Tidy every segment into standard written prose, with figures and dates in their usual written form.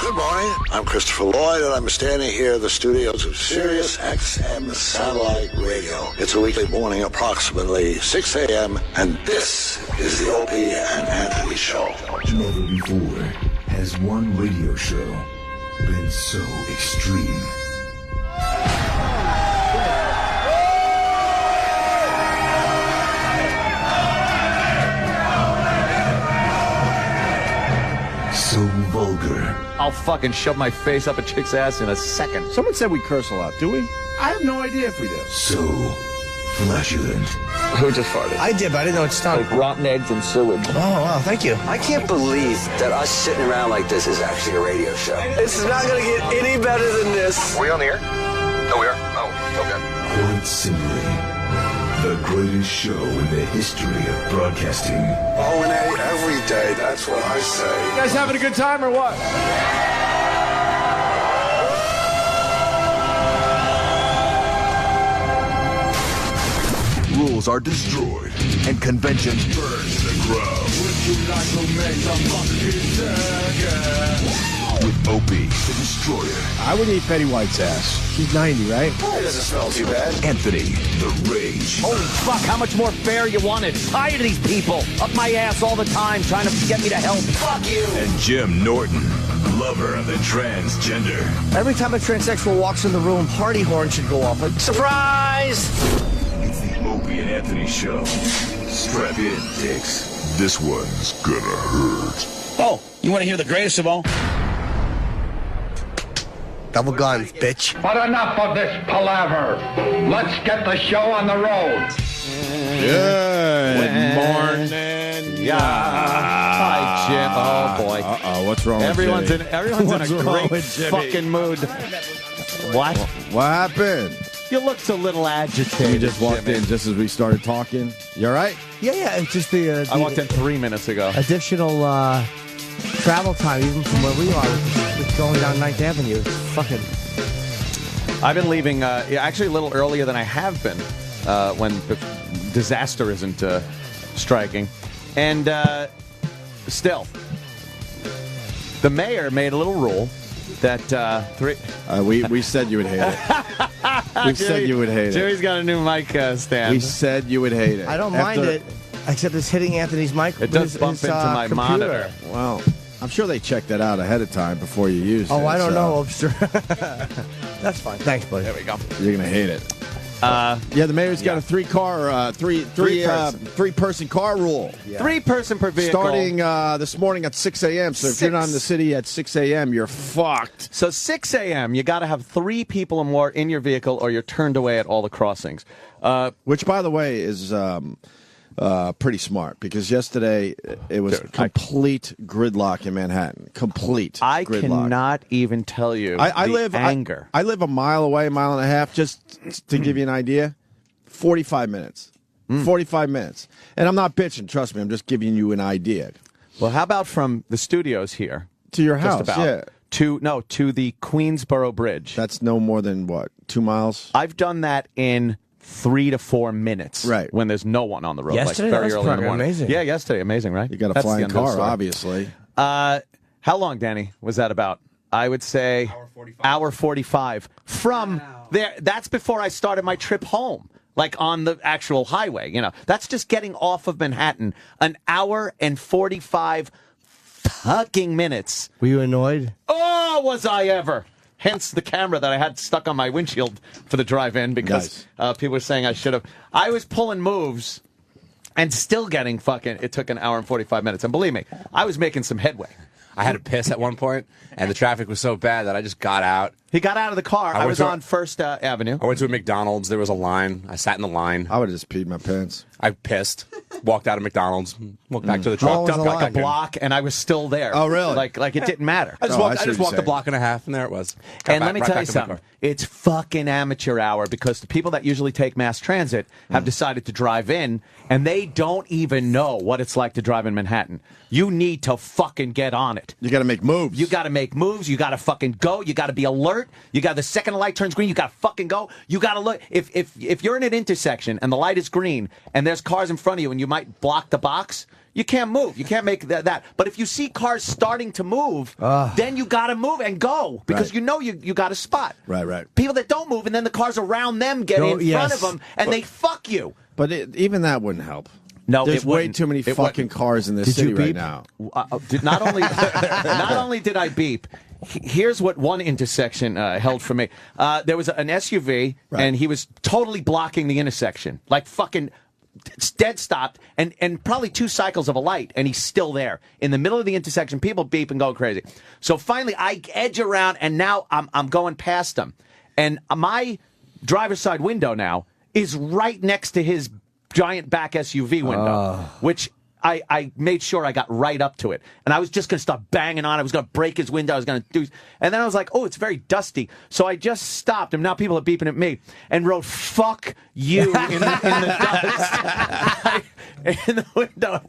Good morning. I'm Christopher Lloyd, and I'm standing here in the studios of Sirius XM Satellite Radio. It's a weekly morning, approximately 6 a.m., and this is the Opie and Anthony Show. Never before has one radio show been so extreme. So vulgar. I'll fucking shove my face up a chick's ass in a second. Someone said we curse a lot, do we? I have no idea if we do. So flatulent. Who just farted? I did, but I didn't know it stunk. Like rotten eggs and sewage. Oh, wow, thank you. I can't believe that us sitting around like this is actually a radio show. This is not going to get any better than this. Are we on the air? Oh, we are? Oh, okay. Quite simply, the greatest show in the history of broadcasting. O&A every day, that's what I say. You guys having a good time or what? Rules are destroyed, and conventions burn to the ground. Would you like to make a fucking with Opie, the Destroyer. I wouldn't eat Betty White's ass. She's 90, right? It doesn't smell too bad. Anthony, the Rage. Holy fuck, how much more fair you wanted? Tired of these people. Up my ass all the time trying to get me to help. Fuck you. And Jim Norton, lover of the transgender. Every time a transsexual walks in the room, party horn should go off. Like, surprise! It's the Opie and Anthony Show. Strap in, dicks. This one's gonna hurt. Oh, you want to hear the greatest of all? Double guns, bitch. But enough of this palaver. Let's get the show on the road. Good morning. Yeah. Hi, Jim. Oh, boy. Uh-oh, what's wrong Everyone's with in What's a wrong great with Jimmy? fucking mood. What? What happened? You looked a little agitated. You just walked Jimmy. in just as we started talking. You all right? Yeah, it's just the I walked in 3 minutes ago. additional travel time, even from where we are, with going down 9th Avenue. Fucking. I've been leaving actually a little earlier than I have been when the disaster isn't striking. And still, the mayor made a little rule that We said you would hate it. We said you would hate it. Jimmy's got a new mic stand. We said you would hate it. I don't mind it, except it's hitting Anthony's mic. It does bump into my computer. monitor. Well, I'm sure they checked that out ahead of time before you used it. Oh, I don't so know. That's fine. Thanks, buddy. There we go. You're going to hate it. Yeah, the mayor's got a three-person car rule. Yeah. 3-person per vehicle. Starting this morning at 6 a.m. So if you're not in the city at 6 a.m., you're fucked. So 6 a.m., you got to have 3 people or more in your vehicle or you're turned away at all the crossings. Which, by the way, is pretty smart because yesterday it was complete gridlock in Manhattan. Complete I gridlock. cannot even tell you anger. I live a mile away, a mile and a half, just to give you an idea. 45 minutes. 45 minutes. And I'm not bitching, trust me. I'm just giving you an idea. Well, how about from the studios here? To your house, just about, yeah. To the Queensboro Bridge. That's no more than, what, 2 miles? I've done that in 3 to 4 minutes. Right. When there's no one on the road. Yesterday? Like very That's early in the morning. amazing. Yeah, yesterday. Amazing, right? You got a That's the flying end of the car, story. obviously. How long, Danny, was that about? I would say hour 45. From there, that's before I started my trip home, like on the actual highway. You know, that's just getting off of Manhattan. An hour and 45 fucking minutes. Were you annoyed? Oh, was I ever? Hence the camera that I had stuck on my windshield for the drive-in because people were saying I should have. I was pulling moves and still getting fucking. It took an hour and 45 minutes. And believe me, I was making some headway. I had to piss at one point, and the traffic was so bad that I just got out. He got out of the car. I was on First Avenue. I went to a McDonald's. There was a line. I sat in the line. I would have just peed my pants. I pissed. Walked out of McDonald's. Walked back to the truck. Walked up like a block, and I was still there. Oh, really? Like it didn't matter. I just walked a block and a half, and there it was. And let me tell you something. It's fucking amateur hour because the people that usually take mass transit have decided to drive in, and they don't even know what it's like to drive in Manhattan. You need to fucking get on it. You got to make moves. You got to make moves. You got to fucking go. You got to be alert. alert. You got the second the light turns green, you got to fucking go. You got to look. If you're in an intersection and the light is green and there's cars in front of you and you might block the box, you can't move. You can't make that. But if you see cars starting to move, then you got to move and go because you know you got a spot. Right. People that don't move and then the cars around them get in front of them and they fuck you. But even that wouldn't help. No, there's way wouldn't. too many fucking cars in this city right now. Not only did I beep. Here's what one intersection held for me. There was an SUV, and he was totally blocking the intersection, like fucking dead stopped, and probably 2 cycles of a light, and he's still there in the middle of the intersection. People beep and go crazy. So finally, I edge around, and now I'm going past him, and my driver's side window now is right next to his giant back SUV window, which I made sure I got right up to it. And I was just going to start banging on. I was going to break his window. I was going to do... And then I was like, oh, it's very dusty. So I just stopped. And now people are beeping at me and wrote, fuck you in the dust. In the window.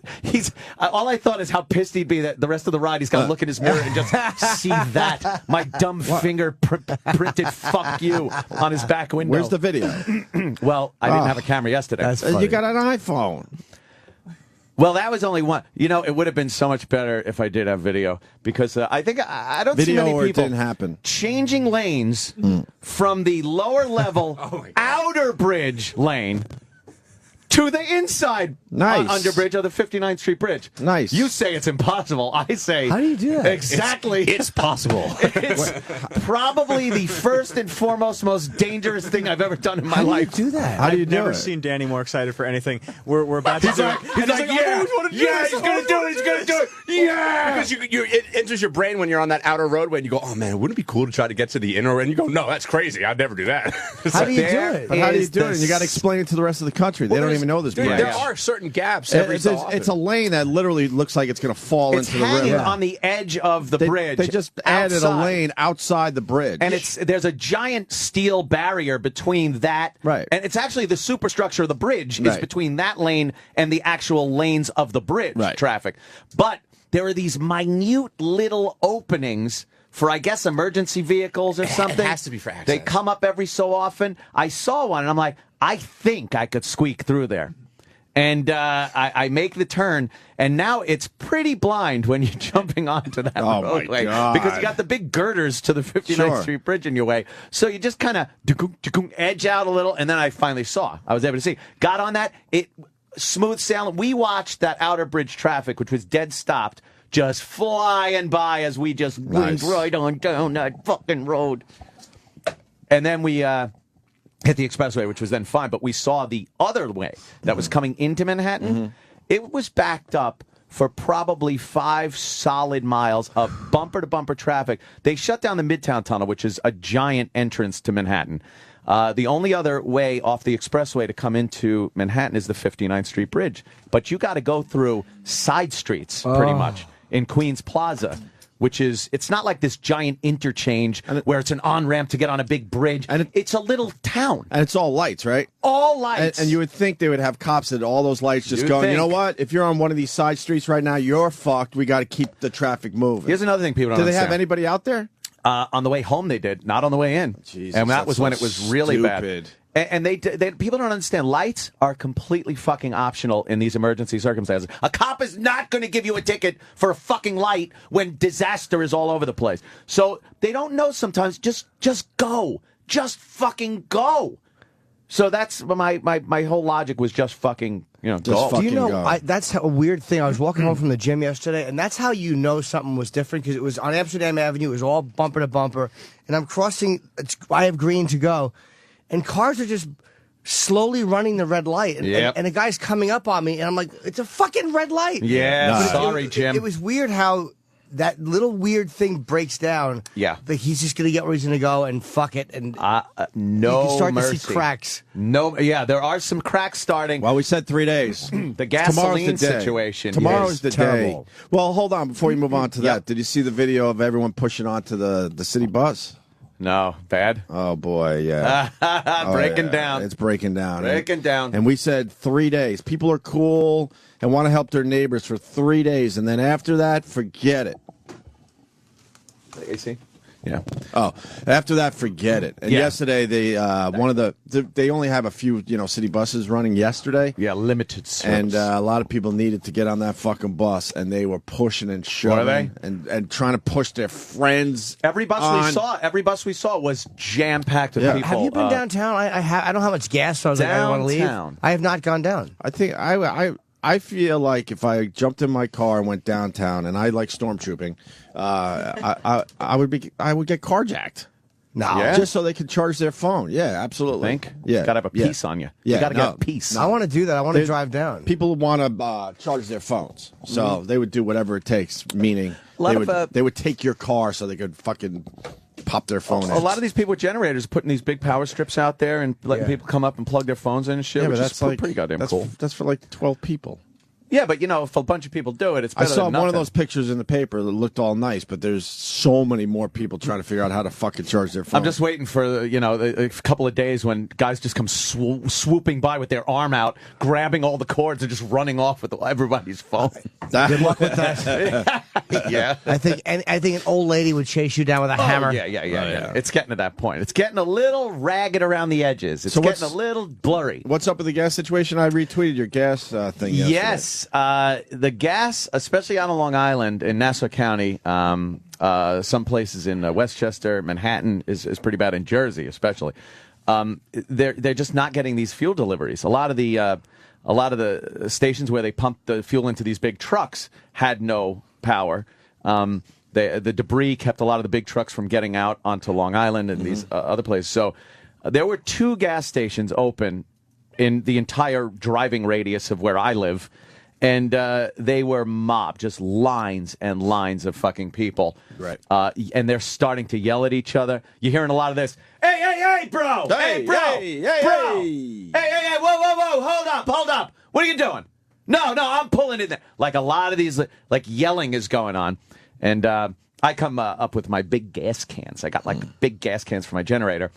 All I thought is how pissed he'd be that the rest of the ride he's going to look in his mirror and just see that. My dumb finger printed fuck you on his back window. Where's the video? Well, I didn't have a camera yesterday. You got an iPhone. Well, that was only one. You know, it would have been so much better if I did have video because I think I don't see many or people it didn't happen. Changing lanes from the lower level outer bridge lane to the inside underbridge of the 59th Street Bridge. Nice. You say it's impossible. I say, how do you do that? Exactly. It's possible. It's probably the first and foremost most dangerous thing I've ever done in my life. How do you do that? How do you do it? I've never seen Danny more excited for anything. We're about to do it. He's like, yeah, he's going to do it. He's going to do it. Yeah. Because it enters your brain when you're on that outer roadway and you go, oh man, wouldn't it be cool to try to get to the inner? And you go, no, that's crazy. I'd never do that. How do you do it? But how do you do it? And you got to explain it to the rest of the country. They don't even know this. There are certain gaps every so often. It's a lane that literally looks like it's going to fall into the river. It's on the edge of the bridge. They just added a lane outside the bridge. And there's a giant steel barrier between that. Right. And it's actually the superstructure of the bridge is between that lane and the actual lanes of the bridge traffic. But there are these minute little openings for, I guess, emergency vehicles or something. It has to be for access. They come up every so often. I saw one, and I'm like, I think I could squeak through there. And I make the turn, and now it's pretty blind when you're jumping onto that roadway because you got the big girders to the 59th Street Bridge in your way. So you just kind of edge out a little, and then I finally saw. I was able to see. Got on that. Smooth sailing. We watched that outer bridge traffic, which was dead stopped, just flying by as we just went right on down that fucking road. And then we... hit the expressway, which was then fine, but we saw the other way that was coming into Manhattan. It was backed up for probably 5 solid miles of bumper-to-bumper traffic. They shut down the Midtown Tunnel, which is a giant entrance to Manhattan. The only other way off the expressway to come into Manhattan is the 59th Street Bridge. But you got to go through side streets, pretty much, in Queens Plaza. Which is, it's not like this giant interchange where it's an on-ramp to get on a big bridge. And it's a little town. And it's all lights, right? All lights. And you would think they would have cops at all those lights just going, you know what? If you're on one of these side streets right now, you're fucked. We got to keep the traffic moving. Here's another thing people don't understand. Do they have anybody out there? On the way home they did, not on the way in. Jesus, and that was when it was really bad. And they people don't understand. Lights are completely fucking optional in these emergency circumstances. A cop is not going to give you a ticket for a fucking light when disaster is all over the place. So they don't know sometimes. Just go. Just fucking go. So that's my whole logic was just fucking, go. Do you know, that's a weird thing. I was walking home from the gym yesterday, and that's how you know something was different, because it was on Amsterdam Avenue. It was all bumper to bumper, and I'm crossing, I have green to go, and cars are just slowly running the red light, and a guy's coming up on me, and I'm like, it's a fucking red light. Yeah, sorry, Jim. It was weird how that little weird thing breaks down. Yeah. But he's just going to get where he's going to go and fuck it. And no you can start mercy. to see cracks. No, yeah, there are some cracks starting. Well, we said 3 days. The gasoline situation. Tomorrow's the terrible. day. Well, hold on. Before you move on to that, did you see the video of everyone pushing onto the city bus? No. Bad? Oh, boy, yeah. Breaking down. It's breaking down. Breaking down. And we said 3 days. People are cool and want to help their neighbors for 3 days. And then after that, forget it. AC? Yeah. Oh, after that, forget it. And yesterday, they they only have a few city buses running yesterday. Yeah, limited service. And a lot of people needed to get on that fucking bus, and they were pushing and shoving and trying to push their friends. Every bus we saw was jam packed with people. Have you been downtown? I don't have much gas, so I was like, I want to leave. I have not gone down. I think I feel like if I jumped in my car and went downtown, and I like stormtrooping, I would get carjacked. No, just so they could charge their phone. Yeah, absolutely. Think? Yeah, got to have a piece on you. Yeah, you got to get a piece. I want to do that. I want to drive down. People want to charge their phones, so they would do whatever it takes. Meaning they would take your car so they could fucking pop their phone. A lot of these people with generators putting these big power strips out there and letting people come up and plug their phones in and shit. Yeah, which but is pretty goddamn cool. That's for like 12 people. Yeah, but if a bunch of people do it, it's better I saw than nothing. one of those pictures in the paper that looked all nice, but there's so many more people trying to figure out how to fucking charge their phone. I'm just waiting for a couple of days when guys just come swooping by with their arm out, grabbing all the cords and just running off with everybody's phone. Good luck with that. Yeah, I think an old lady would chase you down with a hammer. Yeah. It's getting to that point. It's getting a little ragged around the edges. It's getting a little blurry. What's up with the gas situation? I retweeted your gas thing yesterday. Yes. The gas, especially out on Long Island in Nassau County, some places in Westchester, Manhattan is pretty bad. In Jersey, especially, they're just not getting these fuel deliveries. A lot of the stations where they pump the fuel into these big trucks had no power. The debris kept a lot of the big trucks from getting out onto Long Island and these other places. So there were 2 gas stations open in the entire driving radius of where I live. And they were mobbed, just lines and lines of fucking people. Right. And they're starting to yell at each other. You're hearing a lot of this. Hey, bro! Hey, bro! Bro! Hey, whoa, hold up. What are you doing? No, I'm pulling in there. Like a lot of these, like yelling is going on. And I come up with my big gas cans. I got like big gas cans for my generator.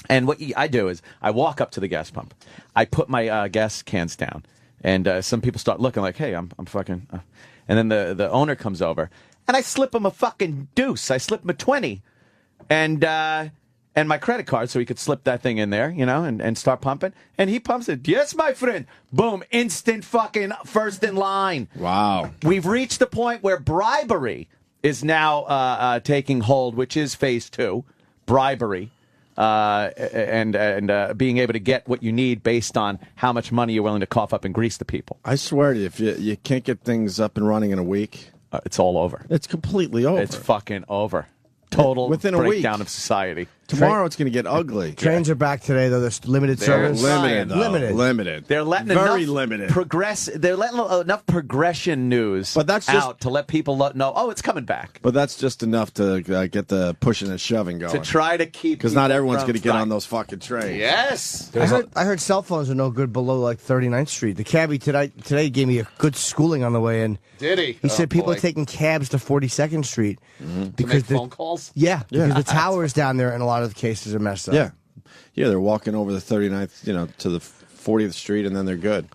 And what I do is I walk up to the gas pump. I put my gas cans down. And some people start looking like, hey, I'm fucking... And then the owner comes over, and I slip him a fucking deuce. I slip him a 20. And my credit card, so he could slip that thing in there, and start pumping. And he pumps it. Yes, my friend. Boom. Instant fucking first in line. Wow. We've reached the point where bribery is now taking hold, which is phase 2. Bribery. And being able to get what you need based on how much money you're willing to cough up and grease the people. I swear to you, if you can't get things up and running in a week, it's all over. It's completely over. It's fucking over. Total within a breakdown week of society. Tomorrow it's going to get ugly. Trains are back today, though. There's limited service. Limited. They're letting very limited. They're letting enough progression news out to let people know. Oh, it's coming back. But that's just enough to get the pushing and shoving going. To try to keep because not everyone's going to get on those fucking trains. Yes. I heard cell phones are no good below like 39th Street. The cabbie today gave me a good schooling on the way in. Did he? He said people are taking cabs to 42nd Street because to make phone calls. Yeah, because the towers down there in a lot of the cases are messed up. Yeah, they're walking over the 39th, to the 40th Street, and then they're good.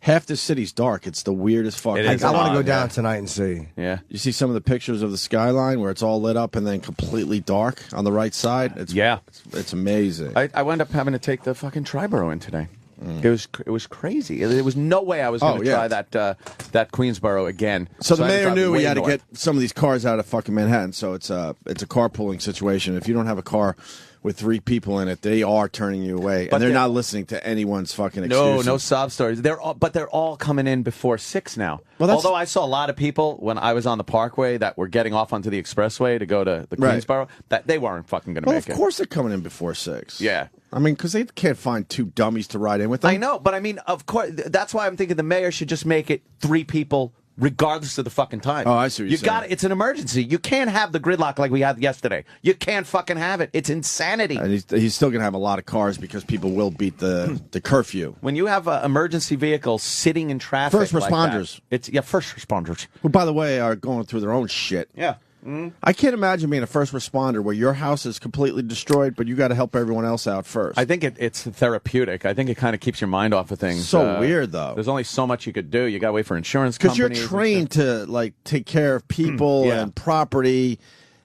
Half the city's dark. It's the weirdest fucking. I want to go down tonight and see. Yeah, you see some of the pictures of the skyline where it's all lit up and then completely dark on the right side. It's amazing. I wound up having to take the fucking Triborough in today. It was crazy. There was no way I was going to try that Queensboro again. So the mayor knew he had north. to get some of these cars out of fucking Manhattan. So it's a carpooling situation. If you don't have a car with 3 people in it, they are turning you away, and they're not listening to anyone's fucking excuses. No sob stories. They're all coming in before 6 now. Well, although I saw a lot of people when I was on the Parkway that were getting off onto the expressway to go to the Queensboro, that they weren't fucking going to make it. Of course they're coming in before 6. Yeah. I mean, because they can't find 2 dummies to ride in with them. I know, but I mean, of course, that's why I'm thinking the mayor should just make it 3 people regardless of the fucking time. Oh, I see what you're saying. It's an emergency. You can't have the gridlock like we had yesterday. You can't fucking have it. It's insanity. And he's still going to have a lot of cars because people will beat the curfew. When you have an emergency vehicle sitting in traffic First responders. Like that, first responders. Who, by the way, are going through their own shit. Yeah. I can't imagine being a first responder where your house is completely destroyed, but you got to help everyone else out first. I think it's therapeutic. I think it kind of keeps your mind off of things. So weird, though. There's only so much you could do. You got to wait for insurance companies. Because you're trained to take care of people and property,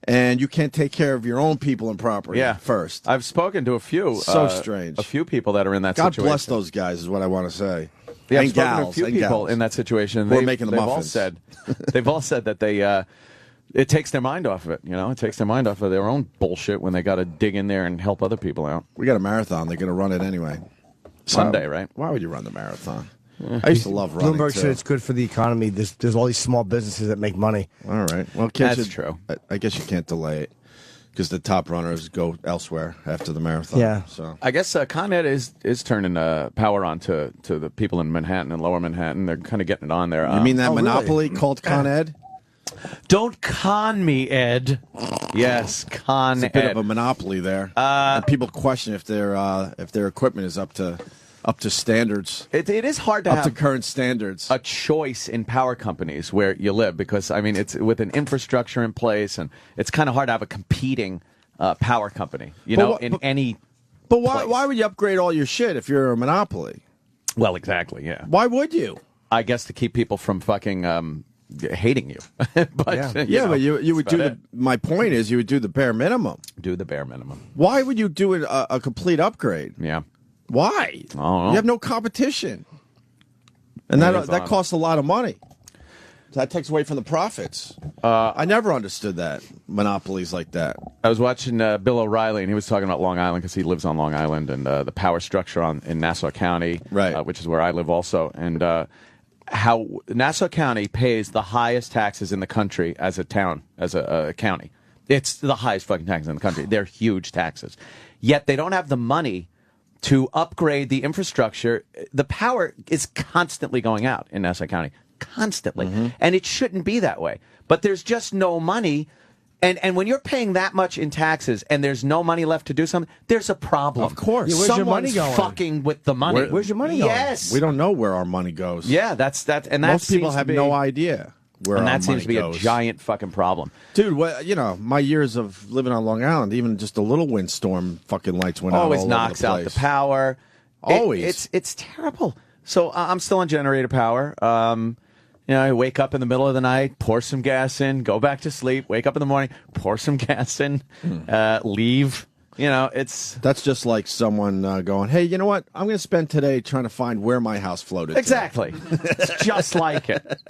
and you can't take care of your own people and property first. I've spoken to a few. So strange. A few people that are in that God situation. bless those guys is what I want to say. Yeah, I've and spoken gals, to a few people in that situation. Who are making the they've muffins. They've all said that they it takes their mind off of it. You know, it takes their mind off of their own bullshit when they got to dig in there and help other people out. We got a marathon. They're going to run it anyway. Sunday, right? Why would you run the marathon? I used to love running. Bloomberg too. said it's good for the economy. There's all these small businesses that make money. All right. Well, That's true. I guess you can't delay it because the top runners go elsewhere after the marathon. Yeah. So I guess Con Ed is turning power on to the people in Manhattan and Lower Manhattan. They're kind of getting it on there. You mean that really? monopoly called Con Ed? Don't con me, Ed. Yes, Con It's a bit Ed. of a monopoly there. And people question if their equipment is up to standards. It is hard to up have to current standards. a choice in power companies where you live because I mean it's with an infrastructure in place and it's kind of hard to have a competing power company. You know, any. But why place. why would you upgrade all your shit if you're a monopoly? Well, exactly. Yeah. Why would you? I guess to keep people from fucking hating you. But Yeah, but you would that's do about my point is you would do the bare minimum. do the bare minimum. Why would you do a complete upgrade? Yeah. Why? I don't know. You have no competition. And That is that odd. costs a lot of money. That takes away from the profits. I never understood that, monopolies like that. I was watching Bill O'Reilly, and he was talking about Long Island because he lives on Long Island and the power structure in Nassau County, Right. Which is where I live also, and how Nassau County pays the highest taxes in the country as a town, as a county. It's the highest fucking taxes in the country. They're huge taxes. Yet they don't have the money to upgrade the infrastructure. The power is constantly going out in Nassau County. Constantly. And it shouldn't be that way. But there's just no money. And when you're paying that much in taxes and there's no money left to do something, there's a problem. Of course. Yeah, where's your money Someone's going? fucking with the money. Where's your money going? Yes. We don't know where our money goes. Yeah, that's and that Most people seems to have be- no idea where and our that seems money to be goes. a giant fucking problem. Dude, my years of living on Long Island, even just a little windstorm, fucking lights went out. Always all knocks over the out the place. power. Always. It's terrible. So I'm still on generator power. I wake up in the middle of the night, pour some gas in, go back to sleep, wake up in the morning, pour some gas in, leave. That's just like someone going, hey, you know what? I'm going to spend today trying to find where my house floated. Exactly. It's just like it.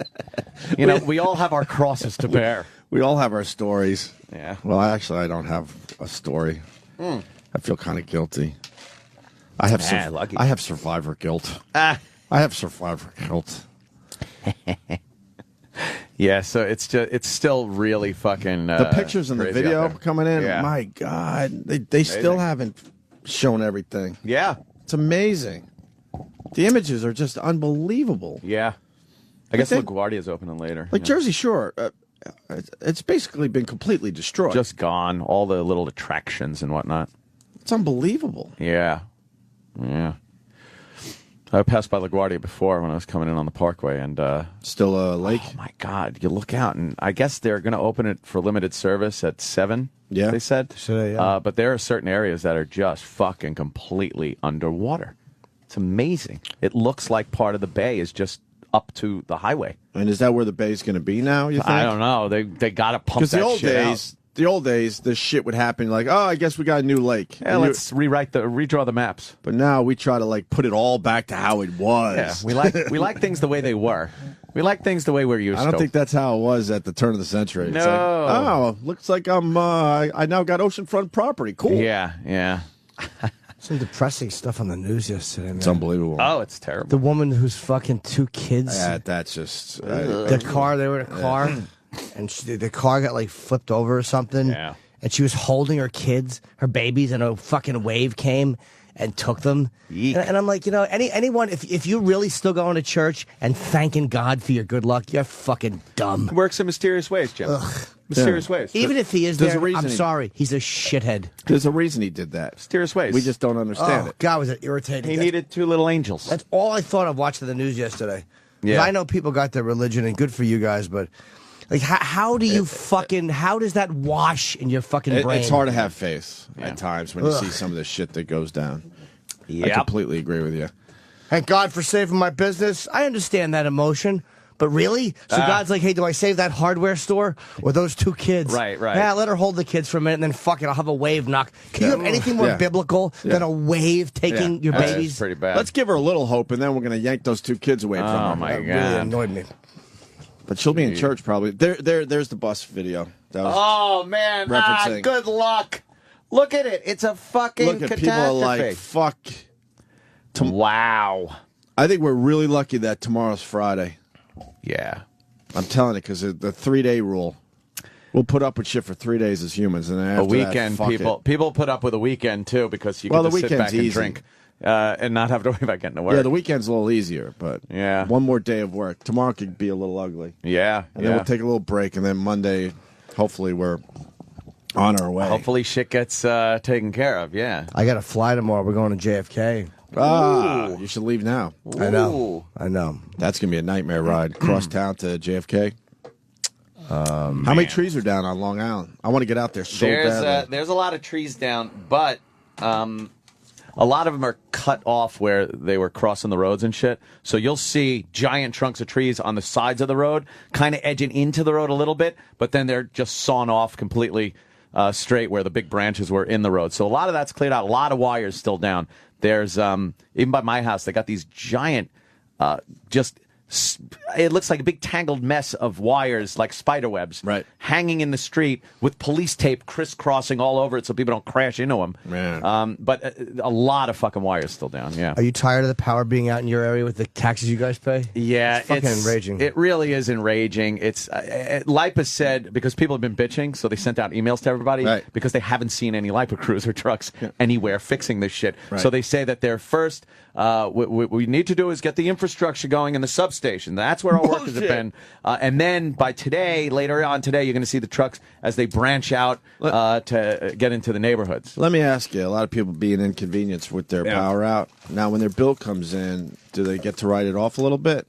We all have our crosses to bear. We all have our stories. Yeah. Well, I don't have a story. I feel kind of guilty. I have lucky. I have survivor guilt. Ah. I have survivor guilt. Yeah, so it's still really fucking The pictures and the crazy video out there. coming in, Yeah. my God, they still haven't shown everything. Yeah. It's amazing. The images are just unbelievable. Yeah. I guess think- LaGuardia's opening later. Like Yeah. Jersey Shore, it's basically been completely destroyed. Just gone. All the little attractions and whatnot. It's unbelievable. Yeah. Yeah. I passed by LaGuardia before when I was coming in on the Parkway, and Still a lake. oh my God, you look out, and I guess they're going to open it for limited service at 7. Yeah. They said. Yeah. But there are certain areas that are just fucking completely underwater. It's amazing. It looks like part of the bay is just up to the highway. And is that where the bay's going to be now? You think? I don't know. They got to pump Because that the old shit days, this shit would happen. Like, oh, I guess we got a new lake. out. Yeah, let's redraw the maps. But now we try to put it all back to how it was. Yeah, we like things the way they were. We like things the way we're used to. I don't think that's how it was at the turn of the century. It's No. like, oh, looks like I now got oceanfront property. Cool. Yeah. Some depressing stuff on the news yesterday, man. It's unbelievable. Oh, it's terrible. The woman whose fucking 2 kids. Yeah, that's just. They were in a car, and the car got flipped over or something. Yeah. And she was holding her kids, her babies, and a fucking wave came and took them. Yeek. And I'm like, anyone, if you're really still going to church and thanking God for your good luck, you're fucking dumb. It works in mysterious ways, Jim. Mysterious ways. Even if he is There's there, a reason I'm he- sorry, he's a shithead. There's a reason he did that. Mysterious ways. We just don't understand Oh, it. God, was it irritating. He needed 2 little angels. That's all I thought of watching the news yesterday. 'Cause Yeah. I know people got their religion, and good for you guys, but how do you how does that wash in your fucking brain? It's hard to have faith at times when you see some of the shit that goes down. I Yep. completely agree with you. Thank God for saving my business. I understand that emotion, But really? So God's like, hey, do I save that hardware store or those 2 kids? Right. Yeah, let her hold the kids for a minute and then fuck it, I'll have a wave knock. Can you have anything more biblical than a wave taking your babies? That's pretty bad. Let's give her a little hope, and then we're going to yank those 2 kids away from her. Oh, my God. Really annoyed me. But she'll be in church probably. There's the bus video. That was Oh, man. referencing. Good luck. Look at it. It's a fucking Look at catastrophe. people are like, fuck. Wow. I think we're really lucky that tomorrow's Friday. Yeah. I'm telling you, because the 3-day rule. We'll put up with shit for 3 days as humans, and then after A weekend, that, people put up with a weekend too because you Well, can the just sit back weekend's and easy. drink and not have to worry about getting to work. Yeah, the weekend's a little easier, but one more day of work. Tomorrow could be a little ugly. Yeah, And then we'll take a little break, and then Monday, hopefully, we're on our way. Hopefully, shit gets taken care of. Yeah. I got to fly tomorrow. We're going to JFK. You should leave now. I know. That's going to be a nightmare ride. Cross town to JFK. How many trees are down on Long Island? I want to get out there so badly. There's a lot of trees down, but a lot of them are cut off where they were crossing the roads and shit. So you'll see giant trunks of trees on the sides of the road, kind of edging into the road a little bit, but then they're just sawn off completely straight where the big branches were in the road. So a lot of that's cleared out. A lot of wires still down. There's even by my house, they got these giant, it looks like a big tangled mess of wires, like spider webs, hanging in the street with police tape crisscrossing all over it so people don't crash into them. Man. But a lot of fucking wires still down, yeah. Are you tired of the power being out in your area with the taxes you guys pay? Yeah, it's fucking enraging. It really is enraging. It's LIPA said, because people have been bitching, so they sent out emails to everybody because they haven't seen any LIPA crews or trucks anywhere fixing this shit. So they say that their first, what we need to do is get the infrastructure going in the substation. That's where our workers have been. And then by today, later on today, you're going to see the trucks as they branch out to get into the neighborhoods. Let me ask you, a lot of people being inconvenienced with their power out. Now, when their bill comes in, do they get to write it off a little bit?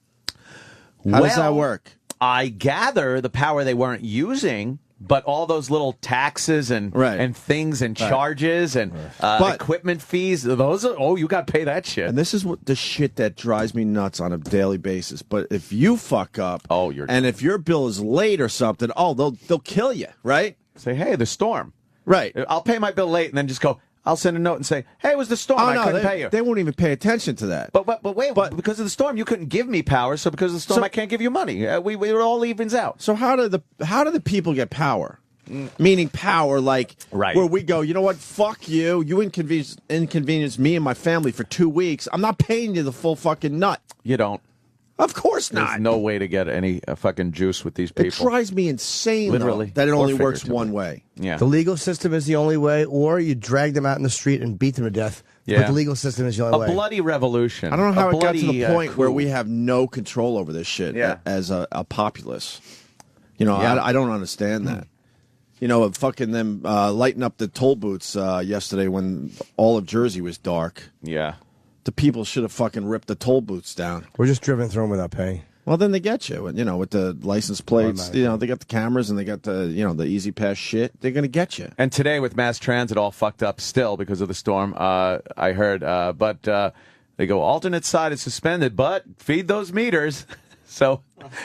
How does that work? I gather the power they weren't using, but all those little taxes and things and charges and equipment fees, those are, you got to pay that shit. And this is what the shit that drives me nuts on a daily basis. But if you fuck up, and if your bill is late or something, they'll kill you, right? Say, hey, the storm. Right. I'll pay my bill late and then just go, I'll send a note and say, hey, it was the storm. I couldn't pay you. They won't even pay attention to that. But wait, because of the storm, you couldn't give me power. So because of the storm, I can't give you money. We all evens out. So how do the people get power? Meaning power, like where we go, you know what? Fuck you. You inconvenience me and my family for 2 weeks. I'm not paying you the full fucking nut. You don't. Of course not. There's no way to get any fucking juice with these people. It drives me insane, literally, that it only works one way. Yeah. The legal system is the only way, or you drag them out in the street and beat them to death. Yeah. But the legal system is the only way. A bloody revolution. I don't know how it got to the point coup. where we have no control over this shit as a populace. You know, I don't understand that. You know, fucking them lighting up the toll booths yesterday when all of Jersey was dark. Yeah. The people should have fucking ripped the toll booths down. We're just driven through them without paying. Well, then they get you. You know, with the license plates, you know, they got the cameras and they got the, you know, the Easy Pass shit. They're going to get you. And today with mass transit all fucked up still because of the storm, I heard. But they go, alternate side is suspended, but feed those meters. So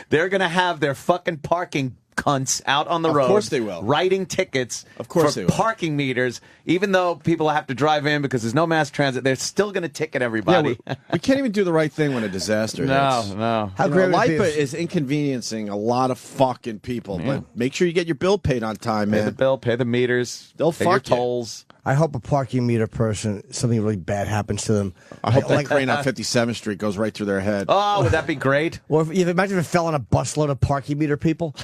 they're going to have their fucking parking cunts out on the road. Of course they will. Writing tickets for parking meters, even though people have to drive in because there's no mass transit. They're still going to ticket everybody. Yeah, we can't even do the right thing when a disaster hits. No. How great would it be LIPA is inconveniencing a lot of fucking people. But make sure you get your bill paid on time, man. Pay the bill, pay the meters. They'll pay your fuck you. tolls. I hope a parking meter person, something really bad happens to them. I hope that crane on 57th Street goes right through their head. Oh, would that be great? Or imagine if it fell on a busload of parking meter people.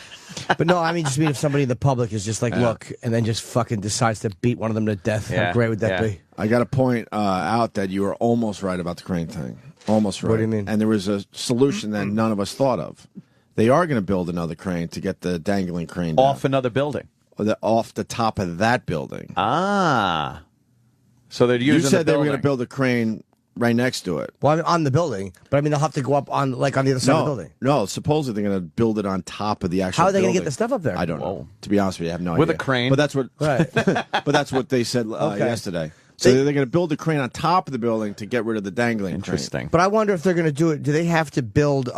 But no, I mean, just mean if somebody in the public is just like, look, and then just fucking decides to beat one of them to death. How great would that be? I got to point out that you were almost right about the crane thing. Almost right. What do you mean? And there was a solution that none of us thought of. They are going to build another crane to get the dangling crane down. Off another building. Off the top of that building. Ah. So they're using You said the they were building. going to build a crane right next to it. Well, I mean, on the building, but I mean, they'll have to go up on the other side of the building. No, supposedly they're going to build it on top of the actual How are they going to building. get the stuff up there? I don't know. To be honest with you, I have no With idea. a crane. But that's what but that's what they said yesterday. So they're going to build a crane on top of the building to get rid of the dangling crane. Interesting. But I wonder if they're going to do it. Do they have to build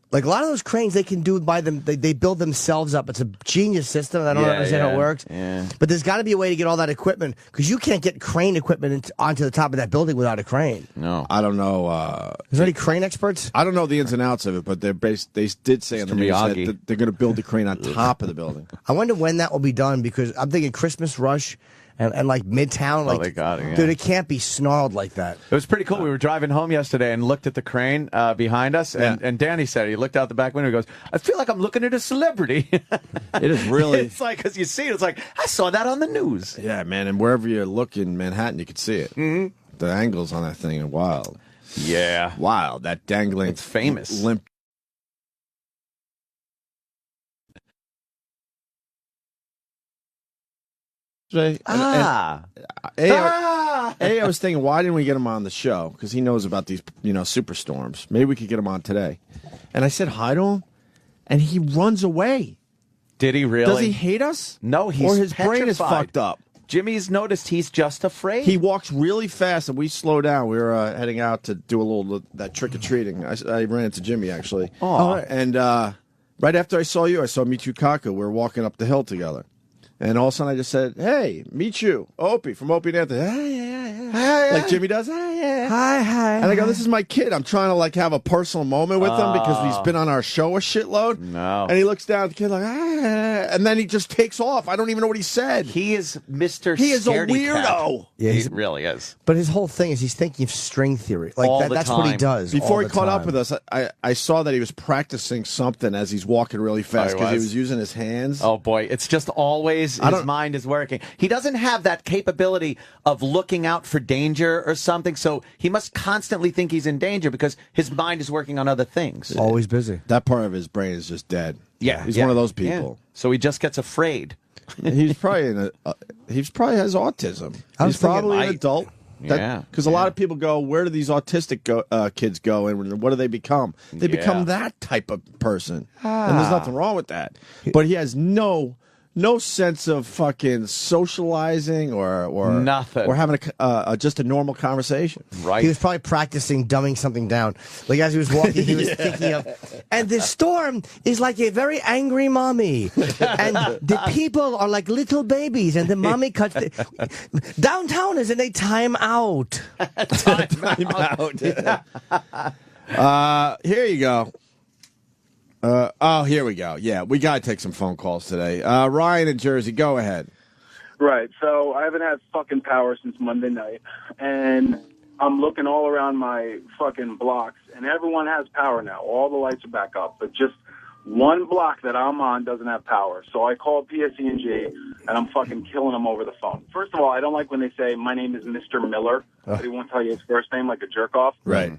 Like a lot of those cranes, they can do by them. They build themselves up. It's a genius system. I don't understand how it works. Yeah. But there's got to be a way to get all that equipment because you can't get crane equipment onto the top of that building without a crane. No, I don't know. Is there any crane experts? I don't know the ins and outs of it, but they did say in the news Miyagi. that they're going to build the crane on top of the building. I wonder when that will be done because I'm thinking Christmas rush and like Midtown. Like, they got it, yeah. Dude, it can't be snarled like that. It was pretty cool. We were driving home yesterday and looked at the crane behind us, and Danny said, he looked out the back window and goes, I feel like I'm looking at a celebrity. It is really. It's like, because you see it, it's like, I saw that on the news. Yeah, man, and wherever you look in Manhattan, you can see it. Mm-hmm. The angles on that thing are wild. Yeah. Wild. That dangling. It's famous. Limp. I was thinking, why didn't we get him on the show? Because he knows about these, superstorms. Maybe we could get him on today. And I said hi to him, and he runs away. Did he really? Does he hate us? No, he's or his brain is petrified. fucked up. Jimmy's noticed he's just afraid. He walks really fast, and we slow down. We were heading out to do a little that trick or treating. I ran into Jimmy actually. Oh, and right after I saw you, I saw Michu Kaku. We were walking up the hill together. And all of a sudden, I just said, "Hey, meet you, Opie from Opie and Anthony." Hi, like Jimmy does. Hi. And I go, "This is my kid. I'm trying to have a personal moment with him because he's been on our show a shitload." No. And he looks down at the kid like, and then he just takes off. I don't even know what he said. He is Mr. He is a Scaredy weirdo. Cat. Yeah, he really is. But his whole thing is he's thinking of string theory. Like All the that's what he time. does. Before all he the caught up time. with us, I saw that he was practicing something as he's walking really fast because he was. was using his hands. Oh boy, it's just always his mind is working. He doesn't have that capability of looking out for danger or something, so he must constantly think he's in danger because his mind is working on other things. Always busy. That part of his brain is just dead. Yeah, he's one of those people. Yeah. So he just gets afraid. He's probably he's probably has autism. I was He's probably thinking- an adult. Yeah, because a lot of people go, where do these autistic kids go, and what do they become? They become that type of person, and there's nothing wrong with that. But he has no sense of fucking socializing or nothing, or having just a normal conversation. Right? He was probably practicing dumbing something down. Like as he was walking, he was thinking of, and the storm is like a very angry mommy, and the people are like little babies, and the mommy cuts. Downtown is in a time out. Time out. Here you go. Here we go. Yeah, we got to take some phone calls today. Ryan in Jersey, go ahead. Right. So I haven't had fucking power since Monday night, and I'm looking all around my fucking blocks, and everyone has power now. All the lights are back up, but just one block that I'm on doesn't have power. So I called PSE&G, and I'm fucking killing them over the phone. First of all, I don't like when they say, my name is Mr. Miller, but he won't tell you his first name like a jerk-off. Right.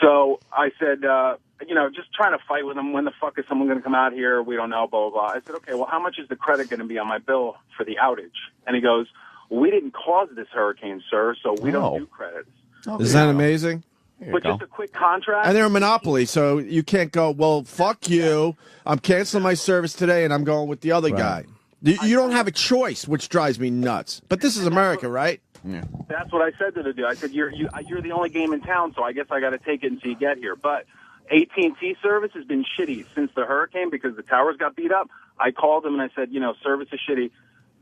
So I said, just trying to fight with him. When the fuck is someone going to come out here? We don't know, blah, blah, blah. I said, okay, well, how much is the credit going to be on my bill for the outage? And he goes, well, we didn't cause this hurricane, sir, so we don't do credits. Isn't that amazing? But just a quick contract. And they're a monopoly, so you can't go, well, fuck you. I'm canceling my service today, and I'm going with the other guy. You don't have a choice, which drives me nuts. But this is America, right? Yeah. That's what I said to the dude. I said, you're the only game in town, so I guess I got to take it until you get here. But AT&T service has been shitty since the hurricane because the towers got beat up. I called them and I said, service is shitty.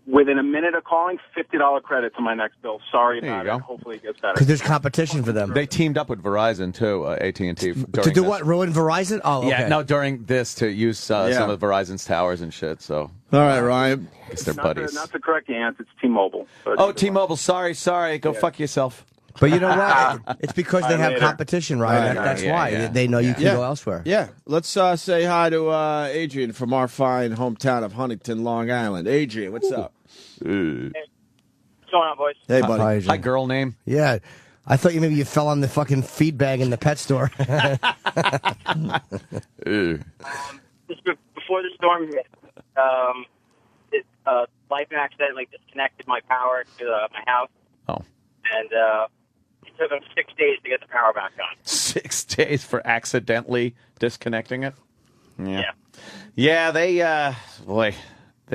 Within a minute of calling, $50 credit to my next bill. Sorry about it. Hopefully it gets better. Because there's competition for them. They teamed up with Verizon too, AT&T. To do what? Ruin Verizon? Oh, okay. Yeah, no, during this to use some of Verizon's towers and shit. So all right, Ryan. It's their buddies. Not to correct the answer, it's T-Mobile. Oh, T-Mobile. Sorry. Go fuck yourself. But you know what? It's because they have competition, Ryan. Right, That's why. They know you can go elsewhere. Yeah. Let's say hi to Adrian from our fine hometown of Huntington, Long Island. Adrian, what's up? What's going on, boys? Hey, buddy. Hi, girl name? Yeah. I thought maybe you fell on the fucking feed bag in the pet store. Before the storm hit, life accidentally disconnected my power to my house. Oh. And it took them 6 days to get the power back on. 6 days for accidentally disconnecting it? Yeah. Yeah, they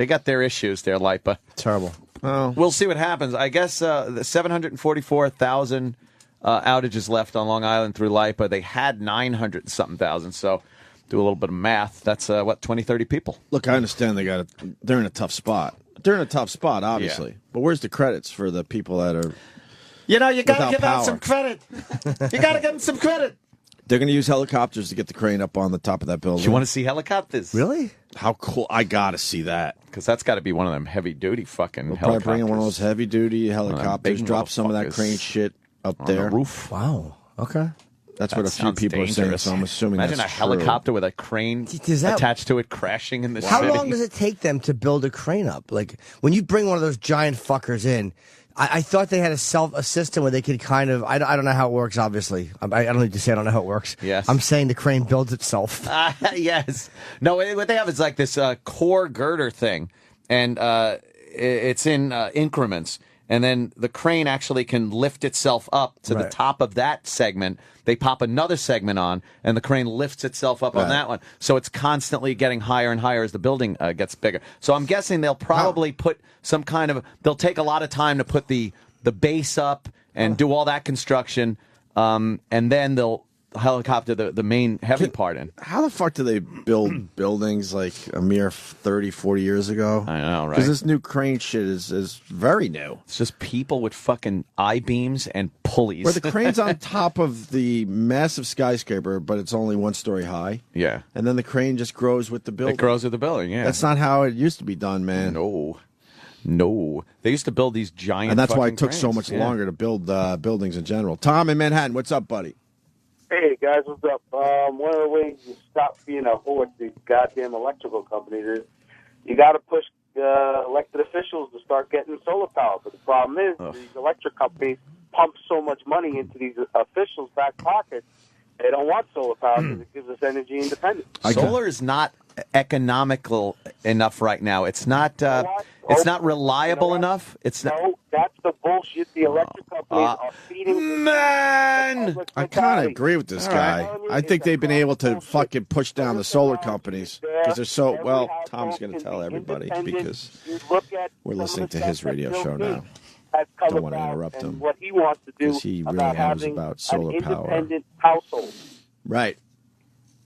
got their issues there, LIPA. Terrible. Oh. We'll see what happens. I guess the 744,000 outages left on Long Island through LIPA. They had 900-something thousand, so Do a little bit of math. That's, 20, 30 people. Look, I understand they're in a tough spot. They're in a tough spot, obviously. Yeah. But where's the credits for the people that are... You got to give power. out some credit. You got to give them some credit. They're going to use helicopters to get the crane up on the top of that building. You want to see helicopters? Really? How cool. I got to see that. Because that's got to be one of them heavy-duty fucking We'll helicopters. probably bring in one of those heavy-duty helicopters, big drop some of that motherfuckers crane shit up on there. the roof. Wow. Okay. That's That what a few sounds people are saying, dangerous. so I'm assuming Imagine that's a true. helicopter with a crane attached to it crashing in the How city. long does it take them to build a crane up? Like, when you bring one of those giant fuckers in, I thought they had a system where they could kind of, I don't know how it works, obviously. I don't need to say I don't know how it works. Yes. I'm saying the crane builds itself. Yes. No, what they have is like this core girder thing, and it's in increments. And then the crane actually can lift itself up to the top of that segment. They pop another segment on, and the crane lifts itself up on that one. So it's constantly getting higher and higher as the building gets bigger. So I'm guessing they'll probably put some kind of... They'll take a lot of time to put the base up and do all that construction, and then they'll helicopter the main heavy part in. How the fuck do they build buildings like a mere 30, 40 years ago? I know, right? Because this new crane shit is very new. It's just people with fucking I-beams and pulleys. Where the crane's on top of the massive skyscraper, but it's only 1 story high. Yeah. And then the crane just grows with the building. It grows with the building, yeah. That's not how it used to be done, man. No. They used to build these giant And that's why fucking it took so cranes. much Yeah. longer to build buildings in general. Tom in Manhattan, what's up, buddy? Hey guys, what's up? One of the ways you stop being a whore to these goddamn electrical companies is you got to push elected officials to start getting solar power. But the problem is these electric companies pump so much money into these officials' back pockets. They don't want solar power because it gives us energy independence. Solar is not economical enough right now. It's not. It's not reliable enough. It's not. No, that's the bullshit the electric companies are feeding. Man, I kind of agree with this guy. I think they've been able to fucking push down the solar companies because they're so well. Tom's going to tell everybody because we're listening to his radio show now. Don't want to interrupt him What he wants to do because he really knows having about solar an power. independent household. Right.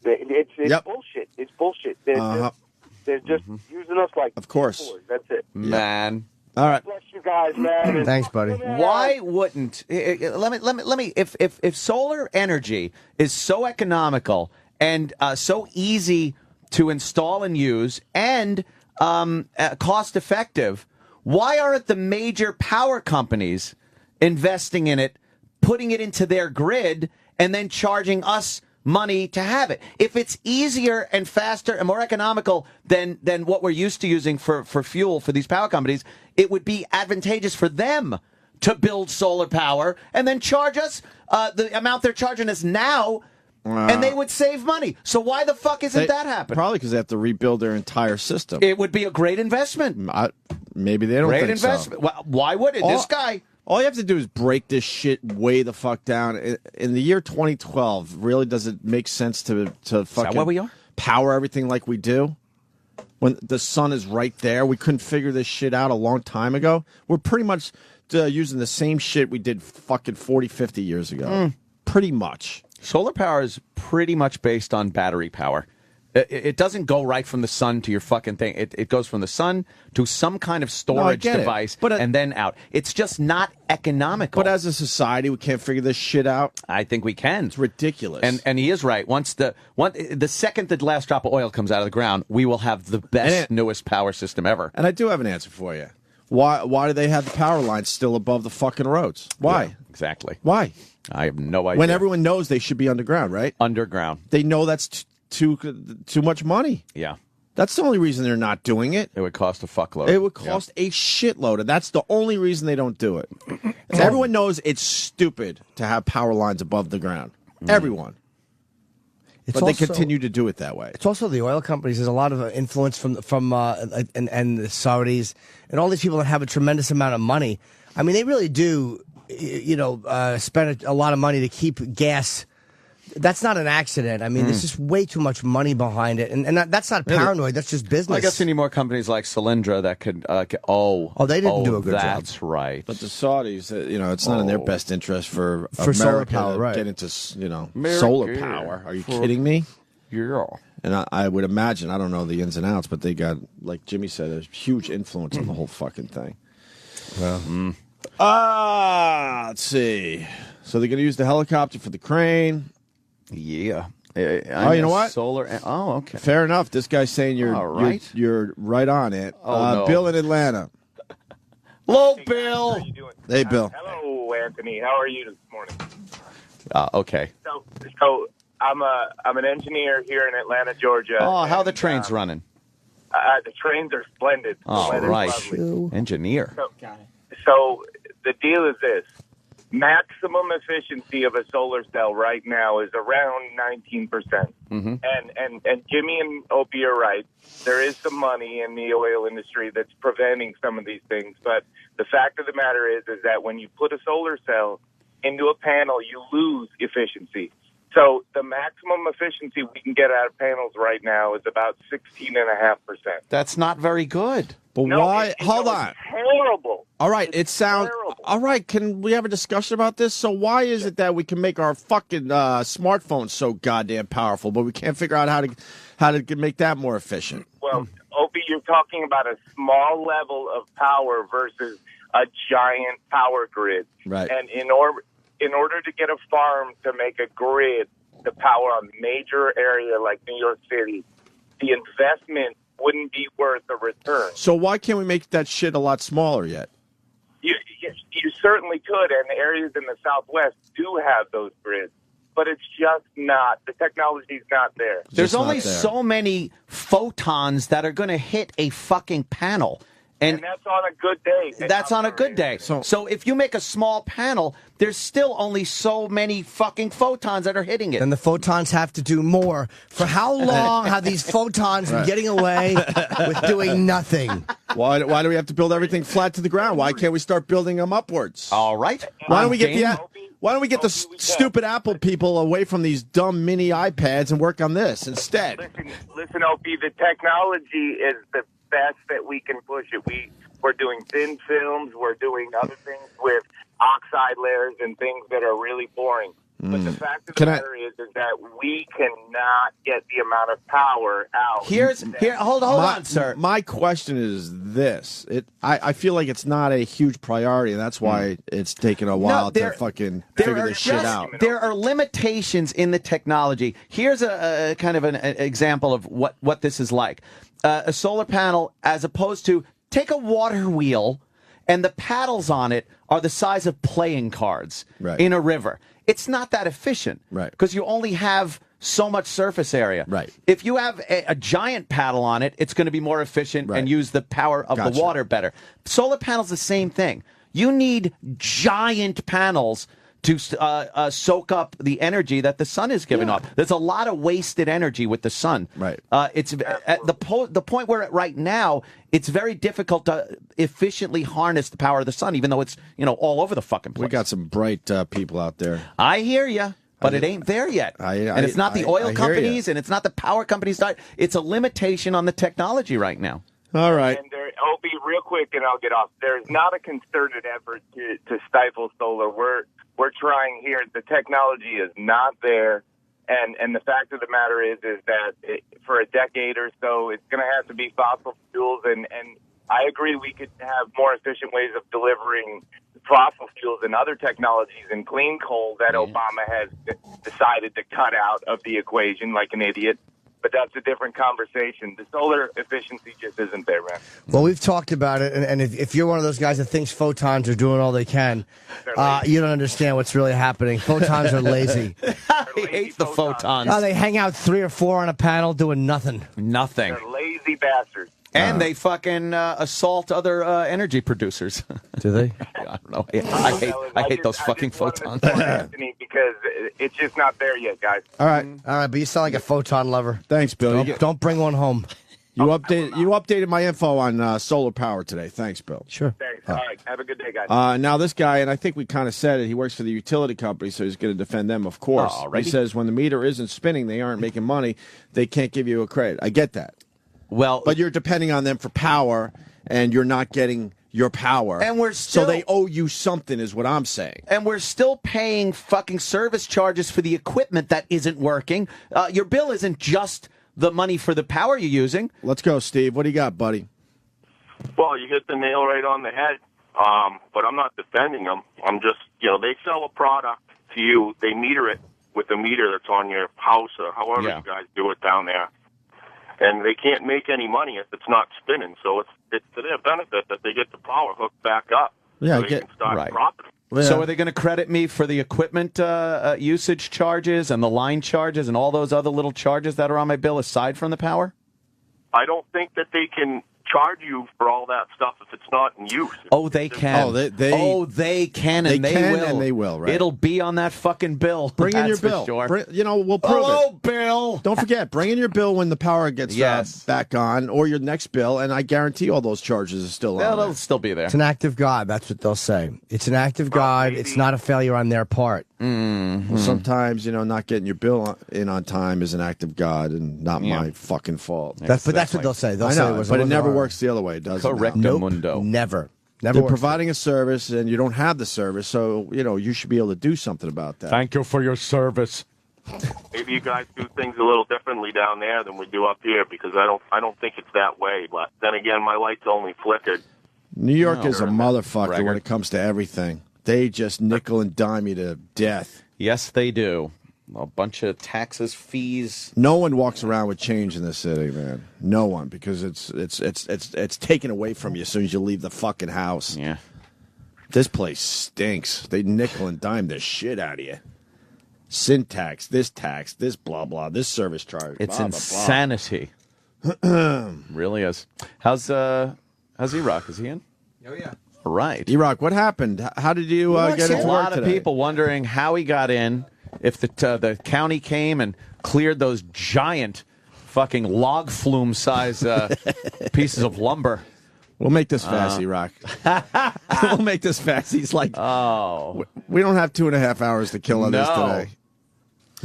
It's bullshit. It's bullshit. They're just using us like Of course. toys. That's it. Man. All right. Bless you guys, man. Thanks, buddy. Why wouldn't let me if solar energy is so economical and so easy to install and use and cost effective, why aren't the major power companies investing in it, putting it into their grid, and then charging us money to have it? If it's easier and faster and more economical than what we're used to using for fuel for these power companies, it would be advantageous for them to build solar power and then charge us the amount they're charging us now, and they would save money. So why the fuck isn't that happening? Probably because they have to rebuild their entire system. It would be a great investment. Maybe they don't Great think investment. so. Why would it? This guy... All you have to do is break this shit way the fuck down. In the year 2012, really does it make sense to fucking where we are? Power everything like we do? When the sun is right there, we couldn't figure this shit out a long time ago. We're pretty much using the same shit we did fucking 40, 50 years ago. Pretty much. Solar power is pretty much based on battery power. It doesn't go right from the sun to your fucking thing. It goes from the sun to some kind of storage device and then out. It's just not economical. But as a society, we can't figure this shit out. I think we can. It's ridiculous. And he is right. Once the second the last drop of oil comes out of the ground, we will have the best, newest power system ever. And I do have an answer for you. Why do they have the power lines still above the fucking roads? Why? Yeah, exactly. Why? I have no idea. When everyone knows they should be underground, right? Underground. They know that's too much monch. Yeah. That's the only reason they're not doing it. It would cost a fuckload. It would cost a shitload, and that's the only reason they don't do it. Everyone knows it's stupid to have power lines above the ground. Everyone. But they continue to do it that way. It's also the oil companies. There's a lot of influence from the Saudis and all these people that have a tremendous amount of money. I mean, they really do, spend a lot of money to keep gas. That's not an accident. I mean, there's just way too much money behind it, and that's not paranoid. That's just business. Well, I guess we need more companies like Solyndra that could. They didn't do a good job. That's right. But the Saudis, it's not in their best interest for solar America power, to right? get into, solar power. Are you kidding me? Yeah. And I would imagine, I don't know the ins and outs, but they got, like Jimmy said, a huge influence on the whole fucking thing. Well, let's see. So they're going to use the helicopter for the crane. Yeah. Oh, you know what? Solar. Oh, okay. Fair enough. This guy's saying you're right on it. No. Bill in Atlanta. Hello, Bill. How are you doing? Hey, Bill. Hello, Anthony. How are you this morning? Okay. So I'm an engineer here in Atlanta, Georgia. Oh, how the trains running? The trains are splendid. The All weather's right. lovely. Engineer. So the deal is this. Maximum efficiency of a solar cell right now is around 19%. Mm-hmm. And Jimmy and Opie are right. There is some money in the oil industry that's preventing some of these things. But the fact of the matter is that when you put a solar cell into a panel, you lose efficiency. So the maximum efficiency we can get out of panels right now is about 16.5%. That's not very good. But why? Hold on. It's terrible. All right, it sounds all right. Can we have a discussion about this? So why is it that we can make our fucking smartphones so goddamn powerful, but we can't figure out how to make that more efficient? Well, Opie, you're talking about a small level of power versus a giant power grid. Right. And in order to get a farm to make a grid to power a major area like New York City, the investment wouldn't be worth the return. So why can't we make that shit a lot smaller yet? You certainly could, and areas in the Southwest do have those grids, but it's just not, the technology's not there. There's only so many photons that are going to hit a fucking panel. And that's on a good day. That's on a good day. So if you make a small panel, there's still only so many fucking photons that are hitting it. And the photons have to do more. For how long have these photons been getting away with doing nothing? Why do we have to build everything flat to the ground? Why can't we start building them upwards? All right. Why don't we get the stupid Apple people away from these dumb mini iPads and work on this instead? Listen, Opie, the technology is the best that we can push it. We're doing thin films. We're doing other things with oxide layers and things that are really boring. But the fact of the matter is that we cannot get the amount of power out. Hold on, sir. My question is this. I feel like it's not a huge priority, and that's why it's taken a while to fucking figure this shit out. There are limitations in the technology. Here's a kind of an example of what this is like. A solar panel, as opposed to take a water wheel and the paddles on it are the size of playing cards in a river. It's not that efficient, because you only have so much surface area. Right. If you have a giant paddle on it, it's going to be more efficient and use the power of the water better. Solar panels, the same thing. You need giant panels to soak up the energy that the sun is giving off. There's a lot of wasted energy with the sun. Right. It's at the point where right now it's very difficult to efficiently harness the power of the sun, even though it's all over the fucking place. We got some bright people out there. I hear you. But it ain't there yet. And it's not the oil companies and it's not the power companies. It's a limitation on the technology right now. All right. And I'll be real quick and I'll get off. There's not a concerted effort to stifle solar. We're trying here. The technology is not there. And the fact of the matter is that for a decade or so, it's going to have to be fossil fuels. And I agree we could have more efficient ways of delivering fossil fuels and other technologies and clean coal that Obama has decided to cut out of the equation like an idiot. But that's a different conversation. The solar efficiency just isn't there, man. Well, we've talked about it, and if you're one of those guys that thinks photons are doing all they can, you don't understand what's really happening. Photons are lazy. He hates the photons. They hang out 3 or 4 on a panel doing nothing. Nothing. They're lazy bastards. And they fucking assault other energy producers. Do they? I don't know. I hate those fucking photons. Anthony, because it's just not there yet, guys. All right. But you sound like a photon lover. Thanks, Bill. Don't bring one home. You updated my info on solar power today. Thanks, Bill. Sure. Thanks. All right. Have a good day, guys. Now this guy, and I think we kind of said it, he works for the utility company, so he's going to defend them, of course. He says when the meter isn't spinning, they aren't making money, they can't give you a credit. I get that. Well, but you're depending on them for power, and you're not getting your power. And we're still, so they owe you something, is what I'm saying. And we're still paying fucking service charges for the equipment that isn't working. Your bill isn't just the money for the power you're using. Let's go, Steve. What do you got, buddy? Well, you hit the nail right on the head. But I'm not defending them. I'm just, they sell a product to you. They meter it with a meter that's on your house or however you guys do it down there. And they can't make any money if it's not spinning. So it's to their benefit that they get the power hooked back up. Yeah, so they can start profiting. So are they going to credit me for the equipment usage charges and the line charges and all those other little charges that are on my bill aside from the power? I don't think that they can charge you for all that stuff if it's not in use. Oh, they can. They can, they and they can will. and they will, right? It'll be on that fucking bill. Bring in your That's for bill. sure. We'll prove it. Bill. Don't forget, bring in your bill when the power gets back on, or your next bill, and I guarantee all those charges are still on. They'll still be there. It's an act of God. That's what they'll say. It's an act of God. It's not a failure on their part. Well, sometimes, not getting your bill in on time is an act of God and not my fucking fault. But that's what they'll say. They'll I say know, but it never works the other way, does it? Correcto Nope, mundo. Never. They're providing a service, and you don't have the service, so, you should be able to do something about that. Thank you for your service. Maybe you guys do things a little differently down there than we do up here, because I don't think it's that way. But then again, my lights only flickered. New York is a motherfucker when it comes to everything. They just nickel and dime you to death. Yes, they do. A bunch of taxes, fees. No one walks around with change in this city, man. No one, because it's taken away from you as soon as you leave the fucking house. Yeah. This place stinks. They nickel and dime the shit out of you. Syntax, this tax, this blah blah, this service charge. It's blah, insanity. Really is. How's E-Rock? Is he in? Oh yeah. Right. E-Rock, what happened? How did you get into a lot work of today? people wondering how he got in. If the county came and cleared those giant fucking log flume size pieces of lumber. We'll make this fast, E-Rock. We'll make this fast. He's like, we don't have 2.5 hours to kill on this today.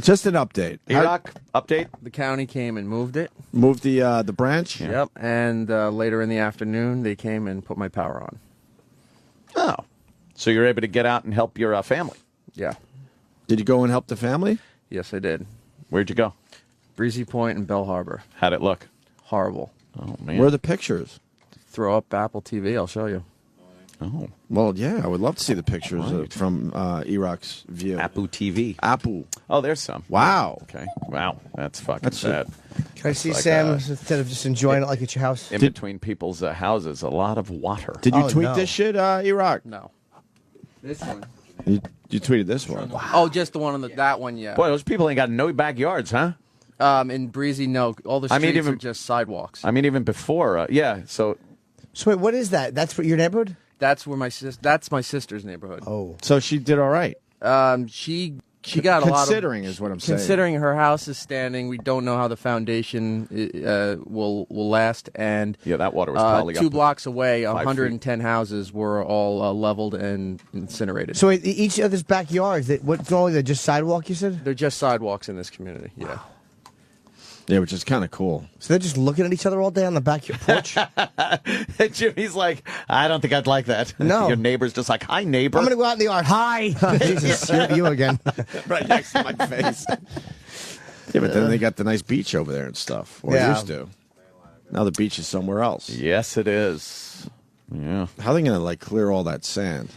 Just an update. E-Rock, update. The county came and moved it. Moved the branch? Yeah. Yep. And later in the afternoon, they came and put my power on. Oh. So you're able to get out and help your family? Yeah. Did you go and help the family? Yes, I did. Where'd you go? Breezy Point and Bell Harbor. How'd it look? Horrible. Oh, man. Where are the pictures? Throw up Apple TV. I'll show you. Oh. Well, yeah, I would love to see the pictures from E-Rock's view. Apple TV. Apple. Oh, there's some. Wow. Okay. Wow. That's fucking sad. Can I see like, Sam instead of just enjoying it like at your house? In between people's houses, a lot of water. Did you tweet this shit, E-Rock? No. This one. You tweeted this one. Wow. Oh, just the one on that one, yeah. Boy, those people ain't got no backyards, huh? In Breezy, no. All the streets are just sidewalks. I mean, even before, yeah. So wait, what is that? That's for your neighborhood? That's where that's my sister's neighborhood. Oh, so she did all right. She got a lot of considering is what I'm saying. Considering her house is standing, we don't know how the foundation will last, and yeah, that water was probably 2 blocks away. 5 110 houses were all leveled and incinerated. So each other's backyards, what's only they're just sidewalk? You said they're just sidewalks in this community. Yeah. Yeah, which is kind of cool. So they're just looking at each other all day on the backyard porch? Jimmy's like, I don't think I'd like that. No. Your neighbor's just like, hi, neighbor. I'm going to go out in the yard. Hi. Jesus, you again. Right next to my face. Yeah, but then they got the nice beach over there and stuff. Or used to. Now the beach is somewhere else. Yes, it is. Yeah. How are they going to, clear all that sand?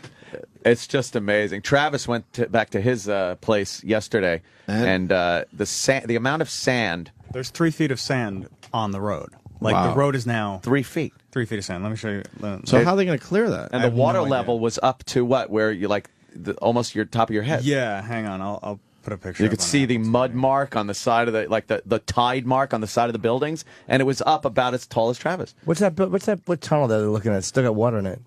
It's just amazing. Travis went back to his place yesterday, and the amount of sand. There's 3 feet of sand on the road. Wow. The road is now 3 feet. 3 feet of sand. Let me show you. So how are they going to clear that? And the water level was up to what? Where you almost your top of your head. Yeah, hang on. I'll put a picture. You could see the mud mark on the side of the tide mark on the side of the buildings, and it was up about as tall as Travis. What tunnel that they're looking at? It's still got water in it.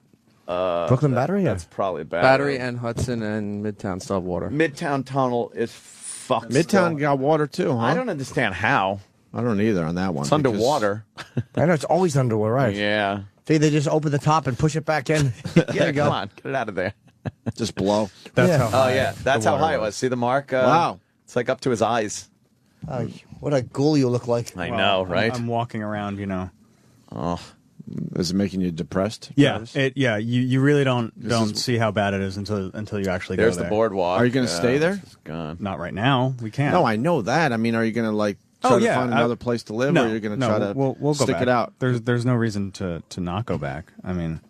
Brooklyn Battery? That's probably Battery and Hudson and Midtown still have water. Midtown Tunnel is fucked. Midtown got water too, huh? I don't understand how. I don't either on that one. It's underwater. I know, it's always underwater, right? Yeah. See, they just open the top and push it back in. Yeah, come on. Get it out of there. Just blow. That's how high. Oh, yeah. That's how high it was. See the mark? Wow. It's like up to his eyes. Oh, what a ghoul you look like. I know, right? I'm walking around, Oh. Is it making you depressed? Yeah, Travis? you really don't see how bad it is until you actually go there. There's the boardwalk. Are you going to stay there? It's gone. Not right now. We can't. No, I know that. I mean, are you going to try to find another place to live, or are you going to try to we'll go stick back. it out? There's no reason to not go back. I mean,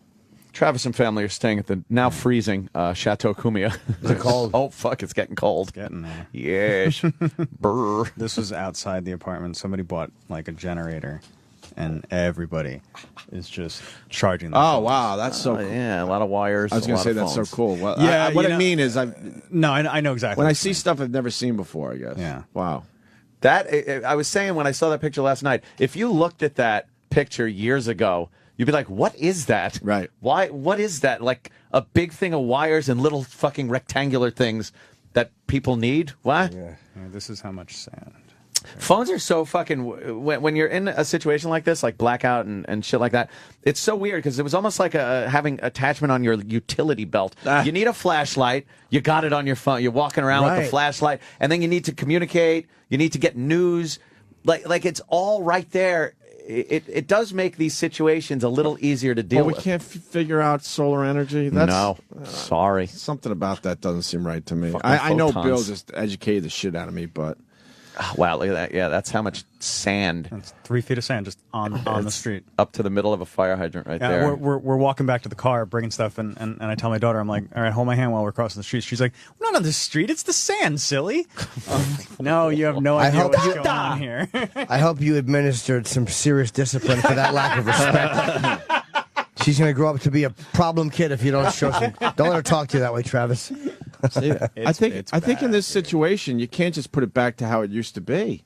Travis and family are staying at the now freezing Chateau Cumia. Is it cold? Oh, fuck, it's getting cold. Getting there. Yes. Brr. This was outside the apartment. Somebody bought like a generator, and everybody is just charging their Oh, phones. wow, that's so cool. Yeah, a lot of wires. I was going to say that's so cool. Well, Yeah, what you I know- mean is, No, I know exactly. when what I you see mean. stuff I've never seen before, I guess. Yeah. Wow. I was saying when I saw that picture last night, if you looked at that picture years ago, you'd be like, what is that? Right. Why? What is that? Like a big thing of wires and little fucking rectangular things that people need? What? Yeah, this is how much sand. Phones are so fucking when you're in a situation like this, like blackout and shit like that. It's so weird because it was almost like having attachment on your utility belt. You need a flashlight. You got it on your phone. You're walking around with the flashlight, and then you need to communicate. You need to get news. Like it's all right there. It does make these situations a little easier to deal We with. can't figure out solar energy. That's, No, sorry. Something about that doesn't seem right to me. Fucking I know photons. Bill just educated the shit out of me, but Wow, look at that. Yeah, that's how much sand. That's 3 feet of sand just on the street. Up to the middle of a fire hydrant right Yeah, there. we're walking back to the car, bringing stuff, and I tell my daughter, I'm like, all right, hold my hand while we're crossing the street. She's like, we're not on the street, it's the sand, silly. No, you have no idea what's going on here. I hope you administered some serious discipline for that lack of respect. She's going to grow up to be a problem kid if you don't show some. Don't let her talk to you that way, Travis. I think in this situation you can't just put it back to how it used to be.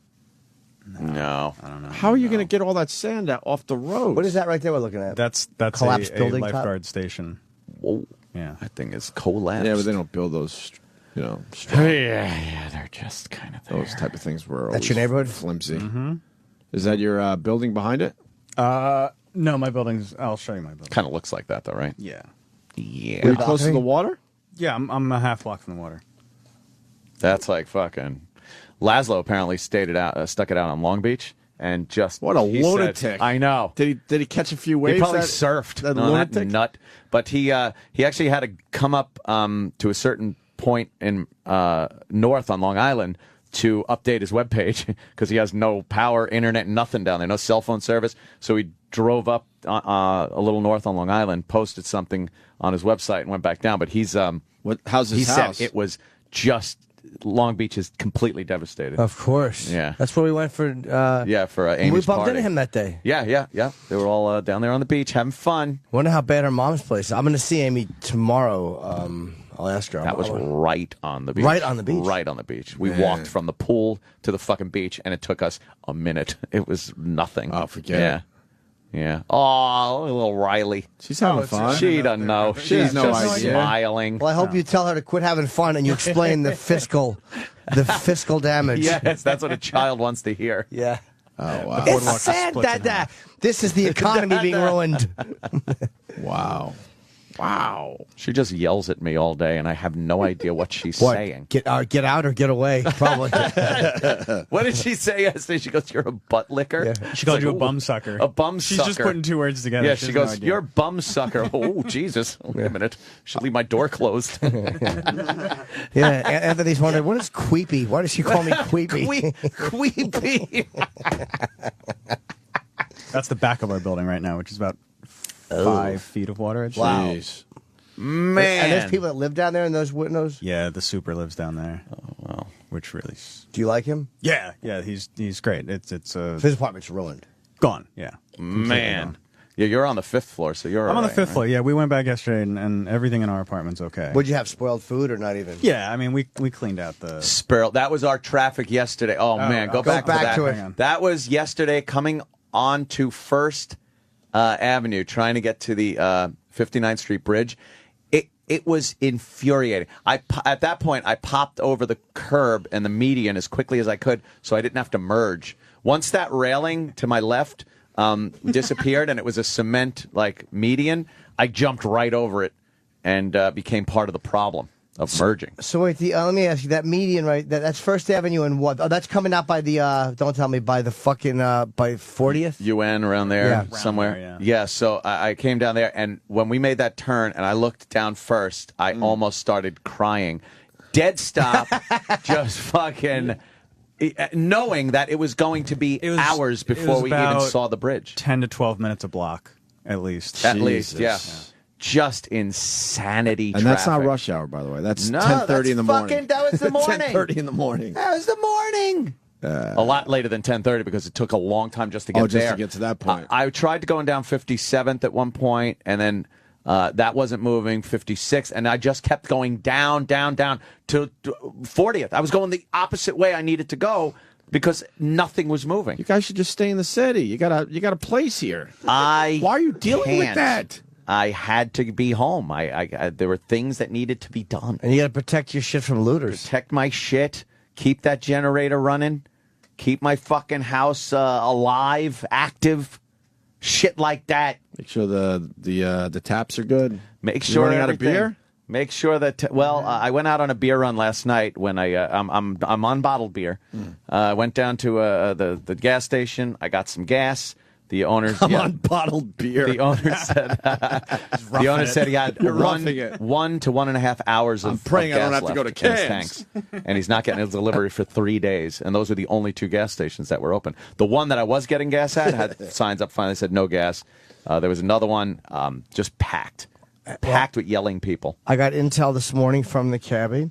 No, I don't know. How are you going to get all that sand out off the road? What is that right there we're looking at? That's Collapsed a building top? lifeguard station. Whoa. Yeah. That thing is collapsed. Yeah, but they don't build those, yeah, they're just kind of there. those type of things were That's always your neighborhood? flimsy. Mm-hmm. Is that your building behind it? No, my building's. I'll show you my building. Kind of looks like that, though, right? Yeah. Yeah. Were you close to the water? Yeah, I'm a half block from the water. That's like fucking. Laszlo apparently stuck it out on Long Beach, and just What a he lunatic! said- I know. Did he catch a few waves? He probably that- surfed. That No, that lunatic. nut. But he actually had to come up to a certain point in north on Long Island to update his webpage because he has no power, internet, nothing down there, no cell phone service. So he drove up a little north on Long Island, posted something on his website, and went back down. But he's how's his he house? said it was just Long Beach is completely devastated. Of course. Yeah. That's where we went for. Yeah, for Amy's we bumped party. into him that day. Yeah. They were all down there on the beach having fun. Wonder how bad her mom's place is. I'm going to see Amy tomorrow. I'll ask her. That was right on the beach. Right on the beach? Right on the beach. We Man. walked from the pool to the fucking beach, and it took us a minute. It was nothing. Oh, forget yeah. it. Yeah. Oh, little Riley. She's having fun. She doesn't know. She She's has no just idea. smiling. Well, I hope you tell her to quit having fun and you explain the fiscal damage. Yes, that's what a child wants to hear. Yeah. Oh wow! It's sad that this is the economy being ruined. Wow. She just yells at me all day, and I have no idea what she's What? saying. Get out or get away? Probably. What did she say yesterday? She goes, "You're a butt licker." Yeah. She called It's you like, a bum sucker. A bum She's sucker. just putting two words together. Yeah, She she has no goes, idea. "You're a bum sucker." Oh, Jesus! Wait a minute. Should leave my door closed. Yeah. Anthony's wondering, what is queepy? Why does she call me queepy? Queepy. That's the back of our building right now, which is about 5 feet of water. I'd say. Wow. Jeez. Man. And there's people that live down there in those windows. Yeah, the super lives down there. Oh, well. Which really. Do you like him? Yeah, he's great. It's His apartment's ruined. gone. Yeah, Man. gone. Yeah, you're on the 5th floor, so you're I'm on the all right, 5th right? floor. Yeah, we went back yesterday, and everything in our apartment's okay. Would you have spoiled food or not even? Yeah, I mean we cleaned out the. Sparrow. That was our traffic yesterday. Oh, man. Go back to that. to it. That was yesterday coming on to First Avenue, trying to get to the 59th Street Bridge. It was infuriating. At that point, I popped over the curb and the median as quickly as I could so I didn't have to merge. Once that railing to my left disappeared and it was a cement median, I jumped right over it and became part of the problem. of merging. So wait, let me ask you, that median, right? That's First Avenue and what? Oh, that's coming out by the, don't tell me, by the fucking, by 40th? UN around there Yeah. somewhere. Around there, yeah, so I came down there, and when we made that turn and I looked down first, I almost started crying. Dead stop, just fucking knowing that it was going to be hours before we even saw the bridge. 10 to 12 minutes a block, at least. At least, yeah. Just insanity And traffic. that's not rush hour, by the way. That's No, 10:30 in the morning. That was the morning. 10:30 in the morning. That was the morning. A lot later than 10:30 because it took a long time just to get there. Just to get to that point. I tried to going down 57th at one point, and then that wasn't moving. 56th, and I just kept going down to 40th. I was going the opposite way I needed to go because nothing was moving. You guys should just stay in the city. You got a place here. Why are you dealing with that? I had to be home. There were things that needed to be done. And you got to protect your shit from looters. Protect my shit. Keep that generator running. Keep my fucking house alive, active. Shit like that. Make sure the taps are good. Make You sure running out of everything- beer? Make sure that I went out on a beer run last night when I'm on bottled beer. I went down to the gas station. I got some gas. The owner on bottled beer. The owner said he had You're roughing it. 1 to 1.5 hours of praying of I don't gas have to go left to in his Cans. tanks. And he's not getting his delivery for 3 days. And those were the only 2 gas stations that were open. The one that I was getting gas at had signs up finally said no gas. There was another one just packed with yelling people. I got intel this morning from the cabbie,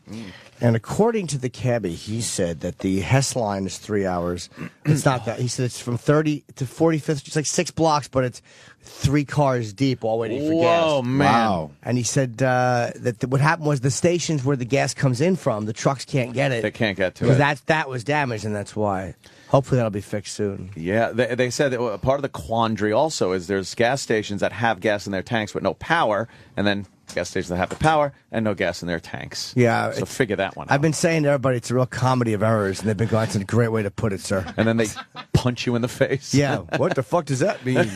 and according to the cabbie, he said that the Hess line is 3 hours. It's not that. He said it's from 30 to 45th. It's like 6 blocks, but it's 3 cars deep, all waiting for gas. Whoa, man. Wow. And he said that what happened was the stations where the gas comes in from, the trucks can't get it. They can't get to because it. that was damaged, and that's why. Hopefully that'll be fixed soon. Yeah, they said that part of the quandary also is there's gas stations that have gas in their tanks but no power, and then gas stations that have the power and no gas in their tanks. Yeah. So figure that one out. I've been saying to everybody it's a real comedy of errors, and they've been going, it's a great way to put it, sir. And then they punch you in the face. Yeah, what the fuck does that mean?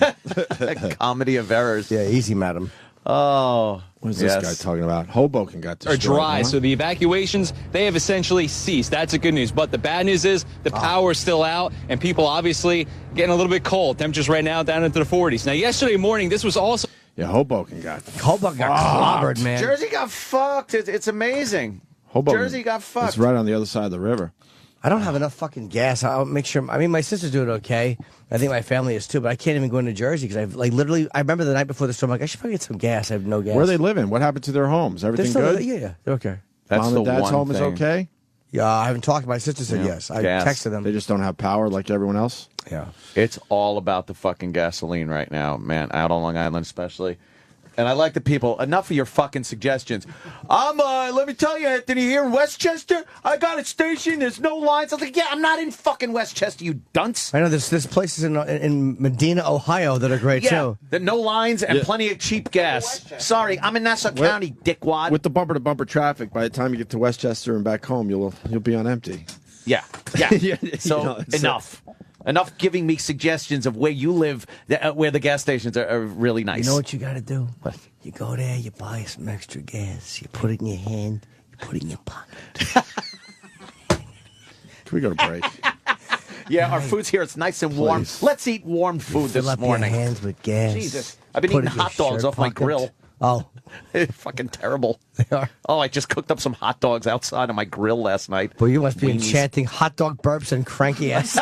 Comedy of errors. Yeah, easy, madam. Oh. What is this guy talking about? Hoboken got destroyed. Are dry, huh? so the evacuations, they have essentially ceased. That's the good news. But the bad news is the power is still out, and people obviously getting a little bit cold. Temperatures right now down into the 40s. Now, yesterday morning, this was also... Yeah, Hoboken got clobbered, man. Jersey got fucked. It's amazing. Hoboken. Jersey got fucked. It's right on the other side of the river. I don't have enough fucking gas. I'll make sure. I mean, my sister's doing okay. I think my family is too, but I can't even go into Jersey because I've literally. I remember the night before the storm. I'm like, I should probably get some gas. I have no gas. Where are they living? What happened to their homes? Everything They're still, good? Yeah, they're okay. That's Mom the and Dad's one home is thing. okay? Yeah, I haven't talked. My sister said Yeah. yes. I Gas. texted them. They just don't have power like everyone else? Yeah. It's all about the fucking gasoline right now, man, out on Long Island especially. And I like the people. Enough of your fucking suggestions. Let me tell you, Anthony, here in Westchester, I got a station. There's no lines. I was like, yeah, I'm not in fucking Westchester, you dunce. I know there's places in Medina, Ohio that are great Yeah, too. there no lines and Yeah. plenty of cheap gas. Sorry, I'm in Nassau County, dickwad. With the bumper-to-bumper traffic, by the time you get to Westchester and back home, you'll be on empty. Yeah. Yeah, So you know, it's enough. Enough giving me suggestions of where you live, where the gas stations are really nice. You know what you got to do? What? You go there, you buy some extra gas, you put it in your hand, you put it in your pocket. Can we go to break? Yeah, our food's here. It's nice and warm. Please. Let's eat warm food Fill this up morning. your hands with gas. Jesus. I've been Put eating it in your hot dogs shirt off my pocket. grill. Oh, Fucking terrible. they are. Oh, I just cooked up some hot dogs outside on my grill last night. Well, you must be Weenies. enchanting hot dog burps and cranky ass.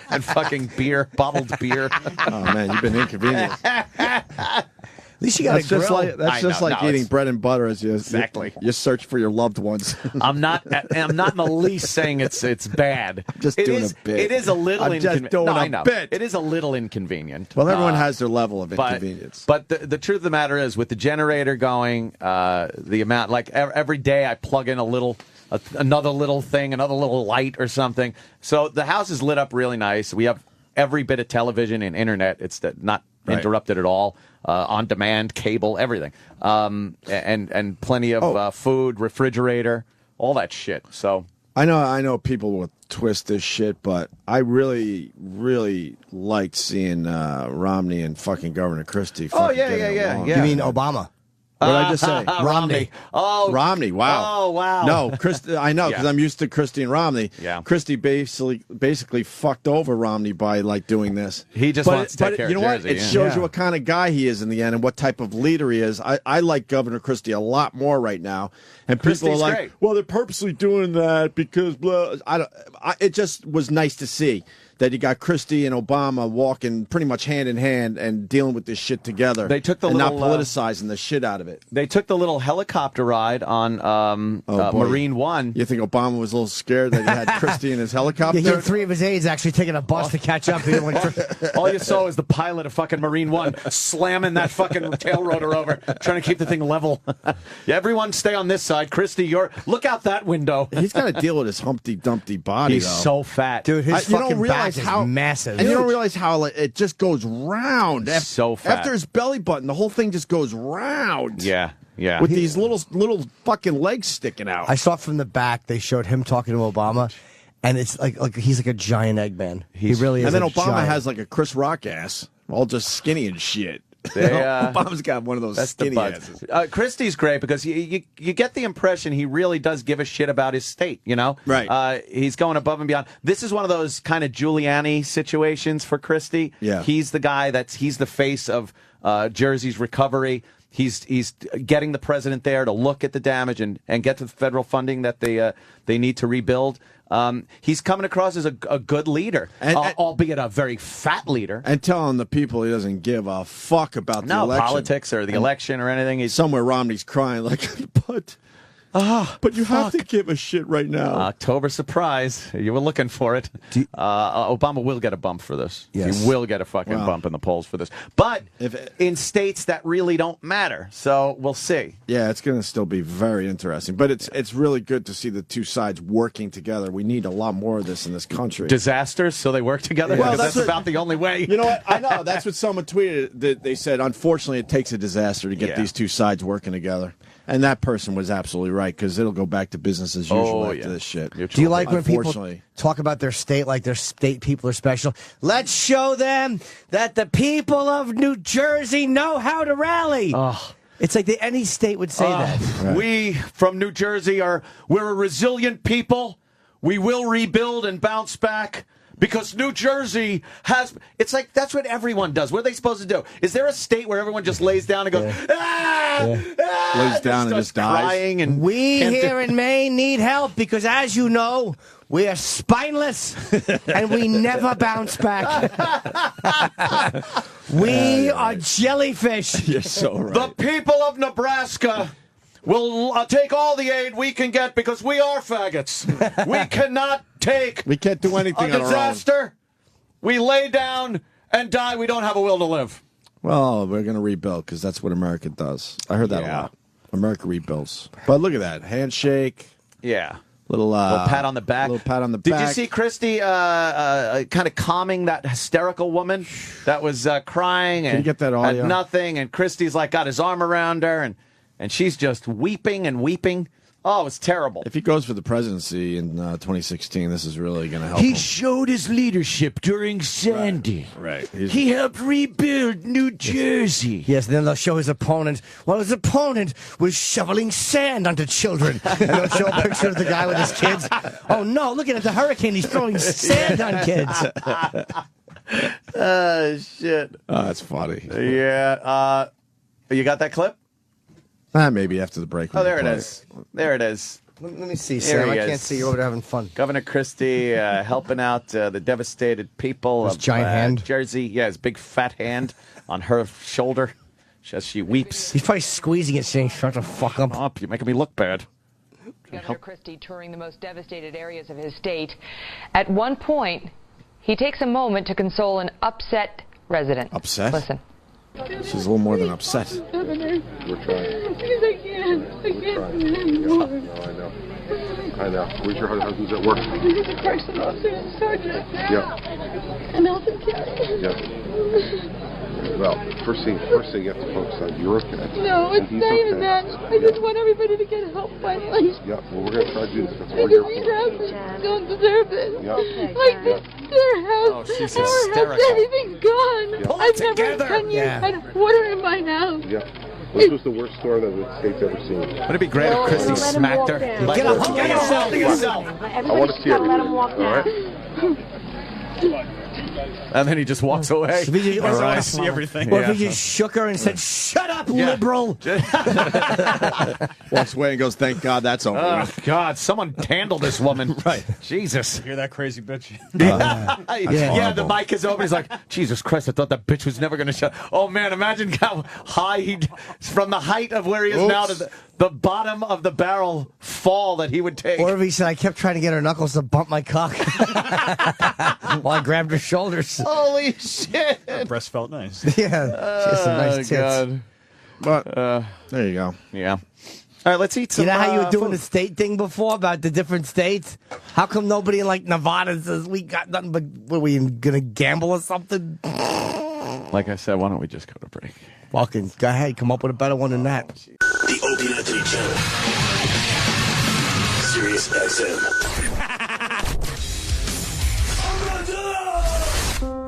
And fucking beer, bottled beer. Oh, man, you've been inconvenienced. At least you got That's a just grill. like that's I just know, like no, eating it's- bread and butter as you Exactly. you search for your loved ones. I'm not in the least saying it's bad. just It doing is- a bit. It is a little I'm just inconvenient. doing No, a I know. bit. It is a little inconvenient. Well, everyone has their level of But, inconvenience. but the truth of the matter is, with the generator going, the amount, like every day I plug in another little thing, another little light or something. So the house is lit up really nice. We have every bit of television and internet. It's not interrupted at all. On demand, cable, everything, and plenty of food, refrigerator, all that shit. So I know people will twist this shit, but I really, really liked seeing Romney and fucking Governor Christie. Oh, fucking yeah, getting yeah, along. You mean Obama? What did I just say? Romney. Oh, Romney. Wow. Oh, wow. No, I know because Yeah. I'm used to Christie and Romney. Yeah. Christie basically fucked over Romney by like doing this. He just wants to take care of you know Jersey, what? It yeah. shows you what kind of guy he is in the end and what type of leader he is. I like Governor Christie a lot more right now. And people Christie's are like, great. well, they're purposely doing that because blah. It just was nice to see that you got Christie and Obama walking pretty much hand in hand and dealing with this shit together. They took the and little, not politicizing the shit out of it. They took the little helicopter ride on boy. Marine One. You think Obama was a little scared that he had Christie in his helicopter? Yeah, he had 3 of his aides actually taking a bus to catch up. He didn't want All you saw was the pilot of fucking Marine One slamming that fucking tail rotor over, trying to keep the thing level. Yeah, everyone stay on this side. Christie, look out that window. He's got to deal with his Humpty Dumpty body. He's though. so fat. Dude, his you don't fucking realize back how is massive. And you don't realize how like, it just goes round. So fat. After his belly button, the whole thing just goes round. Yeah, yeah. With these little fucking legs sticking out. I saw from the back, they showed him talking to Obama, and it's like he's like a giant Eggman. He really is. And then a Obama giant. has like a Chris Rock ass, all just skinny and shit. They, Obama's got one of those That's skinny the buzz. asses. Christie's great because you get the impression he really does give a shit about his state, you know? Right. He's going above and beyond. This is one of those kind of Giuliani situations for Christie. Yeah. He's the guy he's the face of Jersey's recovery. He's getting the president there to look at the damage and get to the federal funding that they need to rebuild. He's coming across as a good leader, albeit a very fat leader. And telling the people he doesn't give a fuck about the election. Politics or the election or anything. He's somewhere Romney's crying like, but you have to give a shit right now. October surprise. You were looking for it. Obama will get a bump for this. Yes. He will get a fucking bump in the polls for this. But in states that really don't matter. So we'll see. Yeah, it's going to still be very interesting. But it's really good to see the two sides working together. We need a lot more of this in this country. Disasters, so they work together? Well, Because that's about the only way. You know what? I know. That's what someone tweeted. That they said, unfortunately, it takes a disaster to get these two sides working together. And that person was absolutely right, because it'll go back to business as usual after this shit. Do you like when people talk about their state like their state people are special? Let's show them that the people of New Jersey know how to rally. It's like any state would say that. Right. We from New Jersey we're a resilient people. We will rebuild and bounce back. Because New Jersey it's like that's what everyone does. What are they supposed to do? Is there a state where everyone just lays down and goes, lays down and just dies? Crying and we here in Maine need help because, as you know, we are spineless and we never bounce back. We are jellyfish. You're so right. The people of Nebraska will take all the aid we can get because we are faggots. We cannot take We can't do anything a on our own. disaster. We lay down and die. We don't have a will to live. Well, we're going to rebuild because that's what America does. I heard that a lot. America rebuilds. But look at that. Handshake. Yeah. Little pat on the back. Little pat on the Did back. you see Christie kind of calming that hysterical woman that was crying and Can you get that audio? nothing? And Christie's like got his arm around her and she's just weeping and weeping. Oh, it's terrible. If he goes for the presidency in 2016, this is really going to help He him. showed his leadership during Sandy. Right. He helped rebuild New Jersey. Yes, then they'll show his opponent. Well, his opponent was shoveling sand onto children. And they'll show a picture of the guy with his kids. Oh, no, look at the hurricane. He's throwing sand on kids. Shit. Oh, that's funny. Yeah. You got that clip? Maybe after the break. Oh, there it is. There it is. Let me see, There Sam. he I is. can't see you over there having fun. Governor Christie helping out the devastated people His of giant hand. Jersey. Yeah, his big fat hand on her shoulder as she weeps. He's probably squeezing it, saying, shut the fuck up. You're making me look bad. Governor Christie touring the most devastated areas of his state. At one point, he takes a moment to console an upset resident. Upset? Listen. She's a little more than upset. Governor, we're trying. Because I can't anymore. I know. Where's your husband's at work? He's a correctional officer in Sergeant. Yeah. In Elton County. Yeah. Well, first thing, you have to focus on your okay. No, it's not even that. I just want everybody to get help finally. Yeah, well, we're going to try to do this. That's all Because your these fault. houses don't deserve it. Yeah. Like, their house, she's our house, hysterical. everything's gone. Yeah. I've never in 10 years Yeah. had water in my house. Yeah. This was the worst storm that the state's ever seen. Would it be great if Christy smacked her? Get up, get yourself. I want to see everything. All right? And then he just walks away. I want to see everything. Or if he just shook her and said, "Shut up, liberal." Walks away and goes, "Thank God that's over." Oh, God, someone handle this woman. Right. Jesus. Hear that crazy bitch? Yeah, the mic is open. He's like, Jesus Christ, I thought that bitch was never going to shut. Oh, man, imagine how high from the height of where he is now to the bottom of the barrel fall that he would take. Or if he said, "I kept trying to get her knuckles to bump my cock while I grabbed her shoulders." Holy shit. Her breast felt nice. Yeah, she has some nice tits. God. But there you go. Yeah. All right, let's eat some. You know how you were doing food. the state thing before about the different states? How come nobody in like Nevada says we got nothing but what, we gonna gamble or something? Like I said, why don't we just go to break? Fucking go ahead, come up with a better one than that. The Opie and Anthony Channel. Sirius XM.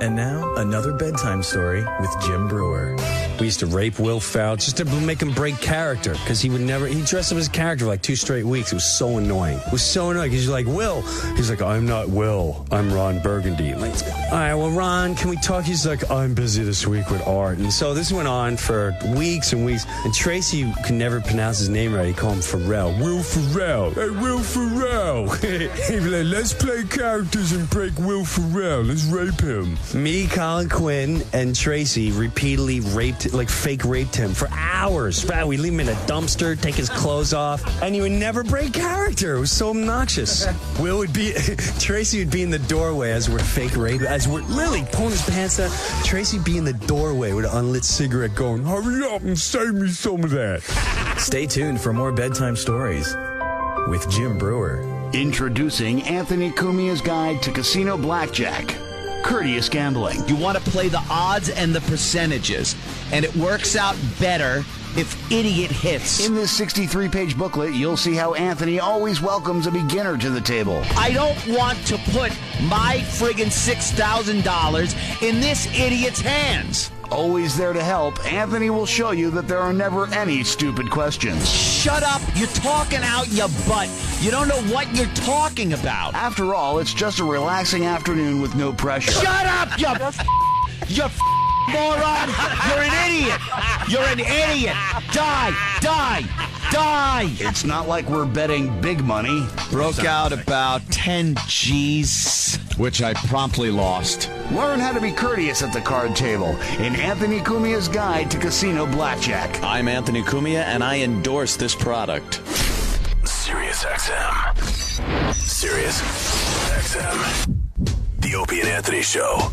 And now, another bedtime story with Jim Brewer. We used to rape Will Ferrell just to make him break character because he dressed up as a character for like 2 straight weeks. It was so annoying. It was so annoying. He's like, Will. He's like, I'm not Will. I'm Ron Burgundy. I'm like, all right, well, Ron, can we talk? He's like, I'm busy this week with art. And so this went on for weeks and weeks. And Tracy could never pronounce his name right. He called him Ferrell. Will Ferrell. Hey, Will Ferrell. He'd be like, let's play characters and break Will Ferrell. Let's rape him. Me, Colin Quinn, and Tracy repeatedly fake raped him for hours. We'd leave him in a dumpster, take his clothes off, and he would never break character. It was so obnoxious. Tracy would be in the doorway as we're fake raping, as we're literally pulling his pants down. Tracy would be in the doorway with an unlit cigarette going, hurry up and save me some of that. Stay tuned for more bedtime stories with Jim Brewer. Introducing Anthony Cumia's Guide to Casino Blackjack. Courteous gambling. You want to play the odds and the percentages, and it works out better if idiot hits. In this 63-page booklet, you'll see how Anthony always welcomes a beginner to the table. I don't want to put my friggin' $6,000 in this idiot's hands. Always there to help, Anthony will show you that there are never any stupid questions. Shut up! You're talking out your butt. You don't know what you're talking about. After all, it's just a relaxing afternoon with no pressure. Shut up, you moron! You're an idiot! You're an idiot! Die! It's not like we're betting big money. Broke out about 10 G's, which I promptly lost. Learn how to be courteous at the card table in Anthony Cumia's Guide to Casino Blackjack. I'm Anthony Cumia, and I endorse this product. Sirius XM. Sirius XM. The Opie and Anthony Show.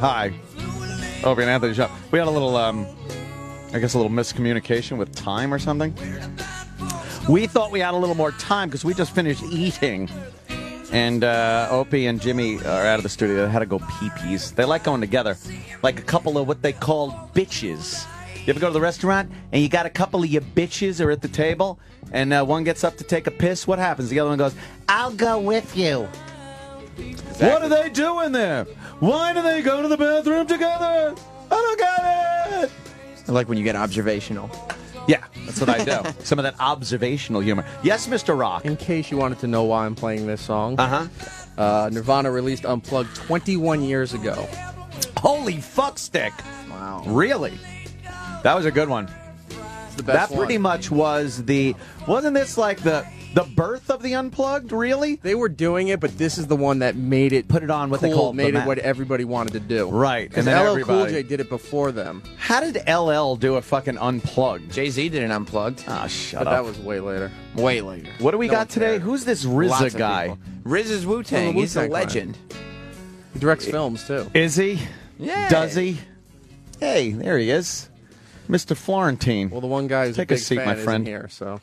Hi. Opie and Anthony Show. We had a little, I guess a little miscommunication with time or something. We thought we had a little more time because we just finished eating. And Opie and Jimmy are out of the studio. They had to go pee-pees. They like going together. Like a couple of what they call bitches. You ever go to the restaurant and you got a couple of your bitches are at the table and one gets up to take a piss? What happens? The other one goes, I'll go with you. Exactly. What are they doing there? Why do they go to the bathroom together? I don't get it. I like when you get observational. Yeah, that's what I do. Some of that observational humor. Yes, Mr. Rock. In case you wanted to know why I'm playing this song. Nirvana released Unplugged 21 years ago. Holy fuck stick. Wow. Really? That was a good one. It's the best That pretty much was the... Wasn't this like the... The birth of the Unplugged, really? They were doing it, but this is the one that made it put it on what cool, they call made it what everybody wanted to do. Right, Because and then LL Cool everybody- J did it before them. How did LL do a fucking Unplugged? Jay-Z did an Unplugged. Ah, shut But up. that was way later. Way later. What do we No got one today? cared. Who's this Lots RZA of guy? people. Riz is Wu-Tang. He's a Wu-Tang legend. He directs films, too. Is he? Yeah. Does he? Hey, there he is. Mr. Florentine. Well, the one guy who's Take a a big seat, fan my friend. isn't here, so...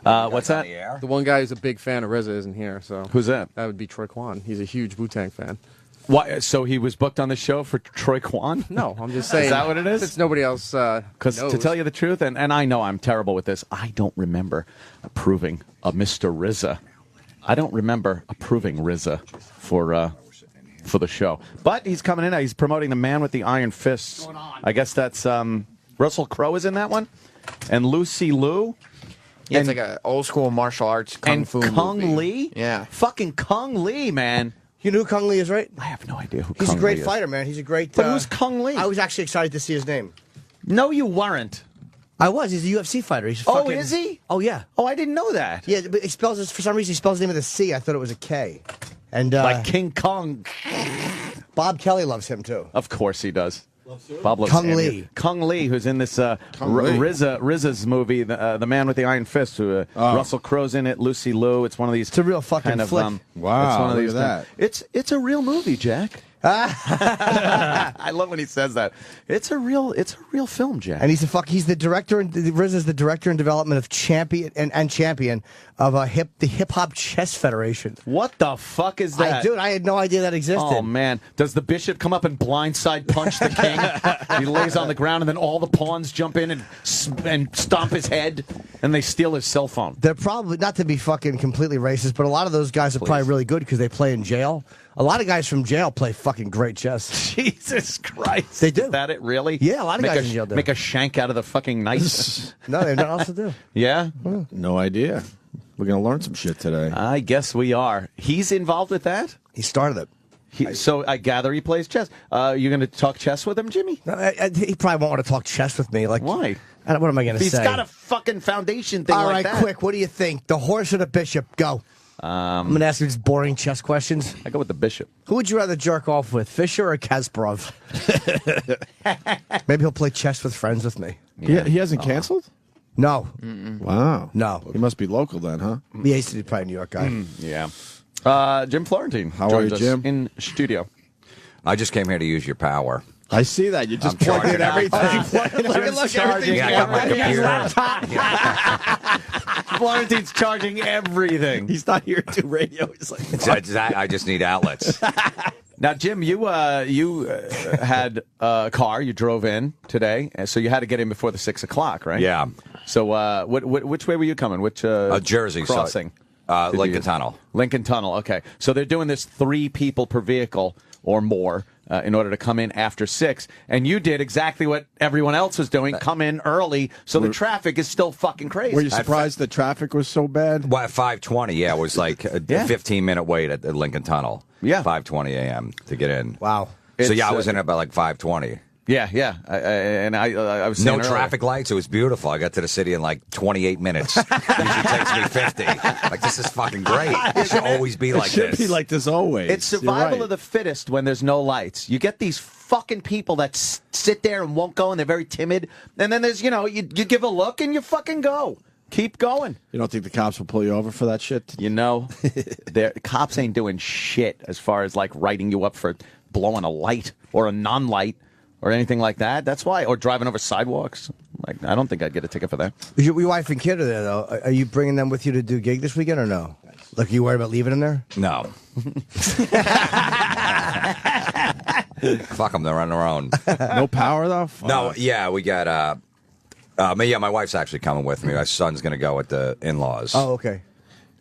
What's that? The one guy who's a big fan of RZA isn't here, so... Who's that? That would be Troy Kwan. He's a huge Wu-Tang fan. Why? So he was booked on the show for Troy Kwan? No, I'm just saying... Is that what it is? Since nobody else Because to knows. tell you the truth, and I know I'm terrible with this, I don't remember approving of Mr. RZA. I don't remember approving RZA for the show. But he's coming in. He's promoting The Man with the Iron Fists. I guess that's Russell Crowe is in that one, and Lucy Liu. Yeah, and, it's like an old school martial arts kung and fu Kung movie. Lee. Yeah. Fucking Kung Lee, man. You know who Kung Lee is, right? I have no idea who He's Kung a great Lee is. fighter, man. He's a great... But who's Kung Lee? I was actually excited to see his name. No, you weren't. I was. He's a UFC fighter. He's Oh, fucking... is he? Oh, yeah. Oh, I didn't know that. Yeah, but he spells his, for some reason he spells his name with a C. I thought it was a K. And Like King Kong. Bob Kelly loves him too. Of course he does. Bob loves Kung Amy. Lee. Kung Lee, who's in this Lee. RZA's movie, the Man with the Iron Fist. Russell Crowe's in it. Lucy Liu. It's one of these. It's a real fucking kind of, flick. Wow, it's one of look these at that. It's a real movie, Jack. I love when he says that. It's a real film, Jack. And he's the director and RZA's the director and development of champion of the Hip Hop Chess Federation. What the fuck is that? I had no idea that existed. Oh man! Does the bishop come up and blindside punch the king? He lays on the ground, and then all the pawns jump in and stomp his head, and they steal his cell phone. They're probably, not to be fucking completely racist, but a lot of those guys are probably really good because they play in jail. A lot of guys from jail play fucking great chess. Jesus Christ! They do. Is that it, really? Yeah, a lot of guys in jail do. Make a shank out of the fucking knife. No, they have nothing else to do. Yeah? No idea. We're going to learn some shit today. I guess we are. He's involved with that? He started it. So I gather he plays chess. You going to talk chess with him, Jimmy? He probably won't want to talk chess with me. Like, why? What am I going to say? He's got a fucking foundation thing All like right, that. quick. What do you think? The horse or the bishop? Go. I'm going to ask you these boring chess questions. I go with the bishop. Who would you rather jerk off with, Fisher or Kasparov? Maybe he'll play chess with friends with me. Yeah. He hasn't canceled? No. Wow. No. He must be local then, huh? Yeah, he's probably a New York guy. Yeah. Jim Florentine. How are you, joins us Jim? In studio. I just came here to use your power. I see that. You just I'm plugged in charging everything. Look, everything's Yeah, I got my computer. Florentine's charging everything. He's not here to do radio. He's like, I just need outlets. Now, Jim, you had a car. You drove in today, so you had to get in before the 6 o'clock, right? Yeah. So, which way were you coming? Which Jersey crossing? Lincoln Tunnel. Lincoln Tunnel. Okay, so they're doing this 3 people per vehicle or more in order to come in after 6, and you did exactly what everyone else was doing: come in early, so the traffic is still fucking crazy. Were you surprised the traffic was so bad? Well, at 5:20, yeah, it was like a 15-minute wait at the Lincoln Tunnel. Yeah. 5:20 a.m. to get in. Wow. So, yeah, I was in about like 5:20. Yeah. I was saying No traffic lights. It was beautiful. I got to the city in like 28 minutes. Usually takes me 50. Like, this is fucking great. It should always be like It should this. be like this always. It's You're survival right. of the fittest when there's no lights. You get these fucking people that sit there and won't go, and they're very timid. And then there's, you give a look and you fucking go. Keep going. You don't think the cops will pull you over for that shit? You know, the cops ain't doing shit as far as like writing you up for blowing a light or a non-light or anything like that. That's why. Or driving over sidewalks. Like, I don't think I'd get a ticket for that. Your wife and kid are there, though. Are you bringing them with you to do gig this weekend or no? Like, are you worried about leaving them there? No. Fuck them. They're on their own. No power, though? Fuck. No, yeah, we got... my wife's actually coming with me. My son's going to go with the in-laws. Oh, okay.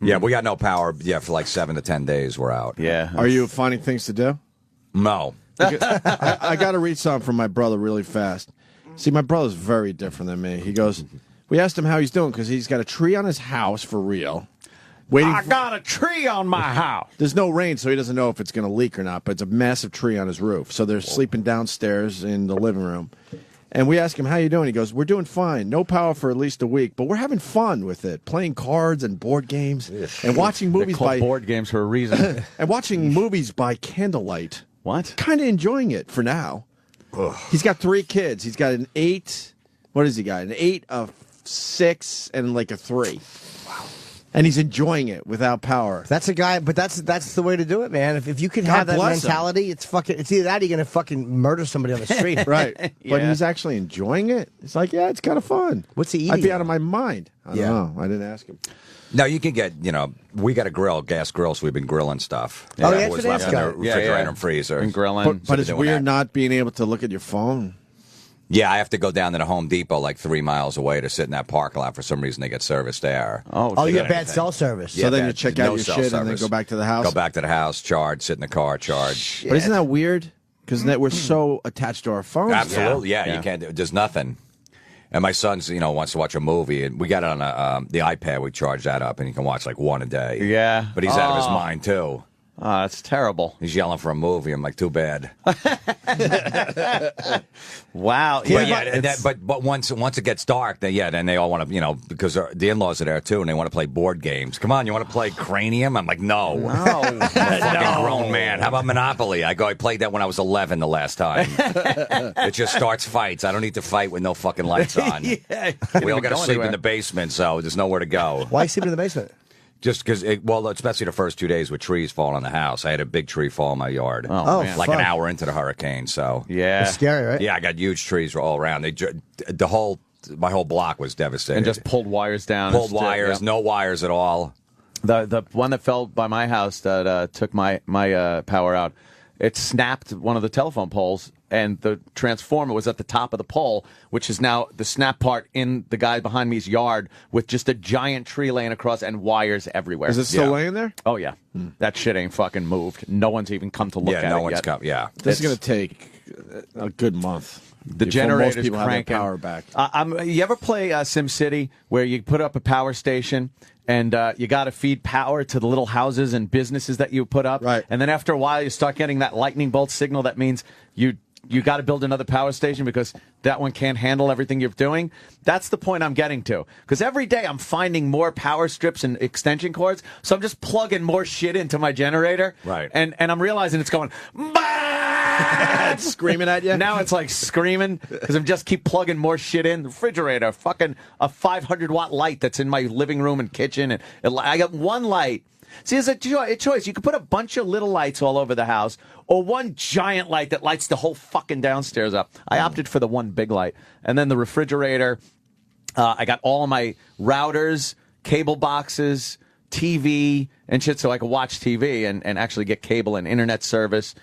Yeah, we got no power. Yeah, for like 7 to 10 days we're out. Yeah. Are you finding things to do? No. I got to read something from my brother really fast. See, my brother's very different than me. He goes, we asked him how he's doing because he's got a tree on his house for real. I got a tree on my house. There's no rain, so he doesn't know if it's going to leak or not, but it's a massive tree on his roof. So they're sleeping downstairs in the living room. And we ask him, how you doing? He goes, we're doing fine. No power for at least a week, but we're having fun with it. Playing cards and board games and watching movies They're called board games for a reason. and watching movies by candlelight. What? Kind of enjoying it for now. He's got 3 kids. He's got an 8. What has he got? An 8, a 6, and like a 3. Wow. And he's enjoying it without power. That's a guy, but that's the way to do it, man. If you could have that mentality, it's either that or you're gonna fucking murder somebody on the street. Right. But he's actually enjoying it. It's like, yeah, it's kind of fun. What's he eating? I'd be out of my mind. I don't know. I didn't ask him. No, you can get, we got a grill, gas grill, so we've been grilling stuff. Oh, yeah, always left in the refrigerator and freezer. Been grilling. But it's weird not being able to look at your phone. Yeah, I have to go down to the Home Depot like 3 miles away to sit in that parking lot. For some reason, they get service there. Oh, you have bad cell service. So then you check out your shit and then go back to the house? Go back to the house, charge, sit in the car, charge. But isn't that weird? Because we're so attached to our phones. Absolutely, yeah. You can't. There's nothing. And my son's, wants to watch a movie, and we got it on the iPad. We charge that up, and he can watch like 1 a day. Yeah, but he's out of his mind too. Oh, that's terrible. He's yelling for a movie. I'm like, too bad. Wow. But once it gets dark, then they all want to, because the in-laws are there too, and they want to play board games. Come on, you want to play Cranium? I'm like, no. I'm a fucking grown man. How about Monopoly? I played that when I was 11 the last time. It just starts fights. I don't need to fight with no fucking lights on. We all got to sleep in the basement, so there's nowhere to go. Why sleep in the basement? Just because, especially the first 2 days with trees falling on the house. I had a big tree fall in my yard. Oh, man. Like an hour into the hurricane. So It's scary, right? Yeah, I got huge trees all around. My whole block was devastated. And just pulled wires down. No wires at all. The one that fell by my house that took my power out, it snapped one of the telephone poles, and the transformer was at the top of the pole, which is now the snap part in the guy behind me's yard with just a giant tree laying across and wires everywhere. Is it still laying there? Oh, yeah. That shit ain't fucking moved. No one's even come to look at it no one's yet. come. Yeah. This is going to take a good month. The before generator's most people cranking. have their power back. You ever play SimCity where you put up a power station and you got to feed power to the little houses and businesses that you put up? Right. And then after a while, you start getting that lightning bolt signal that means you got to build another power station because that one can't handle everything you're doing. That's the point I'm getting to. Because every day I'm finding more power strips and extension cords, so I'm just plugging more shit into my generator. Right. And I'm realizing it's going, It's screaming at you? Now it's like screaming because I just keep plugging more shit in. The refrigerator, fucking a 500-watt light that's in my living room and kitchen. And I got one light. See, there's a choice. You could put a bunch of little lights all over the house or one giant light that lights the whole fucking downstairs up. I opted for the one big light. And then the refrigerator, I got all of my routers, cable boxes, TV, and shit so I could watch TV and actually get cable and internet service,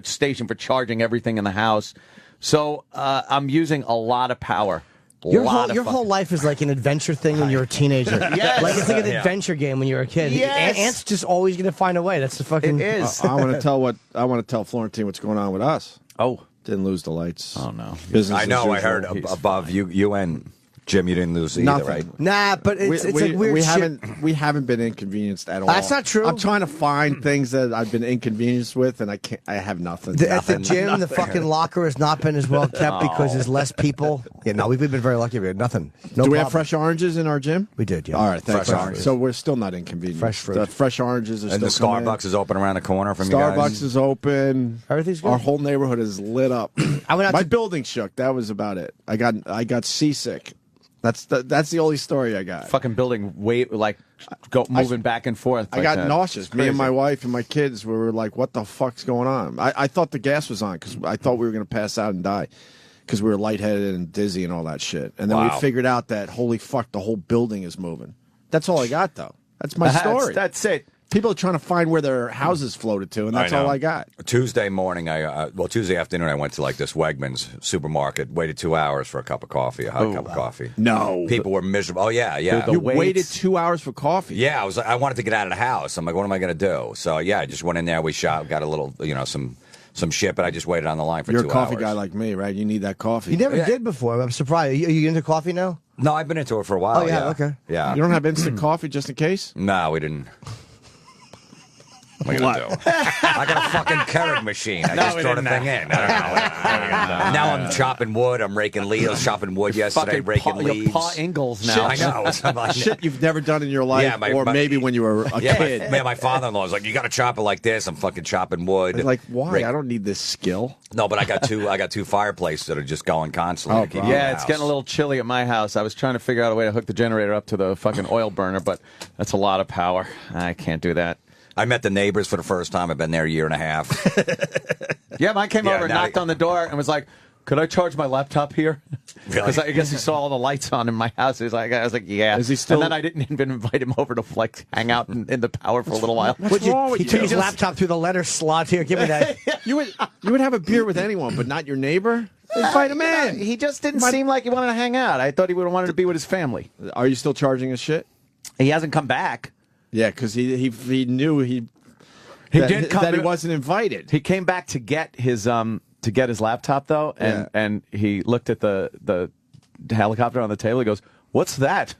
station for charging everything in the house. So I'm using a lot of power. Your whole life is like an adventure thing when you're a teenager. Yes. Like it's like an adventure game when you're a kid. Yes. Ant's just always going to find a way. That's the fucking. It is. I want to tell Florentine what's going on with us. Oh, didn't lose the lights. Oh no, business. I know. As I heard usual. above you and Jim, you didn't lose either, Nothing. right? Nah, but it's like weird shit. We haven't been inconvenienced at all. That's not true. I'm trying to find things that I've been inconvenienced with, and I can't. I have nothing. At the gym, the fucking locker has not been as well kept because there's less people. Yeah, no, we've been very lucky. We had nothing. No Do we have problem. fresh oranges in our gym? We did, yeah. All right, thanks. Fresh oranges. So we're still not inconvenienced. Fresh fruit. The fresh oranges are And the still coming in. Starbucks is open around the corner from you guys. Starbucks is open. Everything's good. Our whole neighborhood is lit up. I went out My to- building shook. That was about it. I got seasick. That's the only story I got. fucking building moving back and forth. I like got that. nauseous. It's Me and crazy. my wife and my kids were like, "What the fuck's going on?" I thought the gas was on because I thought we were going to pass out and die because we were lightheaded and dizzy and all that shit. And then Wow. we figured out that holy fuck, the whole building is moving. That's all I got though. That's my story. That's it. People are trying to find where their houses floated to, and that's know. all I got. Tuesday morning, Tuesday afternoon, I went to like this Wegmans supermarket, waited 2 hours for a cup of coffee, a hot cup of coffee. No, People were miserable. Oh, yeah. The you weights. waited 2 hours for coffee. Yeah, I wanted to get out of the house. I'm like, what am I going to do? So, yeah, I just went in there. We shot, got a little, some shit, but I just waited on the line for You're 2 a coffee hours. guy like me, right? You need that coffee. You never did before. I'm surprised. Are you into coffee now? No, I've been into it for a while. Oh, yeah, okay. Yeah. You don't have instant coffee just in case? No, we didn't. What are you gonna do? I got a fucking Keurig machine. I just throw the thing in. I don't know. Now I'm chopping wood. I'm raking leaves. Chopping wood yesterday. Raking leaves. You're Pa Ingalls now. I know. Shit you've never done in your life, maybe when you were a kid. My father-in-law was like, "You got to chop it like this." I'm fucking chopping wood. Like, why? I don't need this skill. No, but I got two fireplaces that are just going constantly. To keep yeah, it's getting a little chilly at my house. I was trying to figure out a way to hook the generator up to the fucking oil burner, but that's a lot of power. I can't do that. I met the neighbors for the first time. I've been there a year and a half. Yeah, mine came over and knocked on the door and was like, "Could I charge my laptop here?" Because I guess he saw all the lights on in my house. He's like, I was like, "Yeah." Is he still? And then I didn't even invite him over to like hang out in the power for a little while. What's wrong with He took his laptop through the letter slot. Here, give me that. You would have a beer with anyone, but not your neighbor. Invite him in. He just didn't seem like he wanted to hang out. I thought he would have wanted to be with his family. Are you still charging his shit? He hasn't come back. Yeah, because he knew that he wasn't invited. He came back to get his laptop though, and he looked at the helicopter on the table. He goes, "What's that?"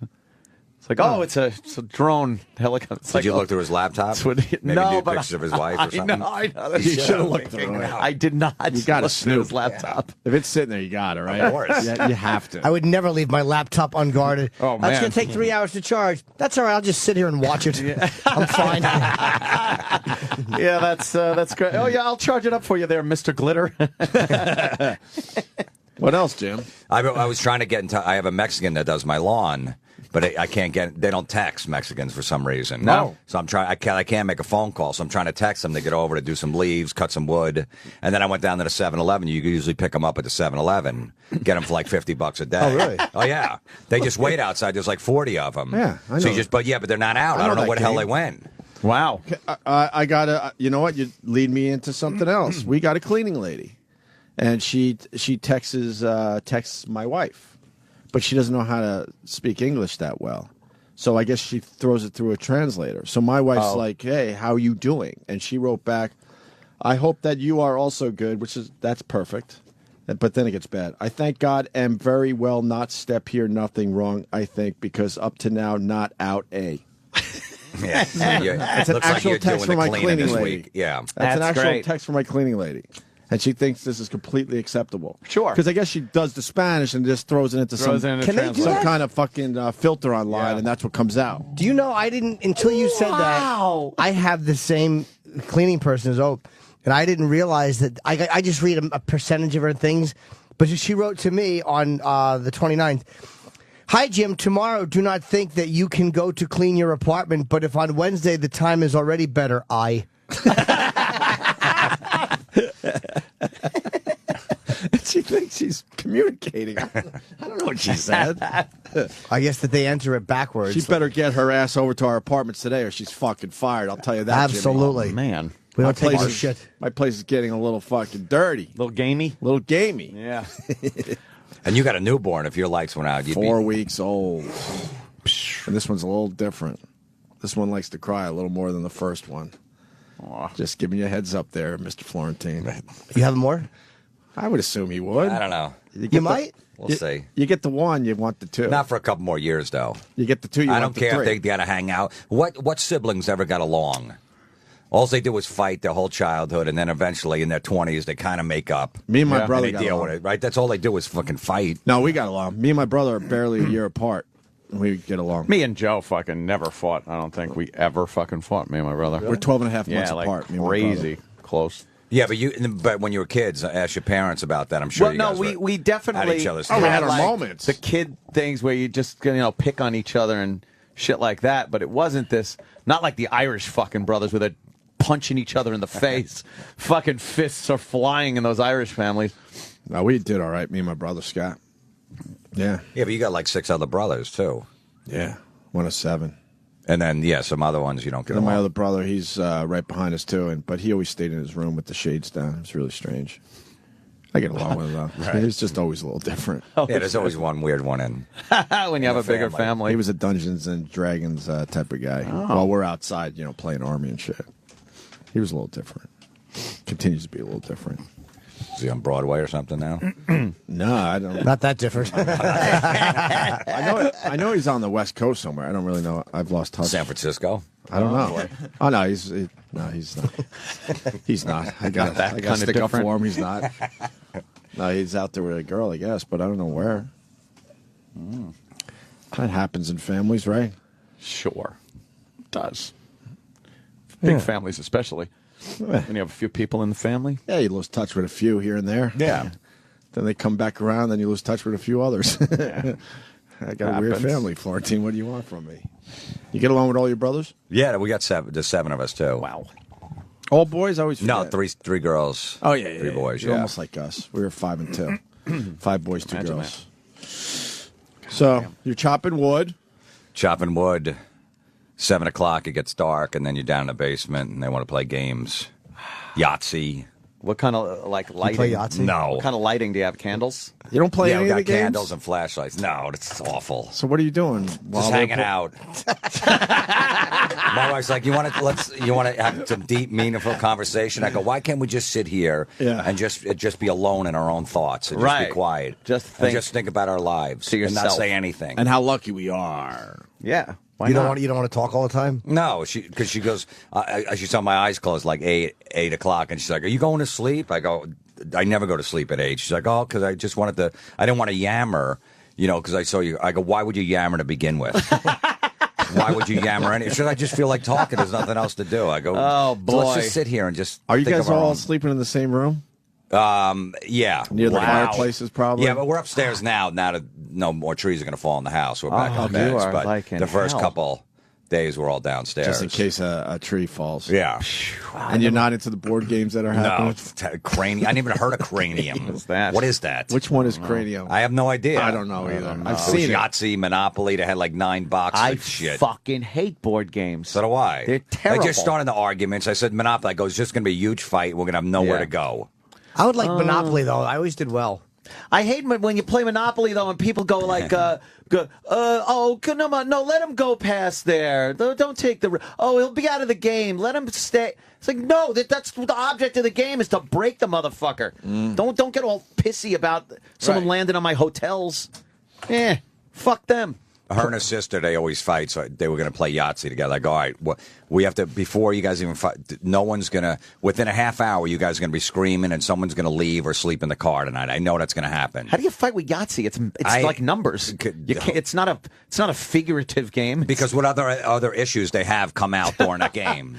It's like, "Oh, it's a drone helicopter." Did you look through his laptop? Maybe no, but pictures of his wife or something. I know. You should have looked through it. I did not. You got to look through his laptop. If it's sitting there, you got it, right? Of course. Yeah, you have to. I would never leave my laptop unguarded. Oh, man. That's going to take 3 hours to charge. That's all right. I'll just sit here and watch it. I'm fine. Yeah, that's great. Oh yeah, I'll charge it up for you there, Mr. Glitter. What else, Jim? I was trying to get in touch. I have a Mexican that does my lawn, but I can't get. They don't text Mexicans for some reason. No. So I'm trying. I can't make a phone call. So I'm trying to text them to get over to do some leaves, cut some wood, and then I went down to the 7-Eleven. You can usually pick them up at the 7-Eleven, get them for like $50 a day. Oh, really? Oh yeah. They just wait outside. There's like 40 of them. Yeah, I know. So but they're not out. I don't know where the hell they went. Wow. I got to. You know what? You lead me into something else. We got a cleaning lady, and she texts my wife, but she doesn't know how to speak English that well. So I guess she throws it through a translator. So my wife's like, "Hey, how you doing?" And she wrote back, "I hope that you are also good," that's perfect. But then it gets bad. "I thank God am very well, not step here, nothing wrong, I think, because up to now, not out a." Yeah. It's an Looks like actual you're text doing from the my cleaning cleaning this lady. week. Yeah. That's an actual great. text from my cleaning lady. And she thinks this is completely acceptable. Sure. Because I guess she does the Spanish and just throws it into some kind of fucking filter online, and that's what comes out. Do you know, I didn't, until you said that, I have the same cleaning person as Ope, and I didn't realize that, I just read a percentage of her things, but she wrote to me on the 29th, "Hi, Jim. Tomorrow, do not think that you can go to clean your apartment, but if on Wednesday the time is already better, She thinks she's communicating. I don't know what she said. I guess that they enter it backwards. She better get her ass over to our apartments today, or she's fucking fired. I'll tell you that. Absolutely. Jimmy. Man. We don't take our shit. My place is getting a little fucking dirty. Little gamey? Little gamey. Yeah. And you got a newborn. If your lights went out, you'd 4 weeks old. And this one's a little different. This one likes to cry a little more than the first one. Just giving you a heads up there, Mr. Florentine. You have more? I would assume he would. I don't know. You might? We'll see. You get the one, you want the two. Not for a couple more years, though. You get the two, you I want don't the care three. if they got to hang out. What siblings ever got along? All they do was fight their whole childhood, and then eventually in their 20s, they kind of make up. Me and my brother and they got deal along. with it, right? That's all they do is fucking fight. No, we got along. Me and my brother are barely a year apart. We get along. Me and Joe fucking never fought. I don't think we ever fucking fought, me and my brother. We're 12 and a half months like apart. Me and my crazy close. Yeah, but when you were kids, ask your parents about that. I'm sure. Well, you no, guys were we definitely at each other's we had our like, moments. The kid things where you just pick on each other and shit like that. But it wasn't this. Not like the Irish fucking brothers where they're punching each other in the face. Fucking fists are flying in those Irish families. No, we did all right. Me and my brother Scott. Yeah. Yeah, but you got like 6 other brothers too. Yeah. 1 of 7. And then some other ones you don't get And along. my other brother, he's right behind us too, but he always stayed in his room with the shades down. It's really strange. I get along with him though. Right. It's just always a little different. Yeah, there's always one weird one in. When you have a bigger family. He was a Dungeons and Dragons type of guy. While we're outside, playing army and shit. He was a little different. Continues to be a little different. Is he on Broadway or something now? No, I don't. Not that different. I know he's on the West Coast somewhere. I don't really know. I've lost touch. San Francisco? I don't know. Oh no, he's not. He's not. I got to stick up for him. He's not. No, he's out there with a girl, I guess, but I don't know where. That happens in families, right? Sure, it does. Big families, especially. When you have a few people in the family. Yeah, you lose touch with a few here and there. Yeah. Then they come back around, then you lose touch with a few others. I got a weird family, Florentine. What do you want from me? You get along with all your brothers? Yeah, we got seven. There's 7 of us too. Wow. All boys? I always No, forget. three girls. Oh yeah, 3 boys. You're Yeah, almost like us. We were 5 and 2. 5 boys, 2 Imagine girls. So you're chopping wood. chopping wood. 7 o'clock, it gets dark, and then you're down in the basement, and they want to play games. Yahtzee. What kind of lighting? play Yahtzee? No. What kind of lighting do you have? Candles? You don't play Yeah, any we of got the games? candles and flashlights. No, it's awful. So what are you doing? Just hanging out. My wife's like, you want to have some deep, meaningful conversation? I go, why can't we just sit here and just be alone in our own thoughts and just be quiet, Just and just think about our lives to and not yourself. say anything. And how lucky we are. Yeah. You don't want to talk all the time? No, because she goes, she saw my eyes closed like 8 o'clock, and she's like, "Are you going to sleep?" I go, "I never go to sleep at 8." She's like, "Oh, because I just wanted to. I didn't want to yammer, because I saw you." I go, "Why would you yammer to begin with? Why would you yammer? Should I just feel like talking? There's nothing else to do." I go, "Oh boy, let's just sit here and just." Are you think guys of our all own." sleeping in the same room? Yeah, Near the fireplaces, probably. Yeah, but we're upstairs now. Now that no more trees are going to fall in the house, we're back Oh, in beds. you are But like in the first hell. couple days, we're all downstairs, Just in case a tree falls. Yeah. And you're not into the board games that are happening? No, it's cranium. I never heard of cranium. What's that? What is that? Which one is cranium? I have no idea. I don't know either. I've It seen was it. Yahtzee, Monopoly. They had like 9 boxes I of shit. fucking hate board games. So do I. They're terrible. They just started the arguments. I said Monopoly. I go, it's just going to be a huge fight. We're going to have nowhere to go. I would like Monopoly, though. I always did well. I hate when you play Monopoly though, and people go like, no, let him go past there. Don't take the. Oh, he'll be out of the game. Let him stay. It's like no, that's the object of the game is to break the motherfucker. Don't get all pissy about someone landing on my hotels. Fuck them. Her and her sister, they always fight, so they were going to play Yahtzee together. I go, all right, we have to, before you guys even fight, no one's going to, within a half hour, you guys are going to be screaming and someone's going to leave or sleep in the car tonight. I know that's going to happen. How do you fight with Yahtzee? It's like numbers. You can't, it's not a figurative game. Because what other issues they have come out during that game.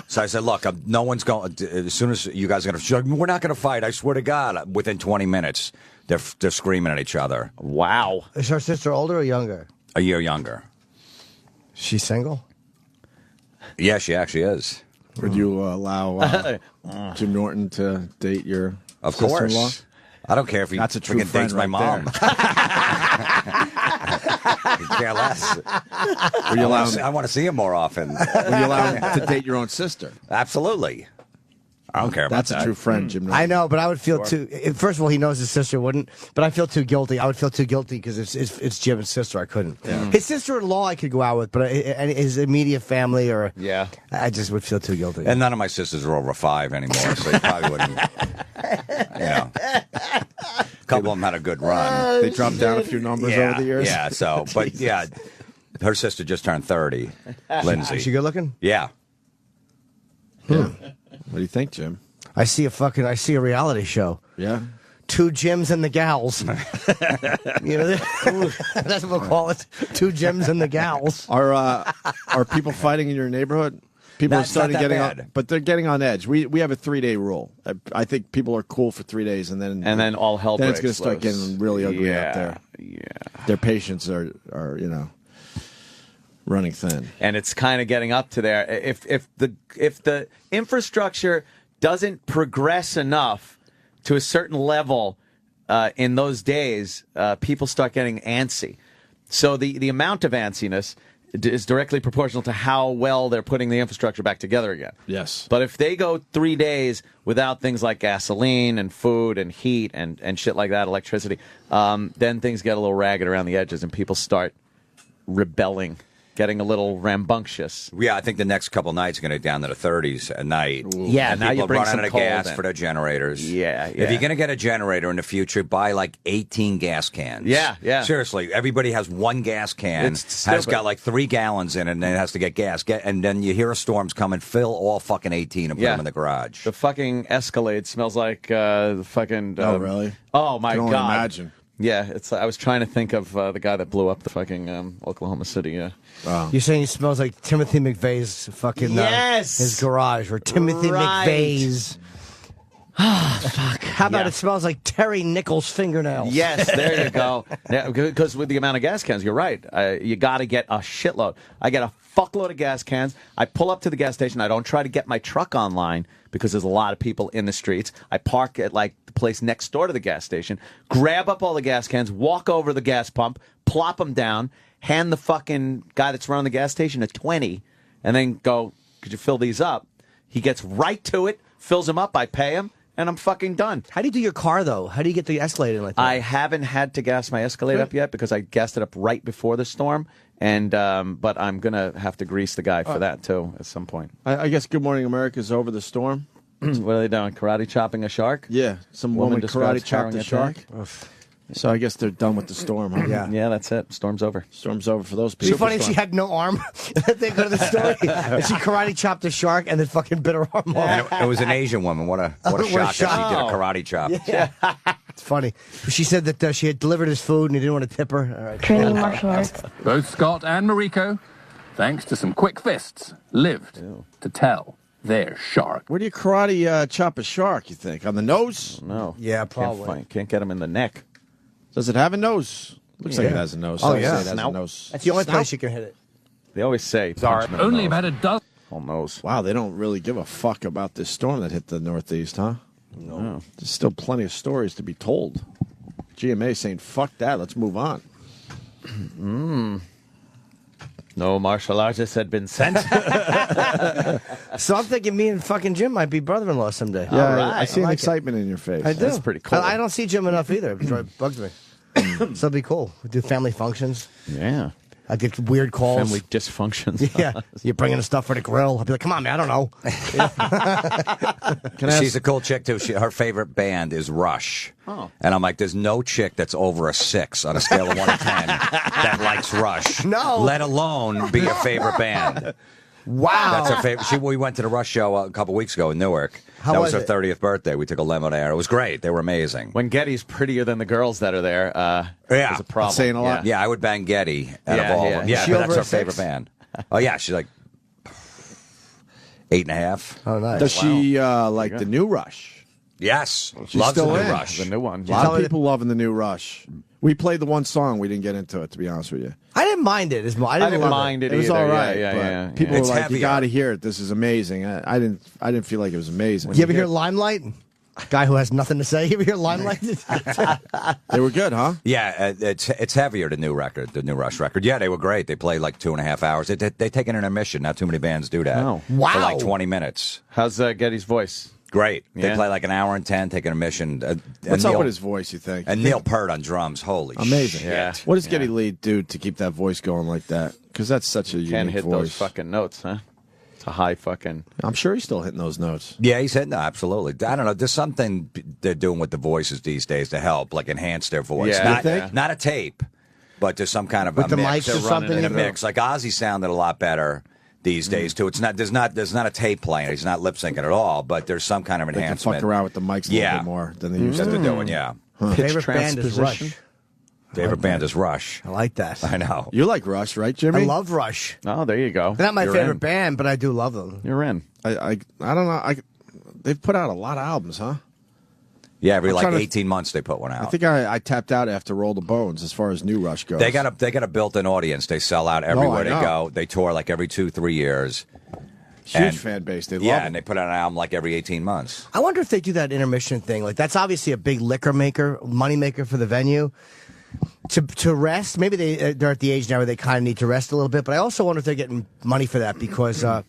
So I said, look, no one's going, as soon as you guys are going to, we're not going to fight, I swear to God. Within 20 minutes, they're screaming at each other. Wow. Is her sister older or younger? A year younger. She's single? Yeah, she actually is. Would you allow Jim Norton to date your Of sister-in-law? course. I don't care if he That's a true freaking friend dates my right mom. You care less. Would you allow him, I want to see him more often. would you allow him to date your own sister? Absolutely. I don't care about That's that. a true friend, Jim Norton. I know, but I would feel too. First of all, he knows his sister wouldn't, but I feel too guilty. I would feel too guilty because it's Jim's sister. I couldn't. His sister-in-law I could go out with, but his immediate family or I just would feel too guilty. And none of my sisters are over 5 anymore, so you probably wouldn't. A couple of them had a good run. They dropped down a few numbers over the years. Yeah, so, but yeah, her sister just turned 30, Lindsay. Is she good looking? Yeah. What do you think, Jim? I see a reality show. Yeah. 2 Jims and the gals. That's what we'll call it. 2 Jims and the gals. Are people fighting in your neighborhood? People No, are it's starting not that getting bad. on, but they're getting on edge. We have a 3-day rule. I think people are cool for 3 days, and then all hell then it's breaks going to start loose. getting really ugly out there. Yeah. Their patience are running thin. And it's kind of getting up to there. If the infrastructure doesn't progress enough to a certain level in those days, people start getting antsy. So the amount of antsiness is directly proportional to how well they're putting the infrastructure back together again. Yes. But if they go 3 days without things like gasoline and food and heat and shit like that, electricity, then things get a little ragged around the edges and people start rebelling. getting a little rambunctious. Yeah, I think the next couple nights are going to be down to the 30s at night. Yeah, and now people you bring running some out of cold gas in. for their generators. Yeah. If you're going to get a generator in the future, buy like 18 gas cans. Yeah. Seriously, everybody has one gas can, It's has stupid. got like 3 gallons in it, and it has to get gas. And then you hear a storm's coming, fill all fucking 18 and put them in the garage. The fucking Escalade smells like the fucking. Oh, really? Oh my Can only god! imagine. Yeah, it's. I was trying to think of the guy that blew up the fucking Oklahoma City. You're saying he smells like Timothy McVeigh's fucking Yes! his garage, or Timothy Right. McVeigh's. Ah, fuck. How about it smells like Terry Nichols' fingernails? Yes, there you go. Yeah, because with the amount of gas cans, you're right. You got to get a shitload. I get a fuckload of gas cans. I pull up to the gas station. I don't try to get my truck online because there's a lot of people in the streets. I park at like the place next door to the gas station, grab up all the gas cans, walk over to the gas pump, plop them down, hand the fucking guy that's running the gas station a 20, and then go, could you fill these up? He gets right to it, fills them up, I pay him, and I'm fucking done. How do you do your car, though? How do you get the Escalade in like that? I haven't had to gas my Escalade up yet because I gassed it up right before the storm, and but I'm gonna have to grease the guy for that too at some point. I guess Good Morning America's over the storm. What are they doing? Karate chopping a shark? Yeah, some woman karate describes chopped a harrowing shark. attack. So I guess they're done with the storm. Huh? Yeah, that's it. Storm's over. Storm's over for those It'd be people. funny if she had no arm. They go to the story and she karate chopped a shark and then fucking bit her arm off. And it was an Asian woman. What a What a shock that she did a shock. karate chop. Yeah. It's funny. She said that she had delivered his food and he didn't want to tip her. All right. Training martial arts. Both Scott and Mariko, thanks to some quick fists, lived to tell their shark. Where do you karate chop a shark, you think? On the nose? No. Yeah, probably. Can't get him in the neck. Does it have a nose? Looks like Yeah. it has a nose. Oh, I'd yeah. say it has a Snout. nose. That's the only Snout? place you can hit it. They always say punch him in the Only nose. about a dozen. Whole nose. Wow, they don't really give a fuck about this storm that hit the Northeast, huh? No. There's still plenty of stories to be told. GMA saying, fuck that, let's move on. No martial artists had been sent. So I'm thinking me and fucking Jim might be brother-in-law someday. Yeah, All right. I see I an like excitement in your face. I do. That's pretty cool. I don't see Jim enough either. It bugs me. So it'd be cool. We do family functions. Yeah. I get weird calls. Family dysfunctions. Yeah, you're bringing the stuff for the grill. I'll be like, come on, man, I don't know. She's a cool chick too. Her favorite band is Rush. Oh. And I'm like, there's no chick that's over a 6 on a scale of 1 to 10 that likes Rush. No. Let alone be your favorite band. Wow. That's her favorite. We went to the Rush show a couple weeks ago in Newark. How that was was her it? 30th birthday. We took a limo there. It was great. They were amazing. When Getty's prettier than the girls that are there, there's a problem. Saying a lot. Yeah, I would bang Getty out Yeah, of all yeah. of them. Is Yeah, she but that's over her a favorite 6? band. Oh, yeah, she's like 8.5. Oh, nice. Does she like the new Rush? Yes. She's Loves the still new in. Rush. The new one. A lot of people loving the new Rush. We played the one song. We didn't get into it, to be honest with you. I didn't mind it. I didn't love mind it It was either. all right. Yeah, but yeah. people It's were like, heavier. "You got to hear it. This is amazing." I didn't feel like it was amazing. You ever hear Limelight? Guy who has nothing to say. You ever hear Limelight? They were good, huh? Yeah, it's heavier, the new record, the new Rush record. Yeah, they were great. They played like 2.5 hours. They take an intermission. Not too many bands do that. Oh. Wow. For like 20 minutes. How's Getty's voice? Great. They Yeah. play like an hour and 10, take an intermission. What's up with his voice, you think? And Neil Peart on drums. Holy Amazing. shit. Yeah. What does Geddy Lee do to keep that voice going like that? Because that's such a Can't unique hit voice. those fucking notes, huh? It's a high fucking. I'm sure he's still hitting those notes. Yeah, he said no, absolutely. I don't know. There's something they're doing with the voices these days to help, like enhance their voice. Yeah. Not, You think? Not a tape, but there's some kind of With a the mix. mics or something in a in mix. Like Ozzy sounded a lot better these days too. It's not there's not a tape playing. He's not lip syncing at all, but there's some kind of They can enhancement. fuck around with the mics a little bit more than they used that to. they're doing. Yeah. Favorite band is transposition? Rush. Favorite band is Rush. I like that. I know. You like Rush, right, Jimmy? I love Rush. Oh, there you go. They're not my You're favorite in. band, but I do love them. You're in. I don't know. They've put out a lot of albums, huh? Yeah, every I'm like trying to- 18 months they put one out. I think I tapped out after Roll the Bones as far as new Rush goes. They got a built-in audience. They sell out everywhere they know. go. They tour like every 2-3 years. huge And- fan base. They love Yeah, it. and they put out an album like every 18 months. I wonder if they do that intermission thing. Like that's obviously a big liquor maker, money maker for the venue. To rest, maybe they're at the age now where they kind of need to rest a little bit. But I also wonder if they're getting money for that because the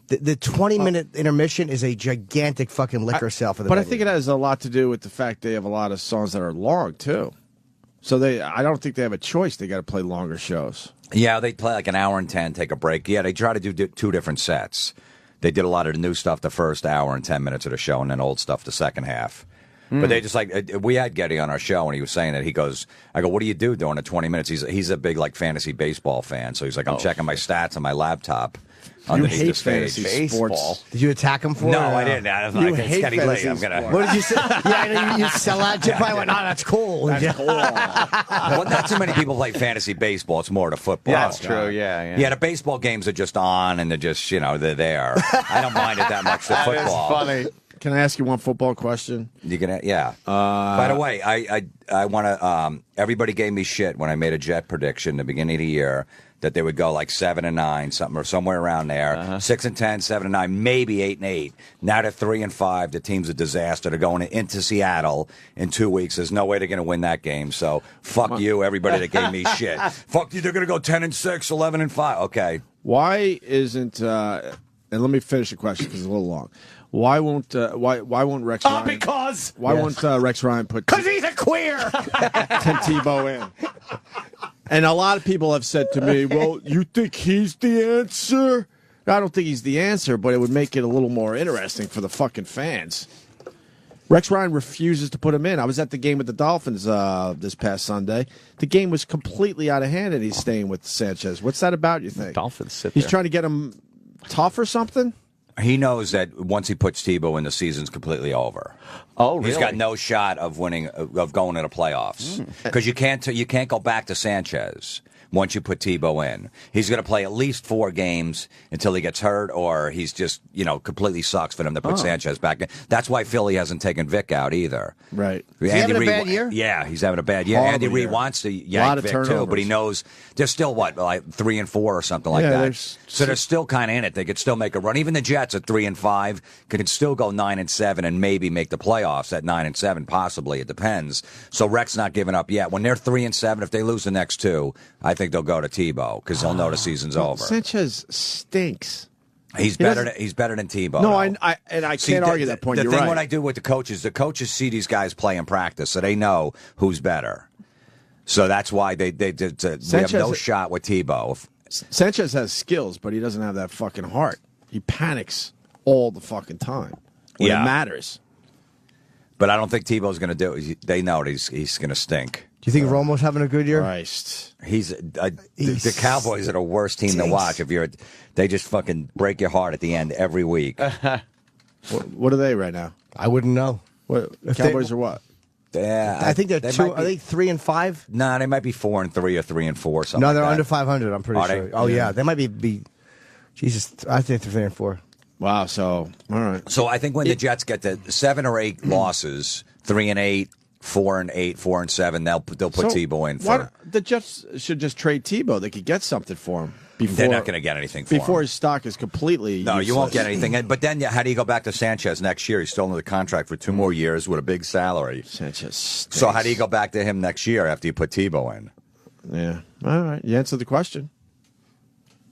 20-minute intermission is a gigantic fucking liquor sale for the But venue. I think it has a lot to do with the fact they have a lot of songs that are long too. So I don't think they have a choice. They got to play longer shows. Yeah, they play like an hour and 10, take a break. Yeah, they try to do two different sets. They did a lot of the new stuff the first hour and 10 minutes of the show, and then old stuff the second half. But they just we had Getty on our show, and he was saying that I go, what do you do during the 20 minutes? He's a big like fantasy baseball fan, so he's like, I'm checking my stats on my laptop. You hate fantasy sports. Did you attack him for it? No, I didn't. I was like, it's getting late. I'm gonna. What did you say? Yeah, I know you sell out. You probably went, that's cool. That's cool. Well, not too many people play fantasy baseball. It's more to football. Yeah, that's true. Yeah. Yeah, the baseball games are just on, and they're just, they're there. I don't mind it that much. The football. That is funny. Can I ask you one football question? You can, yeah. By the way, I want to. Everybody gave me shit when I made a Jet prediction at the beginning of the year that they would go like 7-9, something or somewhere around there. 6-10, 7-9, maybe 8-8. Now they're 3-5. The team's a disaster. They're going into Seattle in 2 weeks. There's no way they're going to win that game. So fuck you, everybody that gave me shit. Fuck you. They're going to go 10-6, 11-5. Okay. Why isn't? And let me finish the question because it's a little long. Why won't Rex Ryan? Because why won't Rex Ryan put? Because he's a queer. Tebow in. And a lot of people have said to me, "Well, you think he's the answer?" I don't think he's the answer, but it would make it a little more interesting for the fucking fans. Rex Ryan refuses to put him in. I was at the game with the Dolphins this past Sunday. The game was completely out of hand, and he's staying with Sanchez. What's that about? You think? Dolphins sit He's there. trying to get him tough or something. He knows that once he puts Tebow in, the season's completely over. Oh, really? He's got no shot of winning, of going to the playoffs because you can't go back to Sanchez once you put Tebow in. He's going to play at least 4 games until he gets hurt, or he's just completely sucks for them to put Sanchez back in. That's why Philly hasn't taken Vic out either. Right. Is he having a bad year? Yeah, he's having a bad year. Horrible Andy Reid year. wants to Lot yank of Vic too, turnovers. but he knows they're still like 3-4 or something like that. So they're still kind of in it. They could still make a run. Even the Jets at 3-5 could still go 9-7 and maybe make the playoffs at 9-7. Possibly, it depends. So Rex not giving up yet. When they're 3-7, if they lose the next 2, I think they'll go to Tebow because they'll know the season's over. Sanchez stinks. He's better than Tebow. No, though. I can't argue that point. The You're thing right. what I do with the coaches see these guys play in practice, so they know who's better. So that's why we have no shot with Tebow. Sanchez has skills, but he doesn't have that fucking heart. He panics all the fucking time when it matters. But I don't think Tebow's going to do it. They know that he's going to stink. Do you think Romo's having a good year? Christ. The Cowboys are the worst team to watch. They just fucking break your heart at the end every week. What are they right now? I wouldn't know. What Cowboys are what? Yeah, I think they're 2. Are they 3-5? No, they might be 4-3 or 3-4. Something. No, they're like under that. 500. I'm pretty Are sure. they? Oh yeah, they might be. Jesus, I think they're 3-4. Wow. So all right. So I think when the Jets get to 7 or 8 losses, 3-8, 4-8, 4-7, they'll put Tebow in. The Jets should just trade Tebow. They could get something for him. They're not going to get anything for before him. His stock is completely No, useless. you won't get anything. But then how do you go back to Sanchez next year? He's still under the contract for 2 more years with a big salary. Sanchez stinks. So how do you go back to him next year after you put Tebow in? Yeah. All right. You answered the question.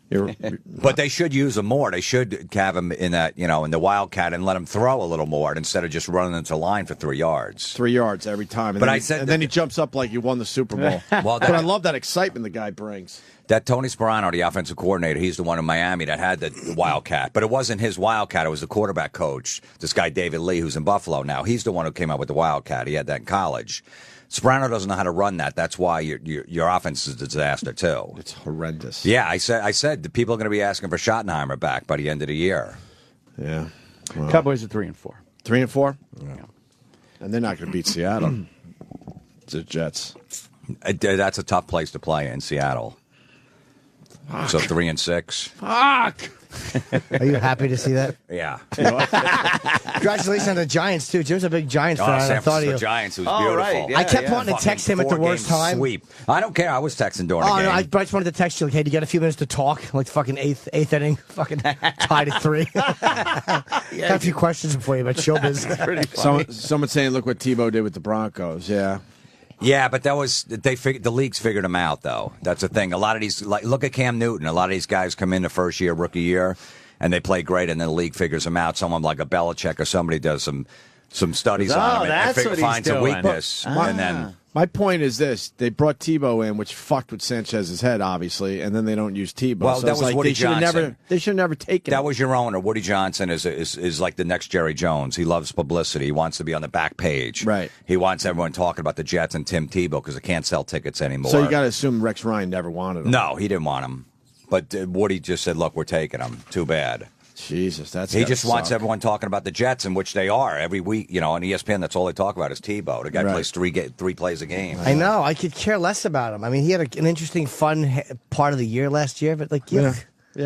But they should use him more. They should have him in that, in the Wildcat and let him throw a little more instead of just running into line for 3 yards. 3 yards every time. And then he jumps up like he won the Super Bowl. But I love that excitement the guy brings. That Tony Sparano, the offensive coordinator, he's the one in Miami that had the Wildcat. But it wasn't his Wildcat. It was the quarterback coach, this guy David Lee, who's in Buffalo now. He's the one who came up with the Wildcat. He had that in college. Sparano doesn't know how to run that. That's why your offense is a disaster, too. It's horrendous. Yeah, I said the people are going to be asking for Schottenheimer back by the end of the year. Yeah. Well, Cowboys are 3-4. 3-4? Yeah. And they're not going to beat Seattle. It's the Jets. That's a tough place to play in Seattle. Fuck. So 3-6. Fuck! Are you happy to see that? Yeah. Congratulations on the Giants, too. Jim's a big Giants fan. San I thought Francisco Giants, it was beautiful. Right. I kept wanting to text him at the worst time. Sweep. I don't care. I was texting during the game. No, I just wanted to text you, like, hey, do you get a few minutes to talk? Like, fucking eighth inning, fucking tied at 3. Got a few questions for you about showbiz. Someone saying, look what Tebow did with the Broncos. Yeah. Yeah, but that was the leagues figured him out, though. That's the thing. A lot of these, look at Cam Newton. A lot of these guys come in the first year, rookie year, and they play great, and then the league figures them out. Someone like a Belichick or somebody does some studies on him and that's what he's finds a doing. weakness, and then My point is this: they brought Tebow in, which fucked with Sanchez's head, obviously, and then they don't use Tebow. Well, so that it's was like Woody they should have Johnson. They should have never taken. That him. was your owner. Woody Johnson is like the next Jerry Jones. He loves publicity. He wants to be on the back page. Right. He wants everyone talking about the Jets and Tim Tebow because they can't sell tickets anymore. So you got to assume Rex Ryan never wanted him. No, he didn't want him. But Woody just said, "Look, we're taking him. Too bad." Jesus, that's he gotta just wants suck. everyone talking about the Jets, in which they are every week. You know, on ESPN, that's all they talk about is Tebow. The guy Right. plays three plays a game. I know. I could care less about him. I mean, he had an interesting, fun part of the year last year, but like, Yeah,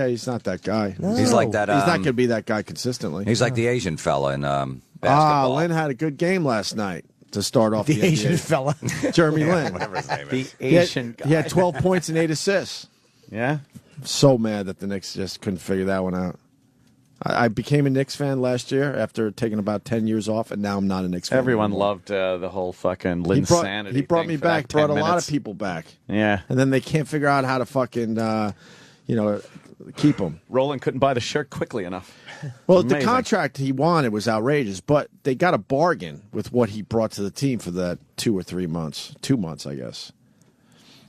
he's not that guy. No. He's like that. He's not going to be that guy consistently. He's like the Asian fella in basketball. Lynn had a good game last night to start off The the Asian NBA. fella. Jeremy Yeah, Lin. whatever his name The is. Asian guy. He had 12 points and 8 assists. Yeah. So mad that the Knicks just couldn't figure that one out. I became a Knicks fan last year after taking about 10 years off, and now I'm not a Knicks fan. Everyone anymore. loved the whole fucking Linsanity. He brought thing me for that back, 10 brought a lot minutes. of people back. Yeah. And then they can't figure out how to fucking, keep them. Roland couldn't buy the shirt quickly enough. Well, the Amazing. contract he wanted was outrageous, but they got a bargain with what he brought to the team for that 2 or 3 months. 2 months, I guess.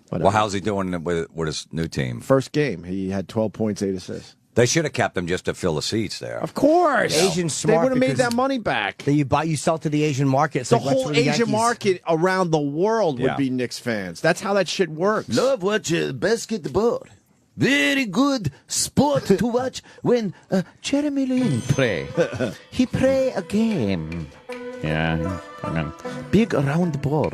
Whatever. Well, how's he doing with his new team? First game, he had 12 points, 8 assists. They should have kept him just to fill the seats there. Of course. Asian smart. They would have made because that money back. That you sell to the Asian market. It's The like, that's whole where the Asian Yankees- market around the world would Yeah. be Knicks fans. That's how that shit works. Love watch basketball. Very good sport to watch when Jeremy Lin play. He play a game. Yeah. I mean, Big round ball.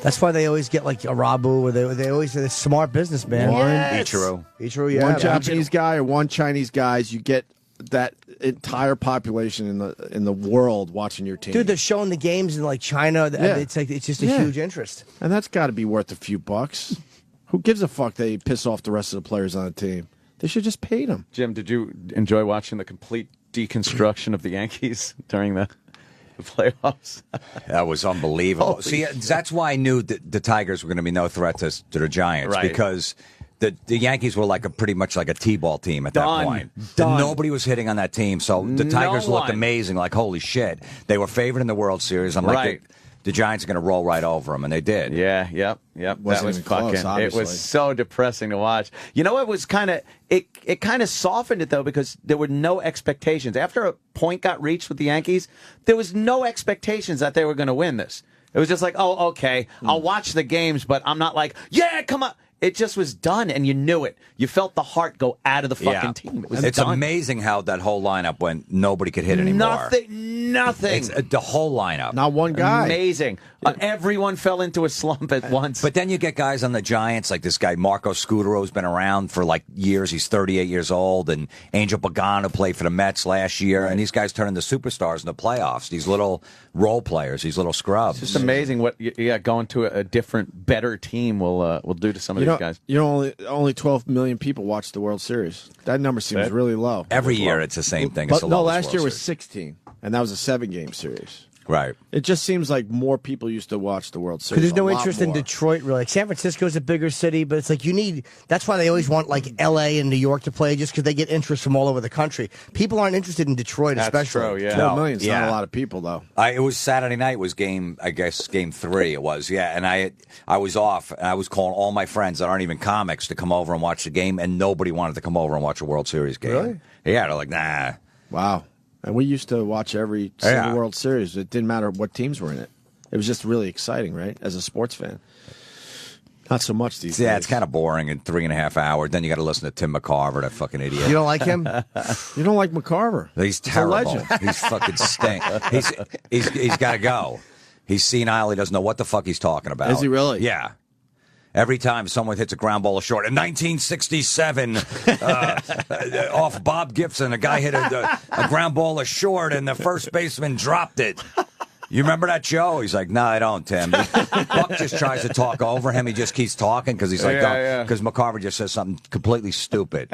That's why they always get like Arabu, or they always say smart businessman. Yes. Ichiro, yeah. One Japanese guy or one Chinese guys, you get that entire population in the world watching your team. Dude, they're showing the games in like China. Yeah. It's like it's just a Yeah. huge interest. And that's got to be worth a few bucks. Who gives a fuck they piss off the rest of the players on the team? They should just pay them. Jim, did you enjoy watching the complete deconstruction of the Yankees during the playoffs? That was unbelievable. Holy See, shit. that's why I knew that the Tigers were going to be no threat to the Giants, Right. because the Yankees were like pretty much like a T-ball team at Done. that point. Done. Nobody was hitting on that team, so the No Tigers looked one. amazing. Like, holy shit, they were favored in the World Series. I'm like, Right. the Giants are going to roll right over them, and they did. Yeah, yep. That Wasn't was even close, fucking. It obviously. was so depressing to watch. You know, it was kind of it kind of softened it though, because there were no expectations after a point got reached with the Yankees. There was no expectations that they were going to win this. It was just like, oh, okay, I'll watch the games, but I'm not like, yeah, come on. It just was done, and you knew it. You felt the heart go out of the fucking team. It was It's done. amazing how that whole lineup went. Nobody could hit anymore. Nothing. It's the whole lineup. Not one guy. Amazing. Everyone fell into a slump at once. But then you get guys on the Giants, like this guy Marco Scudero's been around for like years. He's 38 years old, and Angel Pagano played for the Mets last year. And these guys turn into superstars in the playoffs. These little role players, these little scrubs. It's just amazing what going to a different, better team will do to some of these guys. You know, only 12 million people watch the World Series. That number seems really low. Every year it's the same thing. But It's the no, lowest last World year was Series. 16, and that was a 7-game series. Right. It just seems like more people used to watch the World Series. Because there's no a lot interest in more. Detroit, really. Like San Francisco's a bigger city, but it's like you need. That's why they always want like L.A. and New York to play, just because they get interest from all over the country. People aren't interested in Detroit, especially. 12 million's not a lot of people, though. It was Saturday night. Was game 3. It was, yeah. And I was off. And I was calling all my friends that aren't even comics to come over and watch the game, and nobody wanted to come over and watch a World Series game. Really? Yeah, they're like, nah. Wow. And we used to watch every single World Series. It didn't matter what teams were in it. It was just really exciting, right? As a sports fan. Not so much these days. Yeah, it's kind of boring in 3.5 hours. Then you got to listen to Tim McCarver, that fucking idiot. You don't like him? You don't like McCarver? He's a terrible. legend. He's fucking stink. He's got to go. He's senile. He doesn't know what the fuck he's talking about. Is he really? Yeah. Every time someone hits a ground ball short. In 1967, off Bob Gibson, a guy hit a ground ball short, and the first baseman dropped it. You remember that show? He's like, no, I don't, Tim. Buck just tries to talk over him. He just keeps talking because he's like, because McCarver just says something completely stupid.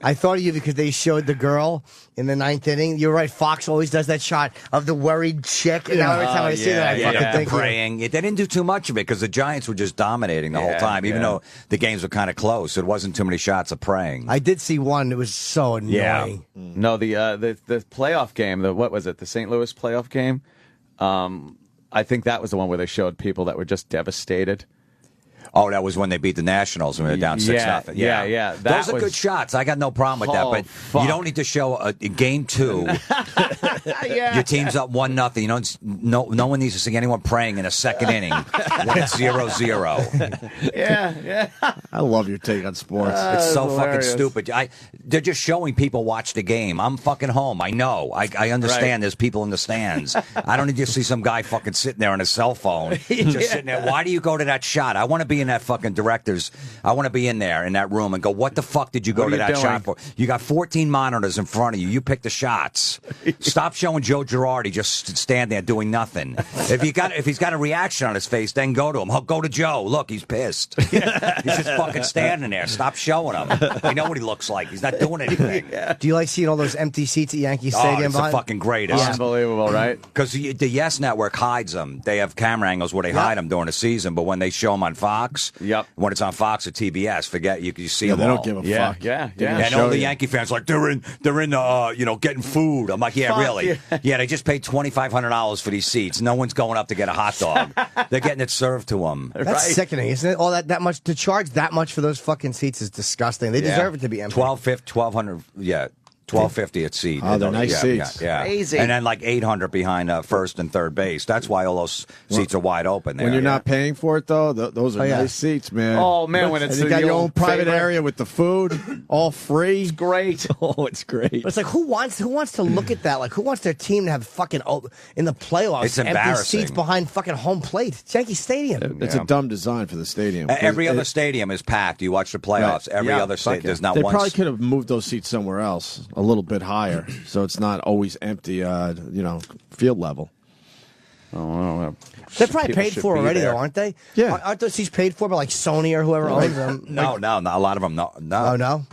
I thought of you because they showed the girl in the 9th inning. You're right. Fox always does that shot of the worried chick. And now every time I see that, I fucking think praying. They didn't do too much of it because the Giants were just dominating the whole time, even though the games were kind of close. It wasn't too many shots of praying. I did see one. It was so annoying. Yeah. No, the playoff game. What was it? The St. Louis playoff game. I think that was the one where they showed people that were just devastated. Oh, that was when they beat the Nationals when they were down 6-0. Yeah. Those are good shots. I got no problem with that. But fuck. you don't need to show a game 2. Your team's up 1-0. You don't. No one needs to see anyone praying in a second inning when it's 0-0. Yeah. I love your take on sports. It's so hilarious. fucking stupid. They're just showing people watch the game. I'm fucking home. I know. I understand there's people in the stands. I don't need to see some guy fucking sitting there on his cell phone. Just sitting there. Why do you go to that shot? I want to be in that fucking director's. I want to be in there in that room and go, what the fuck did you go to that shot for? You got 14 monitors in front of you. You pick the shots. Stop showing Joe Girardi just stand there doing nothing. If he's got a reaction on his face, then go to him. Go to Joe. Look, he's pissed. He's just fucking standing there. Stop showing him. I know what he looks like. He's not doing anything. Do you like seeing all those empty seats at Yankee Stadium? It's the fucking greatest. Unbelievable, right? Because the Yes Network hides them. They have camera angles where they hide them during the season, but when they show them on Fox, when it's on Fox or TBS, forget you see them they all. don't give a fuck. Yeah. And all the Yankee fans like they're in getting food. I'm like, Fuck really? Yeah, they just paid $2,500 for these seats. No one's going up to get a hot dog. They're getting it served to them. That's sickening, isn't it? All that much to charge that much for those fucking seats is disgusting. They deserve it to be empty. $1,200. Yeah. $12.50 at seat. Oh, they're nice seats. Yeah. Crazy. And then like $800 behind first and third base. That's why all those seats are wide open there. When you're not paying for it, though, those are nice seats, man. Oh, man, when it's and you got the your own old private favorite. area with the food, all free. It's great. Oh, it's great. But it's like who wants to look at that? Like who wants their team to have fucking in the playoffs It's empty embarrassing. seats behind fucking home plate? It's Yankee Stadium. It's a dumb design for the stadium. Every other stadium is packed. You watch the playoffs. Right. Every other stadium. There's not They one. probably could have moved those seats somewhere else, a little bit higher, so it's not always empty. Field level. Oh, They're probably paid for already, though, aren't they? Yeah. Aren't those seats paid for by like Sony or whoever owns them? No, a lot of them. No. Oh no.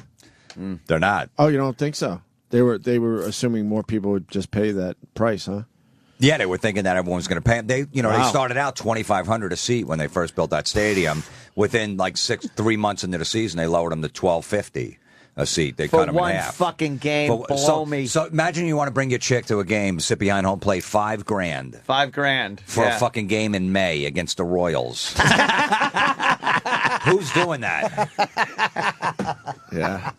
They're not. Oh, you don't think so? They were assuming more people would just pay that price, huh? Yeah, they were thinking that everyone was going to pay them. They Wow. started out $2,500 a seat when they first built that stadium. Within like 3 months into the season, they lowered them to $1,250 a seat. They For cut them in one half. fucking game, blow me. So imagine you want to bring your chick to a game, sit behind home plate, $5,000 $5,000 for a fucking game in May against the Royals. Who's doing that? Yeah.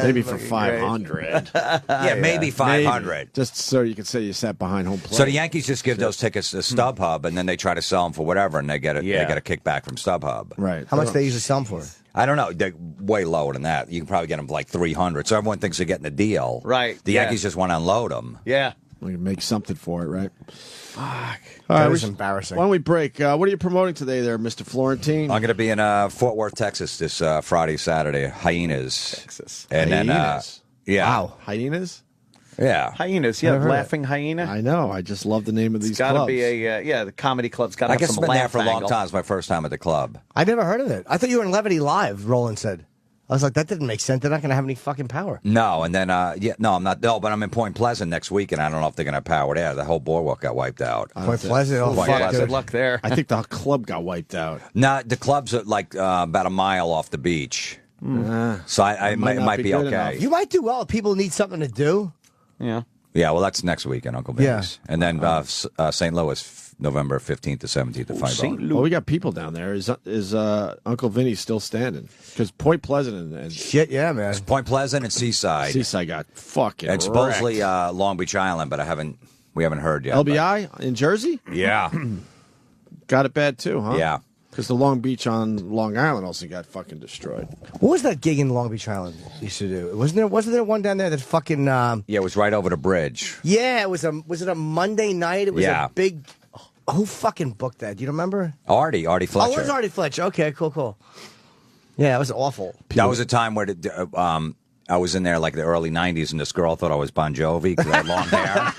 Maybe for 500. Yeah, maybe 500. Just so you can say you sat behind home plate. So the Yankees just give those tickets to StubHub, and then they try to sell them for whatever, and they get a kickback from StubHub. Right. How much do they usually sell them for? I don't know. They're way lower than that. You can probably get them for like $300. So everyone thinks they're getting a deal. Right. The Yankees just want to unload them. Yeah. We can make something for it, right? Fuck. That was embarrassing. Why don't we break? What are you promoting today there, Mr. Florentine? I'm going to be in Fort Worth, Texas this Friday, Saturday. Hyenas. Texas. And Hyenas. then, yeah. Wow. Hyenas? Yeah. Hyenas, Never heard laughing hyena. I know. I just love the name of these It's got to clubs. be the comedy club's got to I have guess some I've been there laugh for a long angle. time. It's my first time at the club. I never heard of it. I thought you were in Levity Live, Roland said. I was like, that didn't make sense. They're not going to have any fucking power. No, and then, no, I'm not. No, but I'm in Point Pleasant next week, and I don't know if they're going to have power there. The whole boardwalk got wiped out. Point Pleasant? Oh, Point fuck, Pleasant. Good luck there. I think the club got wiped out. No, the club's like about a mile off the beach. So it might be good okay. enough. You might do well if people need something to do. Yeah. Yeah, well, that's next week in Uncle Benny's. And then St. Louis, November 15th to 17th at Fibone. Well, we got people down there. Is Uncle Vinny still standing? Because Point Pleasant and Shit, yeah, man. Point Pleasant and Seaside. Seaside got fucking And supposedly Long Beach Island, but we haven't heard yet. LBI in Jersey? Yeah. Got it bad too, huh? Yeah. Because the Long Beach on Long Island also got fucking destroyed. What was that gig in Long Beach Island you used to do? Wasn't there one down there that fucking Yeah, it was right over the bridge. Yeah, was it a Monday night? It was Yeah. a big who fucking booked that? Do you remember? Artie Fletcher. Oh, it was Artie Fletcher. Okay, cool. Yeah, it was awful. That was a time where I was in there like the early 90s, and this girl thought I was Bon Jovi because I had long hair.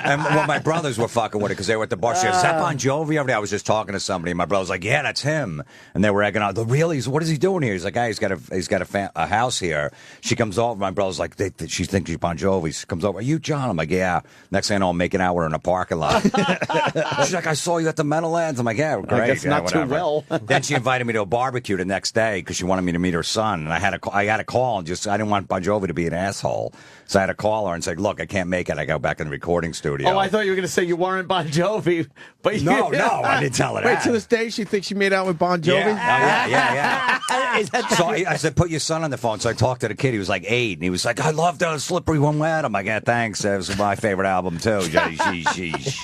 And well, my brothers were fucking with it because they were at the bar. She said, is that Bon Jovi over there? I was just talking to somebody, and my brother was like, yeah, that's him. And they were egging on, really? What is he doing here? He's like, he's got a house here. She comes over. My brother's like, she thinks she's Bon Jovi. She comes over, are you John? I'm like, yeah. Next thing I know, I'm making out with her in a parking lot. She's like, I saw you at the Meadowlands. I'm like, yeah, great. I guess not too well. Then she invited me to a barbecue the next day because she wanted me to meet her son. And I had a call, and I didn't want Bon Jovi to be an asshole. So I had to call her and say, look, I can't make it. I go back in the recording studio. Oh, I thought you were going to say you weren't Bon Jovi. But No, I didn't tell her Wait, that. to this day, she thinks she made out with Bon Jovi? Yeah. So I said, put your son on the phone. So I talked to the kid. He was like 8, and he was like, I love the Slippery When Wet. I'm like, yeah, thanks. That was my favorite album, too. Sheesh.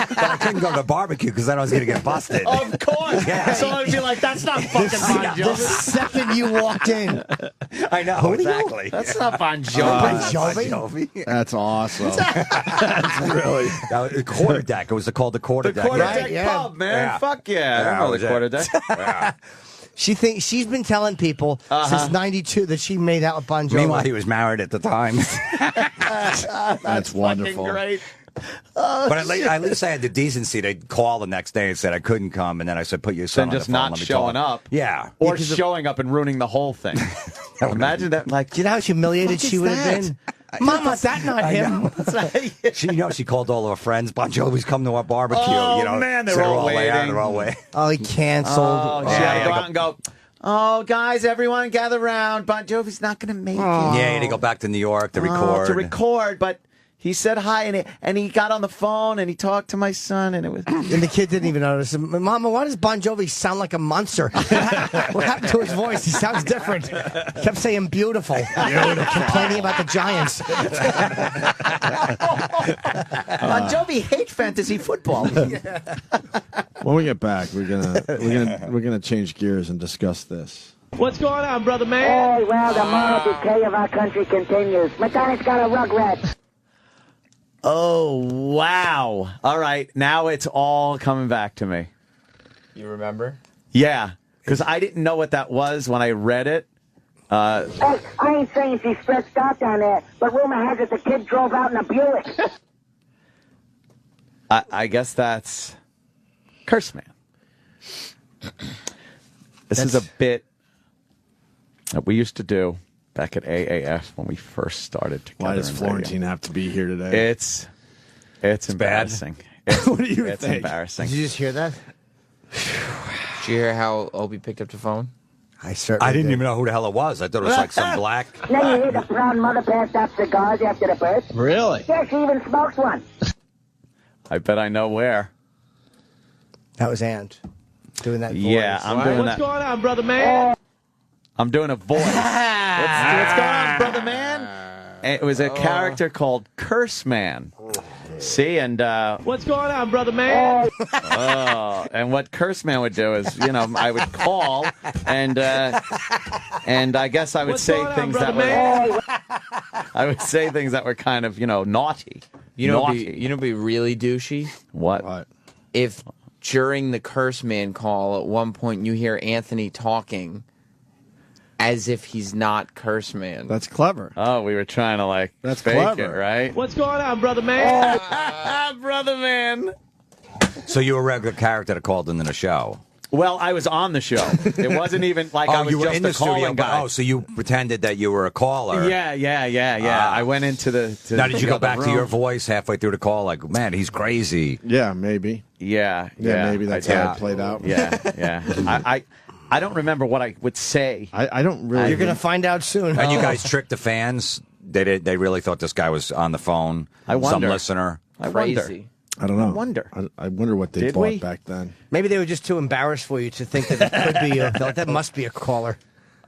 But I couldn't go to the barbecue because then I was going to get busted. Of course. Yeah. So I'd be like, that's not fucking Bon The Jovi. second you walked in. I know, exactly. That's not Bon Jovi. Bon Jovi? That's awesome. That's really. Quarterdeck. It was called the Quarterdeck. The Quarterdeck Right, yeah. pub, man. Yeah. Fuck yeah. I don't know that the was it. Quarterdeck. She thinks she's been telling people since '92 that she made out with Bon Jovi. Meanwhile, he was married at the time. That's wonderful. Great. But at least I had the decency to call the next day and said I couldn't come, and then I said, put your son Then on just the phone. not let me showing talk. up. Yeah. Or showing up and ruining the whole thing. Imagine that. Like, do you know how humiliated she would have been? Mama, that's not him. She called all of her friends. Bon Jovi's come to our barbecue. Oh, man, they're so all way out, waiting. they're all way. Oh, he canceled. Oh, she had to go out and go, oh, guys, everyone gather around. Bon Jovi's not going to make it. Yeah, he had to go back to New York to record. But he said hi, and he got on the phone, and he talked to my son, and it was... And the kid didn't even notice. Mama, why does Bon Jovi sound like a monster? What happened to his voice? He sounds different. He kept saying beautiful. Complaining about the Giants. Bon Jovi hates fantasy football. When we get back, we're gonna change gears and discuss this. What's going on, brother man? Hey, well, the moral decay of our country continues. Madonna's got a rugrat. Oh, wow. All right, now it's all coming back to me. You remember? Yeah, because I didn't know what that was when I read it. Hey, I ain't saying she's stressed out down there, but rumor has it the kid drove out in a Buick. I guess that's Curse Man. This is a bit that we used to do back at AAF when we first started together. Why does in Florentine radio. have to be here today? It's embarrassing. What do you It's think? embarrassing. Did you just hear that? Did you hear how Opie picked up the phone? I certainly I didn't did. even know who the hell it was. I thought it was like some black. Then you hear the proud mother pass out cigars after the birth. Really? Yeah, she even smokes one. I bet I know where. That was Ant doing that voice. Yeah, I'm doing What's that. going on, brother man? I'm doing a voice. What's going on, brother man? And it was a character called Curse Man. See, and What's going on, brother man? and what Curse Man would do is, I would call and I guess I would What's say going on, things that brother were I would say things that were kind of, naughty. You know, naughty. be really douchey. What? If during the Curse Man call at one point you hear Anthony talking as if he's not Curse Man. That's clever. Oh, we were trying to That's fake clever. it, right? What's going on, brother man? Brother man. So you were a regular character that called into the show. Well, I was on the show. It wasn't even like I was you were just in a the studio. calling But, guy. so you pretended that you were a caller. Yeah. I went into the. Now, did you go the back to room. your voice halfway through the call? Like, man, he's crazy. Yeah, maybe. Yeah, maybe that's I how did. it played out. Yeah. I don't remember what I would say. I don't really. You're going to find out soon. And you guys tricked the fans. They really thought this guy was on the phone. I wonder. Some listener. I Crazy. wonder. I don't know. I wonder. I wonder what they Did thought we? back then. Maybe they were just too embarrassed for you to think that it could be. That must be a caller.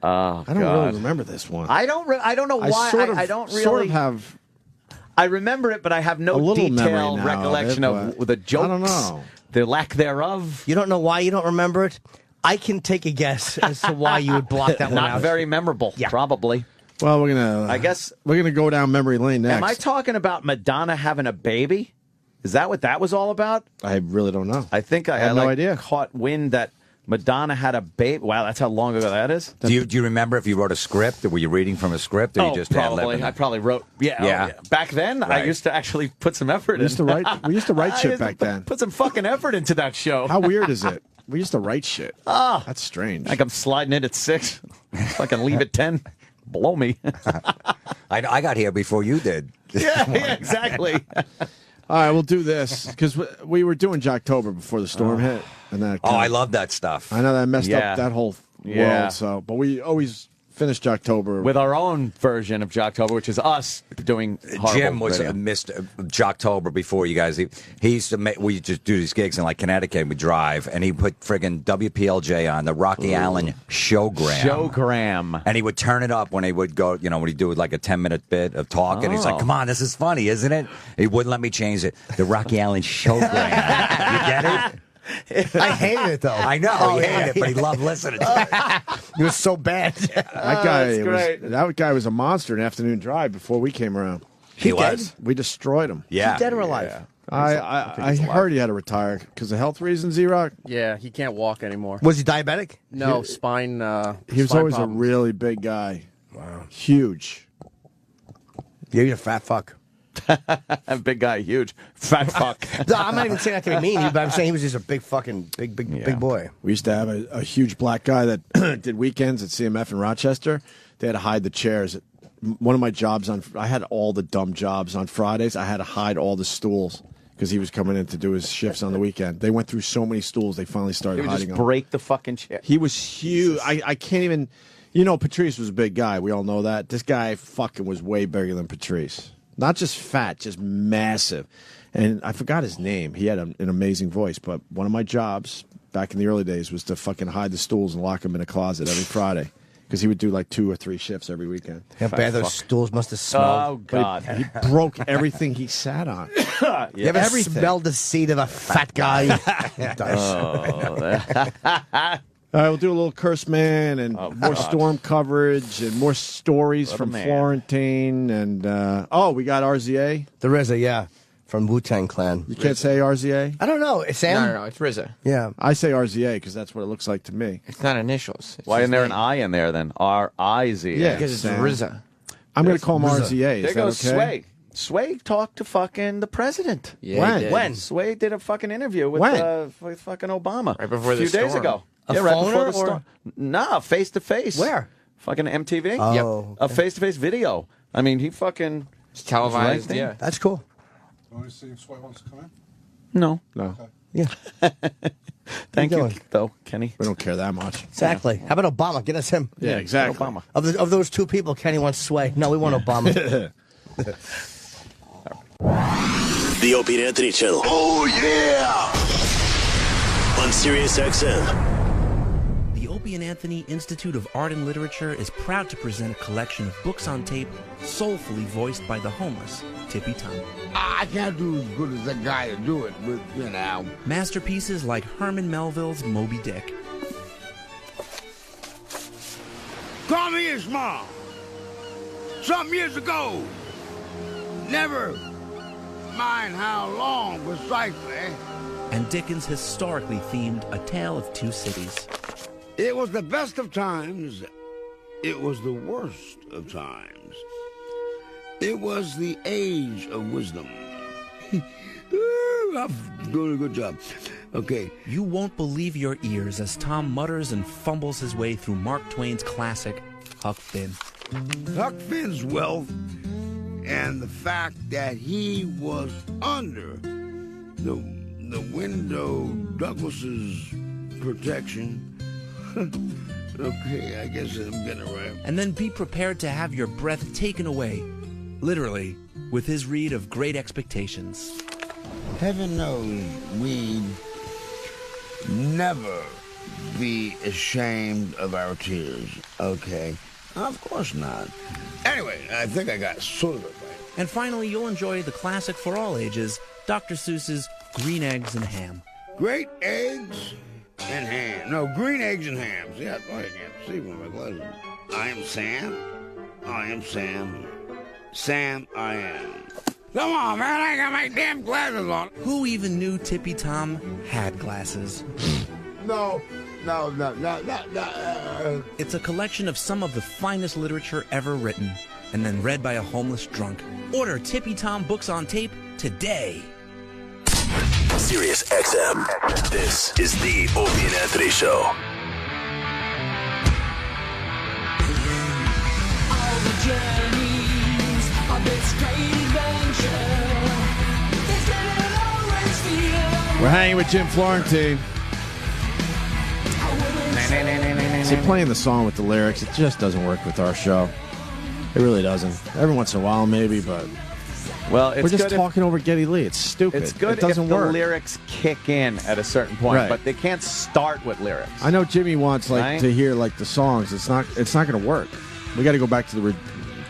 Oh, I don't really remember this one. I don't know why. I don't really. sort of have I remember it, but I have a no little memory detailed now recollection of it, of the jokes. I don't know. The lack thereof. You don't know why you don't remember it? I can take a guess as to why you would block that one Not out. very memorable. Yeah. Probably. Well, I guess we're gonna go down memory lane next. Am I talking about Madonna having a baby? Is that what that was all about? I really don't know. I think I have no like, idea. caught wind that Madonna had a baby. Wow, that's how long ago that is. Do you remember if you wrote a script? Or were you reading from a script? Or you just probably. ad-libbing? I probably wrote. Yeah. Yeah. Back then, I Right. used to actually put some effort We used to write. We used to write I shit used to back then. Put some fucking effort into that show. How weird is it? We used to write shit. Ah, That's strange. like I'm sliding in at 6. Fucking leave at 10. Blow me. I got here before you did. yeah, exactly. All right, we'll do this because we were doing Jocktober before the storm hit, and that. Oh, I love that stuff. I know that messed Yeah. up that whole Yeah. world. So, but we always finished Jocktober with our own version of Jocktober, which is us doing horrible Jim was radio. Mr. Jocktober before you guys. He used to make, we just do these gigs in like Connecticut. We drive, and he put friggin' WPLJ on the Rocky Allen Showgram. Showgram. And he would turn it up when he would go, when he do like a 10-minute bit of talk, and he's like, "Come on, this is funny, isn't it?" He wouldn't let me change it. The Rocky Allen Showgram. You get it? I hated it though. I know he hated it, but he loved listening to it. It was so bad. That guy was a monster in Afternoon Drive before we came around. He was. We destroyed him. Yeah. Is he dead or alive? Yeah. I heard he had to retire because of health reasons, Z-Rock. Yeah, he can't walk anymore. Was he diabetic? No, spine. He was spine always problems. a really big guy. Wow. Huge. Yeah, you're a fat fuck. Big guy, huge. Fat fuck. No, I'm not even saying that to be mean, but I'm saying he was just a big fucking, big boy. We used to have a huge black guy that did weekends at CMF in Rochester. They had to hide the chairs. One of my jobs I had all the dumb jobs on Fridays. I had to hide all the stools because he was coming in to do his shifts on the weekend. They went through so many stools, they finally started He would hiding just them. break the fucking chair. He was huge. I can't even. Patrice was a big guy. We all know that. This guy fucking was way bigger than Patrice. Not just fat, just massive. And I forgot his name. He had an amazing voice. But one of my jobs back in the early days was to fucking hide the stools and lock them in a closet every Friday. Because he would do like 2 or 3 shifts every weekend. How bad those stools must have smelled. Oh, God. He broke everything he sat on. You ever Everything. smelled the seat of a fat guy? It does. All right, we'll do a little Curse Man and more storm coverage and more stories from man. Florentine. And, we got RZA. The RZA, yeah, from Wu-Tang Clan. You can't say RZA? I don't know. Sam? No, it's RZA. Yeah. I say RZA because that's what it looks like to me. It's not initials. It's Why his isn't there an name. I in there then? R-I-Z. Yeah. Because it's Sam. RZA. I'm going to call him RZA. RZA. There Is that goes okay? Sway. Sway talked to fucking the president. Yeah, he did. When? Sway did a fucking interview with, When? with fucking Obama. Right before a few the days storm. ago. A right phoner before the or- storm. Nah, face to face. Where? Fucking MTV. Oh, A face to face video. I mean, he fucking. It's televised, Right there. yeah. That's cool. Want to see if Sway wants to come in? No. No, Yeah, Thank you, doing? though, Kenny. we don't care that much. exactly. How about Obama? Get us him. Yeah, exactly. Obama. Of those two people, Kenny wants Sway. No, we want Obama. The Opie and Anthony Channel. Oh, yeah! On Sirius XM. The Opie and Anthony Institute of Art and Literature is proud to present a collection of books on tape soulfully voiced by the homeless Tippy Tom. I can't do as good as that guy to do it, but, Masterpieces like Herman Melville's Moby Dick. Call me Ismail. Some years ago. Never mind how long precisely. And Dickens' historically themed A Tale of Two Cities. It was the best of times. It was the worst of times. It was the age of wisdom. I'm doing a good job. Okay. You won't believe your ears as Tom mutters and fumbles his way through Mark Twain's classic, Huck Finn. Huck Finn's wealth and the fact that he was under the window Douglas's protection. Okay, I guess I'm getting it right. And then be prepared to have your breath taken away, literally, with his read of Great Expectations. Heaven knows we never be ashamed of our tears, okay? Of course not. Anyway, I think I got sort of it right. And finally, you'll enjoy the classic for all ages, Dr. Seuss's Green Eggs and Ham. Great eggs and ham. No, green eggs and ham. See, I thought I can't see with my glasses. I am Sam. I am Sam. Sam, I am. Come on, man, I got my damn glasses on. Who even knew Tippy Tom had glasses? No. It's a collection of some of the finest literature ever written, and then read by a homeless drunk. Order Tippy Tom books on tape today. Sirius XM. This is the Opie and Anthony Show. All the journeys of this great adventure. This little always feel. We're hanging with Jim Florentine. See, playing the song with the lyrics, it just doesn't work with our show. It really doesn't. Every once in a while, maybe, but Well, it's we're just good talking over Geddy Lee. It's stupid. It's good It doesn't if the work. lyrics kick in at a certain point, Right. but they can't start with lyrics. I know Jimmy wants Right? to hear the songs. It's not going to work. We got to go back to the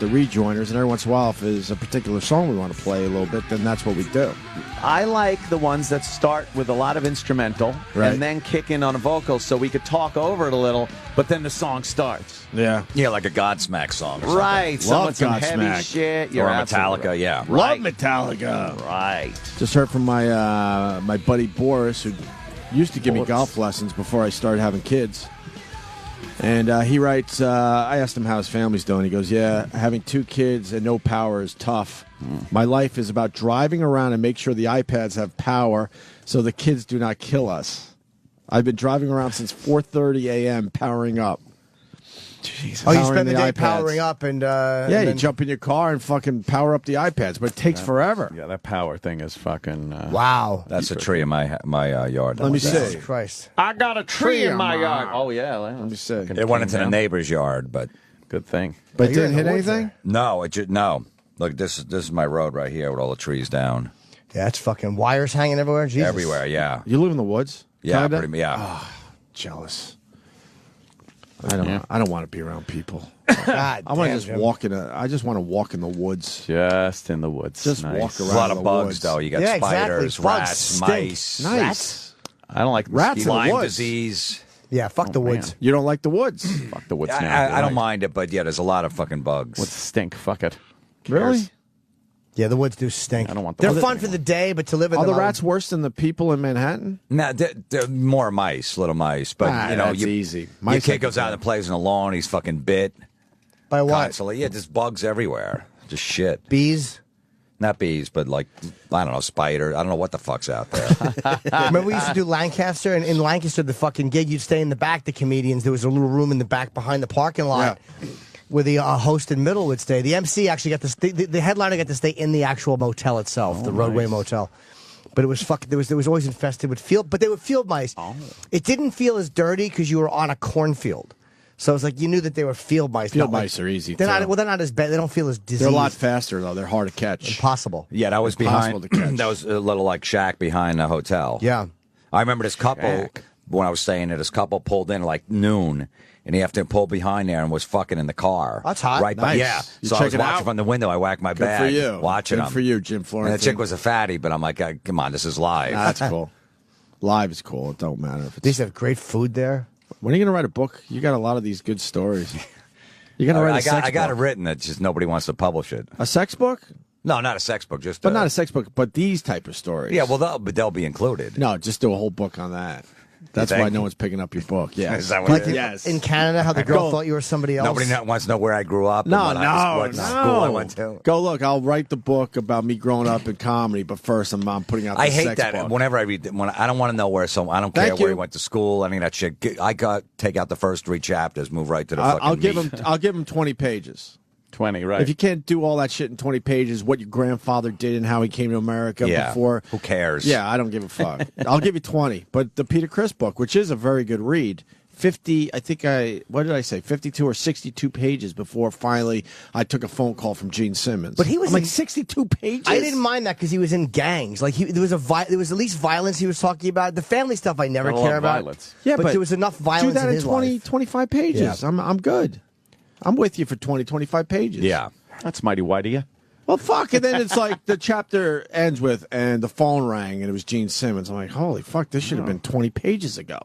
rejoiners, and every once in a while, if there's a particular song we want to play a little bit, then that's what we do. I like the ones that start with a lot of instrumental Right. and then kick in on a vocal so we could talk over it a little, but then the song starts. Yeah. Yeah, like a Godsmack song. Or something. Right. Love Some heavy Godsmack. shit. Or You're a absolutely Metallica, right. yeah. Love Metallica. Right. Just heard from my buddy Boris, who used to give me golf lessons before I started having kids. And he writes, I asked him how his family's doing. He goes, yeah, having 2 kids and no power is tough. My life is about driving around and make sure the iPads have power so the kids do not kill us. I've been driving around since 4:30 a.m. powering up. Jesus. Oh, you spend the day powering up and Yeah, you jump in your car and fucking power up the iPads, but it takes forever. Yeah, that power thing is fucking. Wow. That's a tree in my yard. Let me Jesus see. Christ. I got a tree in my yard. Oh, yeah. Let me see. It went into the neighbor's yard, but Good thing. But it You're didn't in the hit woods anything? no, no. Look, this is my road right here with all the trees down Yeah, it's fucking wires hanging everywhere. Jesus. everywhere. Yeah, You live in the woods? yeah, Kinda? pretty, yeah. Jealous. I don't want to be around people. God I want damn, to just Jim. walk I just want to walk in the woods. Just in the woods. Just Nice. walk There's around a lot in of the bugs woods. though. You got Yeah, exactly. spiders, Bugs rats, stink. mice, Nice. I don't like Rats in the Lyme woods. disease. Yeah, fuck the woods. You don't like the woods? Fuck the woods now. I don't mind it, but yeah, there's a lot of fucking bugs. Woods stink. Fuck it. Really? Yeah, the woods do stink. I don't want the They're woods fun for the day, but to live in Are them, the rats worse than the people in Manhattan? No, they're more mice, little mice. But Ah, you know, that's easy. Your Mice kid like goes that. out and plays in the lawn. He's fucking bit by what? constantly. Yeah, just bugs everywhere. Just shit. Bees. Not bees, but like I don't know, spider. I don't know what the fuck's out there. Remember we used to do Lancaster, and in Lancaster, the fucking gig, you'd stay in the back. The comedians, there was a little room in the back behind the parking lot. Where the host and middle would stay. The MC actually got to stay, the headliner got to stay in the actual motel itself, the Roadway Motel. But it was there was always infested with but they were field mice. It didn't feel as dirty because you were on a cornfield. So it was like you knew that they were field mice. Field not like- mice are easy, They're too. not. Well, they're not as bad. They don't feel as diseased. They're a lot faster, though. They're hard to catch. Impossible. Yeah, that was Impossible behind. to catch. That was a little like shack behind the hotel. Yeah. I remember this couple when I was staying there. This couple pulled in like noon, and he had to pull behind there and was fucking in the car. That's hot. Right, Nice. yeah. You So I check was it watching out? from the window. I whacked my Good bag. for you. Watching Good them. for you, Jim And Florence. the chick was a fatty, but I'm like, come on, this is live. That's cool. Live is cool. It don't matter if They it's. used to have great food there. When are you going to write a book? You got a lot of these good stories. You're going to write a sex I got it book. written. It's just nobody wants to publish it. A sex book? No, not a sex book. Just But not a sex book, but these type of stories. Yeah, well, they'll be included. No, just do a whole book on that. That's think? why no one's picking up your book. Yeah. Is that what Like it is? Yes. in Canada, how the girl Go. thought you were somebody else. Nobody wants to know where I grew up. No, and what school I went to. Go look. I'll write the book about me growing up in comedy, but first I'm putting out the I hate sex that. book. Whenever I read, I don't want to know where I don't care Thank where you. he went to school. Any of that shit. Take out the first 3 chapters. Move right to the fucking. I'll give meat. him. I'll give him 20 pages. 20, right. If you can't do all that shit in 20 pages, what your grandfather did and how he came to America Yeah. before. Who cares? Yeah, I don't give a fuck. I'll give you 20. But the Peter Criss book, which is a very good read, 50, what did I say, 52 or 62 pages before finally I took a phone call from Gene Simmons. But he was I'm like, in- 62 pages? I didn't mind that because he was in gangs. Like there was at least violence he was talking about. The family stuff I never Not a lot care of about. violence. Yeah, but there was enough violence do that in in his 20, life. 25 pages. Yeah. I'm good. I'm with you for 20, 25 pages. Yeah. That's mighty white of you. Well, fuck. And then it's like the chapter ends with, and the phone rang, and it was Gene Simmons. I'm like, holy fuck, this should have been 20 pages ago.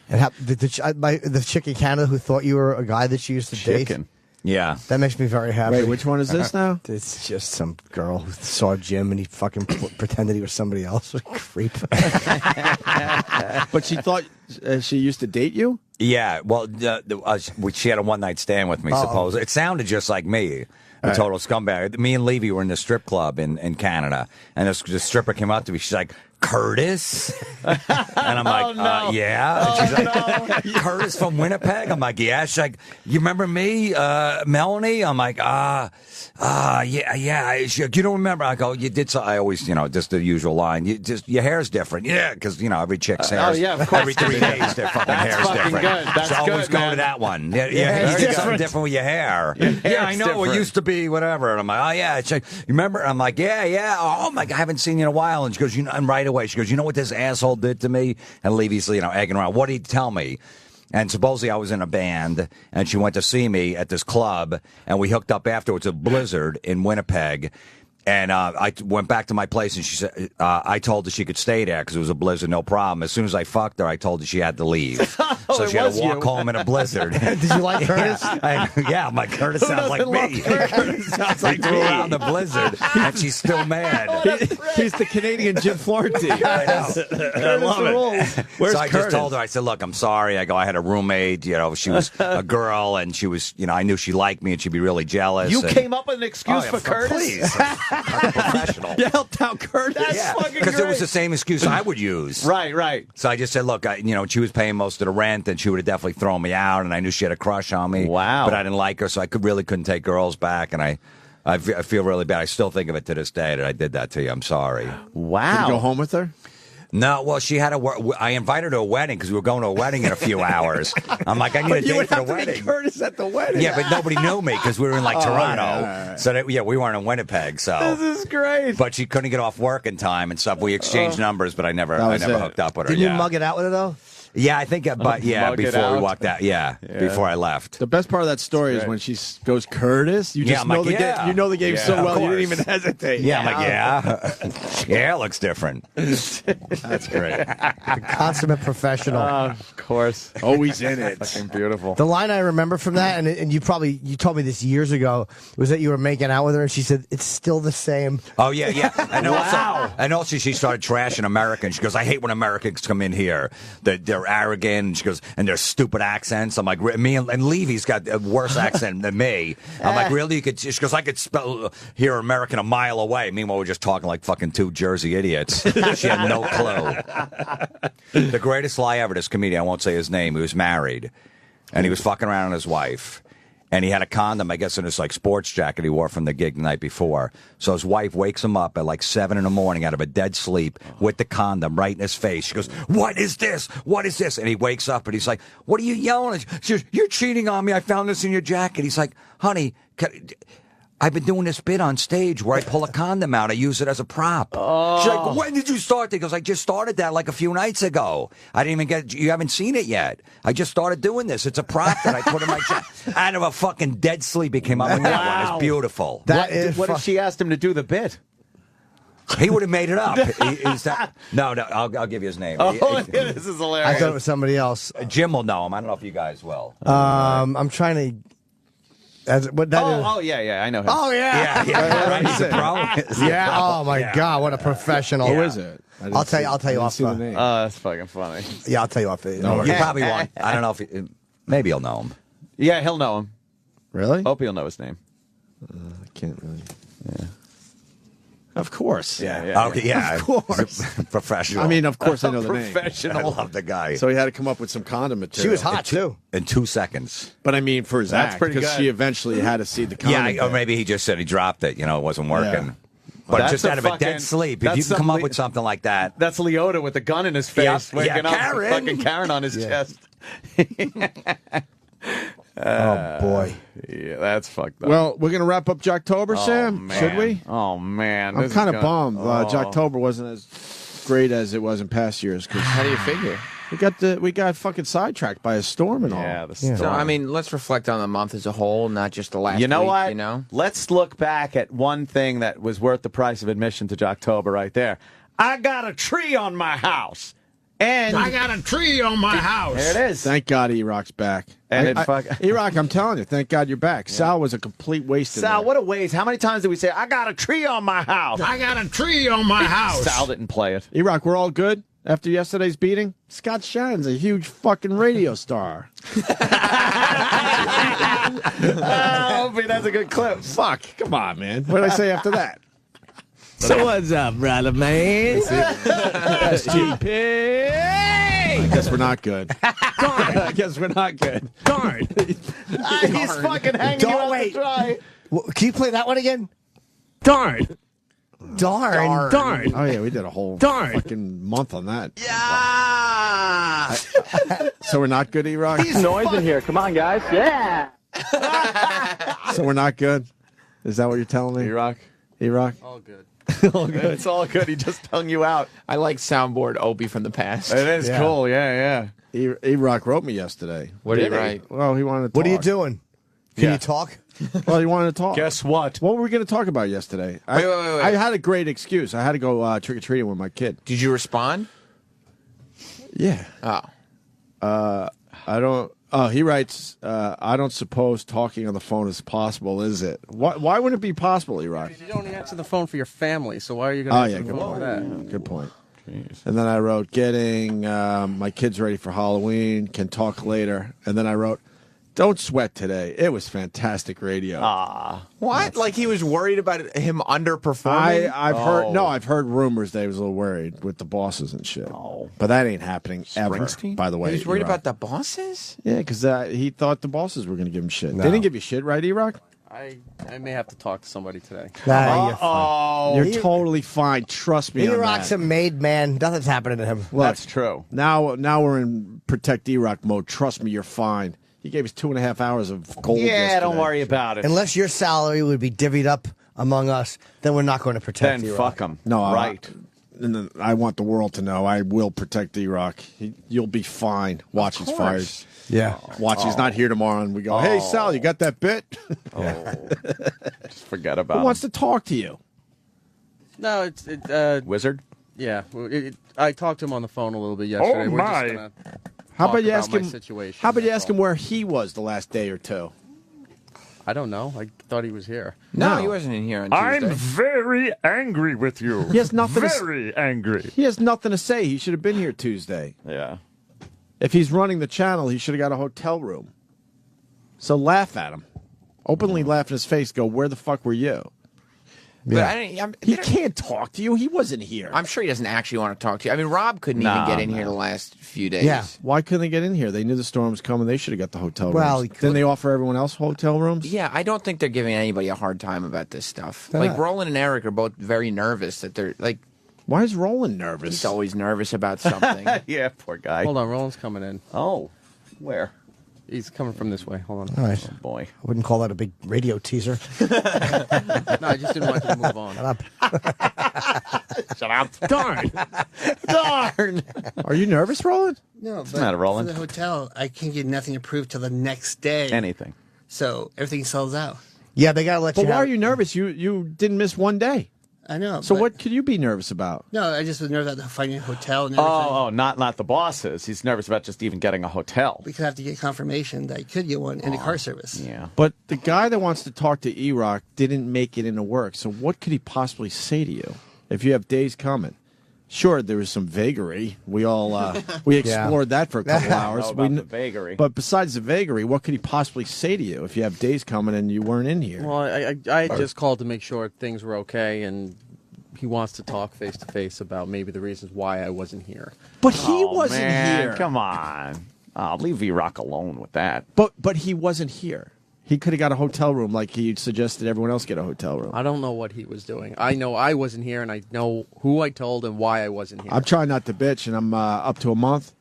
And the chick in Canada who thought you were a guy that she used to Chicken. date. Yeah. That makes me very happy. Wait, which one is this now? It's just some girl who saw Jim and he fucking pretended he was somebody else. Creep. But she thought she used to date you? Yeah. Well, she had a one-night stand with me. Suppose it sounded just like me. A total scumbag. Me and Levy were in the strip club in Canada, and this stripper came up to me. She's like, Curtis? And I'm like, yeah. And she's like, Curtis from Winnipeg? I'm like, yeah. She's like, you remember me, Melanie? I'm like, yeah. She's like, you don't remember? I go, you did so. I always, just the usual line. Your hair's different. Yeah, because, every chick's hair every 3 days, their fucking hair's different. Good. That's so good, always go to that one. Yeah, you did something different with your hair. Yeah, I know. Different. It used to be whatever. And I'm like, oh, yeah. She's like, you remember? I'm like, yeah. Oh, my God, I haven't seen you in a while. And she goes, and right away, she goes, you know what this asshole did to me? And Levy's, egging around. What did he tell me? And supposedly I was in a band, and she went to see me at this club, and we hooked up afterwards at Blizzard in Winnipeg. And I went back to my place, and she said, I told her she could stay there because it was a blizzard, no problem. As soon as I fucked her, I told her she had to leave. So she had to walk home in a blizzard. Did you like Curtis? Yeah, my Curtis sounds like me. Curtis sounds like threw around the blizzard, and she's still mad. He's the Canadian Jim Florentine. I know. I love it. Where's so I Curtis? just told her, I said, look, I'm sorry. I go, I had a roommate, she was a girl, and she was, I knew she liked me, and she'd be really jealous. You and, came up with an excuse for Curtis? Please. I'm professional. You helped out Curtis? Yeah, fucking because it was great. the same excuse I would use. Right. So I just said, look, she was paying most of the rent, and she would have definitely thrown me out, and I knew she had a crush on me. Wow. But I didn't like her, so I couldn't take girls back, and I feel really bad. I still think of it to this day that I did that to you. I'm sorry. Wow. Did you go home with her? No, well, she had I invited her to a wedding because we were going to a wedding in a few hours. I'm like, I need a date for the wedding. Curtis at the wedding. Yeah, but nobody knew me because we were in Toronto. Right. So we weren't in Winnipeg. So This is great. But she couldn't get off work in time and stuff. We exchanged numbers, but I never hooked up with her. Did you mug it out with her though? Yeah, I think, Mug it before out. we walked out. Yeah, before I left. The best part of that story is when she goes, Curtis. You just know the game. You know the game so well, you didn't even hesitate. Yeah, I'm like, yeah, it looks different. That's great. Consummate professional. Of course. Always in it. Fucking beautiful. The line I remember from that, and you told me this years ago, was that you were making out with her, and she said it's still the same. Oh yeah. And also she started trashing Americans. She goes, I hate when Americans come in here. They're arrogant. And she goes, and their stupid accents. I'm like, me and Levy's got a worse accent than me. I'm like, really? She goes, I could hear American a mile away. Meanwhile, we're just talking like fucking two Jersey idiots. She had no clue. The greatest lie ever, this comedian, I won't say his name, he was married. And he was fucking around on his wife. And he had a condom, I guess, in his sports jacket he wore from the gig the night before. So his wife wakes him up at 7 in the morning out of a dead sleep with the condom right in his face. She goes, what is this? What is this? And he wakes up and he's like, what are you yelling at? She goes, you're cheating on me. I found this in your jacket. He's like, honey, I've been doing this bit on stage where I pull a condom out. I use it as a prop. She's like, when did you start? He goes, I just started that a few nights ago. I didn't even you haven't seen it yet. I just started doing this. It's a prop that I put in my jacket. Out of a fucking dead sleep, he came up with that one. It's beautiful. What if she asked him to do the bit? He would have made it up. No, I'll give you his name. This is hilarious. I thought it was somebody else. Jim will know him. I don't know if you guys will. I'm trying to. Yeah, I know him. Oh yeah, right. He's a pro. Yeah. Oh my God, what a professional. Who is it? I'll tell you off. the name. Oh, that's fucking funny. Yeah, I'll tell you off. No, you probably won't. I don't know if maybe he'll know him. Yeah, he'll know him. Really? Hope he'll know his name. I can't really. Yeah. Of course. Okay, yeah. Of course. Professional. I mean, of course I know the name. Professional. I love the guy. So he had to come up with some condom material. She was hot too. In 2 seconds. But I mean, for his That's act, pretty because good. she eventually had to see the condom. Yeah, or maybe he just said he dropped it. It wasn't working. Yeah. But That's just a out of a fucking- dead sleep, if that's you can come up something- with something like that. That's Leota with the gun in his face, Yep. waking up, Karen. fucking Karen on his chest. Oh boy. Yeah, that's fucked up. Well, we're going to wrap up Jocktober, Sam? man. Should we? Oh man, I'm this is kind of gonna- bummed. Oh. Jocktober wasn't as great as it was in past years. Cause How do you figure? we got fucking sidetracked by a storm and all. Yeah, the storm. So, I mean, let's reflect on the month as a whole, not just the last You know week, what? you know? Let's look back at one thing that was worth the price of admission to Jocktober right there. I got a tree on my house. And I got a tree on my house. There it is. Thank God E-Rock's back. And E-Rock, I'm telling you, thank God you're back. Yeah. Sal was a complete waste of Sal, that. what a waste. How many times did we say, I got a tree on my house? I got a tree on my house. Sal didn't play it. E-Rock, we're all good after yesterday's beating? Scott Shannon's a huge fucking radio star. Hopefully that's a good clip. Fuck, come on, man. What did I say after that? So what's up, brother man? SGP. I guess we're not good. Darn. I guess we're not good. Darn. He's fucking hanging you out to dry. Can you play that one again? Darn. Darn. Darn. Oh yeah, we did a whole Darn. fucking month on that. Yeah. So we're not good, E-Rock? He's noise in here. Come on, guys. Yeah. So we're not good? Is that what you're telling me? E-Rock? E-Rock? All good. All good. It's all good. He just hung you out. I like soundboard Opie from the past. It is cool. Yeah. E-Rock wrote me yesterday. What did he write? Well, he wanted to talk. What are you doing? Can Yeah. you talk? Well, he wanted to talk. Guess what? What were we going to talk about yesterday? Wait. I had a great excuse. I had to go trick-or-treating with my kid. Did you respond? Yeah. Oh. I don't... Oh, he writes, I don't suppose talking on the phone is possible, is it? Why wouldn't it be possible, E-Rock? You don't answer the phone for your family, so why are you going to answer the phone for that? Good point. Jeez. And then I wrote, getting my kids ready for Halloween, can talk later. And then I wrote, don't sweat today. It was fantastic radio. What? Like he was worried about him underperforming? I've heard rumors that he was a little worried with the bosses and shit. But that ain't happening ever, Springsteen? by the way. He was worried E-Rock. about the bosses? Yeah, because he thought the bosses were going to give him shit. No. They didn't give you shit, right, E-Rock? I may have to talk to somebody today. You're totally fine. Trust me on E-Rock's that. a made man. Nothing's happening to him. Look, That's true. Now we're in protect E-Rock mode. Trust me, you're fine. He gave us 2.5 hours of gold yesterday. Don't worry about it. Unless your salary would be divvied up among us, then we're not going to protect Then you. fuck him. No, right. And then I want the world to know I will protect E-Rock. You'll be fine. Watch, he's fired. Yeah. Watch, he's not here tomorrow, and we go, hey, Sal, you got that bit? Just forget about Who him. wants to talk to you? No, it's Wizard? yeah. I talked to him on the phone a little bit yesterday. Oh, We're my. just gonna How talk about you about ask my him? situation, How about you that's ask him where he was the last day or two? I don't know. I thought he was here. No, No. he wasn't in here on Tuesday. I'm very angry with you. He has nothing to s- Very angry. He has nothing to say. He should have been here Tuesday. Yeah. If he's running the channel, he should have got a hotel room. So laugh at him. Openly laugh in his face. Go, where the fuck were you? But I didn't, He can't talk to you. He wasn't here. I'm sure he doesn't actually want to talk to you. I mean, Rob couldn't even get in here the last few days. Yeah. Why couldn't they get in here? They knew the storm was coming. They should have got the hotel Well, rooms. Didn't they offer everyone else hotel rooms? Yeah, I don't think they're giving anybody a hard time about this stuff. They're Like, not. Roland and Eric are both very nervous that they're, like, Why is Roland nervous? he's always nervous about something. Yeah, poor guy. Hold on, Roland's coming in. Oh, where? He's coming from this way. Hold on. All right. Oh, boy. I wouldn't call that a big radio teaser. No, I just didn't want you to move on. Shut up. Shut up. Darn. Darn. Are you nervous, Roland? No, What's the matter, Roland? For the hotel, I can't get nothing approved till the next day. Anything. So everything sells out. Yeah, they got to let But you why have are you nervous? You didn't miss one day. I know. So but- what could you be nervous about? No, I just was nervous about finding a hotel and everything. Oh, not the bosses. He's nervous about just even getting a hotel. We could have to get confirmation that I could get one in the car service. Yeah. But the guy that wants to talk to E-Rock didn't make it into work. So what could he possibly say to you if you have days coming? Sure, there was some vagary. We all we explored that for a couple hours. Know about the vagary. But besides the vagary, what could he possibly say to you if you have days coming and you weren't in here? Well, I just called to make sure things were okay, and he wants to talk face to face about maybe the reasons why I wasn't here. But he Oh, wasn't man, here. Come on. Oh, leave V-Rock alone with that. But he wasn't here. He could have got a hotel room like he suggested everyone else get a hotel room. I don't know what he was doing. I know I wasn't here, and I know who I told and why I wasn't here. I'm trying not to bitch, and I'm up to a month.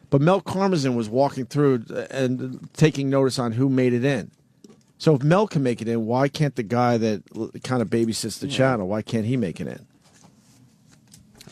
But Mel Karmazin was walking through and taking notice on who made it in. So if Mel can make it in, why can't the guy that kind of babysits the channel, why can't he make it in?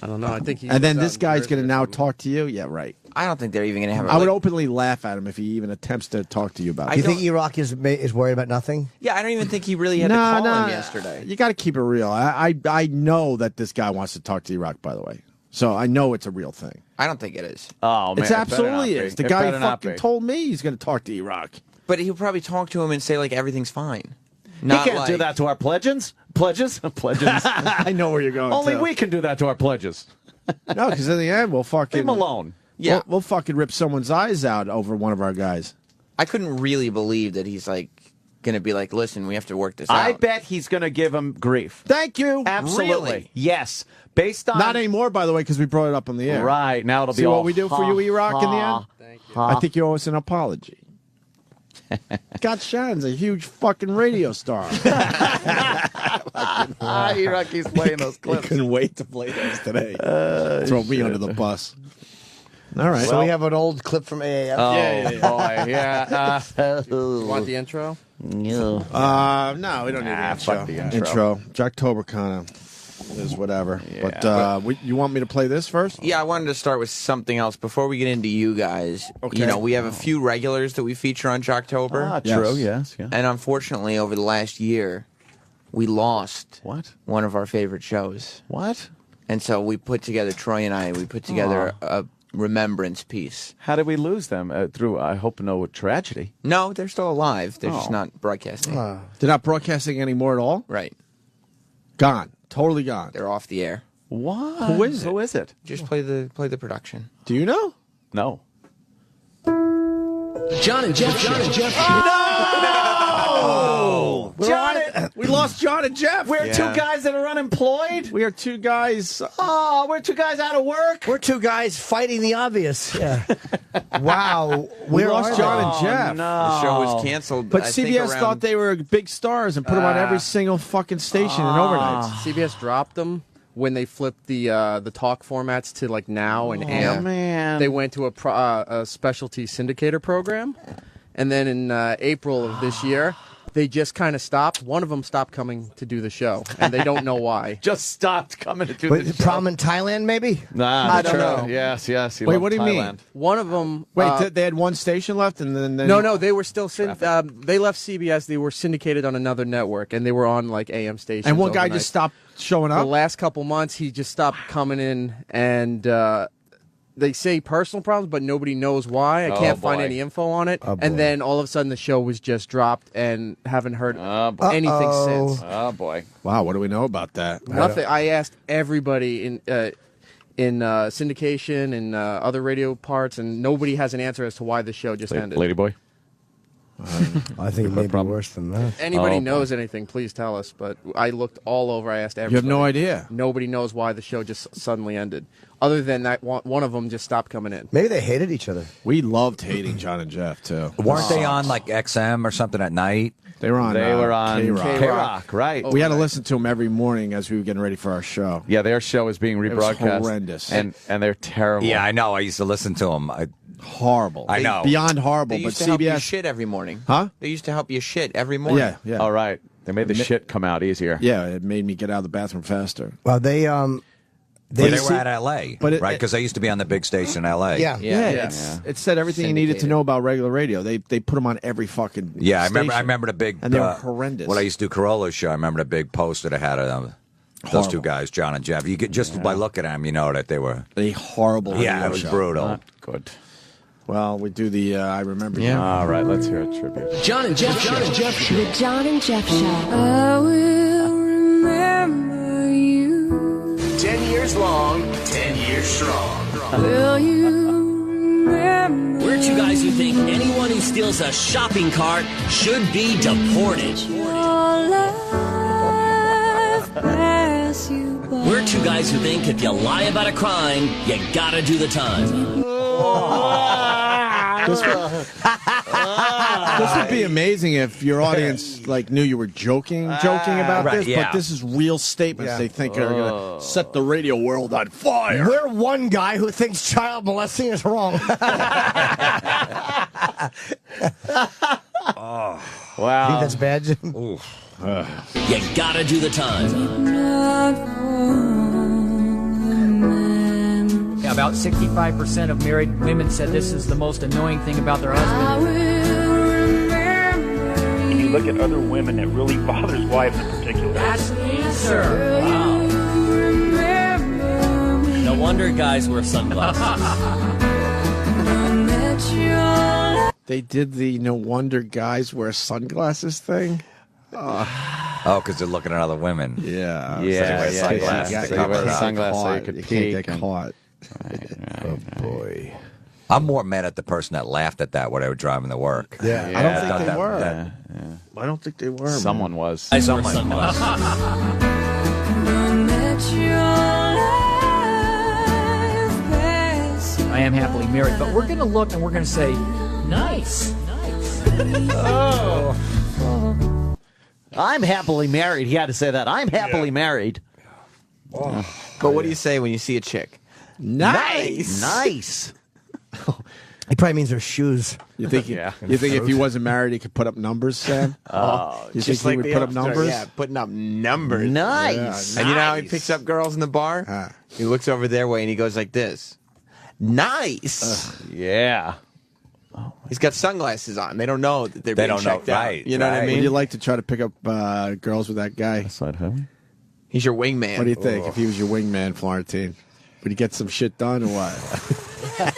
I don't know. I think he. And then was this out in guy's Jersey going to or now something. talk to you? Yeah, right. I don't think they're even going to have a I would like- openly laugh at him if he even attempts to talk to you about I it. Do you think don't- E-Rock is worried about nothing? Yeah, I don't even think he really had to call him yesterday. You got to keep it real. I know that this guy wants to talk to E-Rock, by the way. So I know it's a real thing. I don't think it is. Oh, man. It absolutely is. The guy fucking told. told me he's going to talk to E-Rock. But he'll probably talk to him and say, like, everything's fine. He Not can't like, do that to our pledges. Pledges? Pledges. I know where you're going. Only to. we can do that to our pledges. No, because in the end, we'll fucking... Leave him alone. Yeah. We'll fucking rip someone's eyes out over one of our guys. I couldn't really believe that he's like going to be like, listen, we have to work this out. I bet he's going to give him grief. Thank you. Absolutely. Really? Yes. Based on... Not anymore, by the way, because we brought it up on the air. Right. Now it'll be See all what we do for you, E-Rock, in the end? Thank you. I think you owe us an apology. Scott Shannon's a huge fucking radio star. E-Rock keeps playing those clips. Couldn't wait to play those today. Throw me under the bus. All right. So we have an old clip from AAF. Oh, Yeah. boy. Yeah. You want the intro? No. No, we don't need the fuck the intro. Jocktober kind of is whatever. Yeah. But you want me to play this first? Yeah, I wanted to start with something else before we get into you guys. Okay. You know, we have a few regulars that we feature on Jocktober. Ah, true. Yes. Yeah. And unfortunately, over the last year, we lost one of our favorite shows. What? And so we put together, Troy and I, we put together a remembrance piece. How did we lose them? Through, I hope, no tragedy. No, they're still alive. They're just not broadcasting. They're not broadcasting anymore at all? Right. Gone. Totally gone. They're off the air. What? Who is it? Who is it? Just play the production. Do you know? No. John and Jeff. No! We lost John and Jeff. We're two guys that are unemployed. We are two guys. Oh, we're two guys out of work. We're two guys fighting the obvious. Yeah. Wow. We Where lost are John they? and Jeff. No. The show was canceled. But I think, CBS around- thought they were big stars and put them on every single fucking station in overnights. CBS dropped them when they flipped the talk formats to like Now and AM. Man. They went to a specialty syndicator program, and then in April of this year, they just kind of stopped. One of them stopped coming to do the show, and they don't know why. Just stopped coming to do Wait, the show. prom in Thailand, maybe? Nah, I don't true. know. Yes. He Wait, loved what do you Thailand. mean? One of them. Wait, they had one station left, and then No, they were still they left CBS. They were syndicated on another network, and they were on like AM stations. and one guy overnight. just stopped showing The up. last couple months, he just stopped coming in, and they say personal problems, but nobody knows why. I can't find boy. any info on it. Oh, boy. And then all of a sudden, the show was just dropped, and haven't heard anything since. Oh boy. Wow, what do we know about that? Nothing. I asked everybody in syndication and other radio parts, and nobody has an answer as to why the show just ended. Lady boy. I think it may be worse than that. If anybody knows anything, please tell us. But I looked all over. I asked everybody. You have no idea. Nobody knows why the show just suddenly ended. Other than that, one of them just stopped coming in. Maybe they hated each other. We loved hating John and Jeff too. Weren't they on like XM or something at night? They were on. They were on K-Rock. K-Rock, right? We had to listen to them every morning as we were getting ready for our show. Yeah, their show is being was rebroadcast. horrendous. And they're terrible. Yeah, I know. I used to listen to them. Horrible. I know. Beyond horrible. They But used to help you CBS. shit every morning. Huh? They used to help you shit every morning. Yeah, yeah. All right. They made the shit come out easier. Yeah, it made me get out of the bathroom faster. Well, they They were at LA, but it- right? Because I used to be on the big station in LA. Yeah. It said everything you needed to know about regular radio. They put them on every fucking Yeah, station. I remember the big. And they were horrendous. When I used to do Corolla's show, I remember the big poster that had those two guys, John and Jeff. You could just by looking at them, you know that they were a horrible Yeah, radio it was show. brutal. Not good. Well, we do the I remember. Yeah. You. All right, let's hear a tribute. John and Jeff. The John and Jeff Show. I will remember you. 10 years long, 10 years strong. Will you remember? We're two guys who think anyone who steals a shopping cart should be deported. Your life pass you by. We're two guys who think if you lie about a crime, you gotta do the time. This would be amazing if your audience like knew you were joking about Right, this, yeah. but this is real statements they think are going to set the radio world on fire. We're one guy who thinks child molesting is wrong. Wow. Think that's bad, Jim? You gotta do the time. Yeah, About 65% of married women said this is the most annoying thing about their husband. When you look at other women, it really bothers wives in particular. That's the answer. Wow. No wonder guys wear sunglasses. They did the no wonder guys wear sunglasses thing. Oh, because they're looking at other women. Yeah. Yeah, sunglasses. yeah. They wear sunglasses so you could You peek. can't get caught. Oh boy. I'm more mad at the person that laughed at that when they were driving to work. Yeah, I don't think they were. I don't think they were. Someone was. Someone was. I am happily married, but we're going to look and we're going to say, nice. Oh. I'm happily married. He had to say that. I'm happily married. But what do you say when you see a chick? Nice. Nice. He probably means their shoes. You think? You think if he wasn't married, he could put up numbers, Sam? You think he would put up numbers? Yeah, putting up numbers. Nice. And you know how he picks up girls in the bar? He looks over their way and he goes like this. Nice. Yeah. He's got sunglasses on. They don't know that they're They being don't know, checked out. right, You know what I right. mean? Would you like to try to pick up girls with that guy? He's your wingman. What do you think if he was your wingman, Florentine? Would he get some shit done or what?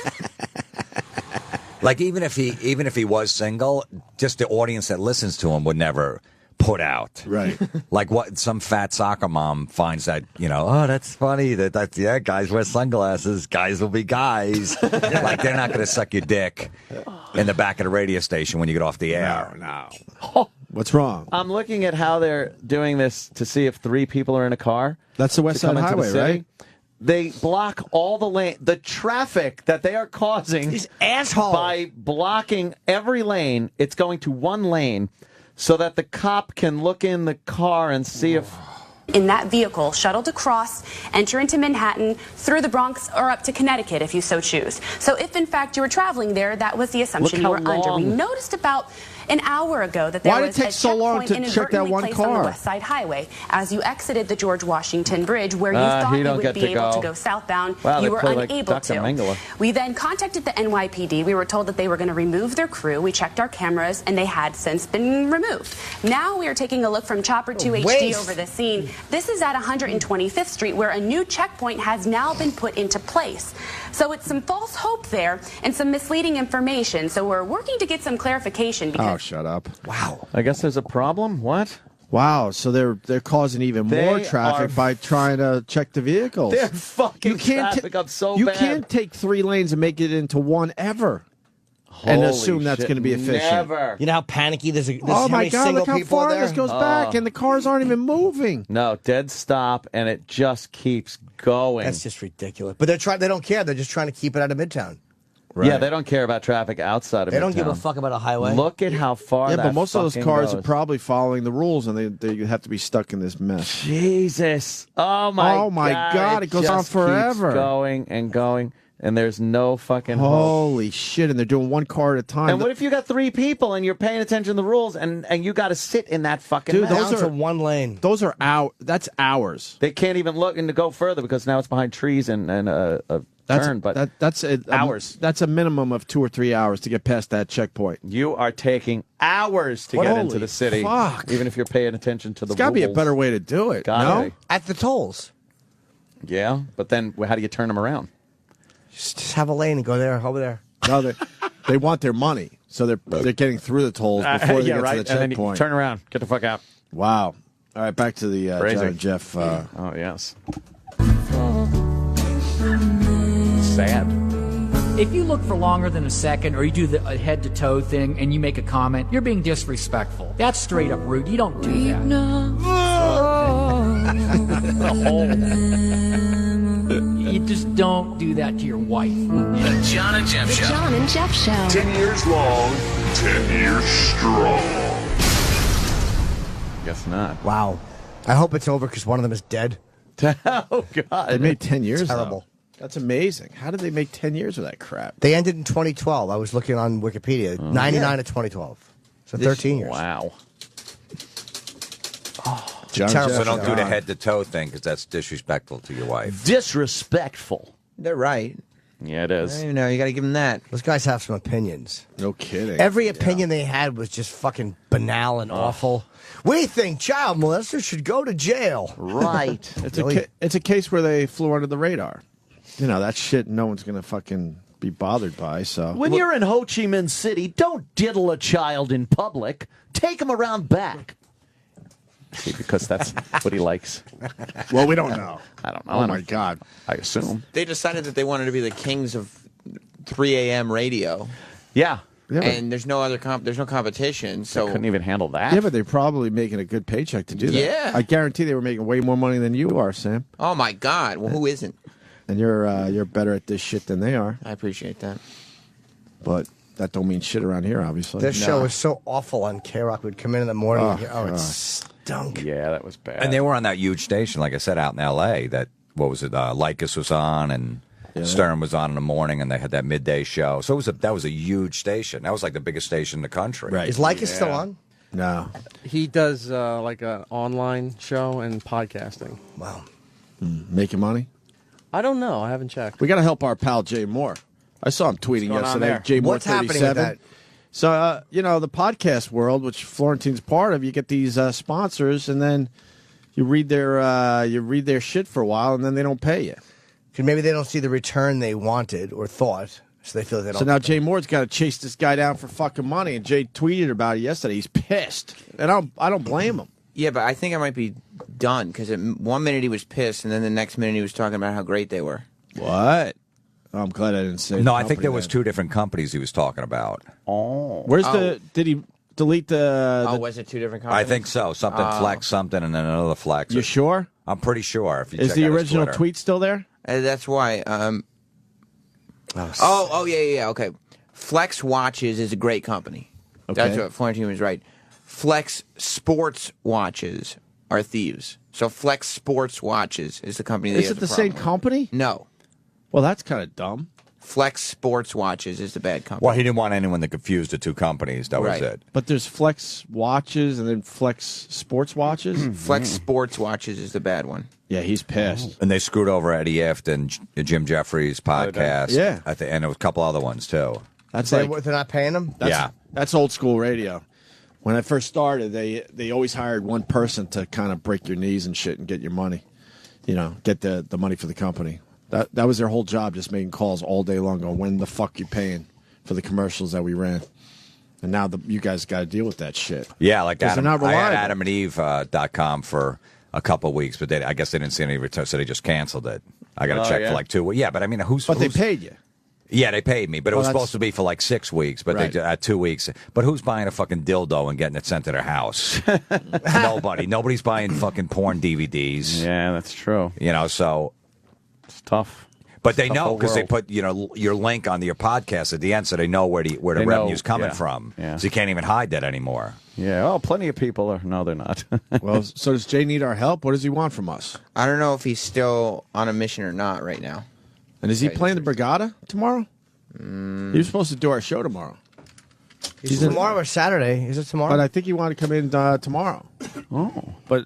Like even if he was single, just the audience that listens to him would never put out. Right. Like what some fat soccer mom finds that, oh, that's funny that's guys wear sunglasses, guys will be guys. Like they're not going to suck your dick in the back of the radio station when you get off the air. No. What's wrong? I'm looking at how they're doing this to see if 3 people are in a car. That's the West to come Side into the Highway, city. right? They block all the lane, the traffic that they are causing. These assholes. By blocking every lane, it's going to one lane so that the cop can look in the car and see if... In that vehicle, shuttled across, enter into Manhattan, through the Bronx, or up to Connecticut if you so choose. So if in fact you were traveling there, that was the assumption you were under. We noticed about an hour ago that there Why did was it take a so long checkpoint to check that inadvertently one placed on car? the West Side Highway as you exited the George Washington Bridge, where you thought he you don't would get be to able go. to go southbound. Wow, they you were play like unable Dr. to. Mengele. We then contacted the NYPD. We were told that they were going to remove their crew. We checked our cameras, and they had since been removed. Now we are taking a look from Chopper 2 HD waste. over the scene. This is at 125th Street, where a new checkpoint has now been put into place. So it's some false hope there and some misleading information. So we're working to get some clarification. Because Oh, shut up. Wow. I guess there's a problem? What? Wow, so they're causing even more They traffic are- by trying to check the vehicles. They're fucking You can't traffic up so You bad. can't take 3 lanes and make it into one ever. And Holy assume that's shit, going to be efficient. Never. You know how panicky there's Oh how my many God! single Look how people far are there? this goes back, and the cars aren't even moving. No, dead stop, and it just keeps going. That's just ridiculous. But they don't care. They're just trying to keep it out of Midtown. Yeah, they don't care about traffic outside of They don't give a Midtown. fuck about a highway. Look at how far Yeah, that but most of those fucking cars goes. are probably following the rules, and they have to be stuck in this mess. Jesus. Oh my God, it goes on just forever. Keeps going and going, and there's no fucking hope. Holy shit! And they're doing one car at a time. And what if you got 3 people and you're paying attention to the rules and you got to sit in that fucking Dude, mess? those Down are to one lane. Those are out. That's hours. They can't even look and to go further because now it's behind trees and a turn. But that's hours. That's a minimum of 2 or 3 hours to get past that checkpoint. You are taking hours to What? get into Holy the city, fuck. even if you're paying attention to the There's got to be a rules. better way to do it. Gotta no? be. At the tolls. Yeah, but then how do you turn them around? Just have a lane and go there, over there. No, they want their money, so they're getting through the tolls before they yeah, get right. to the And then you checkpoint. turn around, get the fuck out. Wow. All right, back to the Crazy. John and Jeff. Oh yes. Sad. If you look for longer than a second or you do the head to toe thing and you make a comment, you're being disrespectful. That's straight up rude. You don't do that. You just don't do that to your wife. The John and Jeff Show. John and Jeff Show. 10 years long, 10 years strong. Guess not. Wow. I hope it's over because one of them is dead. Oh God. They made 10 years. Terrible. Though. That's amazing. How did they make 10 years of that crap? They ended in 2012. I was looking on Wikipedia. 99 to 2012. So 13 years. Wow. John terrible So Jeff, don't do the John. head to toe thing because that's disrespectful to your wife. Disrespectful. They're right. Yeah, it is. You know, you got to give them that. Those guys have some opinions. No kidding. Every opinion they had was just fucking banal and awful. We think child molesters should go to jail. Right. It's a case where they flew under the radar. You know, that shit no one's going to fucking be bothered by, so. When you're in Ho Chi Minh City, don't diddle a child in public. Take him around back. See, because that's what he likes. Well, we don't know. I don't know. Oh, my God. I assume. They decided that they wanted to be the kings of 3 a.m. radio. Yeah. And there's no other there's no competition, so couldn't even handle that. Yeah, but they're probably making a good paycheck to do that. Yeah. I guarantee they were making way more money than you are, Sam. Oh my God! Well, who isn't? And you're better at this shit than they are. I appreciate that. But that don't mean shit around here, obviously. This show was so awful on K-Rock. We'd come in the morning and hear, it stunk. Yeah, that was bad. And they were on that huge station, like I said, out in L.A. That, what was it, Lycus was on, and Stern was on in the morning, and they had that midday show. So that was a huge station. That was like the biggest station in the country. Right. Is Lycus still on? No. He does like an online show and podcasting. Wow. Making money? I don't know. I haven't checked. We got to help our pal Jay Moore. I saw him tweeting going on yesterday. there? Jay Moore What's happening 37. with that? So, the podcast world, which Florentine's part of, you get these sponsors, and then you read their shit for a while, and then they don't pay you. Because maybe they don't see the return they wanted or thought, so they feel they don't. So now Jay Moore's got to chase this guy down for fucking money, and Jay tweeted about it yesterday. He's pissed, and I don't blame him. Yeah, but I think I might be done because 1 minute he was pissed, and then the next minute he was talking about how great they were. What? Oh, I'm glad I didn't say. No, I think there was 2 different companies he was talking about. Oh, where's did he delete the? Was it 2 different companies? I think so. Something Flex, something, and then another Flex. You sure? I'm pretty sure. If you Is check the out his original Twitter. tweet still there? That's why. Yeah. Okay. Flex Watches is a great company. Okay. That's what Florentine was right. Flex Sports Watches are thieves. So Flex Sports Watches is the company. Is it the same company? No. Well, that's kind of dumb. Flex Sports Watches is the bad company. Well, he didn't want anyone to confuse the 2 companies. That was it. But there's Flex watches and then Flex sports watches. Flex Sports Watches is the bad one. Yeah, he's pissed. And they screwed over Eddie Ift and Jim Jeffries' podcast. Yeah. And there was a couple other ones, too. That's they're like not paying them. That's old school radio. When I first started, they always hired one person to kind of break your knees and shit and get your money. Get the money for the company. That was their whole job, just making calls all day long, going, when the fuck you paying for the commercials that we ran? And now you guys got to deal with that shit. Yeah, like Adam. They're not I had reliable. AdamandEve.com for a couple of weeks, but I guess they didn't see any return, so they just canceled it. I got to check for like 2 weeks. Yeah, but I mean, But they paid you. Yeah, they paid me, but it was that's- supposed to be for like 6 weeks, but Right. they 2 weeks. But who's buying a fucking dildo and getting it sent to their house? Nobody. Nobody's buying fucking porn DVDs. Yeah, that's true. So it's tough. But they Tough know whole because they world. put your link on your podcast at the end, so they know where the They know, revenue's coming yeah. from. Yeah. So you can't even hide that anymore. Yeah. Oh, plenty of people are. No, they're not. Well, so does Jay need our help? What does he want from us? I don't know if he's still on a mission or not right now. And is he playing the Brigada tomorrow? He was supposed to do our show tomorrow. Is it tomorrow or Saturday? Is it tomorrow? But I think he wanted to come in tomorrow. Oh. But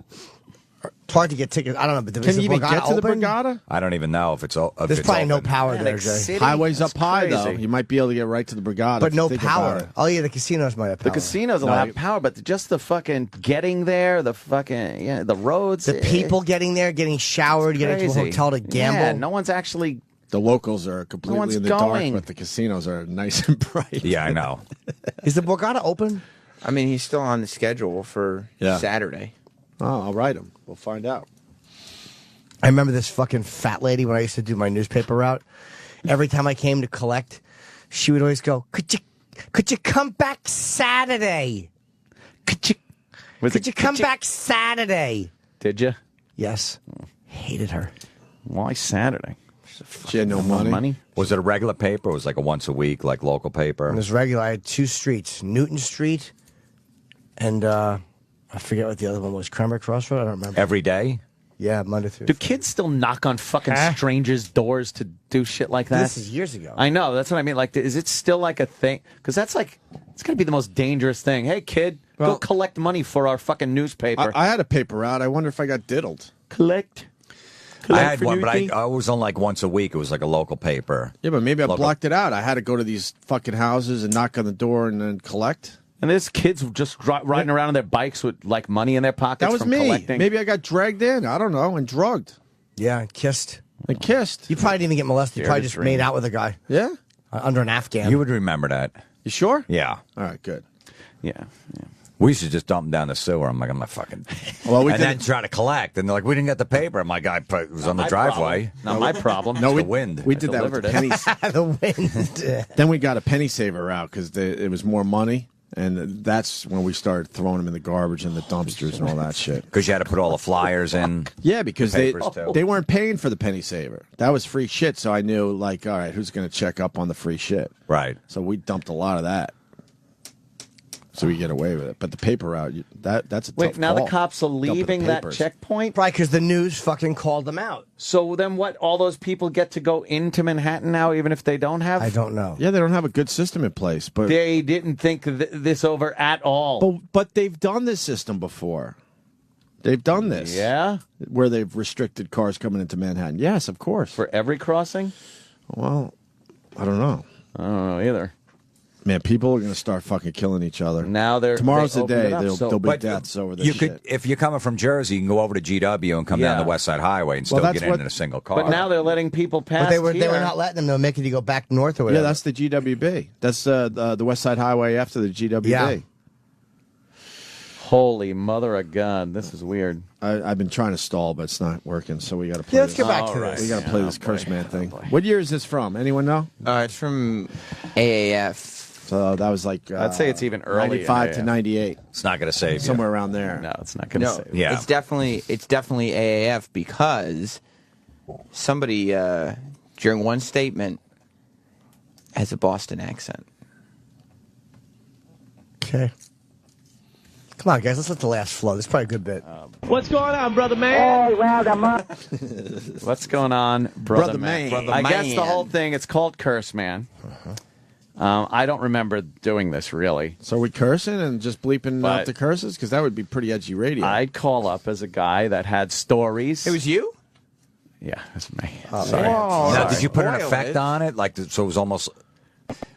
it's hard to get tickets. I don't know. But can you even get to the open? Brigada? I don't even know if it's open. There's probably no power there, Jay. Highway's That's up high, though. crazy. You might be able to get right to the Brigada. But if you no think about power. it. Oh, yeah, the casinos might have The power. casinos will No, have power, but just the fucking getting there, the fucking the roads, The people getting there, getting showered, getting to a crazy. hotel to gamble. Yeah, no one's actually. The locals are one's completely in the going. dark, but the casinos are nice and bright. Yeah, I know. Is the Borgata open? I mean, he's still on the schedule for Saturday. Oh, I'll write him. We'll find out. I remember this fucking fat lady when I used to do my newspaper route. Every time I came to collect, she would always go, "Could you come back Saturday? Could you come back Saturday?" Did you? Yes. Hated her. Why Saturday? She had no money. Was it a regular paper? Or was it like a once a week, like local paper? It was regular. I had 2 streets, Newton Street, and I forget what the other one was. Cranberry Crossroad. I don't remember. Every day? Yeah, Monday through. Do kids still knock on fucking strangers' doors to do shit like that? This is years ago. I know. That's what I mean. Like, is it still like a thing? Because that's like, it's going to be the most dangerous thing. Hey, kid, go collect money for our fucking newspaper. I had a paper route. I wonder if I got diddled. Collect. I had one, but I was on like once a week. It was like a local paper. Yeah, but maybe I Local. blocked it out. I had to go to these fucking houses and knock on the door and then collect. And there's kids just riding around on their bikes with like money in their pockets. That was from me. collecting. Maybe I got dragged in. I don't know, and drugged. Yeah, and kissed. And kissed. You probably didn't even get molested. You Dare probably to just dream. made out with a guy Yeah. under an Afghan. You would remember that. You sure? Yeah. All right, good. Yeah. We used to just dump them down the sewer. I'm like, I'm not fucking. Well, and then try to collect, and they're like, we didn't get the paper. I'm like, it was on the driveway. Not my problem. No, the wind. We did that with the pennies. The wind. Then we got a penny saver out because it was more money, and that's when we started throwing them in the garbage and the dumpsters and all that shit. Because you had to put all the flyers in. Yeah, because the papers, too. they weren't paying for the penny saver. That was free shit. So I knew, like, all right, who's going to check up on the free shit? Right. So we dumped a lot of that. So we get away with it. But the paper route, that's a tough Wait, now call. the cops are Dumping leaving that papers. checkpoint? Right, because the news fucking called them out. So then what, all those people get to go into Manhattan now, even if they don't have? I don't know. Yeah, they don't have a good system in place. But They didn't think this over at all. But they've done this system before. They've done this. Yeah? Where they've restricted cars coming into Manhattan. Yes, of course. For every crossing? Well, I don't know. I don't know either. Man, people are going to start fucking killing each other. Now Tomorrow's they the opened day. it up, There'll be But deaths over this you shit. if you're coming from Jersey, you can go over to GW and come down Yeah. the West Side Highway and Well, still that's get in what- a single car. But now they're letting people pass But they were here. not letting them. They were making you go back north or whatever. Yeah, that's the GWB. That's the West Side Highway after the GWB. Yeah. Holy mother of God, this is weird. I've been trying to stall, but it's not working. So we got to play. let's this. get back to this. We got to play this Curse Man thing. What year is this from? Anyone know? It's from AAF. So that was like I'd say it's even early. 95 in to AAF. 98, it's not going to save you. somewhere around there. No, it's not going to No, save. Yeah. it's definitely AAF because somebody during one statement has a Boston accent. Okay. Come on, guys. Let's let the laughs flow. This is probably a good bit. What's going on, brother man? Hey, well, What's going on, brother, Brother man? Man. I guess the whole thing, it's called Curse Man. I don't remember doing this, really. So we cursing and just bleeping But- out the curses? Because that would be pretty edgy radio. I'd call up as a guy that had stories. It was you? Yeah, it's me. Sorry. Now, did you put an Spoil effect it. on it? Like, so it was almost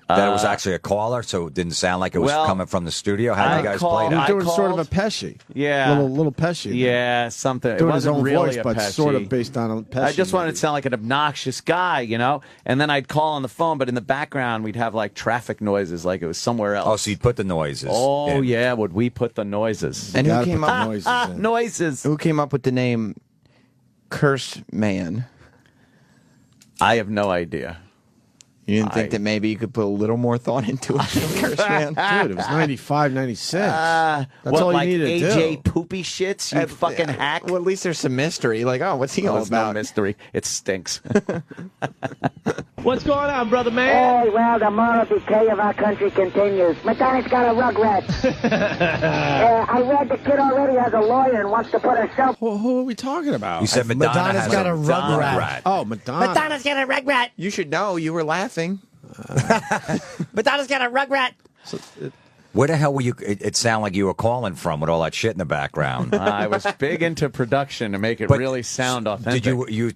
that it was actually a caller, so it didn't sound like it was well, coming from the studio? How did you guys play You're that? doing sort of a called- Pesci. Yeah. Little Pesci. Yeah, something. Doing it his wasn't own really voice, a but Pesci. sort of based on a Pesci. I just wanted movie. to sound like an obnoxious guy, you know? And then I'd call on the phone, but in the background, we'd have like traffic noises, like it was somewhere else. Oh, so you'd put the noises. Oh, in. yeah, would we put the noises? And who Gotta came put the up? noises in. Noises. Who came up with the name Curse Man? I have no idea. You didn't think that maybe you could put a little more thought into it? Curse Man. Dude, it was 95, 96. That's what, all you like need to AJ do. Poopy Shits, you fucking hack? Well, at least there's some mystery. Like, oh, what's he all It's no about? mystery. It stinks. What's going on, brother man? Hey, well, the moral decay of our country continues. Madonna's got a rugrat. I read the kid already has a lawyer and wants to put herself. Who are we talking about? You said Madonna Madonna's has got a Madonna rugrat. rat. Oh, Madonna. Madonna's got a rugrat. You should know. You were laughing. Madonna's got a rugrat. Where the hell were you? It sounded like you were calling from with all that shit in the background. I was big into production to make it But really sound authentic. Did you?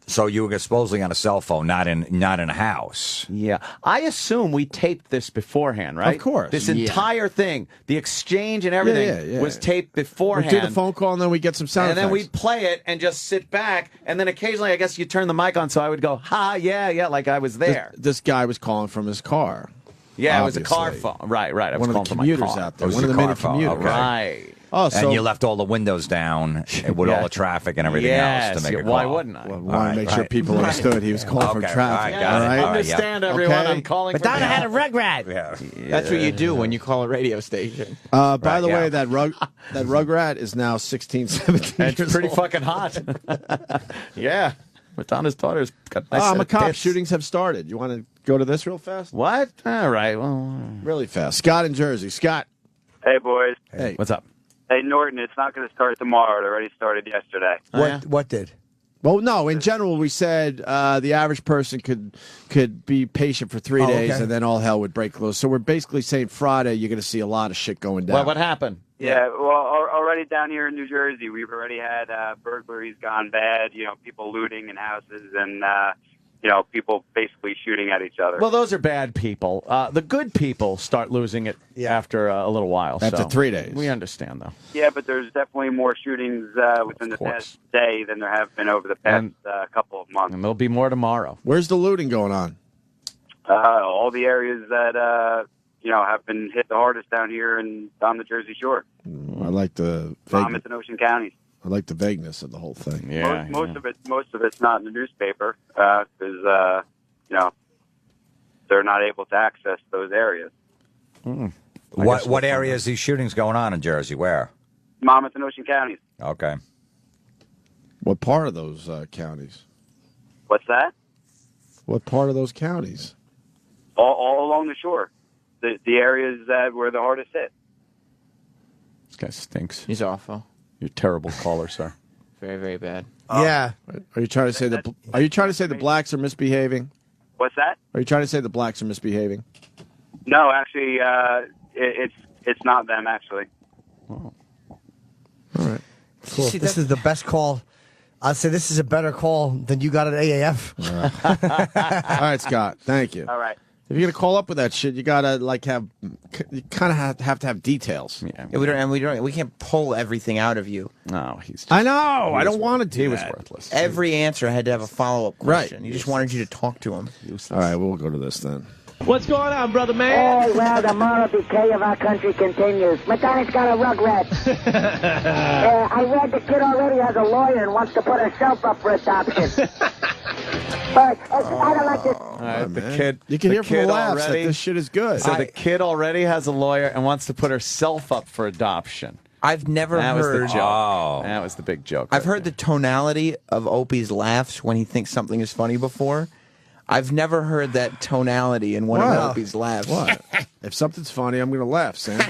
So you were supposedly on a cell phone, not in a house. Yeah. I assume we taped this beforehand, right? Of course. This Yeah. entire thing, the exchange and everything, yeah. was taped We beforehand. do the phone call and then we get some sound and then effects. we'd play it and just sit back. And then occasionally, I guess you turn the mic on, so I would go, ha, yeah, like I was there. This guy was calling from his car. Yeah, it was a car obviously. phone. Right. I was One of calling the from my commuters car. out there. It was One of the the many car phone, commuters. okay. Right. Oh, so And you left all the windows down with Yeah. all the traffic and everything Yes, else to make a why call. wouldn't I? we want to make sure people understood he was calling from Okay, traffic. all right, got it. all right? All right, Understand, everyone. Okay. I'm calling from Madonna had a rugrat. Yeah. That's what you do when you call a radio station. By Right, the yeah. way, that rugrat is now 16, 17 It's years pretty old. fucking hot. Yeah. Madonna's daughter's got nice I'm set a of cop. tits. Shootings have started. You want to go to this real fast? What? All right. Well, Really fast. Scott in Jersey. Scott. Hey, boys. Hey. what's up? Hey, Norton, it's not going to start tomorrow. It already started yesterday. What did? Well, no. In general, we said the average person could be patient for 3 days, okay. and then all hell would break loose. So we're basically saying Friday you're going to see a lot of shit going down. Well, what happened? Yeah, well, already down here in New Jersey, we've already had burglaries gone bad, people looting in houses and, people basically shooting at each other. Well, those are bad people. The good people start losing it after a little while. After so 3 days. We understand, though. Yeah, but there's definitely more shootings within the past day than there have been over the past couple of months. And there'll be more tomorrow. Where's the looting going on? All the areas that, have been hit the hardest down here and on the Jersey Shore. I like the Monmouth and Ocean counties. I like the vagueness of the whole thing. Most of it's not in the newspaper because they're not able to access those areas. What area is these shootings going on in Jersey? Where? Monmouth and Ocean counties. Okay. What part of those counties? What's that? What part of those counties? All along the shore. The areas that were the hardest hit. This guy stinks. He's awful. You're a terrible caller, sir. Very, very bad. Yeah. Are you trying to say the blacks are misbehaving? What's that? Are you trying to say the blacks are misbehaving? No, actually, it's not them. Actually. All right. Cool. This is the best call. I'd say this is a better call than you got at AAF. All right, Scott. Thank you. All right. If you're gonna call up with that shit, you gotta you kind of have to have details. Yeah, we can't pull everything out of you. No, he's. I know. I don't want to do He was that. worthless. Every answer had to have a follow-up question. Right. He just wanted you to talk to him. All right, we'll go to this then. What's going on, brother man? Oh, well, the moral decay of our country continues. Mechanic's got a rugrat. I read the kid already has a lawyer and wants to put herself up for adoption. But I don't like this. All right, the kid. You can the hear from kid the laughs already, that this shit is good. So the kid already has a lawyer and wants to put herself up for adoption. I've never That was heard. the joke. That was the big joke. I've heard the tonality of Opie's laughs when he thinks something is funny before. I've never heard that tonality in one of Opie's laughs. What? If something's funny, I'm gonna laugh, Sam.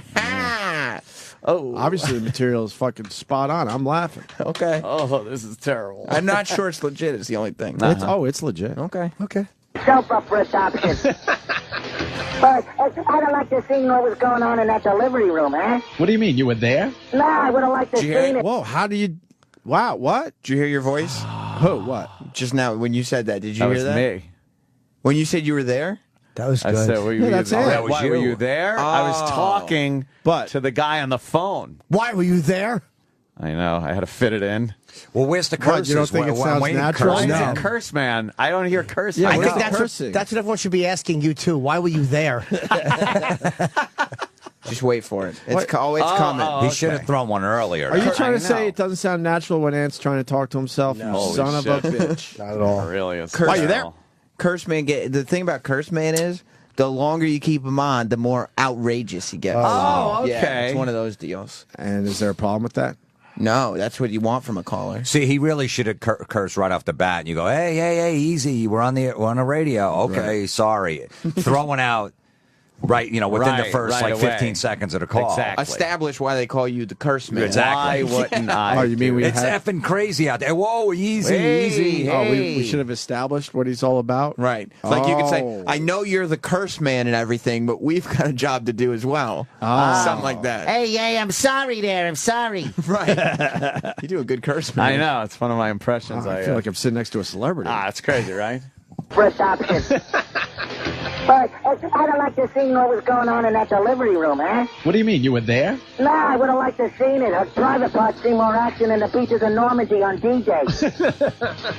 Oh, obviously the material is fucking spot on. I'm laughing. Okay. Oh, this is terrible. I'm not sure it's legit. Is the only thing. It's legit. Okay. Okay. Self up for adoption. But I don't like to see what was going on in that delivery room, eh? What do you mean? You were there? No, I would have liked to see it. Whoa, how do you... Wow, what? Did you hear your voice? Who, what? Just now, when you said that, did you That hear was that? me. When you said you were there? That was good. I said, were you, that's it. that was Why you. were you there? I was talking to the guy on the phone. Why were you there? I know. I had to fit it in. Well, where's the curses? You don't think it sounds natural? Why is No. it curse, man? I don't hear curse. Yeah, I what think is that's cursing? what everyone should be asking you too. Why were you there? Just wait for it. It's coming. He should have thrown one earlier. Are you trying to I say know. it doesn't sound natural when Ant's trying to talk to himself? You Holy son of a shit. bitch. Not at all. Really is. Curse, Why you there? Curse Man. The thing about Curse Man is the longer you keep him on, the more outrageous he gets. Oh, Yeah, okay. it's one of those deals. And is there a problem with that? No, that's what you want from a caller. See, he really should have cursed right off the bat. And you go, hey, easy. We're on the radio. Okay, sorry. Throwing out right, within the first 15 seconds of the call. Exactly. Establish why they call you the Curse Man. Exactly. Why wouldn't I? Oh, you mean we It's had... effing crazy out there. Whoa, easy, Hey, easy. Oh, we should have established what he's all about? Right. Like you could say, Oh. I know you're the Curse Man and everything, but we've got a job to do as well. Something like that. Hey, I'm sorry there. I'm sorry. Right. You do a good Curse Man. I know. It's one of my impressions. I feel like I'm sitting next to a celebrity. It's crazy, right? For adoption. But I don't like to see what was going on in that delivery room, eh? What do you mean? You were there? No, I would have liked to seen it. Her private parts see more action in the beaches of Normandy on D-Day.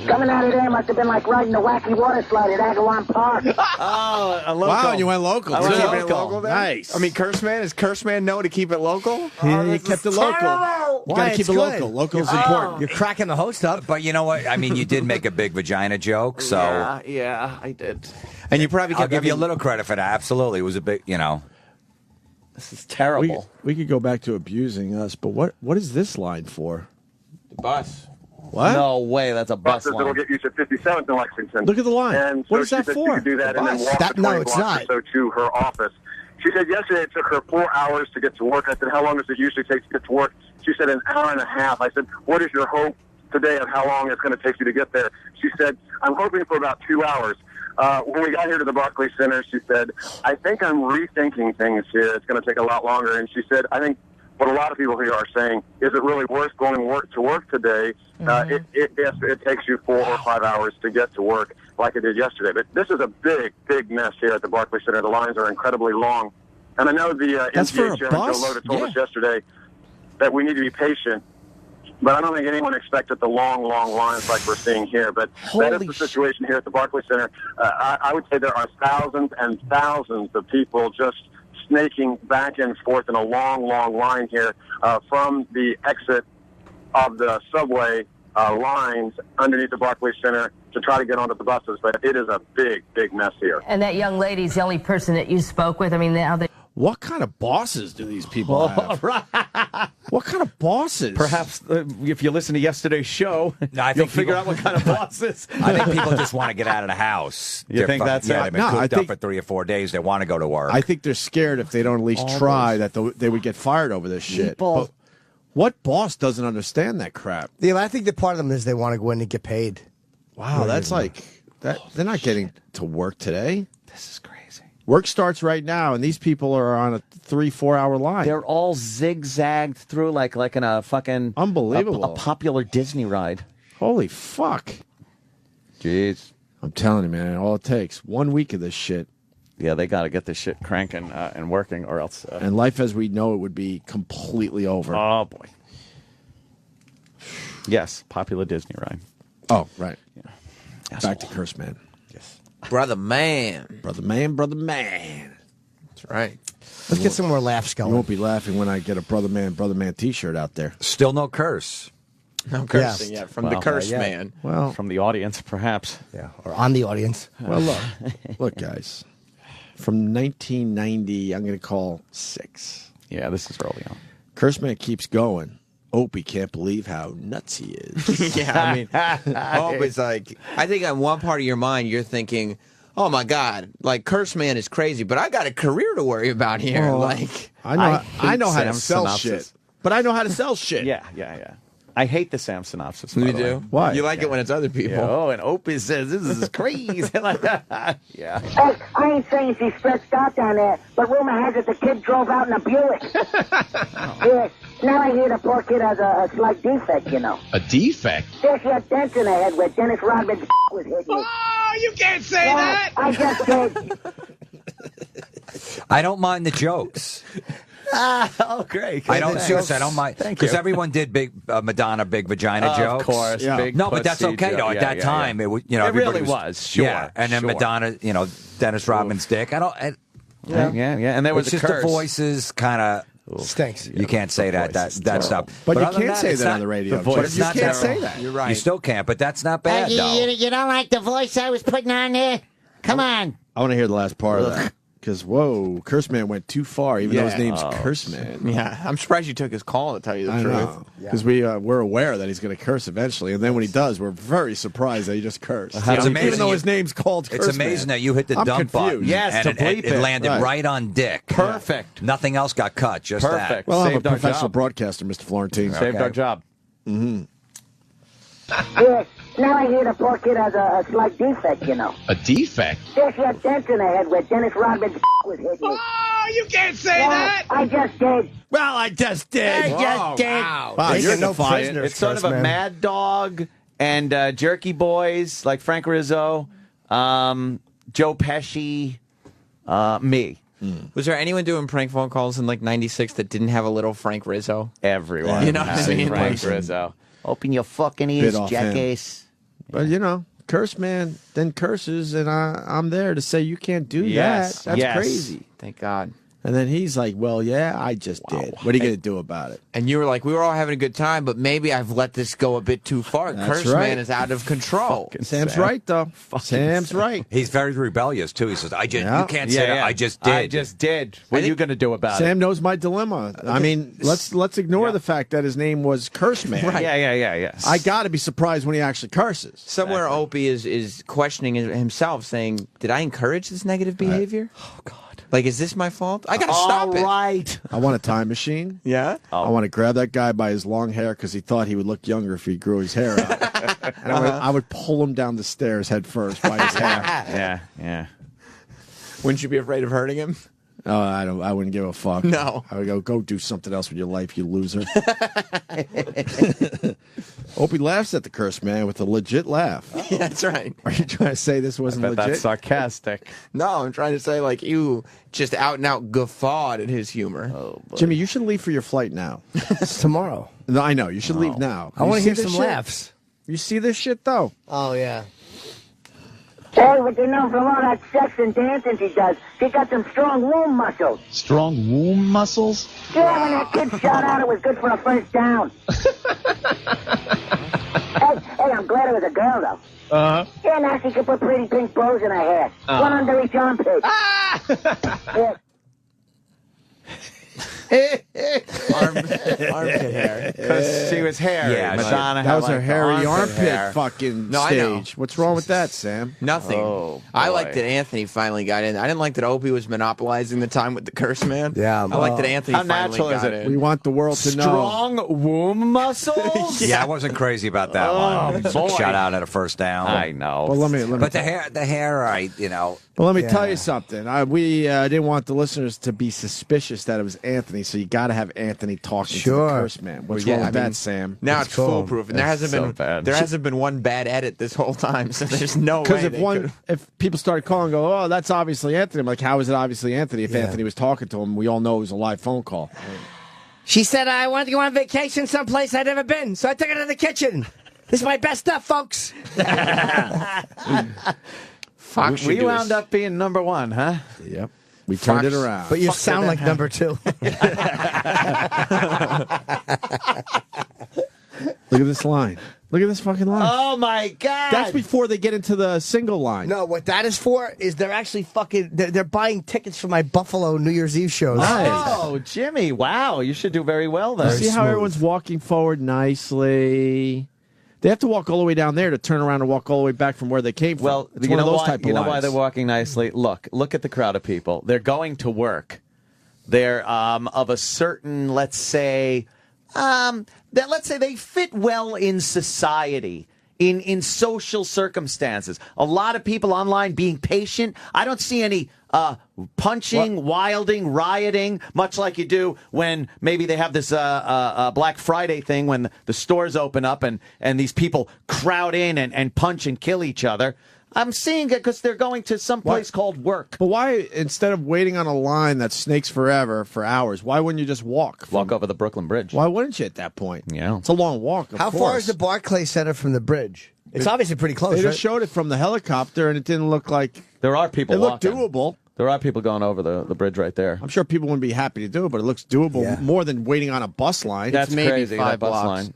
Coming out of there must have been like riding the wacky water slide at Agawam Park. Oh, a local. Wow, you went local. I went too. keeping it local then? Nice. I mean, Curse Man, does Curse Man know to keep it local? Yeah, you kept it local. You Why? got to keep It's it good. local. Local's important. You're cracking the host up. But you know what? I mean, you did make a big vagina joke, so Yeah, I did. And you probably I'll kept give you a having- little credit for that. Absolutely. It was a big, This is terrible. We could go back to abusing us, but what is this line for? Bus. What? No way. That's a bus Buses that'll line. get you to 57th in Lexington. Look at the line. And What so is that she said for? She could do that The and then bus? walk That- the no, 20 it's blocks not. or so to her office. She said yesterday it took her 4 hours to get to work. I said, how long does it usually take to get to work? She said, an hour and a half. I said, what is your hope today of how long it's going to take you to get there? She said, I'm hoping for about 2 hours. When we got here to the Barclays Center, she said, I think I'm rethinking things here. It's going to take a lot longer. And she said, I think what a lot of people here are saying, is it really worth going to work today? Yes, it takes you 4 or 5 hours to get to work like it did yesterday. But this is a big, big mess here at the Barclays Center. The lines are incredibly long. And I know the That's for NCA a chairman, bus? Joe Loda, told Yeah. us yesterday that we need to be patient. But I don't think anyone expected the long, long lines like we're seeing here. But that is the situation here at the Barclays Center. I would say there are thousands and thousands of people just snaking back and forth in a long, long line here from the exit of the subway lines underneath the Barclays Center to try to get onto the buses. But it is a big, big mess here. And that young lady's the only person that you spoke with. I mean, now they... What kind of bosses do these people have? What kind of bosses? Perhaps if you listen to yesterday's show, I think you'll figure out what kind of bosses. I think people just want to get out of the house. You think that's it? They've been cooped up for 3 or 4 days. They want to go to work. I think they're scared if they don't at least try that they would get fired over this shit. But what boss doesn't understand that crap? Yeah, I think that part of them is they want to go in and get paid. Wow, that's like that. They're not getting to work today. This is crazy. Work starts right now, and these people are on a 3-4 hour line. They're all zigzagged through like in a fucking unbelievable a popular Disney ride. Holy fuck! Jeez, I'm telling you, man. All it takes 1 week of this shit. Yeah, they got to get this shit cranking and working, or else. And life as we know it would be completely over. Oh boy. Yes, popular Disney ride. Oh right. Yeah. Back to Curse Man. Yes. Brother man. Brother man, brother man. That's right. Let's get some more laughs going. You won't be laughing when I get a brother man t-shirt out there. Still no curse. No cursing yet from the curse man. Well, from the audience, perhaps. Yeah, or on the audience. Well, look, guys. From 1990, I'm going to call 6. Yeah, this is early on. Curse Man keeps going. Opie can't believe how nuts he is. Yeah, I mean, Opie's like, I think on one part of your mind, you're thinking, oh my God, like Curse Man is crazy, but I got a career to worry about here. Well, like, I know how to Sam's sell synopsis. shit, but I know how to sell shit. Yeah. I hate the Sam synopsis. you by the do? way. Why? You like it when it's other people. Yeah. Oh, and Opie says this is crazy. Yeah. Hey, I ain't saying she's stretched out down there, but rumor has it the kid drove out in a Buick. Yeah, now I hear the poor kid has a slight defect, you know. A defect? There's your dent in the head where Dennis Rodman's was hitting you. Oh, you can't say that! I just did. I don't mind the jokes. Oh, great. I don't seriously. I don't mind because everyone did big Madonna, big vagina jokes. Of course, Yeah. big No, but that's pussy okay though. joke. At that time, it was It everybody really was. Sure. Yeah, and then sure. Madonna, Dennis Rodman's dick. I don't. Yeah. And there was it's just curse. the voices kind of Stinks. You can't say that stuff. But you other than can't say it's that not- on the radio. the voice- But it's you not can't terrible. say that. You're right. You still can't, but that's not bad though. You don't like the voice I was putting on there? Come on. I want to hear the last part of that. Because, whoa, Curse Man went too far, even though his name's Oh. Curse Man. Yeah, I'm surprised you took his call, to tell you the I truth. know. Because we're aware that he's going to curse eventually. And then when he does, we're very surprised that he just cursed. It's Even amazing though you- his name's called Curse It's amazing Man. that you hit the I'm dump confused. button. Yes, and to it bleep it. landed Right. right on dick. Perfect. Nothing else got cut. Just Perfect. that. Well, I'm a Saved our professional job. broadcaster, Mr. Florentine. Saved Okay. our job. Yeah, now I hear the poor kid has a slight defect, you know. A defect? There's your dent in the head where Dennis Rodman's was hitting you. Oh, you can't say Yeah, that! I just did. Well, I just did. Wow. Wow, Taking you're no defiant. prisoners. It's sort of a Curse Man. Mad Dog and Jerky Boys, like Frank Rizzo, Joe Pesci, me. Was there anyone doing prank phone calls in like '96 that didn't have a little Frank Rizzo? Everyone. You know what I has mean? Frank Like- Rizzo. Open your fucking Bit ears, off him. jackass. But, Curse Man then curses, and I'm there to say you can't do Yes, that. That's yes. crazy. Thank God. And then he's like, well, yeah, I just did. What are you going to do about it? And you were like, we were all having a good time, but maybe I've let this go a bit too far. That's Curse right. Man is out of control. Sam's Sam. right, though. Sam's right. He's very rebellious too. He says, "I just Yeah. you can't say that. I just did. I just did. What are you going to do about Sam knows my dilemma. I mean, let's ignore the fact that his name was Curse Man. it? Yeah. I got to be surprised when he actually curses. Somewhere Opie is questioning himself, saying, did I encourage this negative behavior? Oh, God. Like, is this my fault? I got to stop it. Right. I want a time machine. Yeah? I want to grab that guy by his long hair because he thought he would look younger if he grew his hair out. And I would pull him down the stairs head first by his hair. Yeah. Wouldn't you be afraid of hurting him? Oh, I wouldn't give a fuck. No. I would go do something else with your life, you loser. Opie laughs at the Curse Man with a legit laugh. Yeah, that's right. Are you trying to say this wasn't But legit? that's sarcastic. No, I'm trying to say, like, you just out and out guffawed at his humor. Oh, Jimmy, you should leave for your flight now. It's tomorrow. No, I know. You should leave now. I want to You hear see some this shit? laughs. You see this shit, though? Oh, yeah. Hey, but you know, from all that sex and dancing she does, she got some strong womb muscles. Strong womb muscles? Yeah, when that kid shot out, it was good for a first down. Hey, I'm glad it was a girl, though. Uh-huh. Yeah, now she can put pretty pink bows in her hair. One under each armpit. Yeah. Armpit hair. Because she was hairy. Yeah, Madonna that had was her like hairy armpit hair. fucking No, I know. stage. What's wrong with that, Sam? Nothing. Oh, I boy. liked that Anthony finally got in. I didn't like that Opie was monopolizing the time with the curse man. Yeah, I like that Anthony how finally natural is got it? in. We want the world to know. Strong womb muscles? Yeah, I wasn't crazy about that one. boy. Shot out at a first down. I know. Well, let me But the hair, you know. Well, let me tell you something. We didn't want the listeners to be suspicious that it was Anthony, so you got to have Anthony talking to the curse man. What's wrong with that, Sam? Now it's foolproof, and there hasn't been one bad edit this whole time, so there's no way. Because if people started calling, and go, oh, that's obviously Anthony. I'm like, how is it obviously Anthony? If Anthony was talking to him, we all know it was a live phone call. She said I wanted to go on vacation someplace I'd never been, so I took her to the kitchen. This is my best stuff, folks. Fox We wound up being number one, huh? Yep. We turned it around. But you sound like number 2. Look at this line. Look at this fucking line. Oh, my God. That's before they get into the single line. No, what that is for is they're actually they're buying tickets for my Buffalo New Year's Eve shows. Oh, Jimmy. Wow. You should do very well there. See how everyone's walking forward nicely. They have to walk all the way down there to turn around and walk all the way back from where they came from. Well, it's you one know of those why, type of you know why lines. they're walking nicely? Look at the crowd of people. They're going to work. They're of a certain, let's say they fit well in society. In social circumstances. A lot of people online being patient. I don't see any punching, wilding, rioting, much like you do when maybe they have this Black Friday thing when the stores open up and these people crowd in and punch and kill each other. I'm seeing it because they're going to some place called work. But why, instead of waiting on a line that snakes forever for hours, why wouldn't you just walk? Walk over the Brooklyn Bridge. Why wouldn't you at that point? Yeah. It's a long walk, of How course. far is the Barclays Center from the bridge? It's obviously pretty close, They right? just showed it from the helicopter, and it didn't look like... There are people It looked walking. doable. There are people going over the bridge right there. I'm sure people wouldn't be happy to do it, but it looks doable more than waiting on a bus line. That's maybe crazy, 5 that bus blocks. line.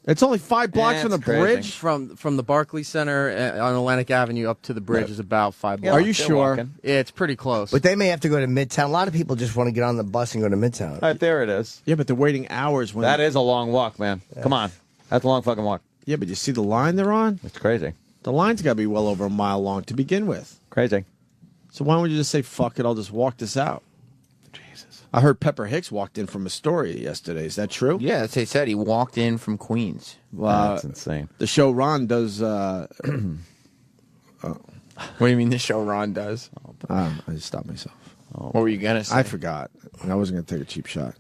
It's only 5 blocks from the That's crazy. bridge? From the Barclays Center on Atlantic Avenue up to the bridge is about 5 blocks. Are you sure? Yeah, it's pretty close. But they may have to go to Midtown. A lot of people just want to get on the bus and go to Midtown. All right, there it is. Yeah, but they're waiting hours. When That is a long walk, man. Come on. That's a long fucking walk. Yeah, but you see the line they're on? It's crazy. The line's got to be well over a mile long to begin with. Crazy. So why don't you just say, fuck it, I'll just walk this out? Jesus. I heard Pepper Hicks walked in from Astoria yesterday. Is that true? Yeah, that's what he said. He walked in from Queens. That's insane. The show Ron does... What do you mean the show Ron does? I just stopped myself. What were you going to say? I forgot. I wasn't going to take a cheap shot.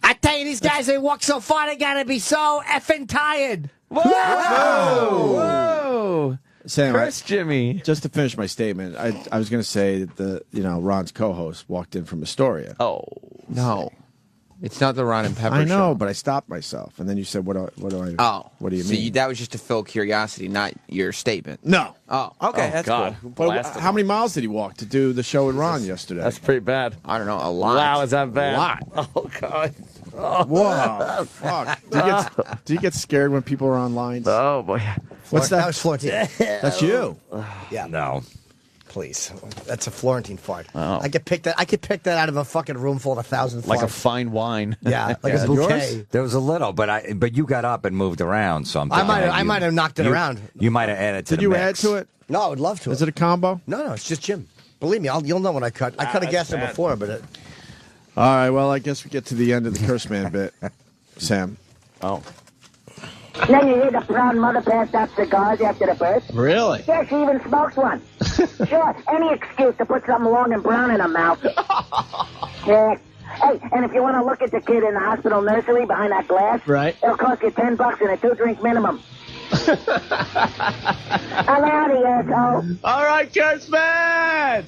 I tell you, these guys, they walk so far, they got to be so effing tired. Whoa! Whoa! Sam, Curse Jimmy. Just to finish my statement, I was going to say that Ron's co-host walked in from Astoria. Oh no, it's not the Ron and Pepper I know, show. but I stopped myself, and then you said, "What do I? Oh, what do you so mean?" that was just to fill curiosity, not your statement. No. Oh, okay, Oh, that's God. cool. But how many miles did he walk to do the show with Ron yesterday? That's pretty bad. I don't know, a lot. Wow, is that bad? A lot. Oh, God. Whoa, fuck! Do you get scared when people are on lines? Oh, boy. What's that? That was Florentine. That's you. Yeah. No. Please. That's a Florentine fart. Oh. I could pick that out of a fucking room full of 1,000 farts. Like a fine wine. Yeah, like Is a it bouquet. yours? There was a little, but you got up and moved around. So I'm I thinking might that I might have knocked it around. You might have added to Did the you mix. add to it? No, I would love to. Is it a combo? No, it's just Jim. Believe me, you'll know when I cut. I could have guessed it before, but All right. Well, I guess we get to the end of the Curse Man bit, Sam. Oh. Then you hear the proud mother pass out cigars after the birth. Really? Yeah, she even smokes one. Sure, any excuse to put something long and brown in her mouth. Yeah. Hey, and if you want to look at the kid in the hospital nursery behind that glass, Right. it'll cost you $10 and a 2-drink minimum. I'm out of here, asshole. All right, Curse Man!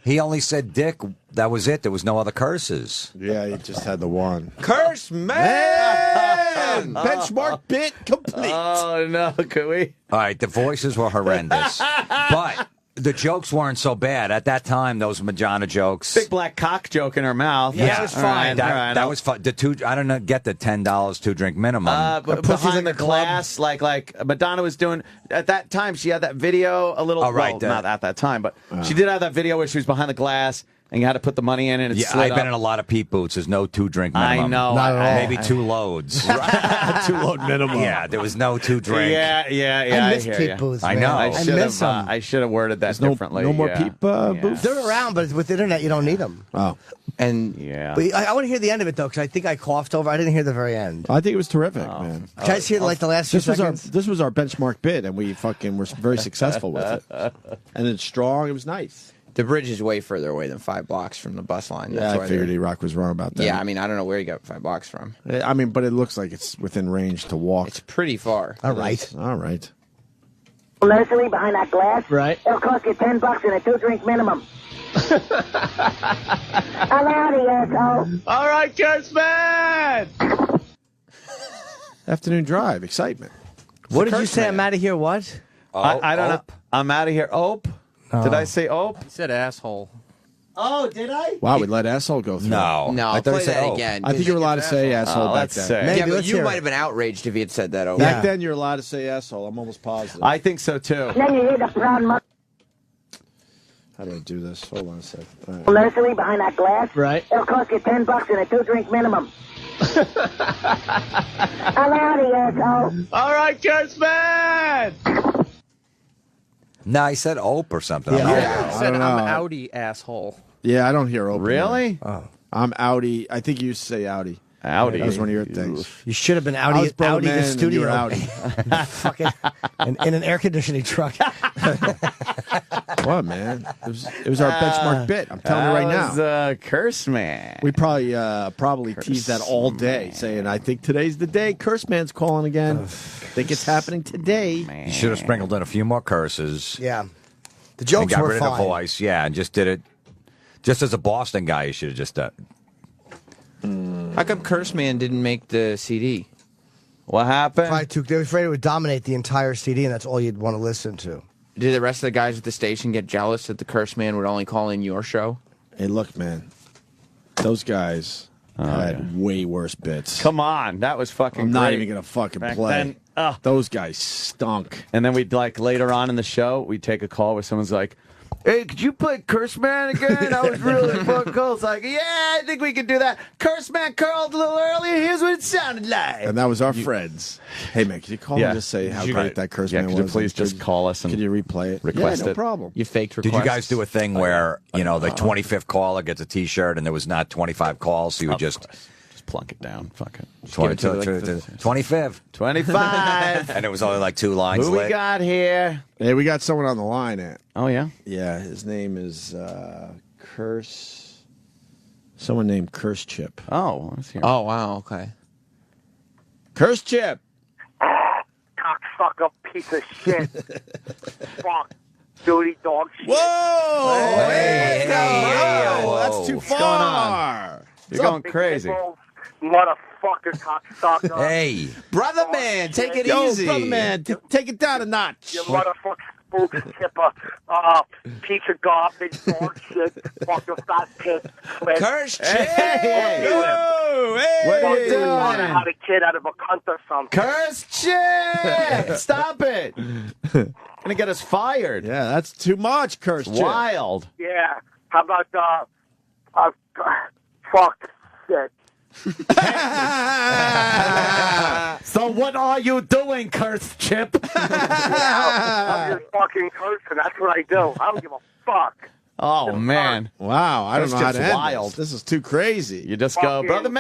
He only said dick. That was it. There was no other curses. Yeah, he just had the one. Curse Man! done. Benchmark bit complete. Oh, no. Could we? All right, the voices were horrendous, but the jokes weren't so bad at that time. Those Madonna jokes, Big black cock joke in her mouth. yeah, that was fine. That was fun. The two, I don't know, get the $10 2-drink minimum. But behind the glass, like Madonna was doing at that time. She had that video a little. Oh, right, well, not at that time, but she did have that video where she was behind the glass. And you had to put the money in, and it slid I've been up. in a lot of Pete boots. There's no 2-drink minimum. I know. Not at all. Maybe 2 loads. 2-load minimum. Yeah, there was no 2-drink. Yeah. I miss hear Pete ya. booths, I man. know. I miss them. I should have worded that differently. No more yeah. Peep booths? They're around, but with the internet, you don't need them. Oh. And yeah. But I want to hear the end of it, though, because I think I coughed over. I didn't hear the very end. I think it was terrific, man. Can I just hear, like, the last few seconds? This was our benchmark bit, and we fucking were very successful with it. And it's strong. It was nice. the bridge is way further away than 5 blocks from the bus line. Yeah, I figured E-Rock was wrong about that. Yeah, I mean, I don't know where you got 5 blocks from. I mean, but it looks like it's within range to walk. It's pretty far. All right. All right. Nursery behind that glass. Right. It'll cost you $10 and a 2-drink minimum. I'm out of here, asshole. All right, Kurtzman! Afternoon drive, excitement. What did you say? I'm out of here. What? I don't know. I'm out of here. Ope. Did I say ope? He said asshole. Oh, did I? Wow, we let asshole go through. No. No, I thought play he said that ope. again. I think you were allowed to say asshole back then. Yeah, but you might have been outraged if he had said that over. Back then, you're allowed to say asshole. I'm almost positive. I think so too. Then you hear the proud mother. How do I do this? Hold on a sec. All right. Nursery behind that glass. Right. It'll cost you $10 and a 2-drink minimum. I'm out of here, asshole. All right, Kurtzman! No, he said ope or something. Yeah, I'm not- he I said don't I'm know. outie asshole. Yeah, I don't hear open. Really? Oh. I'm outie. I think you used to say outie. Outie. That was one of your things. You should have been I was outie Brother the Man and you studio. were outie. Fucking in an air conditioning truck. What, man? It was our benchmark bit. I'm telling you right now. That was Curse Man. We probably teased that all day, saying, I think today's the day. Curse Man's calling again. think it's happening today. You should have sprinkled in a few more curses. Yeah. The And jokes got were rid of fine. the voice. Yeah, and just did it. Just as a Boston guy, you should have just done. How come Curse Man didn't make the CD? What happened? They were afraid it would dominate the entire CD, and that's all you'd want to listen to. Did the rest of the guys at the station get jealous that the Curse Man would only call in your show? Hey, look, man. Those guys had way worse bits. Come on, that was fucking I'm not great. even going to fucking Back play. then, Those guys stunk. And then we'd like later on in the show, we'd take a call where someone's like, "Hey, could you play Curse Man again? That was really fucking cool." It's like, yeah, I think we can do that. Curse Man curled a little earlier. Here's what it sounded like. And that was our friends. Hey, man, can you call and just say how great that Curse Man was? Could you please just call us and Can you replay it? request yeah, no it? problem. You faked Did requests. you guys do a thing where, you know, the 25th caller gets a T-shirt and there was not 25 calls, so you would just plunk it down. Fuck it. 25th. 25. And it was only like 2 lines Who we lit. got here? Hey, we got someone on the line. Oh, yeah? Yeah, his name is Curse. Someone named Curse Chip. Oh, let's hear. Oh, wow, okay. Curse Chip. Cocksucker piece of shit. Fuck. Dirty dog shit. Whoa! Hey, That's too What's going far. You're going crazy. Motherfucker, cocksucker. Hey. Brother Man, take it Yo, easy. brother man, take it down a notch. You motherfucker spook tipper. Piece of garbage, dog shit. Fucking fat pit. Curse Chip! Hey! What are you Had doing? a kid out of a cunt or something. Curse Chip! Stop it! Gonna get us fired. Yeah, that's too much, Curse Chip. Wild. Yeah. How about, fuck shit. So what are you doing, Curse Chip? I'm just fucking cursing. That's what I do. I don't give a fuck. Oh, man. Wow, I don't Curse know how Chip's to end wild. this. This is too crazy. You just go, Fucking- brother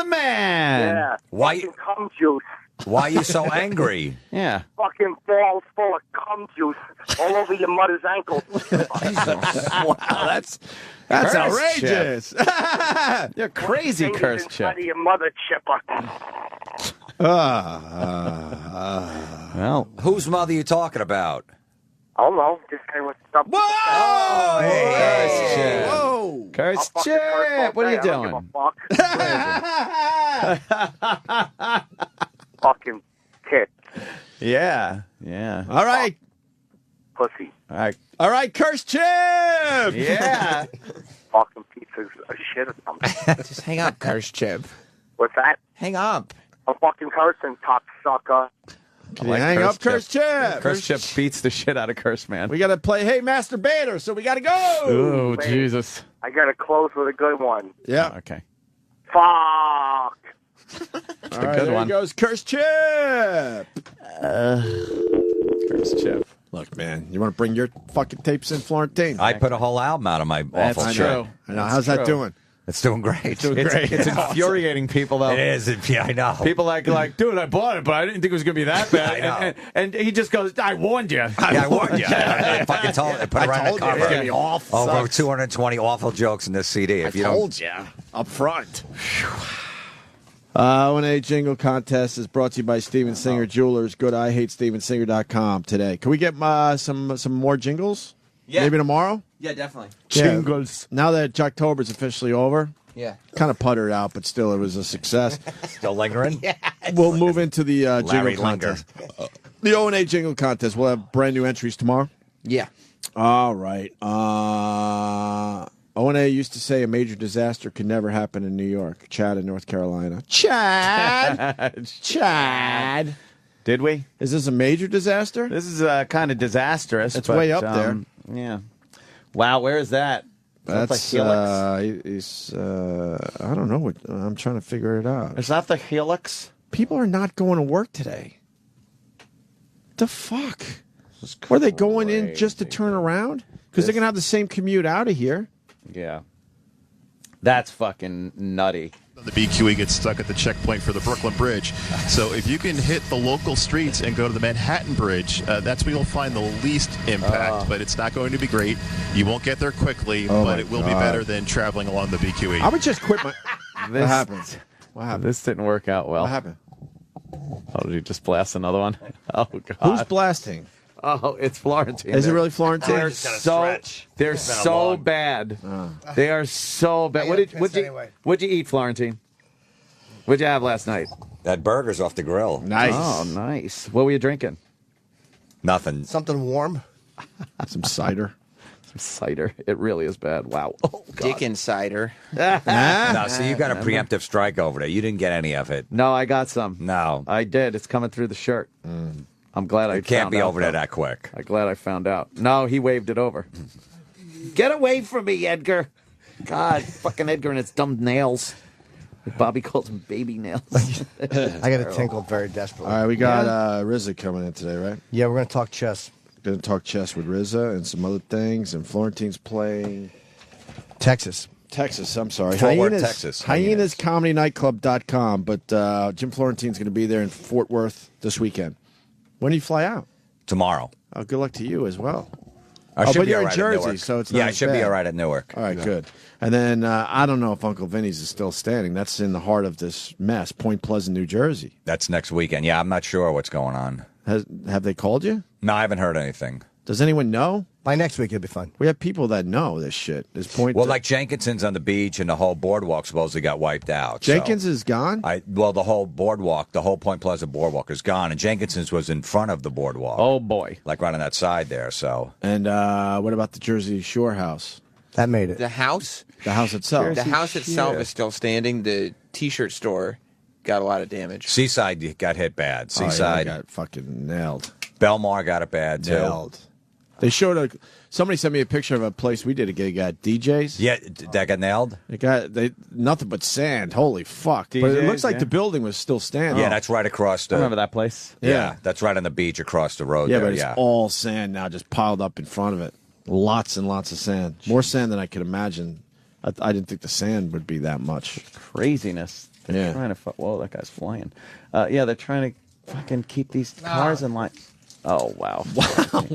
man. Yeah. Why- Fucking cum juice. Why are you so angry? Yeah. Fucking balls full of cum juice all over your mother's ankles. Wow, that's Curse outrageous. You're crazy, Fingers Curse inside Chip. of your mother, Chipper. Well, Whose mother are you talking about? I don't know. This guy was stuff. Whoa! Curse Chip. Whoa! Curse Chip. What are you doing? Yeah. All right. Pussy. All right, Curse Chip! Yeah. Fucking pizza's a shit or something. Just hang up, Curse Chip. What's that? Hang up. I'm fucking cursing, cocksucker. Can you hang up, Curse Chip? Curse Chip beats the shit out of Curse Man. We got to play Hey Masturbator, so we got to go. Oh, Wait. Jesus. I gotta close with a good one. Yeah. Okay. Fuck. All right, good there one. he goes, Curse Chip. Curse Chip. Look, man, you want to bring your fucking tapes in, Florentine? I put a whole album out of my awful That's shit. true. I know. How's that doing? It's doing great. It's infuriating people, though. It is. Yeah, I know. People like, dude, I bought it, but I didn't think it was going to be that bad. I know. And he just goes, I warned you. Yeah, I warned you. I fucking told. I put it right on the cover. It's gonna be awful. Over Sucks. 220 awful jokes in this CD. If you told you up front. O&A Jingle Contest is brought to you by Steven Singer Jewelers. Go to IHateStevenSinger.com today. Can we get some more jingles? Yeah. Maybe tomorrow? Yeah, definitely. Jingles. Now that Jocktober's officially over, Yeah. kind of puttered out, but still it was a success. Still lingering? Yeah. We'll move into the Larry Jingle Linger. Contest. The O&A Jingle Contest. We'll have brand new entries tomorrow. Yeah. All right. O&A used to say a major disaster could never happen in New York. Chad in North Carolina. Chad. Chad. Did we? Is this a major disaster? This is kind of disastrous. It's but, way up there. Yeah. Wow, where is that? That's Helix? I don't know what I'm trying to figure it out. Is that the Helix? People are not going to work today. The fuck? Were they going in just to turn around? Because they're going to have the same commute out of here. Yeah. That's fucking nutty. The BQE gets stuck at the checkpoint for the Brooklyn Bridge. So if you can hit the local streets and go to the Manhattan Bridge, that's where you'll find the least impact. But it's not going to be great. You won't get there quickly, but it will be better than traveling along the BQE. I would just quit my... What happened? What happened? This didn't work out well. What happened? Oh, did you just blast another one? Oh, God. Who's blasting? Oh, it's Florentine. Is it really Florentine? They're so bad. They are so bad. What'd you eat, Florentine? What'd you have last night? That burger's off the grill. Nice. Oh, nice. What were you drinking? Nothing. Something warm. Some cider. Some cider. It really is bad. Wow. Oh, God. Dickens cider. No, so you got a preemptive strike over there. You didn't get any of it. No, I got some. No. I did. It's coming through the shirt. I'm glad I It can't found be out, over there though. that quick. I'm glad I found out. No, he waved it over. Get away from me, Edgar. God, fucking Edgar and his dumb nails. Like Bobby calls them baby nails. I got to tinkle very desperately. All right, we got RZA coming in today, right? Yeah, we're going to talk chess. Going to talk chess with RZA and some other things. And Florentine's playing... Texas, I'm sorry. Fort Worth, Texas. HyenasComedyNightClub.com. But Jim Florentine's going to be there in Fort Worth this weekend. When do you fly out? Tomorrow. Oh, good luck to you as well. I should but be you're all in right at Jersey, Newark. so it's not Yeah, I as should be bad. all right at Newark. All right, good. And then I don't know if Uncle Vinny's is still standing. That's in the heart of this mess, Point Pleasant, New Jersey. That's next weekend. Yeah, I'm not sure what's going on. Have they called you? No, I haven't heard anything. Does anyone know? By next week, it'll be fun. We have people that know this shit. This Point. Well, like Jenkinson's on the beach and the whole boardwalk supposedly got wiped out. Jenkins is gone? The whole boardwalk, the whole Point Pleasant boardwalk is gone, and Jenkinson's was in front of the boardwalk. Oh, boy. Like right on that side there, so. And what about the Jersey Shore house? That made it. The house? The house itself. The house itself is still standing. The T-shirt store got a lot of damage. Seaside got hit bad. Seaside. got fucking nailed. Belmar got it bad, too. Nailed. They showed somebody sent me a picture of a place we did a gig at, DJs. Yeah, that got nailed? Nothing but sand. Holy fuck. DJs, but it looks like yeah. the building was still standing. Yeah, that's right across the... I remember that place. Yeah, that's right on the beach across the road Yeah, there, but it's all sand now, just piled up in front of it. Lots and lots of sand. More sand than I could imagine. I didn't think the sand would be that much. Craziness. They're trying to... Whoa, that guy's flying. Yeah, they're trying to fucking keep these cars in line. Oh, wow.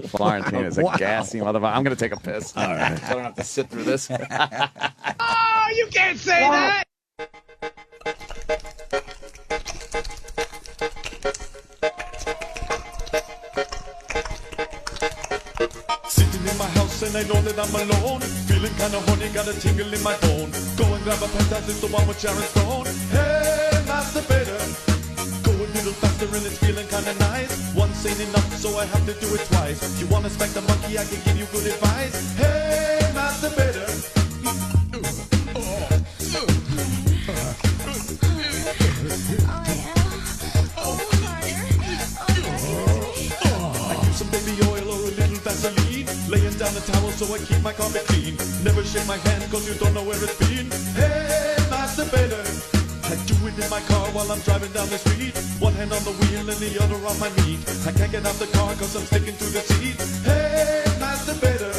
Florentine is a gassy motherfucker. I'm going to take a piss. All right. I don't have to sit through this. Oh, you can't say that! Sitting in my house and I know that I'm alone. Feeling kinda horny, got a tingle in my bone. Go and grab a pen, that is the one with Sharon Stone. Hey, masturbator. Go a little faster and it's feeling kinda nice. Once ain't enough, so I have to do it twice. You wanna spank the monkey, I can give you good advice. Hey, masturbator. I use some baby oil or a little Vaseline. Laying down the towel so I keep my carpet clean. Never shake my hand cause you don't know where it's been. Hey, masturbator. I do it in my car while I'm driving down the street. One hand on the wheel and the other on my knee. I can't get out the car cause I'm sticking to the seat. Hey, masturbator.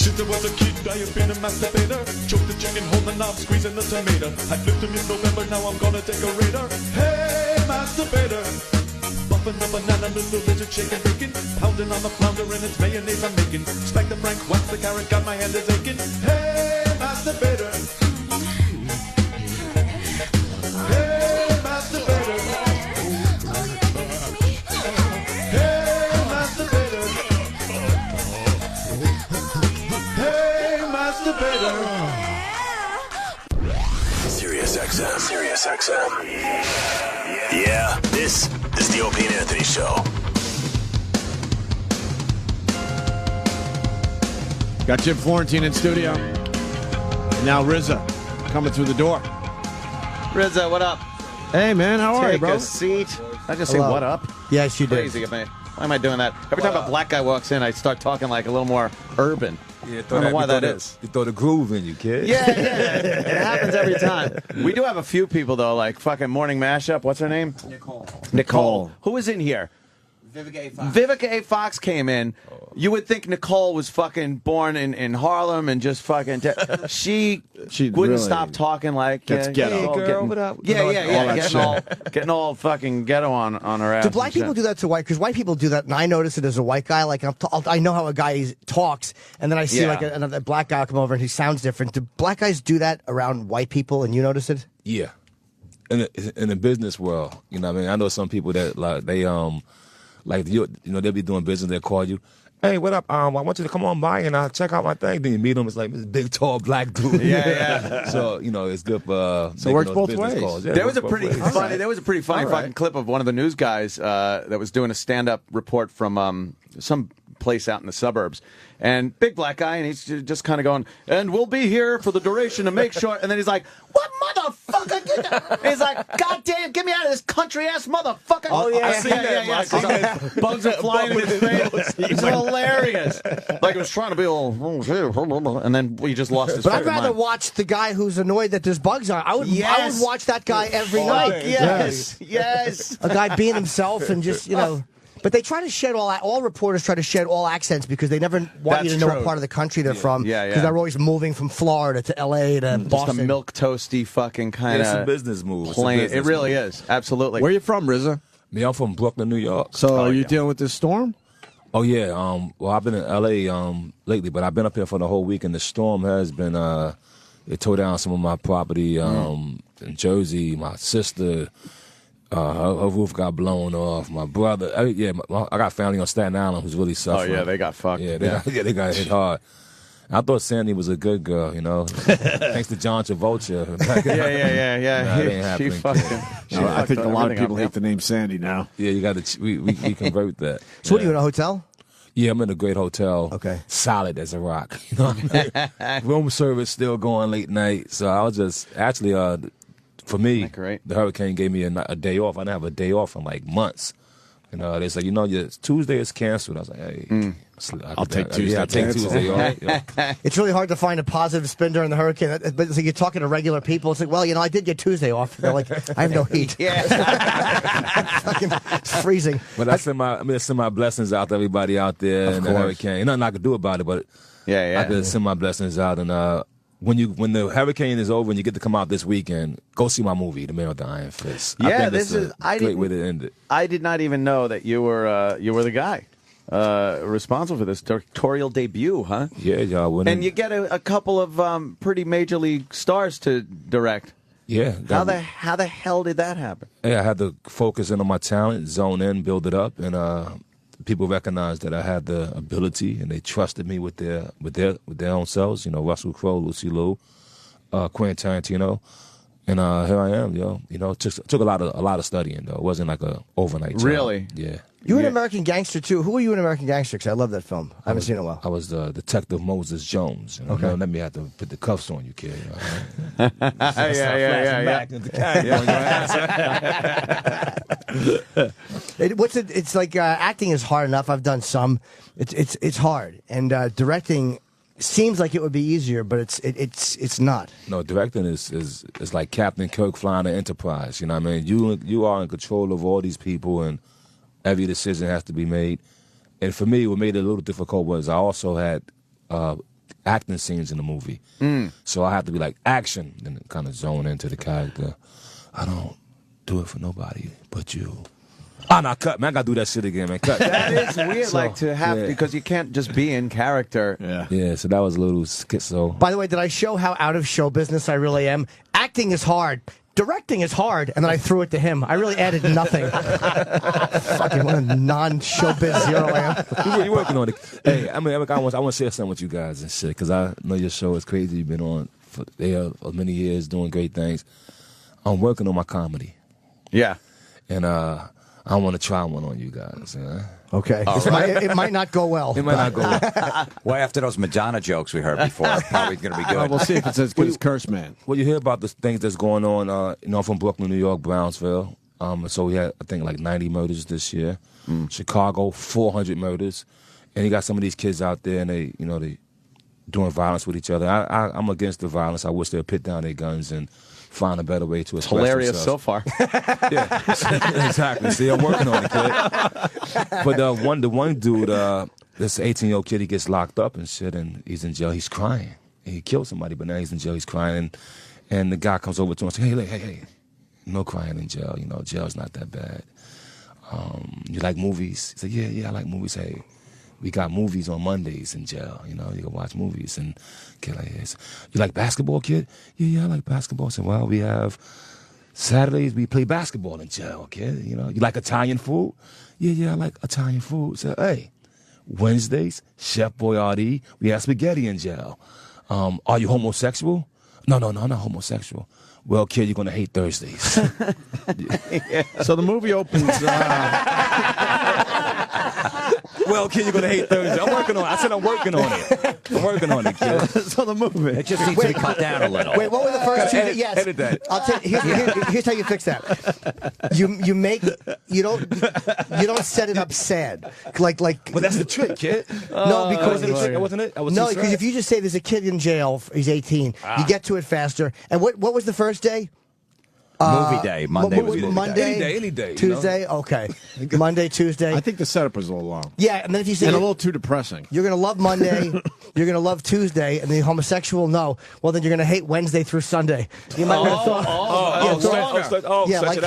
Since I was a kid, I have been a masturbator. Choke the chicken, hold the knob, squeezing the tomato. I flipped him in November, now I'm gonna take a raider. Hey, masturbator. Bumping a banana, little lizard, shaking bacon. Pounding on the flounder and it's mayonnaise I'm making. Smack the Frank, wax the carrot, got my hand is aching. Hey, masturbator. Hey, masturbator. Hey, masturbator. Hey, masturbator. Sirius XM. Yeah, this is the Opie and Anthony Show. Got Jim Florentine in studio. And now RZA coming through the door. RZA, what up? Hey, man, how are you, bro? Take a seat. I just say Hello. what up? Yes, you did. Crazy of me. Why am I doing that? Every time a black guy walks in, I start talking like a little more urban. Yeah, I don't know why that is. You throw the groove in you, kid. Yeah. It happens every time. We do have a few people, though, like fucking Morning Mashup. What's her name? Nicole. Who was in here? Vivica A. Fox came in. You would think Nicole was fucking born in Harlem and just fucking... She wouldn't really stop talking like... gets ghetto. Hey, girl, what up? Yeah. Getting all fucking ghetto on her ass. Do black people do that to white? Because white people do that, and I notice it as a white guy. Like I know how a guy talks, and then I see like another black guy come over and he sounds different. Do black guys do that around white people, and you notice it? Yeah. In the business world, you know what I mean? I know some people that, like, they, they'll be doing business, they'll call you. Hey, what up? I want you to come on by and check out my thing. Then you meet them. It's like this big, tall, black dude. Yeah. So it's good for. So it works both ways. Yeah, There was a pretty funny fucking clip of one of the news guys that was doing a stand-up report from some place out in the suburbs. And big black guy, and he's just kind of going, and we'll be here for the duration to make sure. And then he's like, what motherfucker? And he's like, God damn, get me out of this country-ass motherfucker. Oh, yeah. I see that. Bugs are flying in his face. It's hilarious. Like he was trying to be all, and then he just lost his But I'd fucking rather mind. watch the guy who's annoyed that there's bugs on. I would watch that guy every night. Yes. A guy being himself and just, But they try to shed all reporters try to shed all accents because they never want you to know what part of the country they're from. Because they're always moving from Florida to L.A. to Boston. Just a milk toasty fucking kind of it's a business move. It really is. Absolutely. Where you from, RZA? Me, I'm from Brooklyn, New York. So are you dealing with this storm? Oh, yeah. Well, I've been in L.A. Lately, but I've been up here for the whole week, and the storm has been, it tore down some of my property in Jersey. My sister, her roof got blown off. My brother, I got family on Staten Island who's really suffering. Oh, yeah, they got fucked. Yeah, they got hit hard. I thought Sandy was a good girl, thanks to John Travolta. Yeah. Nah, it ain't happening. I think a lot of people hate the name Sandy now. Yeah, you got to. We convert that. So what are you in a hotel? Yeah, I'm in a great hotel. Okay. Solid as a rock. Room service still going late night. So I was just actually for me, the hurricane gave me a day off. I didn't have a day off in like months. They said, Tuesday is canceled. I was like, hey, I'll take Tuesday. I'll take Tuesday off. Yeah. It's really hard to find a positive spin during the hurricane. But you're talking to regular people. It's like, well, I did get Tuesday off. They're like, I have no heat. It's freezing. But I send my blessings out to everybody out there in the hurricane. Nothing I could do about it, but I could send my blessings out. And when the hurricane is over and you get to come out this weekend, go see my movie, The Man with the Iron Fist. Yeah, I think this is a great way to end it. I did not even know that you were the guy responsible for this directorial debut, huh? Yeah, y'all. And you get a couple of pretty major league stars to direct. Yeah. How the hell did that happen? Yeah, I had to focus in on my talent, zone in, build it up, and people recognized that I had the ability, and they trusted me with their own selves. You know, Russell Crowe, Lucy Liu, Quentin Tarantino, and here I am. It took a lot of studying though. It wasn't like a overnight job. Really? Yeah. You were an American Gangster too. Who were you in American Gangster? Because I love that film. I haven't seen it in a while. I was Detective Moses Jones. You know, Okay. Let me have to put the cuffs on you, kid. It's like acting is hard enough. I've done some. It's hard, and directing seems like it would be easier, but it's not. No, directing is like Captain Kirk flying an Enterprise. You know what I mean? You are in control of all these people, and every decision has to be made. And for me, what made it a little difficult was I also had acting scenes in the movie. So I have to be like, action, and kind of zone into the character. I don't do it for nobody but you. No, cut, man. I got to do that shit again, man. Cut. That is weird, So, like to have, yeah. because you can't just be in character. Yeah, so that was a little schizo. By the way, did I show how out of show business I really am? Acting is hard. Directing is hard, and then I threw it to him. I really added nothing. Fucking what a non-showbiz zero I am. You're working on it. Hey, I want to share something with you guys and shit, because I know your show is crazy. You've been on for many years doing great things. I'm working on my comedy. Yeah. And I want to try one on you guys. Okay. It might not go well. It might not go well. Well, after those Madonna jokes we heard before, probably going to be good. We'll see if it's as good as Curse Man. Well, you hear about the things that's going on, I'm from Brooklyn, New York, Brownsville. So we had, I think, like 90 murders this year. Chicago, 400 murders. And you got some of these kids out there, and they doing violence with each other. I'm against the violence. I wish they'd put down their guns and find a better way to express Hilarious themselves. so far. Yeah, exactly. See, I'm working on it, kid. But the one dude, this 18-year-old kid, he gets locked up and shit, and he's in jail. He's crying. He killed somebody, but now he's in jail. He's crying, and the guy comes over to him and says, "Hey, no crying in jail. Jail's not that bad. You like movies?" He said, "Yeah, I like movies. Hey, we got movies on Mondays in jail. You can watch movies." And kid like, "Yes. You like basketball, kid?" Yeah, I like basketball. I said, "Well, we have Saturdays we play basketball in jail, kid. You like Italian food?" Yeah, I like Italian food. I said, "Hey, Wednesdays, Chef Boyardee, we have spaghetti in jail. Are you homosexual?" No, I'm not homosexual. Well, kid, you're going to hate Thursdays. So the movie opens... Well, kid, you're going to hate Thursday. I'm working on it. I said I'm working on it. I'm working on it, kid. So the movie... It just needs to be cut down a little. Wait, what were the first two? Yes. Edit that. I'll tell you, here's how you fix that. You don't set it up sad. Like. But that's the trick, kid. No, because wasn't it? No, because if you just say there's a kid in jail, he's 18, you get to it faster. And what was the first day? Movie day. Monday was movie day. Monday, Any day. Tuesday, okay. Monday, Tuesday. I think the setup was a little long. Yeah, and then if you say And a little too depressing. you're going to love Monday, you're going to love Tuesday, and the homosexual, no. Well, then you're going to hate Wednesday through Sunday. You might like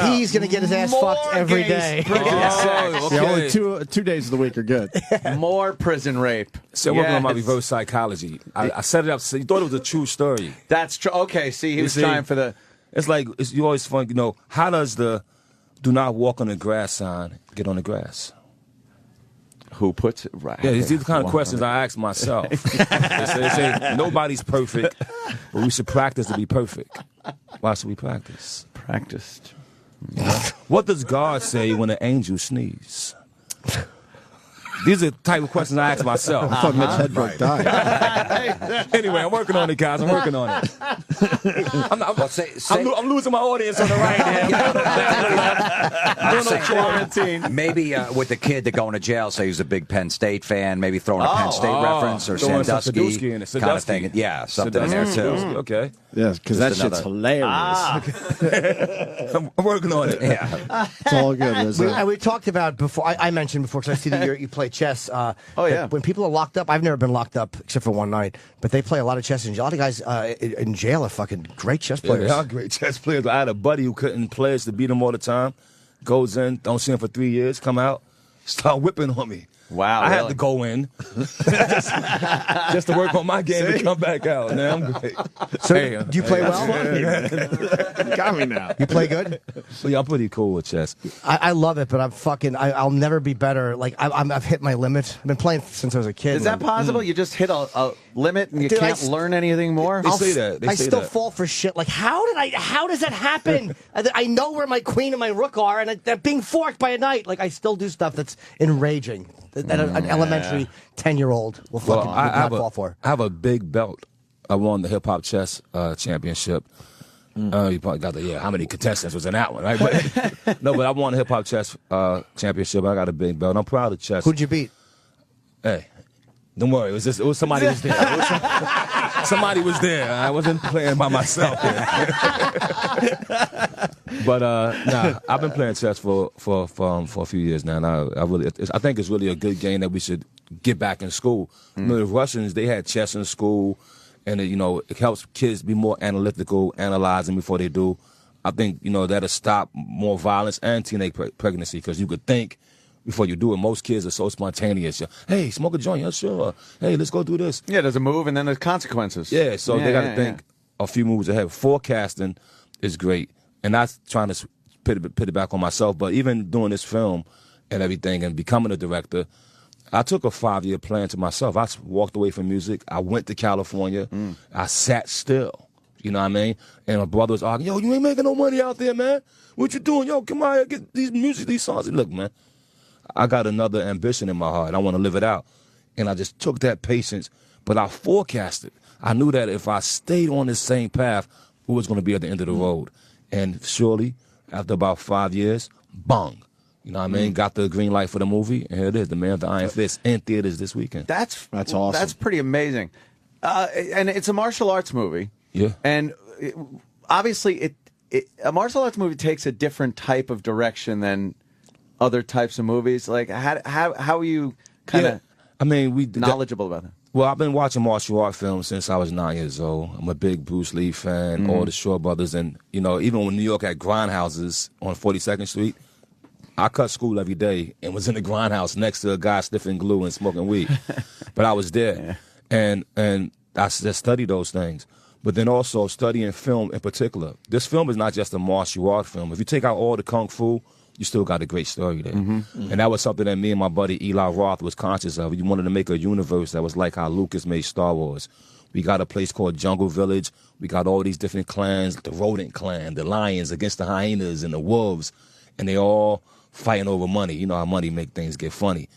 he's going to get his ass fucked every day. Yeah, only 2 days of the week are good. More prison rape. So I'm working on my reverse psychology. I set it up so you thought it was a true story. That's true. Okay, see, he was trying for the... It's like, you always fun, how does the "do not walk on the grass" sign get on the grass? Who puts it right? Yeah, these are the kind of questions I ask myself. They say nobody's perfect, but we should practice to be perfect. Why should we practice? Practiced. What does God say when an angel sneezes? These are the type of questions I ask myself. I thought Mitch Hedberg died. Anyway, I'm working on it, guys. I'm working on it. I'm losing my audience on the right hand. Maybe with the kid that going to jail, say he's a big Penn State fan, maybe throwing a Penn State reference or Sandusky kind of thing. Yeah, something in there too. Okay. Yes, because that shit's hilarious. I'm working on it. Yeah. It's all good. We talked about before. I mentioned before because I see that you play chess. Yeah. When people are locked up, I've never been locked up except for one night, but they play a lot of chess. And a lot of guys in jail are fucking great chess players. They are great chess players. I had a buddy who couldn't play us to beat him all the time. Goes in, don't see him for 3 years, come out, start whipping on me. Wow, I had really? to go in just to work on my game and come back out. Now I'm great. So, do you play well? Got me now. You play good? Well, yeah, I'm pretty cool with chess. I love it, but I'll never be better. Like I've hit my limit. I've been playing since I was a kid. Is that possible? You just hit a limit and you Dude, can't learn anything more? They say that. I still fall for shit. Like how does that happen? I know where my queen and my rook are, and they're being forked by a knight. Like I still do stuff that's enraging that an elementary 10-year-old will fucking would not fall for. I have a big belt. I won the hip hop chess championship. You probably got how many contestants was in that one, right? But, no, but I won the hip hop chess championship. I got a big belt. I'm proud of chess. Who'd you beat? Hey, don't worry. It was somebody was there. Somebody was there. I wasn't playing by myself. But I've been playing chess for a few years now. And I think it's really a good game that we should get back in school. The Russians, they had chess in school, and it helps kids be more analytical, analyzing before they do. I think that'll stop more violence and teenage pregnancy because you could think before you do it. Most kids are so spontaneous. Hey, smoke a joint? Yeah, sure. Hey, let's go do this. Yeah, there's a move and then there's consequences. Yeah, so they got to think a few moves ahead. Forecasting is great, and that's trying to put it back on myself. But even doing this film and everything and becoming a director, I took a 5-year plan to myself. I walked away from music. I went to California. I sat still. You know what I mean? And my brother was arguing, yo, you ain't making no money out there, man. What you doing? Yo, come on here, get these songs. And look, man, I got another ambition in my heart. I want to live it out. And I just took that patience, but I forecasted. I knew that if I stayed on this same path, we was going to be at the end of the road. And surely, after about 5 years, bang. You know what I mean? Got the green light for the movie, and here it is, The Man with the Iron Fist, in theaters this weekend. That's awesome. That's pretty amazing. And it's a martial arts movie. Yeah. And obviously, a martial arts movie takes a different type of direction than other types of movies. Like, how are you kind of knowledgeable about that? Well, I've been watching martial art films since I was 9 years old. I'm a big Bruce Lee fan, all the Shaw Brothers. And, even when New York had grindhouses on 42nd Street, I cut school every day and was in the grindhouse next to a guy sniffing glue and smoking weed. But I was there. And I just studied those things. But then also studying film in particular. This film is not just a martial art film. If you take out all the kung fu, you still got a great story there. And that was something that me and my buddy Eli Roth was conscious of. We wanted to make a universe that was like how Lucas made Star Wars. We got a place called Jungle Village. We got all these different clans, the rodent clan, the lions against the hyenas and the wolves. And they all fighting over money. You know how money make things get funny.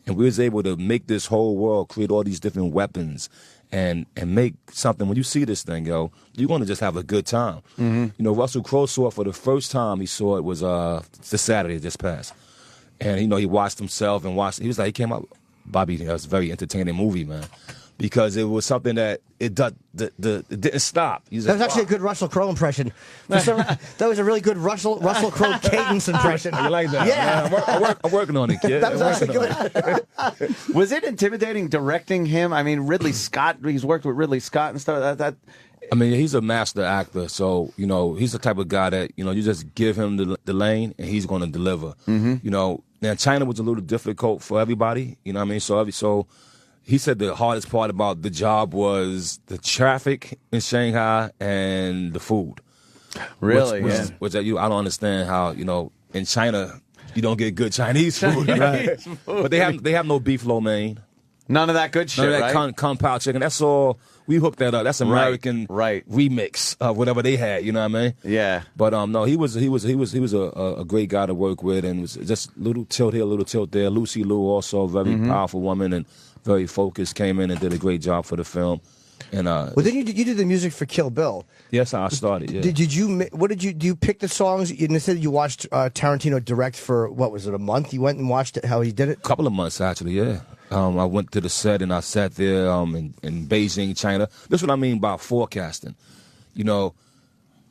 And we was able to make this whole world, create all these different weapons and make something. When you see this thing, you're going to just have a good time. Russell Crowe saw it for the first time he saw it was this Saturday just passed. And, he watched himself and he was like, he came out, Bobby, that was a very entertaining movie, man. Because it was something that it didn't stop. That was actually a good Russell Crowe impression. That was a really good Russell Crowe cadence impression. You like that? Yeah. I'm working on it, kid. That was actually good. Was it intimidating directing him? I mean, Ridley Scott, he's worked with Ridley Scott and stuff. I mean, he's a master actor, so, he's the type of guy that, you just give him the lane and he's going to deliver. Now, China was a little difficult for everybody, you know what I mean? So he said the hardest part about the job was the traffic in Shanghai and the food. Really? Which I don't understand how, in China, you don't get good Chinese food. Right? But they have no beef lo mein. None of that good shit, None of that kung pao chicken. That's all. We hooked that up. That's American remix of whatever they had. You know what I mean? Yeah. But no, he was a great guy to work with, and was just a little tilt here, a little tilt there. Lucy Liu, also a very powerful woman and very focused, came in and did a great job for the film. And well, then you did the music for Kill Bill. Yes, I started. Yeah. Do you pick the songs? You said you watched Tarantino direct for what was it, a month? You went and watched it, how he did it. A couple of months actually. Yeah. I went to the set and I sat there in Beijing, China. This is what I mean by forecasting.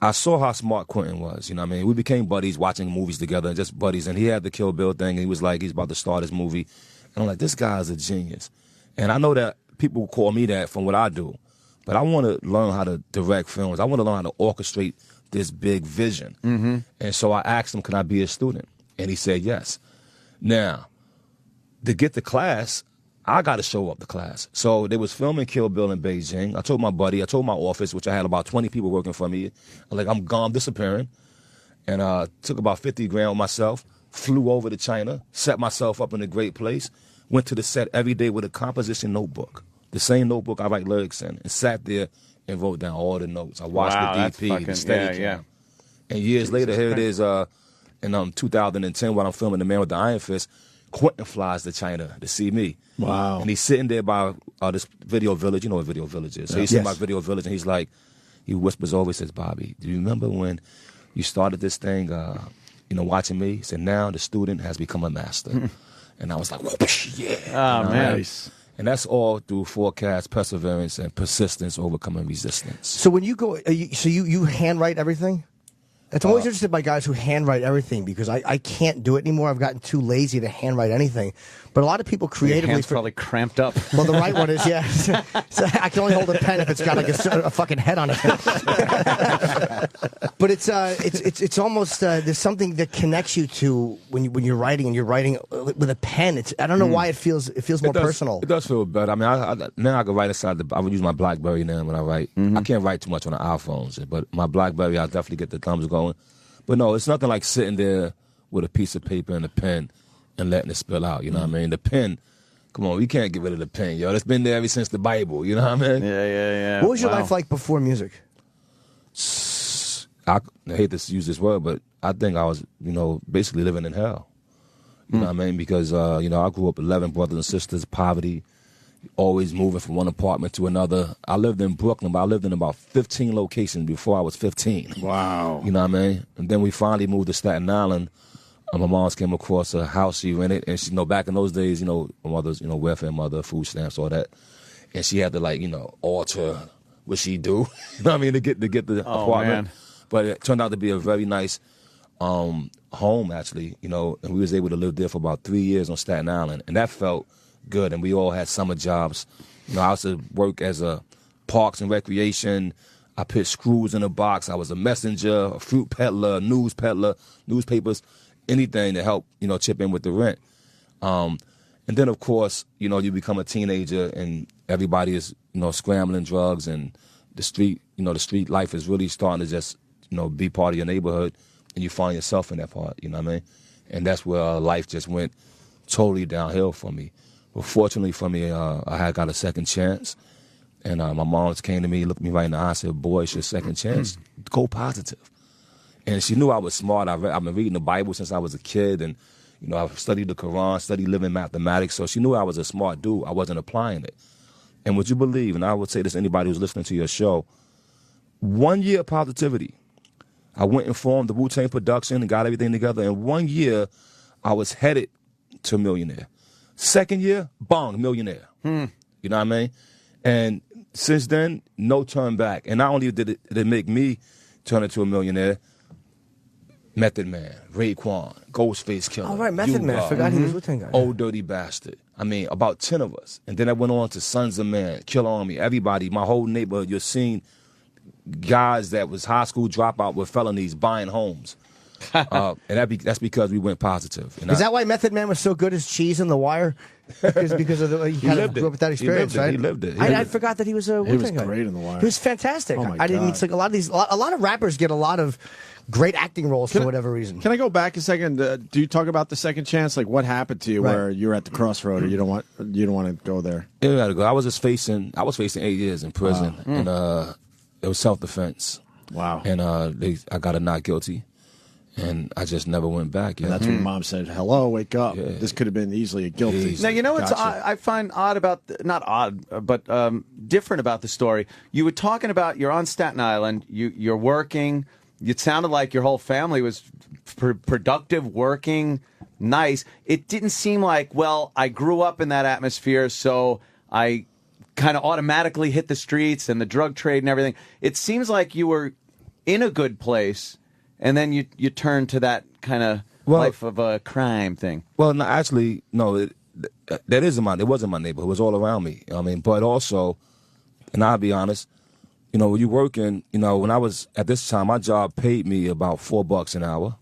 I saw how smart Quentin was. You know what I mean? We became buddies watching movies together, just buddies. And he had the Kill Bill thing. And he was like, he's about to start his movie. And I'm like, this guy is a genius. And I know that people call me that from what I do. But I want to learn how to direct films. I want to learn how to orchestrate this big vision. And so I asked him, can I be a student? And he said yes. Now, to get to class, I got to show up to class. So they was filming Kill Bill in Beijing. I told my buddy, I told my office, which I had about 20 people working for me, like, I'm gone, I'm disappearing. And took about 50 grand with myself, flew over to China, set myself up in a great place, went to the set every day with a composition notebook, the same notebook I write lyrics in, and sat there and wrote down all the notes. I watched the DP, the Steadicam. And years later, here it is in 2010 while I'm filming The Man with the Iron Fist, Quentin flies to China to see me. Wow. And he's sitting there by this Video Village. You know what Video Village is. So he's sitting by Video Village, and he's like, he whispers over, says, Bobby, do you remember when you started this thing, watching me? He said, now the student has become a master. And I was like, whoosh, yeah. Oh, man. Nice. And that's all through forecast, perseverance, and persistence, overcoming resistance. So when you go, you handwrite everything? I'm always interested by guys who handwrite everything because I can't do it anymore. I've gotten too lazy to handwrite anything. But a lot of people creatively... Your hand's probably cramped up. Well, the right one is, yeah. So I can only hold a pen if it's got like a fucking head on it. But it's almost there's something that connects you to when you're writing and you're writing with a pen. I don't know why it feels more personal. It does feel better. I mean, now I can write inside I would use my BlackBerry now when I write. I can't write too much on the iPhones, but my BlackBerry, I'll definitely get the thumbs going. But no, it's nothing like sitting there with a piece of paper and a pen and letting it spill out, you know what I mean? The pen, come on, we can't get rid of the pen, yo. It's been there ever since the Bible, you know what I mean? Yeah. What was your life like before music? I hate to use this word, but I think I was, basically living in hell. You know what I mean? Because, I grew up 11 brothers and sisters, poverty, always moving from one apartment to another. I lived in Brooklyn, but I lived in about 15 locations before I was 15. Wow. You know what I mean? And then we finally moved to Staten Island. My mom's came across a house she rented, and she, back in those days, my mother's, welfare mother, food stamps, all that, and she had to alter what she do, you know what I mean, to get the apartment. Man. But it turned out to be a very nice home, actually, and we was able to live there for about 3 years on Staten Island, and that felt good. And we all had summer jobs. I used to work as a parks and recreation. I put screws in a box. I was a messenger, a fruit peddler, news peddler, newspapers. Anything to help, chip in with the rent. And then, of course, you become a teenager and everybody is, scrambling drugs and the street life is really starting to just, be part of your neighborhood and you find yourself in that part, you know what I mean? And that's where life just went totally downhill for me. But fortunately for me, I had got a second chance. And my mom came to me, looked me right in the eye and said, boy, it's your second chance. Go positive. And she knew I was smart. I've been reading the Bible since I was a kid, and I've studied the Quran, studied living mathematics. So she knew I was a smart dude. I wasn't applying it. And would you believe? And I would say this to anybody who's listening to your show: 1 year of positivity. I went and formed the Wu-Tang production and got everything together. In 1 year, I was headed to millionaire. Second year, bong, millionaire. You know what I mean? And since then, no turn back. And not only did it make me turn into a millionaire. Method Man, Raekwon, Ghostface Killer. Oh, right, Method Man. I forgot he was Wu-Tang guy. Old Dirty Bastard. I mean, about 10 of us. And then I went on to Sons of Man, Kill Army, everybody, my whole neighborhood. You're seeing guys that was high school dropout with felonies buying homes. And that's because we went positive. And Is that why Method Man was so good as Cheese in The Wire? Because of he kind of grew up with that experience, right? He lived it. I forgot that he was a Wu-Tang guy. He was great in The Wire. He was fantastic. Oh my I didn't. God. It's like a lot of rappers get a lot of great acting roles for whatever reason. Can I go back a second? Do you talk about the second chance? Like what happened to you where you're at the crossroad or you don't want to go there? You gotta go. I was facing 8 years in prison, and it was self-defense. Wow. And I got a not guilty. And I just never went back. And that's when your mom said, hello, wake up. Yeah. This could have been easily a guilty. Now, you know what's I find odd about, not odd, but different about the story. You were talking about you're on Staten Island, you're working. It sounded like your whole family was productive, working, nice. It didn't seem like, well, I grew up in that atmosphere, so I kind of automatically hit the streets and the drug trade and everything. It seems like you were in a good place. And then you turn to that kind of life of a crime thing. Well, no, actually, no. That isn't it wasn't my neighborhood. It was all around me. I mean, but also, and I'll be honest, when you're working, when I was at this time, my job paid me about $4 an hour,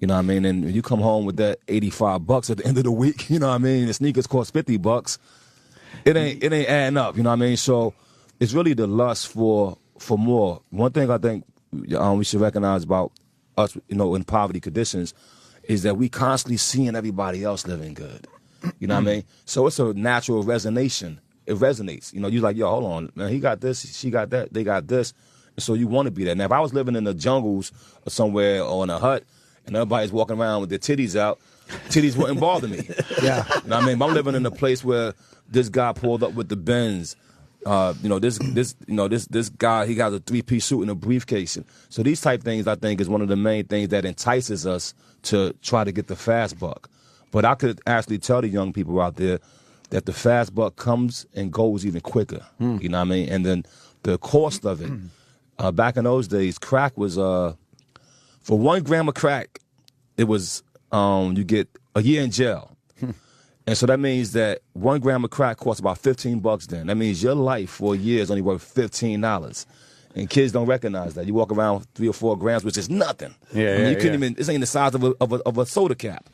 You know what I mean? And when you come home with that $85 at the end of the week, you know what I mean? The sneakers cost $50. It ain't adding up, you know what I mean? So it's really the lust for more. One thing I think we should recognize about us, you know, in poverty conditions is that we constantly seeing everybody else living good. You know what I mean? So it's a natural resonation. It resonates. You know, you're like, yo, hold on, man, he got this, she got that, they got this. And so you want to be that. Now, if I was living in the jungles or somewhere or in a hut and everybody's walking around with their titties out, titties wouldn't bother me. Yeah. You know what I mean? If I'm living in a place where this guy pulled up with the Benz, this guy, he got a 3-piece suit and a briefcase. And so these type things, I think, is one of the main things that entices us to try to get the fast buck. But I could actually tell the young people out there that the fast buck comes and goes even quicker. You know what I mean? And then the cost of it, back in those days, crack was, for 1 gram of crack, it was, you get a year in jail. And so that means that 1 gram of crack costs about $15 then. That means your life for a year is only worth $15. And kids don't recognize that. You walk around with 3 or 4 grams, which is nothing. You couldn't even, this ain't the size of a soda cap.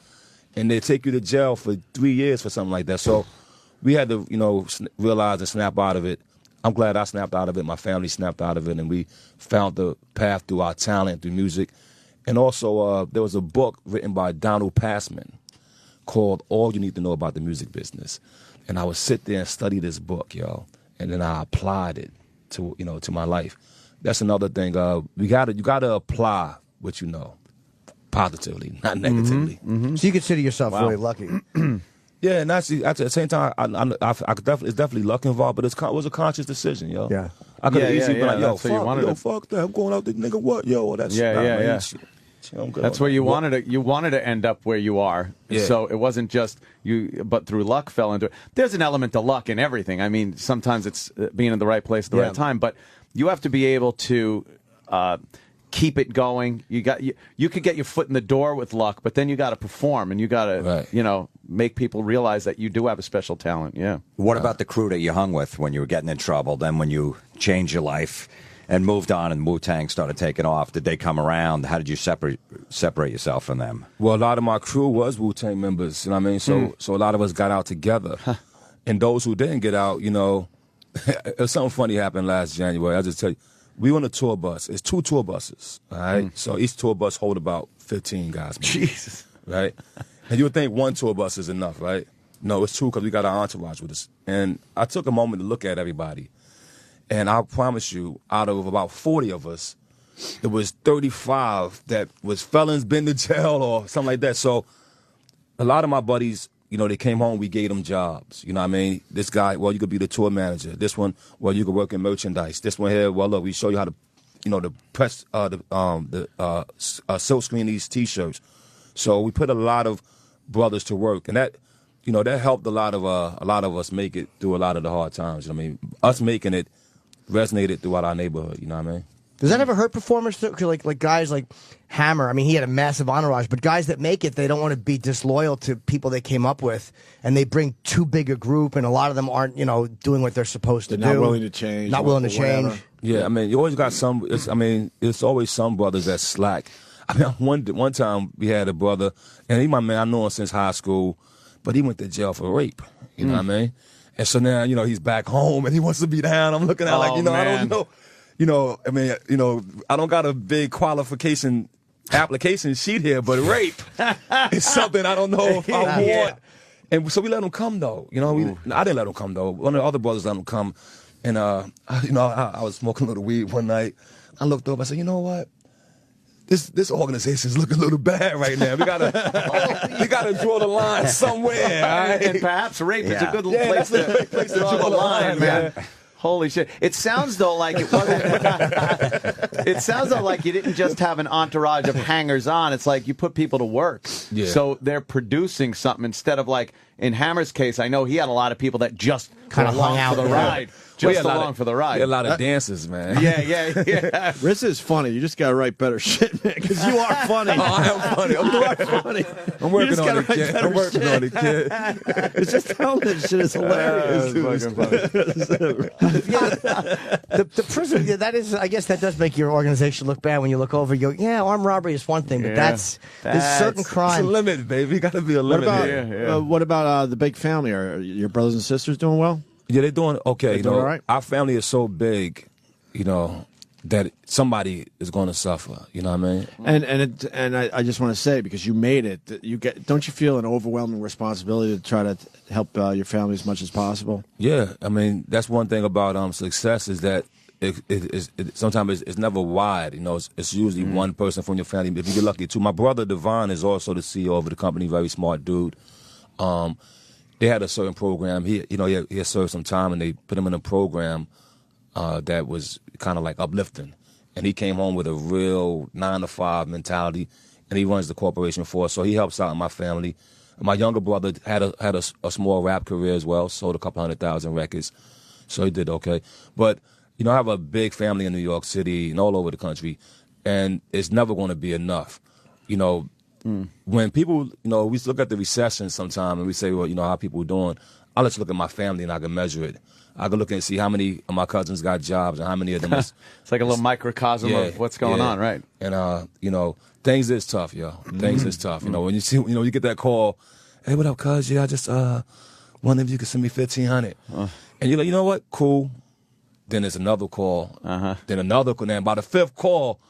And they take you to jail for 3 years for something like that. So we had to, realize and snap out of it. I'm glad I snapped out of it. My family snapped out of it. And we found the path through our talent, through music. And also, there was a book written by Donald Passman called All You Need to Know About the Music Business. And I would sit there and study this book, yo. And then I applied it to my life. That's another thing. You gotta apply what you know positively, not negatively. So you consider yourself really lucky. Yeah, and at the same time, it's definitely luck involved, but it was a conscious decision, yo. Yeah. I could have easily been like, yo, fuck that. I'm going out there, nigga, what? Yo, that's shit. That's where you wanted to. You wanted to end up where you are. Yeah. So it wasn't just you, but through luck fell into it. There's an element of luck in everything. I mean, sometimes it's being in the right place at the right time, but you have to be able to keep it going. You could get your foot in the door with luck, but then you got to perform and you got to make people realize that you do have a special talent. Yeah. What about the crew that you hung with when you were getting in trouble? Then when you changed your life and moved on and Wu-Tang started taking off, did they come around? How did you separate yourself from them? Well, a lot of my crew was Wu-Tang members, you know what I mean? So a lot of us got out together. And those who didn't get out, something funny happened last January. I'll just tell you. We on a tour bus. It's 2 tour buses, all right? So each tour bus hold about 15 guys. Maybe, Jesus. Right? And you would think 1 tour bus is enough, right? No, it's 2 because we got our entourage with us. And I took a moment to look at everybody. And I promise you, out of about 40 of us, it was 35 that was felons, been to jail or something like that. So a lot of my buddies, they came home, we gave them jobs. You know what I mean? This guy, well, you could be the tour manager. This one, well, you could work in merchandise. This one here, well, look, we show you how to, to press, silk screen these T-shirts. So we put a lot of brothers to work. And that, that helped a lot of us make it through a lot of the hard times. You know what I mean? Us making it resonated throughout our neighborhood, you know what I mean? Does that ever hurt performers? Like guys like Hammer, I mean, he had a massive entourage, but guys that make it, they don't want to be disloyal to people they came up with, and they bring too big a group, and a lot of them aren't, doing what they're supposed to do. Not willing to change. Not willing to change. Yeah, I mean, you always got some, it's always some brothers that slack. I mean, one time we had a brother, and he my man, I know him since high school, but he went to jail for rape, you know what I mean? And so now, he's back home, and he wants to be down. I'm looking at I don't know. I don't got a big qualification application sheet here, but rape is something I don't know if I want. And so we let him come, though. I didn't let him come, though. One of the other brothers let him come. And, I was smoking a little weed one night. I looked over, I said, you know what? This organization's looking a little bad right now. We gotta draw the line somewhere. Right? And perhaps rape is a good place to draw the line, man. Holy shit! It sounds though like it wasn't. It sounds though like you didn't just have an entourage of hangers-on. It's like you put people to work. Yeah. So they're producing something instead of like in Hammer's case, I know he had a lot of people that just Kinda were along hung out for the there. ride. Just along for the ride. We had a lot of dances, man. Yeah. Riz is funny. You just got to write better shit, man, because you are funny. I am funny. You are funny. I'm working You just on gotta it, write kid. better I'm working on it, shit. kid. It's just telling this shit is hilarious. The prison, that is, I guess that does make your organization look bad when you look over. You go, yeah, armed robbery is one thing, but there's certain It's a crime. limit, baby. Got to be a What limit. about what about the big family? Are your brothers and sisters doing well? Yeah, they're doing okay. They're doing all right? Our family is so big, that somebody is going to suffer. You know what I mean? And I just want to say, because you made it, that don't you feel an overwhelming responsibility to try to help your family as much as possible? Yeah, I mean that's one thing about success is that it sometimes it's never wide. It's usually one person from your family. If you get lucky too. My brother Devon is also the CEO of the company. Very smart dude. They had a certain program. He had served some time, and they put him in a program that was kind of like uplifting. And he came home with a real 9-to-5 mentality, and he runs the corporation for us. So he helps out in my family. My younger brother had a small rap career as well, sold a couple 100,000 records, so he did okay. But I have a big family in New York City and all over the country, and it's never going to be enough. When people, we look at the recession sometime and we say, well, how people are doing, I let's look at my family and I can measure it. I can look and see how many of my cousins got jobs and how many of them is. It's like a little microcosm of what's going on, right? And, things is tough, yo. Things is tough. When you see, you get that call, hey, what up, cuz? Yeah, I just wondering if you could send me $1,500. And you're like, you know what? Cool. Then there's another call. Then another call. Then by the fifth call,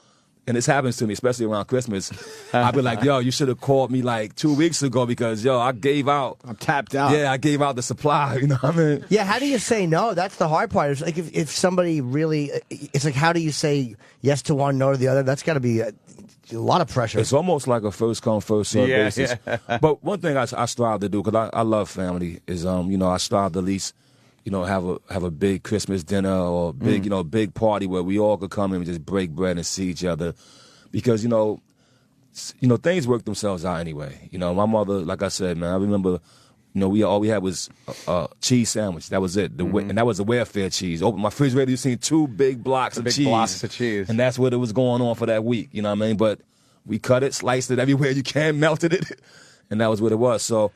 and this happens to me, especially around Christmas, I'll be like, yo, you should have called me like 2 weeks ago because, yo, I gave out. I'm tapped out. Yeah, I gave out the supply, you know what I mean? Yeah, how do you say no? That's the hard part. It's like if somebody really, it's like, how do you say yes to one, no to the other? That's got to be a lot of pressure. It's almost like a first come, first serve basis. Yeah. But one thing I strive to do, because I love family, is, I strive to at least, have a big Christmas dinner or a big, big party where we all could come in and just break bread and see each other. Because, things work themselves out anyway. My mother, like I said, man, I remember, all we had was a cheese sandwich. That was it. And that was a welfare cheese. Open my refrigerator, you seen 2 big blocks of cheese. And that's what it was going on for that week. You know what I mean? But we cut it, sliced it everywhere you can, melted it. And that was what it was. So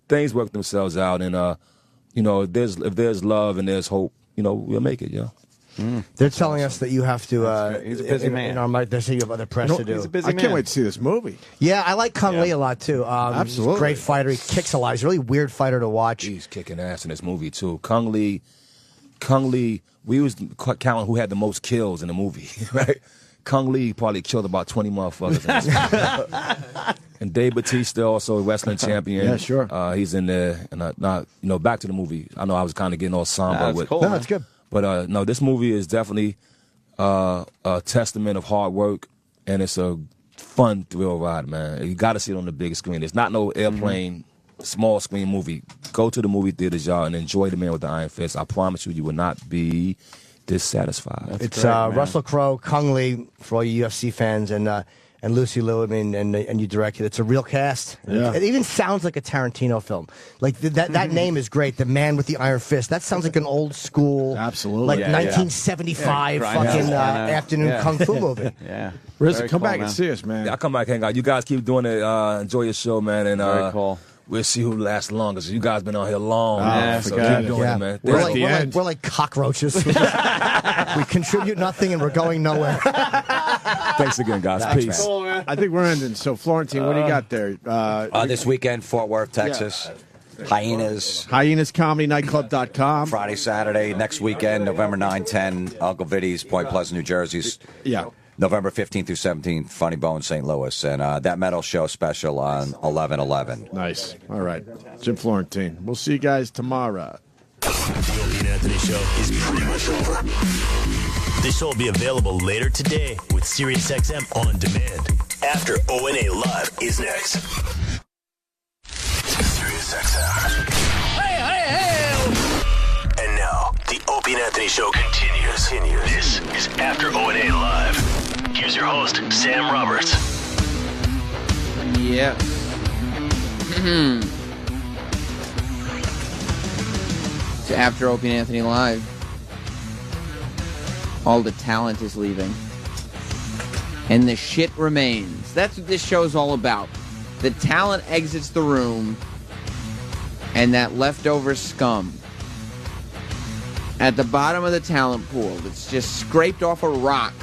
things work themselves out. And, if there's love and there's hope, we'll make it, yo. They're telling us that you have to. He's a busy man. They say you have other press to do. He's a busy I man. can't wait to see this movie. Yeah, I like Kung Lee a lot too. Absolutely. He's a great fighter. He kicks a lot. He's a really weird fighter to watch. He's kicking ass in this movie too. Kung Lee, we was counting who had the most kills in the movie, right? Kung Lee probably killed about 20 motherfuckers in this movie. And Dave Bautista, also a wrestling champion. Yeah, sure. He's in there. And back to the movie. I know I was kind of getting all somber with. Cool, No, that's good. But no, this movie is definitely a testament of hard work, and it's a fun thrill ride, man. You got to see it on the big screen. It's not no airplane, small screen movie. Go to the movie theaters, y'all, and enjoy The Man with the Iron Fist. I promise you will not be dissatisfied. It's Russell Crowe, Kung Lee for all you UFC fans, and Lucy Liu. I mean, and you directed. It's a real cast. Yeah. It even sounds like a Tarantino film. Like that name is great. The Man with the Iron Fist. That sounds like an old school, Absolutely. like Yeah, 1975 fucking afternoon kung fu movie. Yeah. Riz, Very come cool, back man. and see us, man. Yeah, I come back, hang out. You guys keep doing it. Enjoy your show, man. And Very cool. we'll see who lasts longest. You guys been on here long, Oh, man. So forget keep it. doing Yeah. it, man. We're like cockroaches. We contribute nothing and we're going nowhere. Thanks again, guys. Peace. I think we're ending. So, Florentine, what do you got there? This weekend, Fort Worth, Texas. Hyenas. HyenasComedyNightClub.com. Friday, Saturday. Next weekend, November 9, 10, Uncle Viddy's, Point Pleasant, New Jersey. Yeah. November 15th through 17th, Funny Bone, St. Louis. And that metal show special on 11/11. Nice. All right. Jim Florentine. We'll see you guys tomorrow. The Opie and Anthony Show is pretty much over. This show will be available later today with SiriusXM On Demand. After ONA Live is next. SiriusXM. And now, the Opie and Anthony Show continues. This is After ONA Live. Here's your host, Sam Roberts. Yeah. It's after Opie and Anthony Live. All the talent is leaving. And the shit remains. That's what this show is all about. The talent exits the room, and that leftover scum at the bottom of the talent pool that's just scraped off a rock,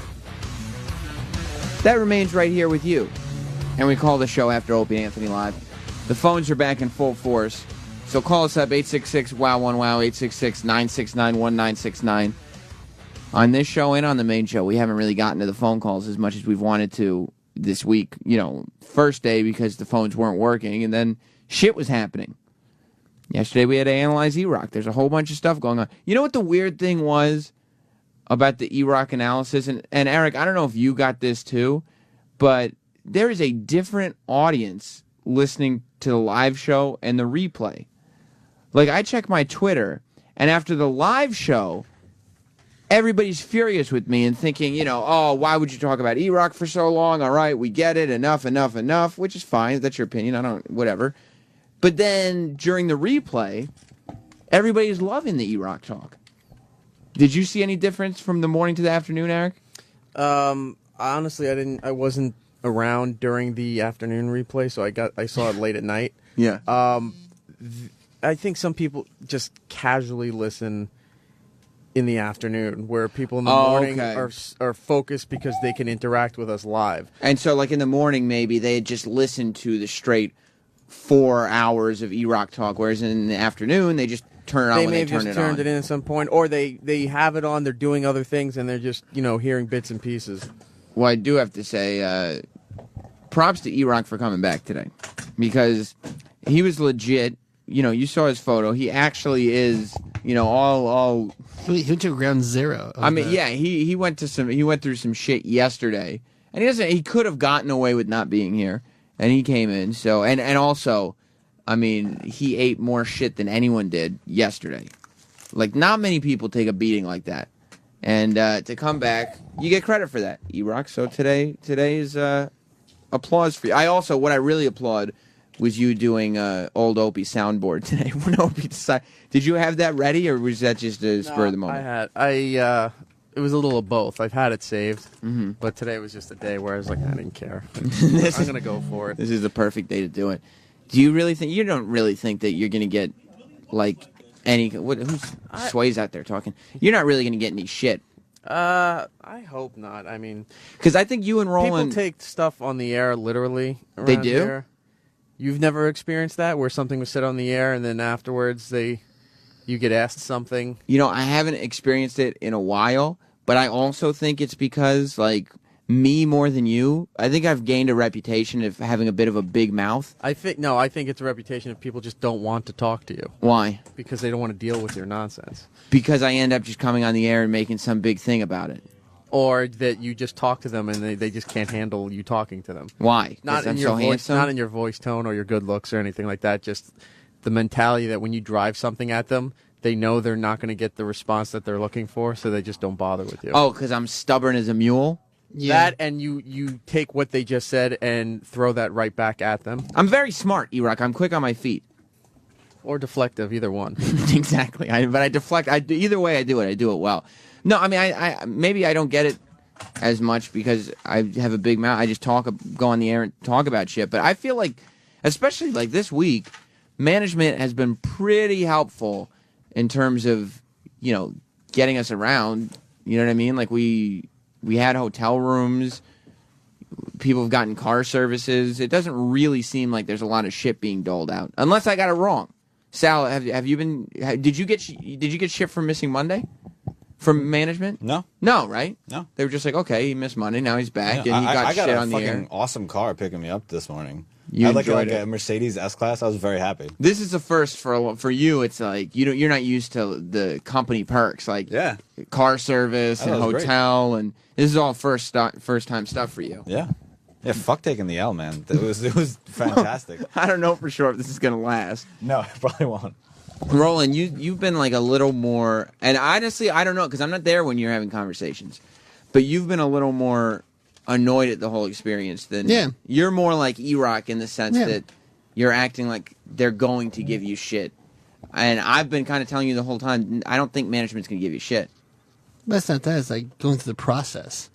that remains right here with you. And we call the show After Opie and Anthony Live. The phones are back in full force. So call us up, 866-WOW1WOW, 866-969-1969. On this show and on the main show, we haven't really gotten to the phone calls as much as we've wanted to this week. You know, first day because the phones weren't working, and then shit was happening. Yesterday we had to analyze E-Rock. There's a whole bunch of stuff going on. You know what the weird thing was about the E-Rock analysis? And Eric, I don't know if you got this too, but there is a different audience listening to the live show and the replay. Like, I check my Twitter, and after the live show, everybody's furious with me and thinking, you know, oh, why would you talk about E-Rock for so long? All right, we get it. Enough, which is fine. That's your opinion. Whatever. But then during the replay, everybody's loving the E-Rock talk. Did you see any difference from the morning to the afternoon, Eric? Honestly, I wasn't around during the afternoon replay, so I saw it late at night. Yeah. I think some people just casually listen in the afternoon, where people in the morning are focused because they can interact with us live. And so, like in the morning, maybe they had just listened to the straight 4 hours of E-Rock talk, whereas in the afternoon, they just turn it on when they turn it on. They may have just turned it in at some point, or they have it on, they're doing other things, and they're just, hearing bits and pieces. Well, I do have to say, props to E-Rock for coming back today, because he was legit. You saw his photo. He actually is, all. He went to ground zero. I mean, yeah, he went through some shit yesterday, and he could have gotten away with not being here, and he came in. So and also, I mean, he ate more shit than anyone did yesterday. Like, not many people take a beating like that, and to come back, you get credit for that, E-Rock. So today is applause for you. What I really applaud was you doing old Opie soundboard today. When Opie decided, did you have that ready, or was that just a spur of the moment? It was a little of both. I've had it saved, but today was just a day where I was like, I didn't care. I'm gonna go for it. This is the perfect day to do it. Do you really think you don't really think that you're gonna get like any? Who's Sway's out there talking? You're not really gonna get any shit. I hope not. I mean, because I think you and Roland people take stuff on the air literally. They do. Here. You've never experienced that, where something was said on the air and then afterwards you get asked something? I haven't experienced it in a while, but I also think it's because, like, me more than you, I think I've gained a reputation of having a bit of a big mouth. I think it's a reputation of people just don't want to talk to you. Why? Because they don't want to deal with your nonsense. Because I end up just coming on the air and making some big thing about it. Or that you just talk to them and they just can't handle you talking to them. Why? Not in your voice, not in your voice tone or your good looks or anything like that. Just the mentality that when you drive something at them, they know they're not going to get the response that they're looking for, so they just don't bother with you. Oh, because I'm stubborn as a mule? Yeah. That, and you take what they just said and throw that right back at them. I'm very smart, E-Rock. I'm quick on my feet. Or deflective, either one. Exactly. But I deflect. Either way, I do it. I do it well. No, I mean, I maybe I don't get it as much because I have a big mouth. I just go on the air and talk about shit. But I feel like, especially like this week, management has been pretty helpful in terms of, getting us around. You know what I mean? Like we had hotel rooms. People have gotten car services. It doesn't really seem like there's a lot of shit being doled out, unless I got it wrong. Sal, have you been? Did you get shit from missing Monday? From management? No. No, right? No. They were just like, okay, he missed Monday, now he's back, and he got shit on the air. I got a fucking awesome car picking me up this morning. You I had enjoyed a Mercedes S-Class. I was very happy. This is the first for you. It's like you're not used to the company perks, like car service and hotel, and this is all first time stuff for you. Yeah. Yeah, fuck taking the L, man. It was fantastic. I don't know for sure if this is gonna last. No, it probably won't. Roland, you've been like a little more, and honestly, I don't know, because I'm not there when you're having conversations, but you've been a little more annoyed at the whole experience than you're more like E-Rock in the sense that you're acting like they're going to give you shit. And I've been kind of telling you the whole time, I don't think management's going to give you shit. But it's not that. It's like going through the process.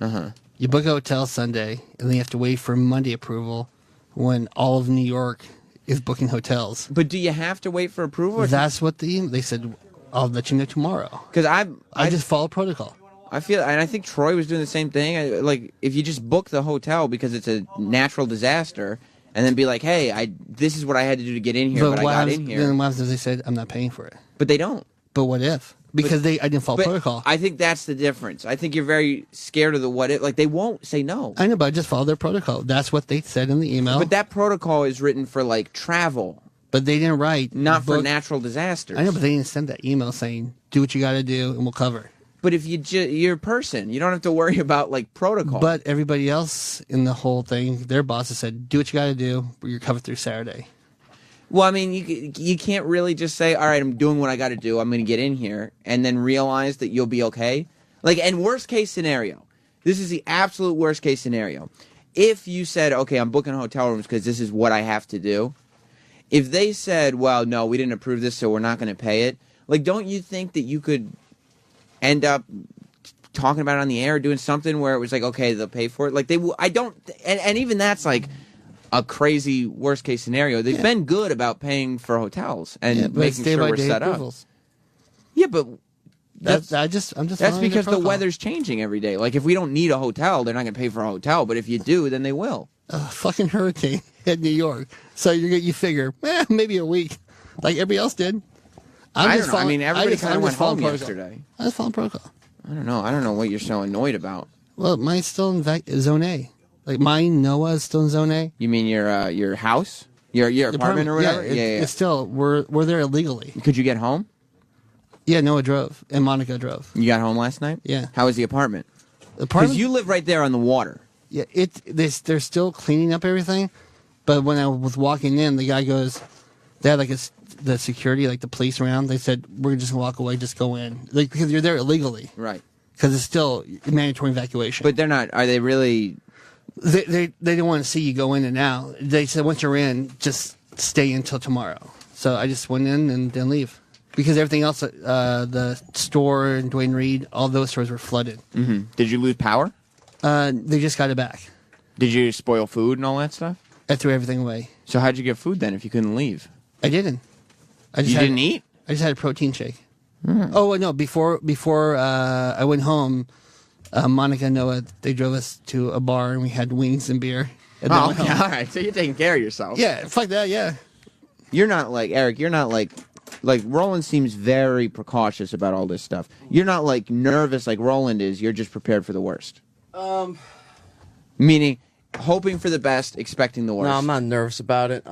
Uh-huh. You book a hotel Sunday, and then you have to wait for Monday approval when all of New York is booking hotels. But do you have to wait for approval? Or That's what they said. I'll let you know tomorrow. Because I just follow protocol. I feel, and I think Troy was doing the same thing. Like, if you just book the hotel because it's a natural disaster, and then be like, "Hey, this is what I had to do to get in here, but I got in here." Then what happens is they said, "I'm not paying for it." But they don't. But what if? Because I didn't follow protocol. I think that's the difference. I think you're very scared of the what if. Like, they won't say no. I know, but I just follow their protocol. That's what they said in the email. But that protocol is written for like travel. But they didn't write. Not for natural disasters. I know, but they didn't send that email saying, "Do what you got to do, and we'll cover it." But if you're a person, you don't have to worry about like protocol. But everybody else in the whole thing, their bosses said, "Do what you got to do. You're covered through Saturday." Well, I mean, you can't really just say, "All right, I'm doing what I got to do. I'm going to get in here," and then realize that you'll be okay. Like, and worst case scenario, this is the absolute worst case scenario. If you said, "Okay, I'm booking hotel rooms because this is what I have to do," if they said, "Well, no, we didn't approve this, so we're not going to pay it," like, don't you think that you could end up talking about it on the air, doing something where it was like, okay, they'll pay for it? Like, and even that's like a crazy worst case scenario. They've been good about paying for hotels and making sure we're set up. Yeah, but that's because the weather's changing every day. Like, if we don't need a hotel, they're not going to pay for a hotel. But if you do, then they will. A fucking hurricane hit New York, so you figure maybe a week, like everybody else did. I don't know. I mean, everybody kind of went home yesterday. I was following protocol. I don't know. I don't know what you're so annoyed about. Well, mine's still in Zone A. Like, mine, Noah's still in Zone A. You mean your house? Your apartment or whatever? Yeah. It's still, we're there illegally. Could you get home? Yeah, Noah drove, and Monica drove. You got home last night? Yeah. How was the apartment? Because you live right there on the water. Yeah, they're still cleaning up everything, but when I was walking in, the guy goes, they had like the security, like the police around. They said, "We're just gonna walk away, just go in," like, because you're there illegally, right? Because it's still mandatory evacuation. But they're not. Are they really? They don't want to see you go in and out. They said once you're in, just stay until tomorrow. So I just went in and didn't leave because everything else, the store and Duane Reade, all those stores were flooded. Mm-hmm. Did you lose power? They just got it back. Did you spoil food and all that stuff? I threw everything away. So how'd you get food then if you couldn't leave? I didn't. You didn't eat? I just had a protein shake. Oh no! Before I went home, Monica and Noah, they drove us to a bar and we had wings and beer. And all right. So you're taking care of yourself. Yeah, fuck that. Yeah. You're not like Eric. You're not like Roland seems very precautious about all this stuff. You're not like nervous like Roland is. You're just prepared for the worst. Meaning, hoping for the best, expecting the worst. No, I'm not nervous about it.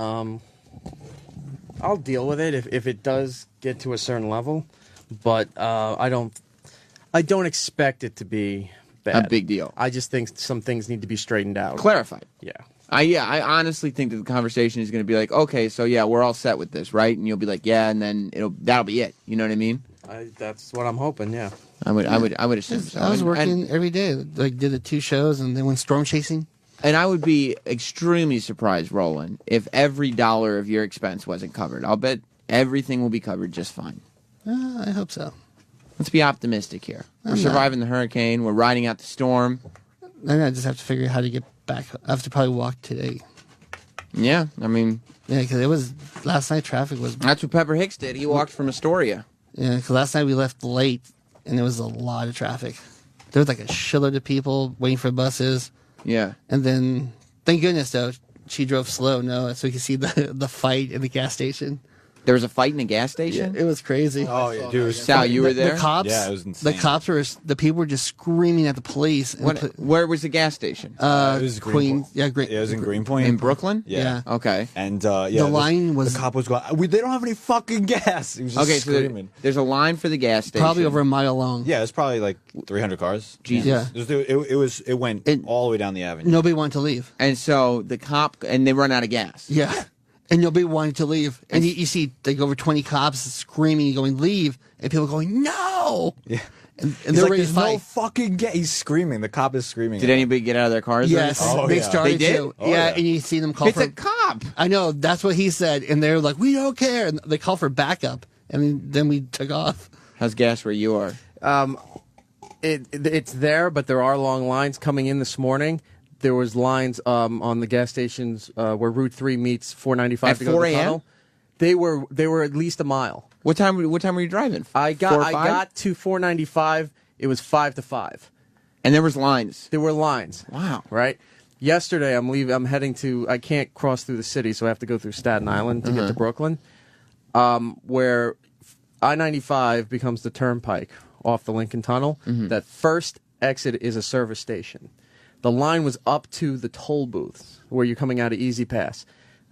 I'll deal with it if it does get to a certain level, but I don't expect it to be bad. A big deal. I just think some things need to be straightened out. Clarified. Yeah. I honestly think that the conversation is going to be like, okay, so yeah, we're all set with this, right? And you'll be like, yeah, and then that'll be it. You know what I mean? That's what I'm hoping. Yeah. I would assume so. I was working every day. Like, did the 2 shows and then went storm chasing. And I would be extremely surprised, Roland, if every dollar of your expense wasn't covered. I'll bet everything will be covered just fine. I hope so. Let's be optimistic here. We're surviving the hurricane. We're riding out the storm. And I just have to figure out how to get back. I have to probably walk today. Yeah, I mean... Yeah, because it was... Last night, traffic was... That's what Pepper Hicks did. He walked from Astoria. Yeah, because last night we left late, and there was a lot of traffic. There was like a shitload of people waiting for buses. Yeah. And then, thank goodness, though, she drove slow, so we could see the fight in the gas station. There was a fight in a gas station? Yeah, it was crazy. Oh, yeah. Dude, Sal, you were there? The cops, yeah, it was insane. The people were just screaming at the police. Where was the gas station? It was Queen. Yeah, it was in Greenpoint. In Brooklyn? Yeah. Okay. And the line was... The cop was going, they don't have any fucking gas. He was just screaming. So there's a line for the gas station. Probably over a mile long. Yeah, it's probably like 300 cars. Jesus. Yeah. It went all the way down the avenue. Nobody wanted to leave. And so the cop... And they run out of gas. Yeah. And nobody wanted to leave. And you see like over 20 cops screaming, going, leave. And people going, no! Yeah. And they're ready to fight. No fucking gas. He's screaming. The cop is screaming. Did anybody get out of their cars? Yes. They started They did? to. And you see them call It's a cop. stop. I know, that's what he said. And they're like, we don't care. And they call for backup. And then we took off. How's gas where you are? It's there, but there are long lines coming in this morning. There was lines on the gas stations where Route 3 meets 495 At to go 4 to the a.m.? tunnel. They were at least a mile. What time were you driving? I 4 or 5? got to 495. It was 5 to 5. And there was lines. There were lines. Wow. Right? Yesterday I'm heading to, I can't cross through the city, so I have to go through Staten Island to get to Brooklyn, where I-95 becomes the turnpike off the Lincoln Tunnel. That first exit is a service station. The line was up to the toll booths where you're coming out of Easy Pass.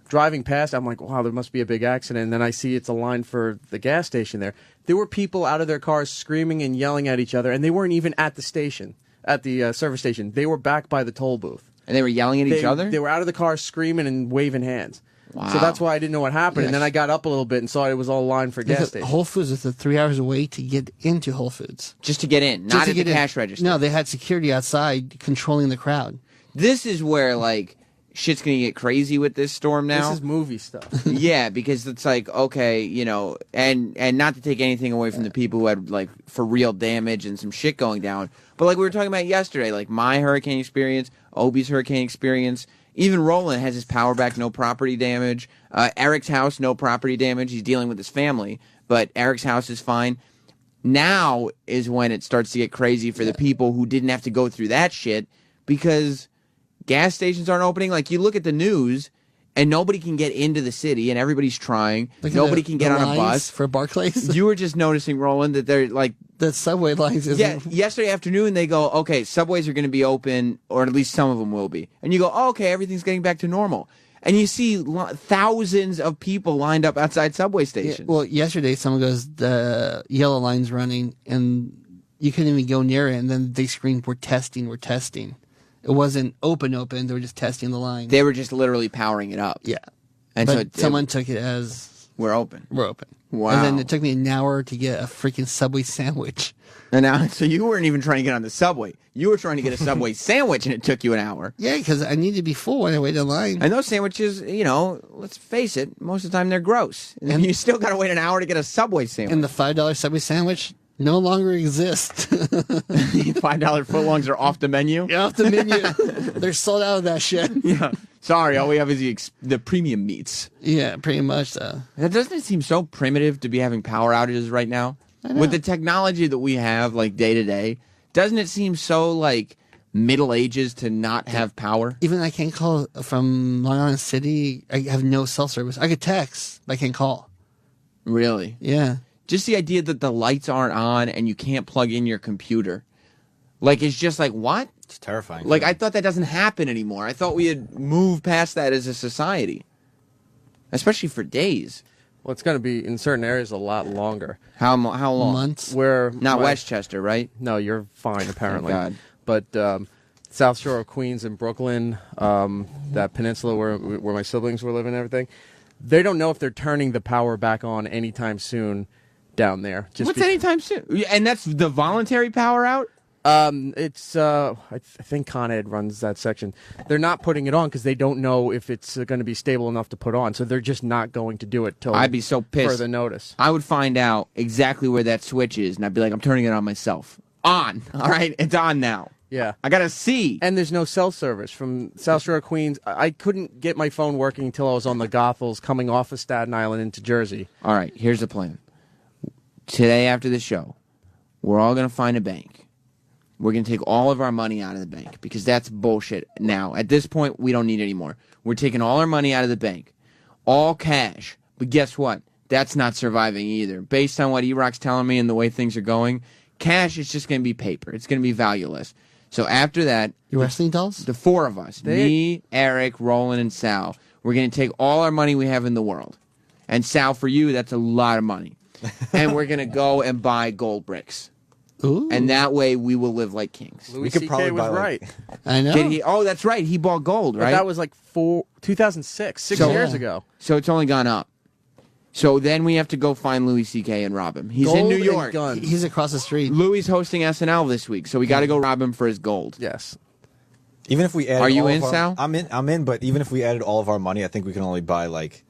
Driving past, I'm like, wow, there must be a big accident. And then I see it's a line for the gas station there. There were people out of their cars screaming and yelling at each other, and they weren't even at the station, at the service station. They were back by the toll booth. And they were yelling at each other? They were out of the car screaming and waving hands. Wow. So that's why I didn't know what happened. And then I got up a little bit and saw it was all lined for gas stations. Whole Foods is 3 hours away to get into Whole Foods. Just to get in, not at the cash register. No, they had security outside controlling the crowd. This is where, like, shit's going to get crazy with this storm now. This is movie stuff. Yeah, because it's like, okay, you know, and not to take anything away from the people who had, like, for real damage and some shit going down. But like we were talking about yesterday, like my hurricane experience, Obi's hurricane experience, even Roland has his power back, no property damage. Eric's house, no property damage. He's dealing with his family, but Eric's house is fine. Now is when it starts to get crazy for the people who didn't have to go through that shit because gas stations aren't opening. Like, you look at the news, and nobody can get into the city, and everybody's trying. Nobody can get on a bus. For Barclays? You were just noticing, Roland, that they're like... The subway lines isn't... Yeah, yesterday afternoon, they go, okay, subways are going to be open, or at least some of them will be. And you go, oh, okay, everything's getting back to normal. And you see thousands of people lined up outside subway stations. Yeah, well, yesterday, someone goes, the yellow line's running, and you couldn't even go near it, and then they screamed, we're testing, we're testing. It wasn't open. They were just testing the line. They were just literally powering it up. Yeah. And but someone took it as... We're open. We're open. Wow. And then it took me an hour to get a freaking Subway sandwich. And now, so you weren't even trying to get on the subway. You were trying to get a Subway sandwich, and it took you an hour. Yeah, because I need to be full when I wait in line. And those sandwiches, you know, let's face it, most of the time they're gross. And you still got to wait an hour to get a Subway sandwich. And the $5 Subway sandwich no longer exists. $5 footlongs are off the menu? Yeah, off the menu. They're sold out of that shit. Yeah. Sorry, all we have is the premium meats. Yeah, pretty much so. Doesn't it seem so primitive to be having power outages right now? With the technology that we have, like, day to day, doesn't it seem so, like, Middle Ages to not have power? Even I can't call from Long Island City. I have no cell service. I could text, but I can't call. Really? Yeah. Just the idea that the lights aren't on and you can't plug in your computer. Like, it's just like, what? It's terrifying. Like, I thought that doesn't happen anymore. I thought we had moved past that as a society. Especially for days. Well, it's going to be, in certain areas, a lot longer. How long? Months. Where Not Westchester, right? No, you're fine, apparently. God. But South Shore of Queens and Brooklyn, that peninsula where my siblings were living and everything, they don't know if they're turning the power back on anytime soon down there. What's anytime soon? And that's the voluntary power out? It's I think Con Ed runs that section. They're not putting it on because they don't know if it's going to be stable enough to put on. So they're just not going to do it till I'd be so pissed. further notice. I would find out exactly where that switch is, and I'd be like, I'm turning it on myself. On. All right? It's on now. Yeah. I got to see. And there's no cell service from South Shore of Queens. I couldn't get my phone working until I was on the Goethals coming off of Staten Island into Jersey. All right, here's the plan. Today after the show, we're all going to find a bank. We're going to take all of our money out of the bank because that's bullshit now. At this point, we don't need any more. We're taking all our money out of the bank. All cash. But guess what? That's not surviving either. Based on what E-Rock's telling me and the way things are going, cash is just going to be paper. It's going to be valueless. So after that... Your wrestling dolls? The four of us. Me, Eric, Roland, and Sal. We're going to take all our money we have in the world. And Sal, for you, that's a lot of money. And we're going to go and buy gold bricks. Ooh. And that way we will live like kings. Louis C.K. was right. I know. Did he? Oh, that's right. He bought gold, But right? that was like 2006, 6 years ago. So it's only gone up. So then we have to go find Louis C.K. and rob him. He's in Gold New and York. guns. He's across the street. Louis hosting SNL this week, so we got to go rob him for his gold. Yes. Even if we added Are you all in, of our, Sal? I'm in, but even if we added all of our money, I think we can only buy like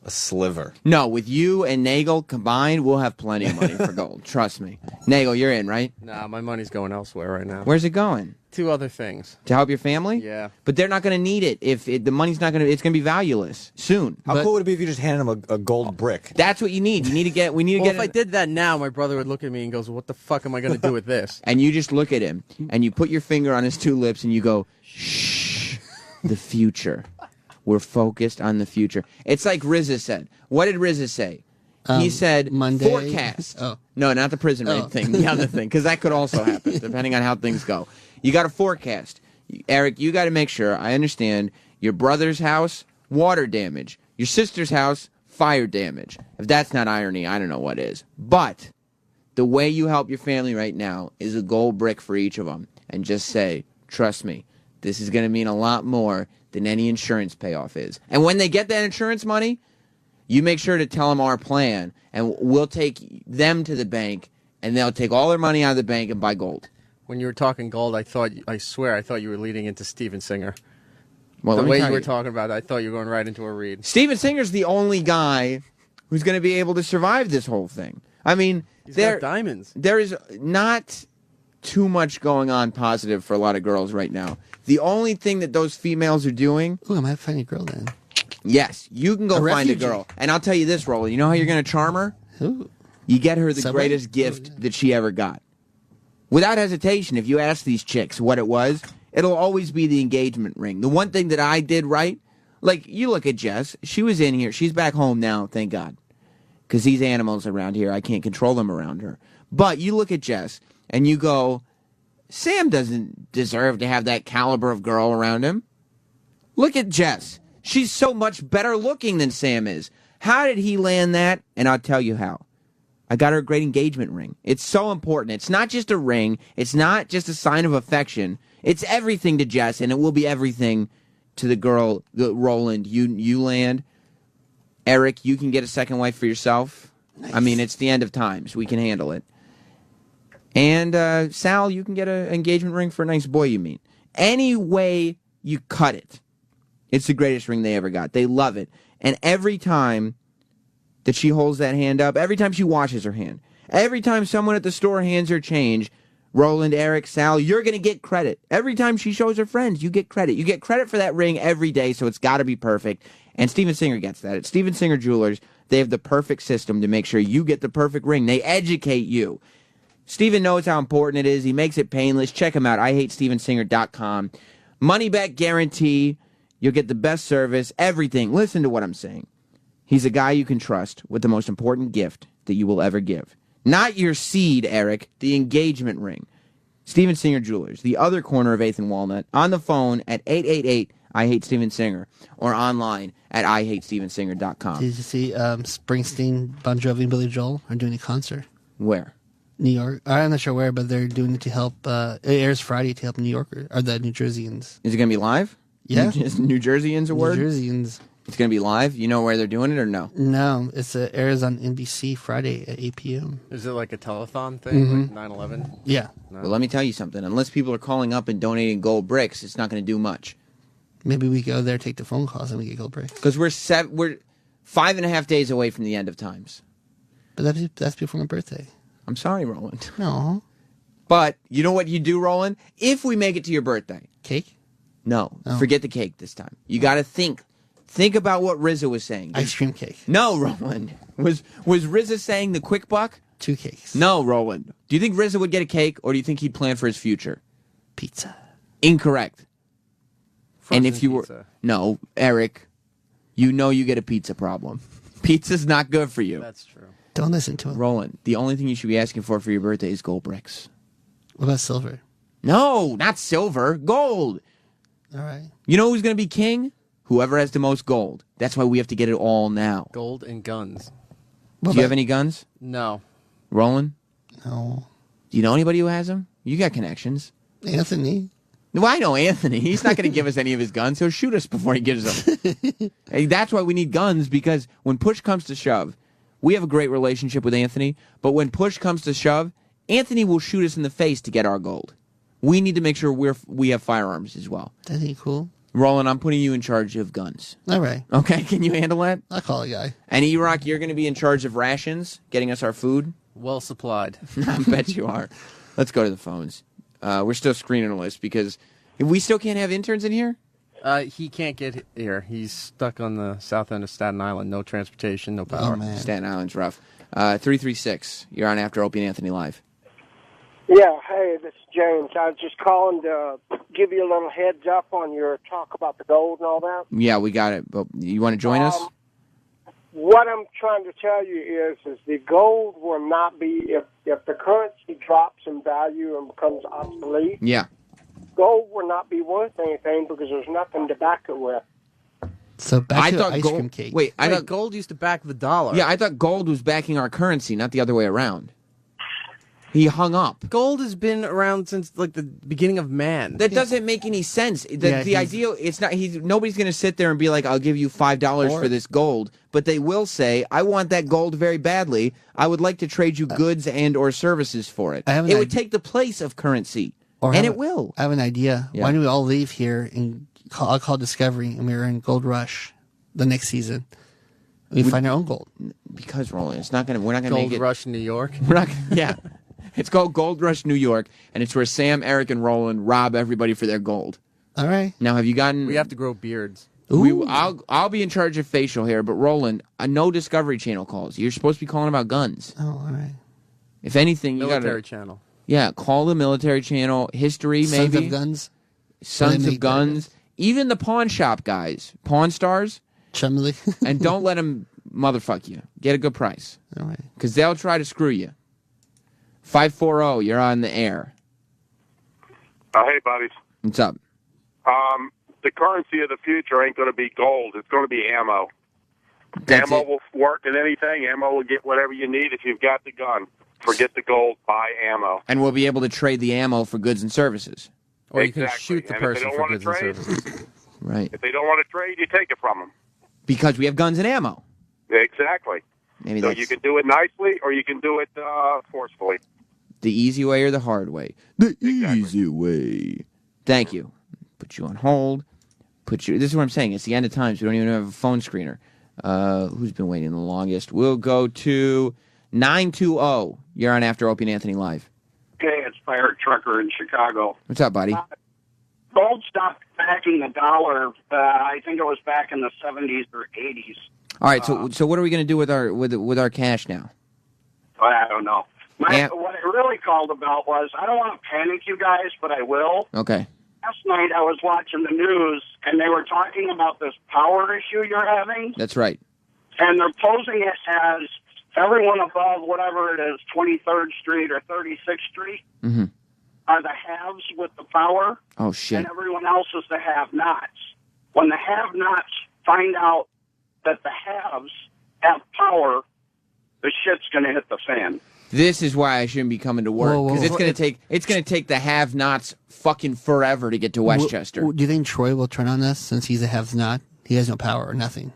a sliver. No, with you and Nagel combined, we'll have plenty of money for gold. Trust me. Nagel, you're in, right? Nah, my money's going elsewhere right now. Where's it going? 2 other things. To help your family? Yeah. But they're not going to need it if the money's not going to. It's going to be valueless soon. How cool would it be if you just handed him a gold brick? That's what you need. You need to get. We need to Well, get. if I did that now, my brother would look at me and goes, "What the fuck am I going to do with this?" And you just look at him and you put your finger on his 2 lips and you go, "Shh, the future. We're focused on the future." It's like RZA said. What did RZA say? He said Monday. forecast. Oh. No, not the prison raid thing. The other thing, because that could also happen depending on how things go. You got to forecast. Eric, you got to make sure. I understand your brother's house, water damage. Your sister's house, fire damage. If that's not irony, I don't know what is. But the way you help your family right now is a gold brick for each of them. And just say, trust me, this is going to mean a lot more than any insurance payoff is. And when they get that insurance money, you make sure to tell them our plan, and we'll take them to the bank, and they'll take all their money out of the bank and buy gold. When you were talking gold, I swear I thought you were leading into Steven Singer. Well, The let me way tell you were you. talking about it, I thought you were going right into a read. Steven Singer's the only guy who's going to be able to survive this whole thing. I mean, He's got diamonds. There is not too much going on positive for a lot of girls right now. The only thing that those females are doing... Ooh, I might find a girl then. Yes, you can go A find refugee. a girl. And I'll tell you this, Roland. You know how you're going to charm her? Ooh. You get her the Subway? greatest gift that she ever got. Without hesitation, if you ask these chicks what it was, it'll always be the engagement ring. The one thing that I did right, like you look at Jess, she was in here. She's back home now, thank God. Because these animals around here, I can't control them around her. But you look at Jess and you go, Sam doesn't deserve to have that caliber of girl around him. Look at Jess. She's so much better looking than Sam is. How did he land that? And I'll tell you how. I got her a great engagement ring. It's so important. It's not just a ring. It's not just a sign of affection. It's everything to Jess, and it will be everything to the girl, Roland. You land. Eric, you can get a second wife for yourself. Nice. I mean, it's the end of times. We can handle it. And Sal, you can get an engagement ring for a nice boy you meet. Any way you cut it, it's the greatest ring they ever got. They love it. And every time that she holds that hand up, every time she washes her hand, every time someone at the store hands her change, Roland, Eric, Sal, you're going to get credit. Every time she shows her friends, you get credit. You get credit for that ring every day, so it's got to be perfect. And Steven Singer gets that. At Steven Singer Jewelers, they have the perfect system to make sure you get the perfect ring. They educate you. Steven knows how important it is. He makes it painless. Check him out. IHateStevenSinger.com. Money back guarantee. You'll get the best service, everything. Listen to what I'm saying. He's a guy you can trust with the most important gift that you will ever give. Not your seed, Eric, the engagement ring. Steven Singer Jewelers, the other corner of 8th and Walnut, on the phone at 888-I-HATE-STEVEN-SINGER or online at IHateStevenSinger.com. Did you see Springsteen, Bon Jovi, and Billy Joel are doing a concert? Where? New York. I'm not sure where, but they're doing it to help. It airs Friday to help New Yorkers, or the New Jerseyans. Is it going to be live? Yeah. New Jerseyans a word? New Jerseyans. It's going to be live? You know where they're doing it or no? No, it's airs on NBC Friday at 8 p.m. Is it like a telethon thing, Mhm. like 9/11? Yeah. Well, let me tell you something. Unless people are calling up and donating gold bricks, it's not going to do much. Maybe we go there, take the phone calls, and we get gold bricks. Because we're 5.5 days away from the end of times. But that's before my birthday. I'm sorry, Roland. No. But you know what you do, Roland? If we make it to your birthday. Cake? No. Oh. Forget the cake this time. You got to think. Think about what RZA was saying. Ice cream cake. No, Roland. Was RZA saying the quick buck? 2 cakes. No, Roland. Do you think RZA would get a cake, or do you think he'd plan for his future? Pizza. Incorrect. Frozen And if you pizza. were... No, Eric, you know you get a pizza problem. Pizza's not good for you. That's true. Don't listen to him. Roland, the only thing you should be asking for your birthday is gold bricks. What about silver? No, not silver. Gold. All right. You know who's going to be king? Whoever has the most gold. That's why we have to get it all now. Gold and guns. Do you have any guns? No. Roland? No. Do you know anybody who has them? You got connections. Anthony. No, I know Anthony. He's not going to give us any of his guns. He'll shoot us before he gives them. Hey, that's why we need guns, because when push comes to shove, we have a great relationship with Anthony, but when push comes to shove, Anthony will shoot us in the face to get our gold. We need to make sure we have firearms as well. That'd be cool. Roland, I'm putting you in charge of guns. All right. Okay, can you handle that? I'll call a guy. And E-Rock, you're going to be in charge of rations, getting us our food? Well supplied. I bet you are. Let's go to the phones. We're still screening a list because we still can't have interns in here? He can't get here. He's stuck on the south end of Staten Island. No transportation, no power. Oh, man. Staten Island's rough. 336, you're on After Opie and Anthony Live. Yeah, hey, this is James. I was just calling to give you a little heads up on your talk about the gold and all that. Yeah, we got it. But you want to join us? What I'm trying to tell you is the gold will not be, if the currency drops in value and becomes obsolete, Yeah. gold will not be worth anything because there's nothing to back it with. So back I to thought ice gold, cream cake. Wait, I thought gold used to back the dollar. Yeah, I thought gold was backing our currency, not the other way around. He hung up. Gold has been around since like the beginning of man. That doesn't make any sense. The idea, it's not. Nobody's going to sit there and be like, "I'll give you $5 for this gold," but they will say, "I want that gold very badly. I would like to trade you goods and or services for it." It would take the place of currency, and it will. I have an idea. Yeah. Why don't we all leave here and I'll call Discovery, and we're in Gold Rush the next season. We find our own gold. Because Roland, it's not going to. We're not going to make it. Gold Rush New York. We're not. Yeah. It's called Gold Rush New York, and it's where Sam, Eric, and Roland rob everybody for their gold. All right. Now, have you gotten? We have to grow beards. I'll be in charge of facial hair, but Roland, no Discovery Channel calls. You're supposed to be calling about guns. Oh, all right. If anything, you got Military channel. Yeah, call the military channel. History, maybe. Sons of Guns. Sons of Guns. Even the pawn shop guys, Pawn Stars. Chumley. And don't let them motherfuck you. Get a good price. All right. Because they'll try to screw you. 540, you're on the air. Hey, buddies. What's up? The currency of the future ain't going to be gold. It's going to be ammo. Ammo will work in anything. Ammo will get whatever you need if you've got the gun. Forget the gold. Buy ammo. And we'll be able to trade the ammo for goods and services. Or you can shoot the person for goods and services. Right. If they don't want to trade, you take it from them. Because we have guns and ammo. Exactly. Maybe so that's you can do it nicely or you can do it forcefully. the easy way or the hard way. The easy way. Thank you. Put you on hold. This is what I'm saying. It's the end of times. We don't even have a phone screener. Who's been waiting the longest? We'll go to 920. You're on After Opie and Anthony Live. Okay, it's Pirate Trucker in Chicago. What's up, buddy? Gold stopped backing the dollar. I think it was back in the 70s or 80s. All right, so what are we going to do with our cash now? I don't know. What I really called about was, I don't want to panic you guys, but I will. Okay. Last night I was watching the news, and they were talking about this power issue you're having. That's right. And they're posing it as everyone above whatever it is, 23rd Street or 36th Street, Mm-hmm. are the haves with the power. Oh, shit. And everyone else is the have-nots. When the have-nots find out that the haves have power, the shit's going to hit the fan. This is why I shouldn't be coming to work, because it's going to take the have-nots fucking forever to get to Westchester. Do you think Troy will turn on us since he's a have-not? He has no power or nothing.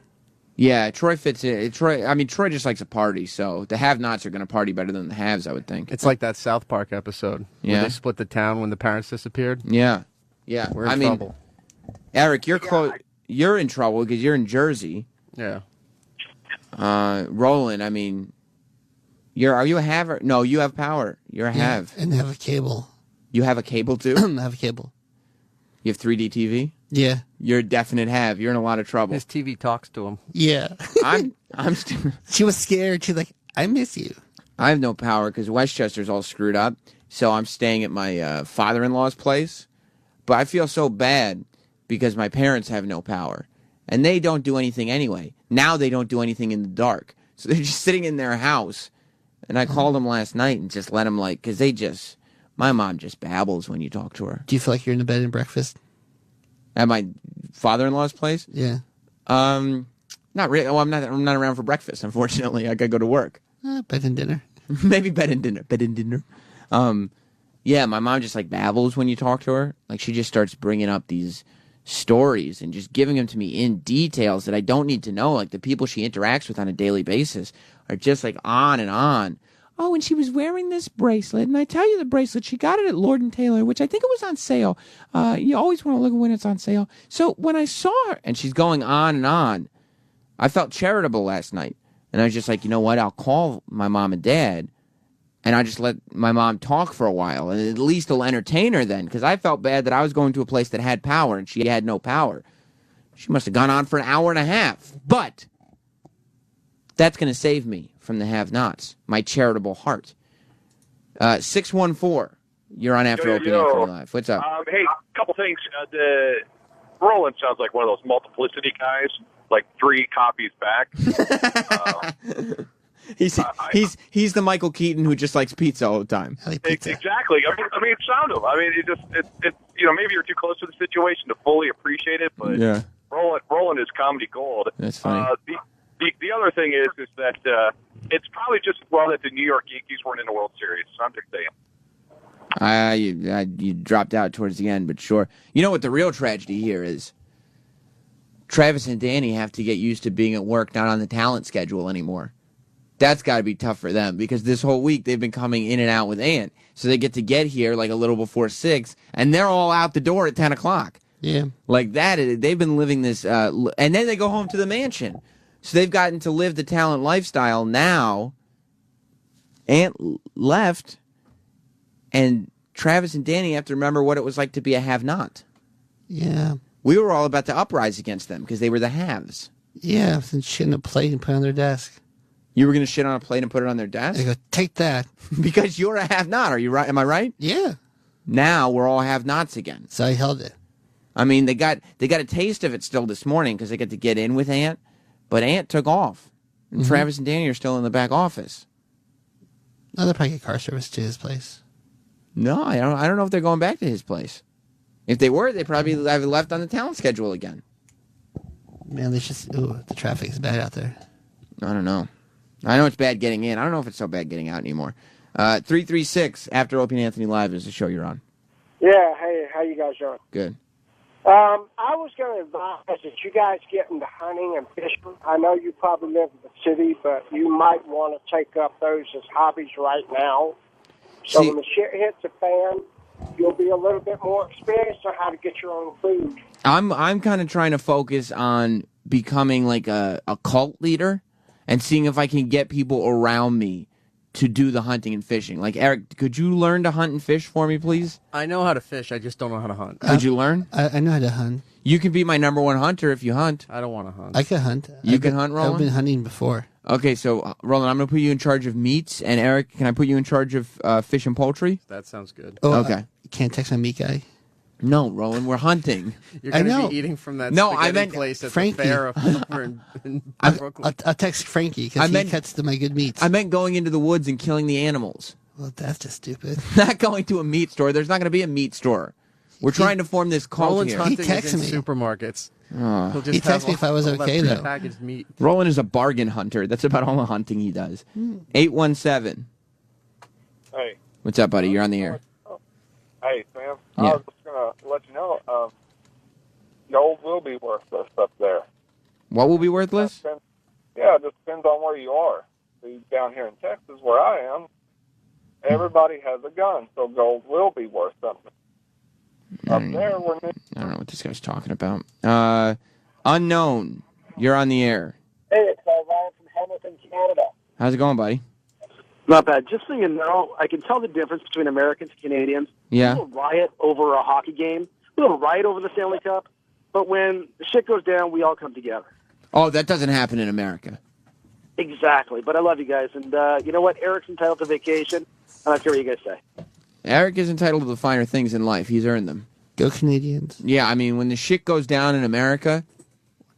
Yeah, Troy fits in. Troy just likes a party, so the have-nots are going to party better than the haves, I would think. It's like that South Park episode where they split the town when the parents disappeared. Yeah. We're in trouble. Eric, you're in trouble because you're in Jersey. Yeah. Roland, are you a haver? No, you have power. You're a have. And they have a cable. You have a cable too? I have a cable. You have 3D TV? Yeah. You're a definite have. You're in a lot of trouble. His TV talks to him. Yeah. She was scared. She's like, I miss you. I have no power because Westchester's all screwed up. So I'm staying at my father-in-law's place. But I feel so bad because my parents have no power. And they don't do anything anyway. Now they don't do anything in the dark. So they're just sitting in their house. And I called them last night and just let them because my mom just babbles when you talk to her. Do you feel like you're in the bed and breakfast? At my father-in-law's place? Yeah. Not really. Well, I'm not around for breakfast, unfortunately. I gotta go to work. Bed and dinner. Maybe bed and dinner. Bed and dinner. Yeah, my mom just babbles when you talk to her. She just starts bringing up these stories and just giving them to me in details that I don't need to know. The people she interacts with on a daily basis are just on and on oh, and she was wearing this bracelet. And I tell you the bracelet, she got it at Lord & Taylor, which I think it was on sale. You always want to look at when it's on sale. So when I saw her, and she's going on and on, I felt charitable last night. And I was just like, you know what? I'll call my mom and dad, and I just let my mom talk for a while, and at least it'll entertain her then, because I felt bad that I was going to a place that had power, and she had no power. She must have gone on for an hour and a half. But that's going to save me from the have-nots, my charitable heart. 614, you're on After Open Anthony Live. What's up? Hey, couple things. The Roland sounds like one of those multiplicity guys, like 3 copies back. He's the Michael Keaton who just likes pizza all the time. Exactly. I mean, sound him. I mean, it maybe you're too close to the situation to fully appreciate it, but yeah. Roland is comedy gold. That's funny. The other thing is that it's probably just as well that the New York Yankees weren't in the World Series. So I'm just saying. You dropped out towards the end, but sure. You know what the real tragedy here is? Travis and Danny have to get used to being at work, not on the talent schedule anymore. That's got to be tough for them, because this whole week they've been coming in and out with Ant. So they get here like a little before 6, and they're all out the door at 10 o'clock. Yeah. Like that, they've been living this, and then they go home to the mansion. So they've gotten to live the talent lifestyle. Now, Ant left, and Travis and Danny have to remember what it was like to be a have-not. Yeah. We were all about to uprise against them because they were the haves. Yeah, and shit in a plate and put it on their desk. You were going to shit on a plate and put it on their desk? They go, take that. Because you're a have-not. Are you right? Am I right? Yeah. Now we're all have-nots again. So I held it. I mean, they got a taste of it still this morning because they get to get in with Ant, but Ant took off. And Travis and Danny are still in the back office. No, they'll probably get car service to his place. No, I don't know if they're going back to his place. If they were, they probably have left on the talent schedule again. Man, the traffic is bad out there. I don't know. I know it's bad getting in. I don't know if it's so bad getting out anymore. 336 After Opie and Anthony Live is the show you're on. Yeah, hey, how you guys doing? Good. I was going to advise that you guys get into hunting and fishing. I know you probably live in the city, but you might want to take up those as hobbies right now. So when the shit hits the fan, you'll be a little bit more experienced on how to get your own food. I'm kind of trying to focus on becoming like a cult leader and seeing if I can get people around me to do the hunting and fishing. Like, Eric, could you learn to hunt and fish for me, please? I know how to fish. I just don't know how to hunt. Could you learn? I know how to hunt. You can be my number one hunter if you hunt. I don't want to hunt. I can hunt. You can hunt, Roland? I've been hunting before. Okay, so, Roland, I'm going to put you in charge of meats, and Eric, can I put you in charge of fish and poultry? That sounds good. Oh, okay. You can't text my meat guy? No, Roland, we're hunting. You're going to be eating from that place at Frankie. the fair over in Brooklyn. I'll text Frankie because he cuts my good meats. I meant going into the woods and killing the animals. Well, that's just stupid. Not going to a meat store. There's not going to be a meat store. We're trying to form this cult Roland's here. hunting He texted is in me. supermarkets. Oh. He texted me if I was all that okay, though. prepackaged meat. Roland is a bargain hunter. That's about all the hunting he does. 817. Hey. What's up, buddy? You're on the air. Hey, Sam. Yeah. I was just going to let you know, gold will be worthless up there. What will be worthless? Yeah, it just depends on where you are. See, down here in Texas, where I am, everybody has a gun, so gold will be worth something. Up there, I don't know what this guy's talking about. Unknown. You're on the air. Hey, it's Ryan from Hamilton, Canada. How's it going, buddy? Not bad. Just so you know, I can tell the difference between Americans and Canadians. Yeah. We'll riot over a hockey game. We'll riot over the Stanley Cup. But when the shit goes down, we all come together. Oh, that doesn't happen in America. Exactly. But I love you guys. And you know what? Eric's entitled to vacation. I don't care what you guys say. Eric is entitled to the finer things in life. He's earned them. Go Canadians. Yeah, I mean, when the shit goes down in America,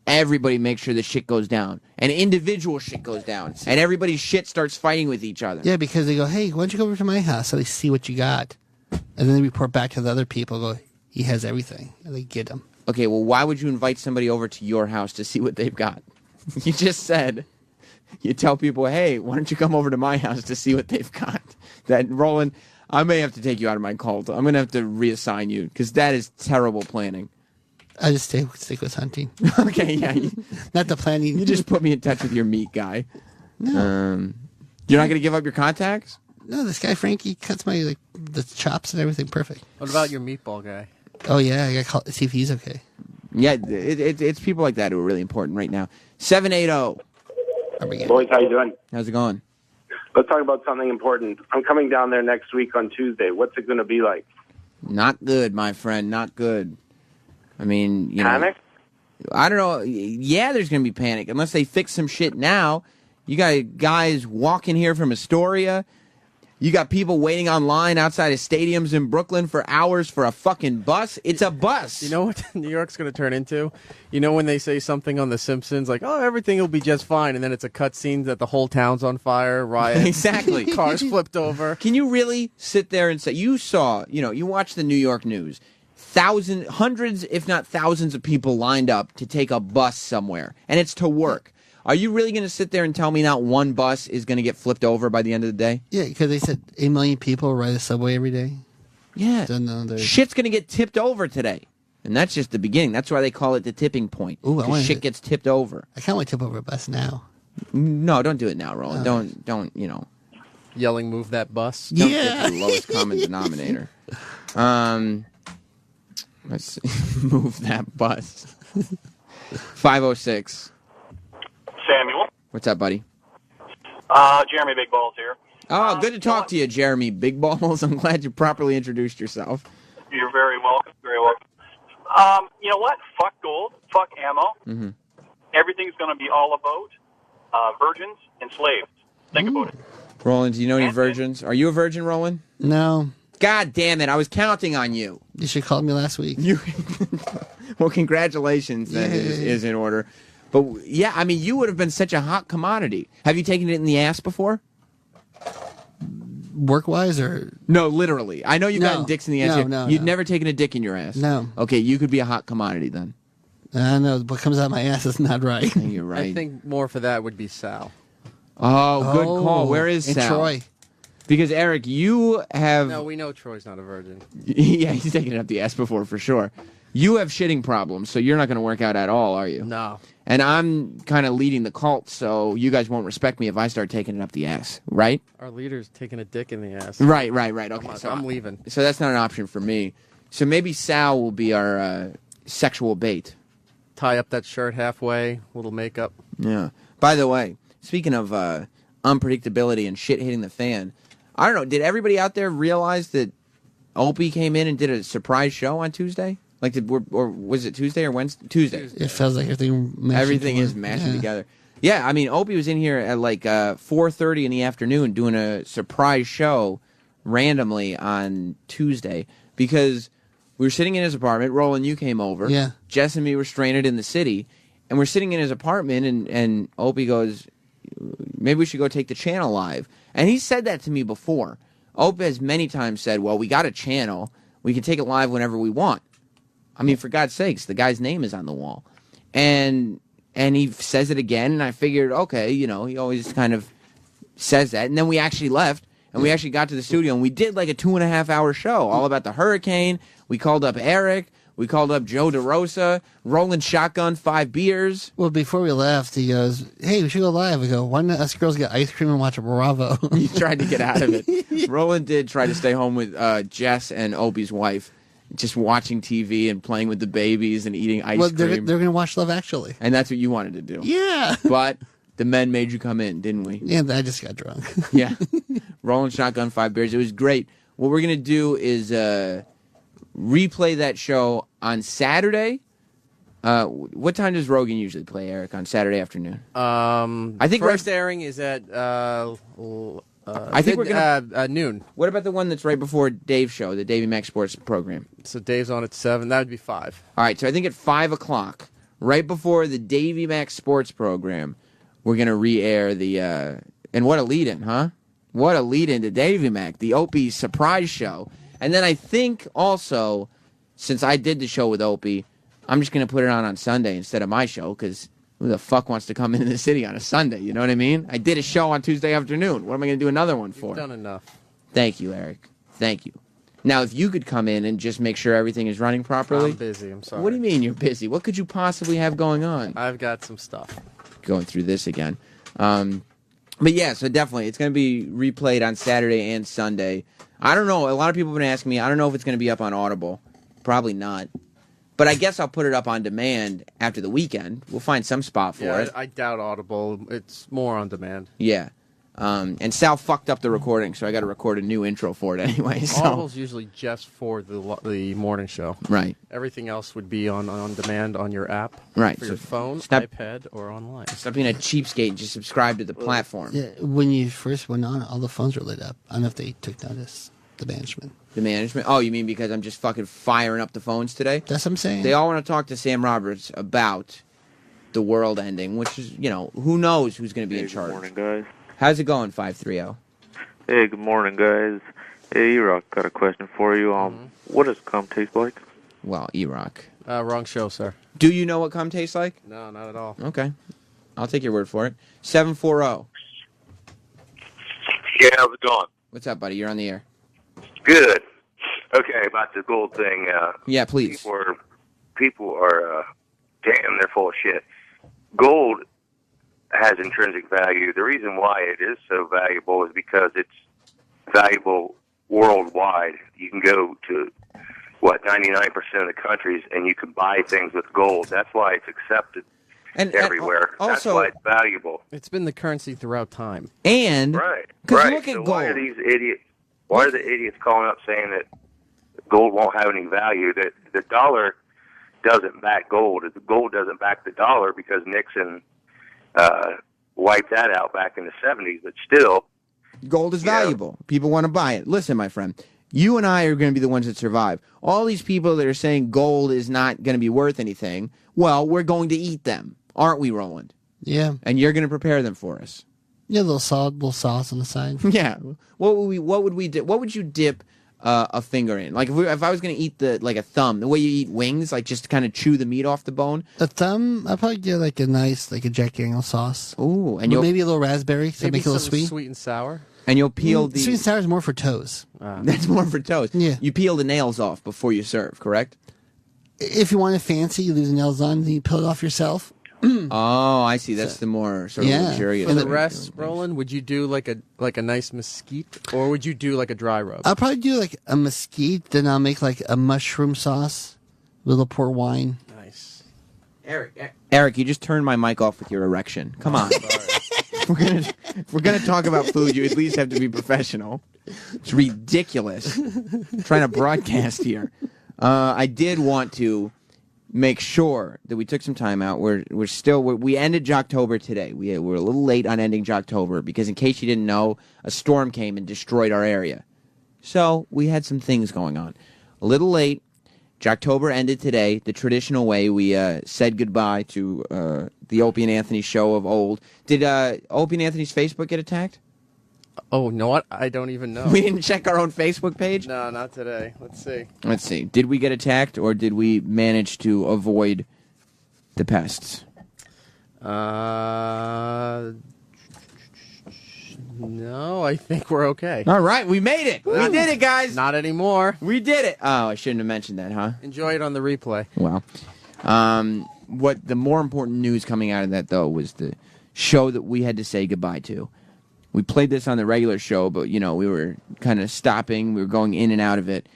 everybody makes sure the shit goes down. And individual shit goes down. And everybody's shit starts fighting with each other. Yeah, because they go, hey, why don't you go over to my house so they see what you got? And then they report back to the other people, go, he has everything. And they get him. Okay, well, why would you invite somebody over to your house to see what they've got? You just said, you tell people, hey, why don't you come over to my house to see what they've got? That, Roland, I may have to take you out of my cult. I'm going to have to reassign you, because that is terrible planning. I just stick with hunting. Okay, yeah. Not the planning. You just put me in touch with your meat guy. No. You're not going to give up your contacts? No, this guy Frankie cuts my the chops and everything perfect. What about your meatball guy? Oh yeah, I got to call see if he's okay. Yeah, it's people like that who are really important right now. 780. Boys, how you doing? How's it going? Let's talk about something important. I'm coming down there next week on Tuesday. What's it going to be like? Not good, my friend. Not good. I mean, you Panic? know. I don't know. Yeah, there's going to be panic. Unless they fix some shit now. You got guys walking here from Astoria. You got people waiting online outside of stadiums in Brooklyn for hours for a fucking bus. It's a bus. You know what New York's going to turn into? You know when they say something on The Simpsons like, oh, everything will be just fine, and then it's a cutscene that the whole town's on fire, riot. Exactly. Cars flipped over. Can you really sit there and say, you saw, you watch the New York news, hundreds, if not thousands of people lined up to take a bus somewhere, and it's to work. Are you really going to sit there and tell me not one bus is going to get flipped over by the end of the day? Yeah, because they said 8 million people ride the subway every day. Yeah. So no, shit's going to get tipped over today. And that's just the beginning. That's why they call it the tipping point. Ooh, shit gets tipped over. I can't wait to tip over a bus now. No, don't do it now, Roland. Don't, Yelling, move that bus. Don't get to the lowest common denominator. Let's see. Move that bus. 506. Samuel. What's up, buddy? Jeremy Big Balls here. Oh, good to talk to you, Jeremy Big Balls. I'm glad you properly introduced yourself. You're very welcome. Very welcome. You know what? Fuck gold. Fuck ammo. Mm-hmm. Everything's going to be all about virgins and slaves. Think about it. Roland, do you know any virgins? Are you a virgin, Roland? No. God damn it. I was counting on you. You should have called me last week. Well, congratulations. That is in order. But, yeah, I mean, you would have been such a hot commodity. Have you taken it in the ass before? Work-wise or? No, literally. I know you've gotten dicks in the ass. You'd no. never taken a dick in your ass. No. Okay, you could be a hot commodity then. I know. What comes out of my ass is not right. You're right. I think more for that would be Sal. Oh, good call. Where is in Sal? Troy. Because, Eric, you have... No, we know Troy's not a virgin. Yeah, he's taken it up the ass before, for sure. You have shitting problems, so you're not going to work out at all, are you? No. And I'm kind of leading the cult, so you guys won't respect me if I start taking it up the ass, right? Our leader's taking a dick in the ass. Right. Okay, so I'm leaving. So that's not an option for me. So maybe Sal will be our sexual bait. Tie up that shirt halfway, little makeup. Yeah. By the way, speaking of unpredictability and shit hitting the fan, I don't know, did everybody out there realize that Opie came in and did a surprise show on Tuesday? Like, or was it Tuesday or Wednesday? Tuesday. It feels like everything is mashing together. Yeah, I mean, Opie was in here at like 4:30 in the afternoon doing a surprise show randomly on Tuesday because we were sitting in his apartment. Roland, you came over. Yeah. Jess and me were stranded in the city, and we're sitting in his apartment, and Opie goes, maybe we should go take the channel live. And he said that to me before. Opie has many times said, well, we got a channel. We can take it live whenever we want. I mean, for God's sakes, the guy's name is on the wall. And he says it again, and I figured, okay, he always kind of says that. And then we actually left, and we actually got to the studio, and we did like a 2.5-hour show all about the hurricane. We called up Eric. We called up Joe DeRosa. Roland shotgun 5 beers. Well, before we left, he goes, hey, we should go live. We go, why not us girls get ice cream and watch a Bravo? He tried to get out of it. Roland did try to stay home with Jess and Opie's wife. Just watching TV and playing with the babies and eating ice cream. They're going to watch Love Actually. And that's what you wanted to do. Yeah. But the men made you come in, didn't we? Yeah, I just got drunk. Yeah. Rolling shotgun 5 beers. It was great. What we're going to do is replay that show on Saturday. What time does Rogan usually play, Eric, on Saturday afternoon? I think first airing is at I think we're gonna noon. What about the one that's right before Dave's show, the Davey Mac Sports program? So Dave's on at 7. That would be 5. All right. So I think at 5 o'clock, right before the Davey Mac Sports program, we're gonna re-air the. And what a lead-in, huh? What a lead-in to Davey Mac, the Opie surprise show. And then I think also, since I did the show with Opie, I'm just gonna put it on Sunday instead of my show because. Who the fuck wants to come into the city on a Sunday? You know what I mean? I did a show on Tuesday afternoon. What am I going to do another one for? You've done enough. Thank you, Eric. Thank you. Now, if you could come in and just make sure everything is running properly. I'm busy. I'm sorry. What do you mean you're busy? What could you possibly have going on? I've got some stuff. Going through this again. But yeah, so definitely, it's going to be replayed on Saturday and Sunday. I don't know. A lot of people have been asking me. I don't know if it's going to be up on Audible. Probably not. But I guess I'll put it up on demand after the weekend. We'll find some spot for it. I doubt Audible. It's more on demand. Yeah. And Sal fucked up the recording, so I got to record a new intro for it anyway. So. Audible's usually just for the morning show. Right. Everything else would be on demand on your app. Right. For your So phone, stop- iPad, or online. Stop being a cheapskate and just subscribe to the platform. Yeah, when you first went on, all the phones were lit up. I don't know if they took notice. The management. The management? Oh, you mean because I'm just fucking firing up the phones today? That's what I'm saying. They all want to talk to Sam Roberts about the world ending, which is, who knows who's going to be in charge. Good morning, guys. How's it going, 530? Hey, good morning, guys. Hey, E-Rock, got a question for you. What does cum taste like? Well, E-Rock. Wrong show, sir. Do you know what cum tastes like? No, not at all. Okay. I'll take your word for it. 740. Yeah, how's it going? What's up, buddy? You're on the air. Good. Okay, about the gold thing. Yeah, please. People are damn, they're full of shit. Gold has intrinsic value. The reason why it is so valuable is because it's valuable worldwide. You can go to, 99% of the countries, and you can buy things with gold. That's why it's accepted everywhere. That's why it's valuable. It's been the currency throughout time. And Right. look at so gold. why are these idiots? Why are the idiots calling up saying that gold won't have any value? That the dollar doesn't back gold. The gold doesn't back the dollar because Nixon wiped that out back in the 70s. But still, Gold is valuable. People want to buy it. Listen, my friend, you and I are going to be the ones that survive. All these people that are saying gold is not going to be worth anything, well, we're going to eat them, aren't we, Roland? Yeah. And you're going to prepare them for us. Yeah, little sauce on the side. Yeah. What would we dip? What would you dip a finger in? Like if I was going to eat a thumb, the way you eat wings, like just to kind of chew the meat off the bone. A thumb, I'd probably get like a Jack Daniel's sauce. Ooh, and maybe a little raspberry to make it a little sweet. Sweet and sour. And you'll peel the sweet and sour is more for toes. That's more for toes. Yeah. You peel the nails off before you serve, correct? If you want it fancy, you leave the nails on, then you peel it off yourself. Oh, I see. That's the more sort of luxurious. For the rest, Roland, would you do like a nice mesquite, or would you do like a dry rub? I'll probably do like a mesquite, then I'll make like a mushroom sauce, little port wine. Nice. Eric, you just turned my mic off with your erection. Come on. If we're gonna talk about food, you at least have to be professional. It's ridiculous. I'm trying to broadcast here. I did want to make sure that we took some time out. We ended Jocktober today. We're a little late on ending Jocktober because, in case you didn't know, a storm came and destroyed our area. So we had some things going on. A little late. Jocktober ended today, the traditional way. We said goodbye to the Opie and Anthony show of old. Did Opie and Anthony's Facebook get attacked? Oh, no, I don't even know. We didn't check our own Facebook page? No, not today. Let's see. Did we get attacked, or did we manage to avoid the pests? No, I think we're okay. All right, we made it. We did it, guys. Not anymore. We did it. Oh, I shouldn't have mentioned that, huh? Enjoy it on the replay. Well, what the more important news coming out of that, though, was the show that we had to say goodbye to. We played this on the regular show, but, we were kind of stopping. We were going in and out of it.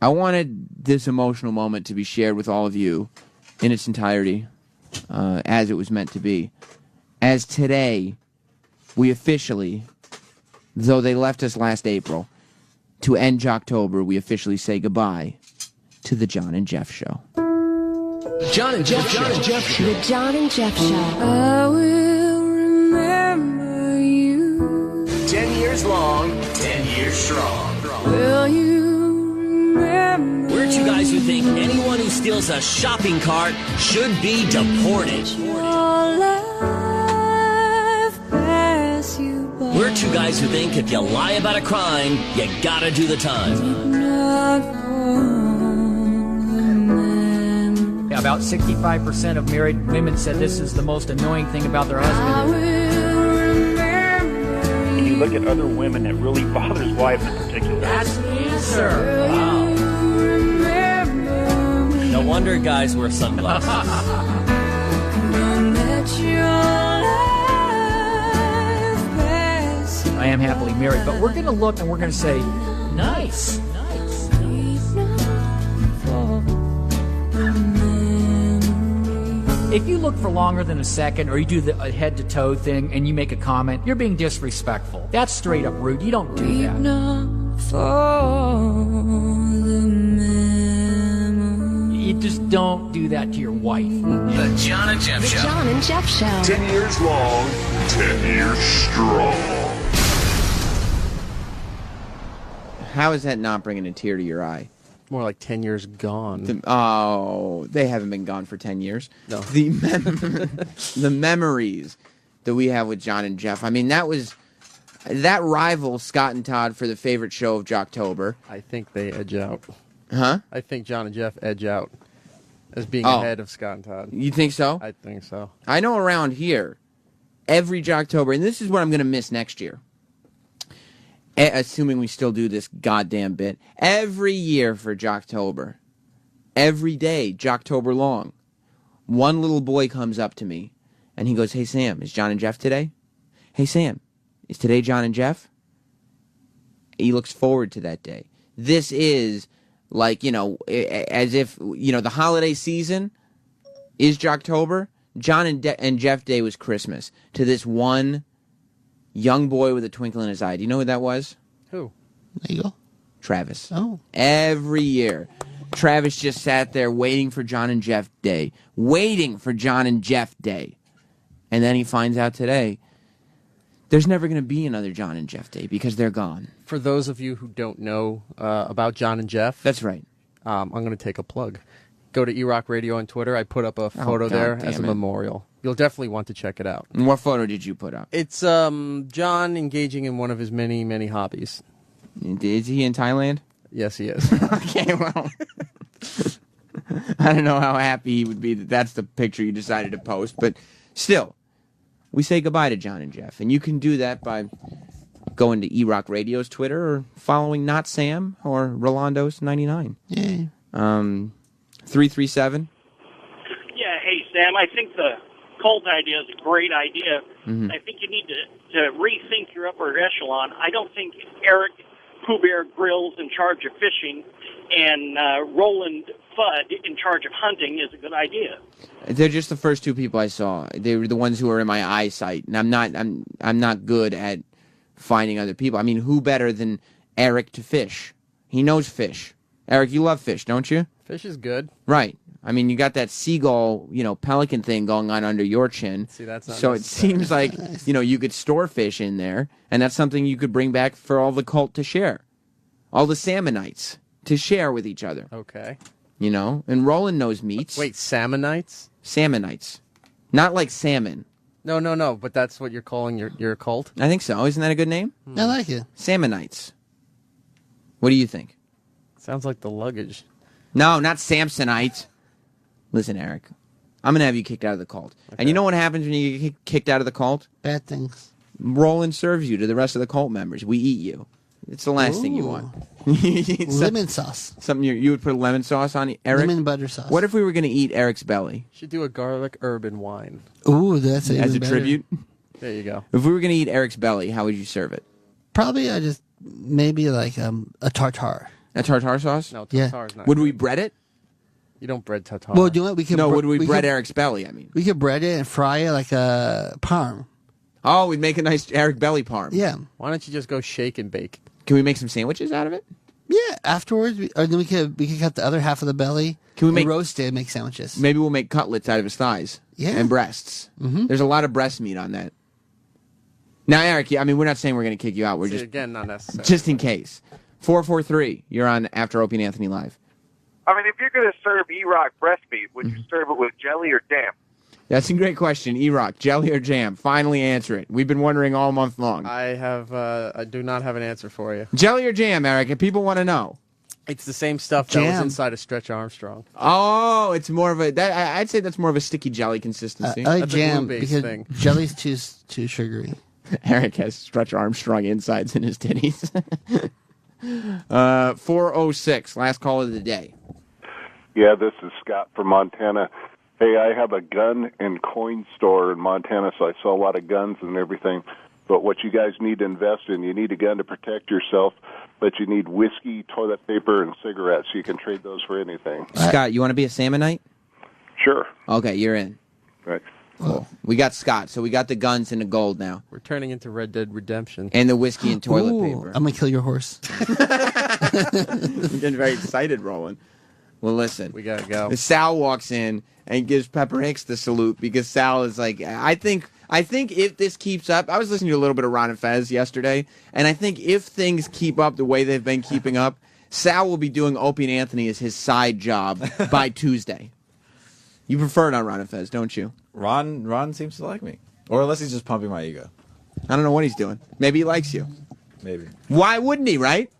I wanted this emotional moment to be shared with all of you in its entirety, as it was meant to be. As today, we officially, though they left us last April, to end Jocktober, we officially say goodbye to the John and Jeff Show. John and Jeff Show. The John and Jeff Show. I will remember you. 10 years long, 10 years strong. Will you remember? We're two guys who think anyone who steals a shopping cart should be deported. We're two guys who think if you lie about a crime, you gotta do the time. About 65% of married women said this is the most annoying thing about their husband. If you look at other women, it really bothers wives in particular. That's the answer. Wow. No wonder guys wear sunglasses. Sam happily married. But we're going to look and we're going to say, nice. If you look for longer than a second, or you do the head-to-toe thing and you make a comment, you're being disrespectful. That's straight up rude. You don't do that. You just don't do that to your wife. The John and Jeff Show. The John and Jeff Show. 10 years long, 10 years strong. How is that not bringing a tear to your eye? More like 10 years gone. They haven't been gone for 10 years. No. The memories that we have with John and Jeff. I mean, that rival Scott and Todd for the favorite show of Jocktober. I think they edge out. Huh? I think John and Jeff edge out as being Oh. ahead of Scott and Todd. You think so? I think so. I know around here, every Jocktober, and this is what I'm going to miss next year, assuming we still do this goddamn bit, every year for Jocktober, every day, Jocktober long, one little boy comes up to me, and he goes, "Hey, Sam, is John and Jeff today? Hey, Sam, is today John and Jeff?" He looks forward to that day. This is like, as if, the holiday season is Jocktober. John and Jeff Day was Christmas to this one young boy with a twinkle in his eye. Do you know who that was? Who? There you go. Travis. Oh. Every year, Travis just sat there waiting for John and Jeff Day. Waiting for John and Jeff Day. And then he finds out today, there's never going to be another John and Jeff Day because they're gone. For those of you who don't know about John and Jeff. That's right. I'm going to take a plug. Go to E-Rock Radio on Twitter. I put up a photo there as a memorial. You'll definitely want to check it out. And what photo did you put up? It's John engaging in one of his many, many hobbies. Is he in Thailand? Yes, he is. Okay, well, I don't know how happy he would be that that's the picture you decided to post, but still, we say goodbye to John and Jeff, and you can do that by going to E-Rock Radio's Twitter or following Not Sam or Rolando's99. Yeah. 337. Yeah, hey, Sam, I think the cult idea is a great idea. Mhm. I think you need to rethink your upper echelon. I don't think Eric Pooh Bear Grylls in charge of fishing and Roland Fudd in charge of hunting is a good idea. They're just the first two people I saw. They were the ones who were in my eyesight, and I'm not good at finding other people. I mean, who better than Eric to fish? He knows fish. Eric, you love fish, don't you? Fish is good. Right. I mean, you got that seagull, pelican thing going on under your chin. See, that's not so it necessary. seems like, you could store fish in there, and that's something you could bring back for all the cult to share. All the Salmonites to share with each other. Okay. And Roland knows meats. Wait, Salmonites? Salmonites. Not like salmon. No, but that's what you're calling your cult? I think so. Isn't that a good name? I like it. Salmonites. What do you think? Sounds like the luggage. No, not Samsonite. Listen, Eric, I'm going to have you kicked out of the cult. Okay. And you know what happens when you get kicked out of the cult? Bad things. Roland serves you to the rest of the cult members. We eat you. It's the last thing you want. Lemon sauce. Something you would put lemon sauce on, Eric? Lemon butter sauce. What if we were going to eat Eric's belly? Should do a garlic urban wine. Ooh, that's even as a better. tribute? There you go. If we were going to eat Eric's belly, how would you serve it? Probably maybe like a tartare. A tartare sauce? No, Yeah. tartare's not. Would we bread it? You don't bread tartare. Well, do it. We could. No, would we bread could- Eric's belly, I mean? We could bread it and fry it like a parm. Oh, we'd make a nice Eric belly parm. Yeah. Why don't you just go shake and bake? Can we make some sandwiches out of it? Yeah. Afterwards, or then we could cut the other half of the belly. Can we and make- roast it and make sandwiches? Maybe we'll make cutlets out of his thighs. Yeah. And breasts. Mhm. There's a lot of breast meat on that. Now, Eric, I mean, we're not saying we're going to kick you out. We're See, just again, not necessary. just in case. 443, you're on After Opie and Anthony Live. I mean, if you're going to serve E-Rock breast meat, would you serve it with jelly or damp? That's a great question. E-Rock, jelly or jam? Finally answer it. We've been wondering all month long. I do not have an answer for you. Jelly or jam, Eric? If people want to know. It's the same stuff that was Jam. inside of Stretch Armstrong. Oh, it's more of a. I'd say that's more of a sticky jelly consistency. I like That's a jam glue-based because thing. jelly's too sugary. Eric has Stretch Armstrong insides in his titties. 406, last call of the day. Yeah, this is Scott from Montana. Hey, I have a gun and coin store in Montana, so I sell a lot of guns and everything. But what you guys need to invest in, you need a gun to protect yourself, but you need whiskey, toilet paper, and cigarettes. You can trade those for anything. Scott, you want to be a Salmonite? Sure. Okay, you're in. Right. Cool. We got Scott, so we got the guns and the gold now. We're turning into Red Dead Redemption. And the whiskey and toilet Ooh, paper. I'm gonna kill your horse. I'm getting very excited, Roland. Well, listen. We gotta go. Sal walks in and gives Pepper Hicks the salute because Sal is like, I think if this keeps up, I was listening to a little bit of Ron and Fez yesterday, and I think if things keep up the way they've been keeping up, Sal will be doing Opie and Anthony as his side job by Tuesday. You prefer it on Ron and Fez, don't you? Ron seems to like me. Or unless he's just pumping my ego. I don't know what he's doing. Maybe he likes you. Maybe. Why wouldn't he, right?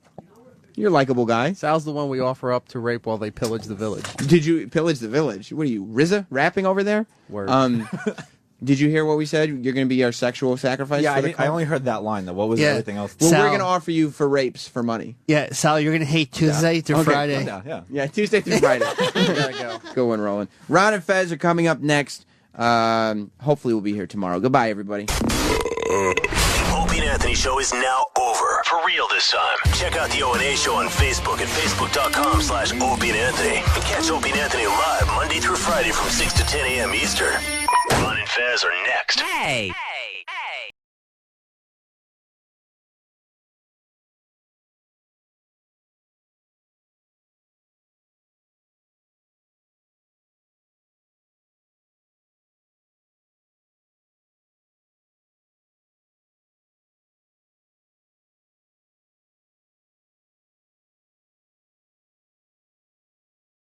You're a likable guy. Sal's the one we offer up to rape while they pillage the village. Did you pillage the village? What are you, RZA, rapping over there? Word. Did you hear what we said? You're going to be our sexual sacrifice? Yeah, for the I only heard that line, though. What was everything else? Well, Sal, we're going to offer you for rapes for money. Yeah, Sal, you're gonna hate Tuesday through Friday. Yeah, Tuesday through Friday. Gotta go. Good one, Roland. Ron and Fez are coming up next. Hopefully we'll be here tomorrow. Goodbye, everybody. Opie and Anthony Show is now over. For real this time. Check out the O&A Show on Facebook at facebook.com/Opie and Anthony. And catch Opie and Anthony live Monday through Friday from 6 to 10 a.m. Eastern. Ron and Fez are next. Hey.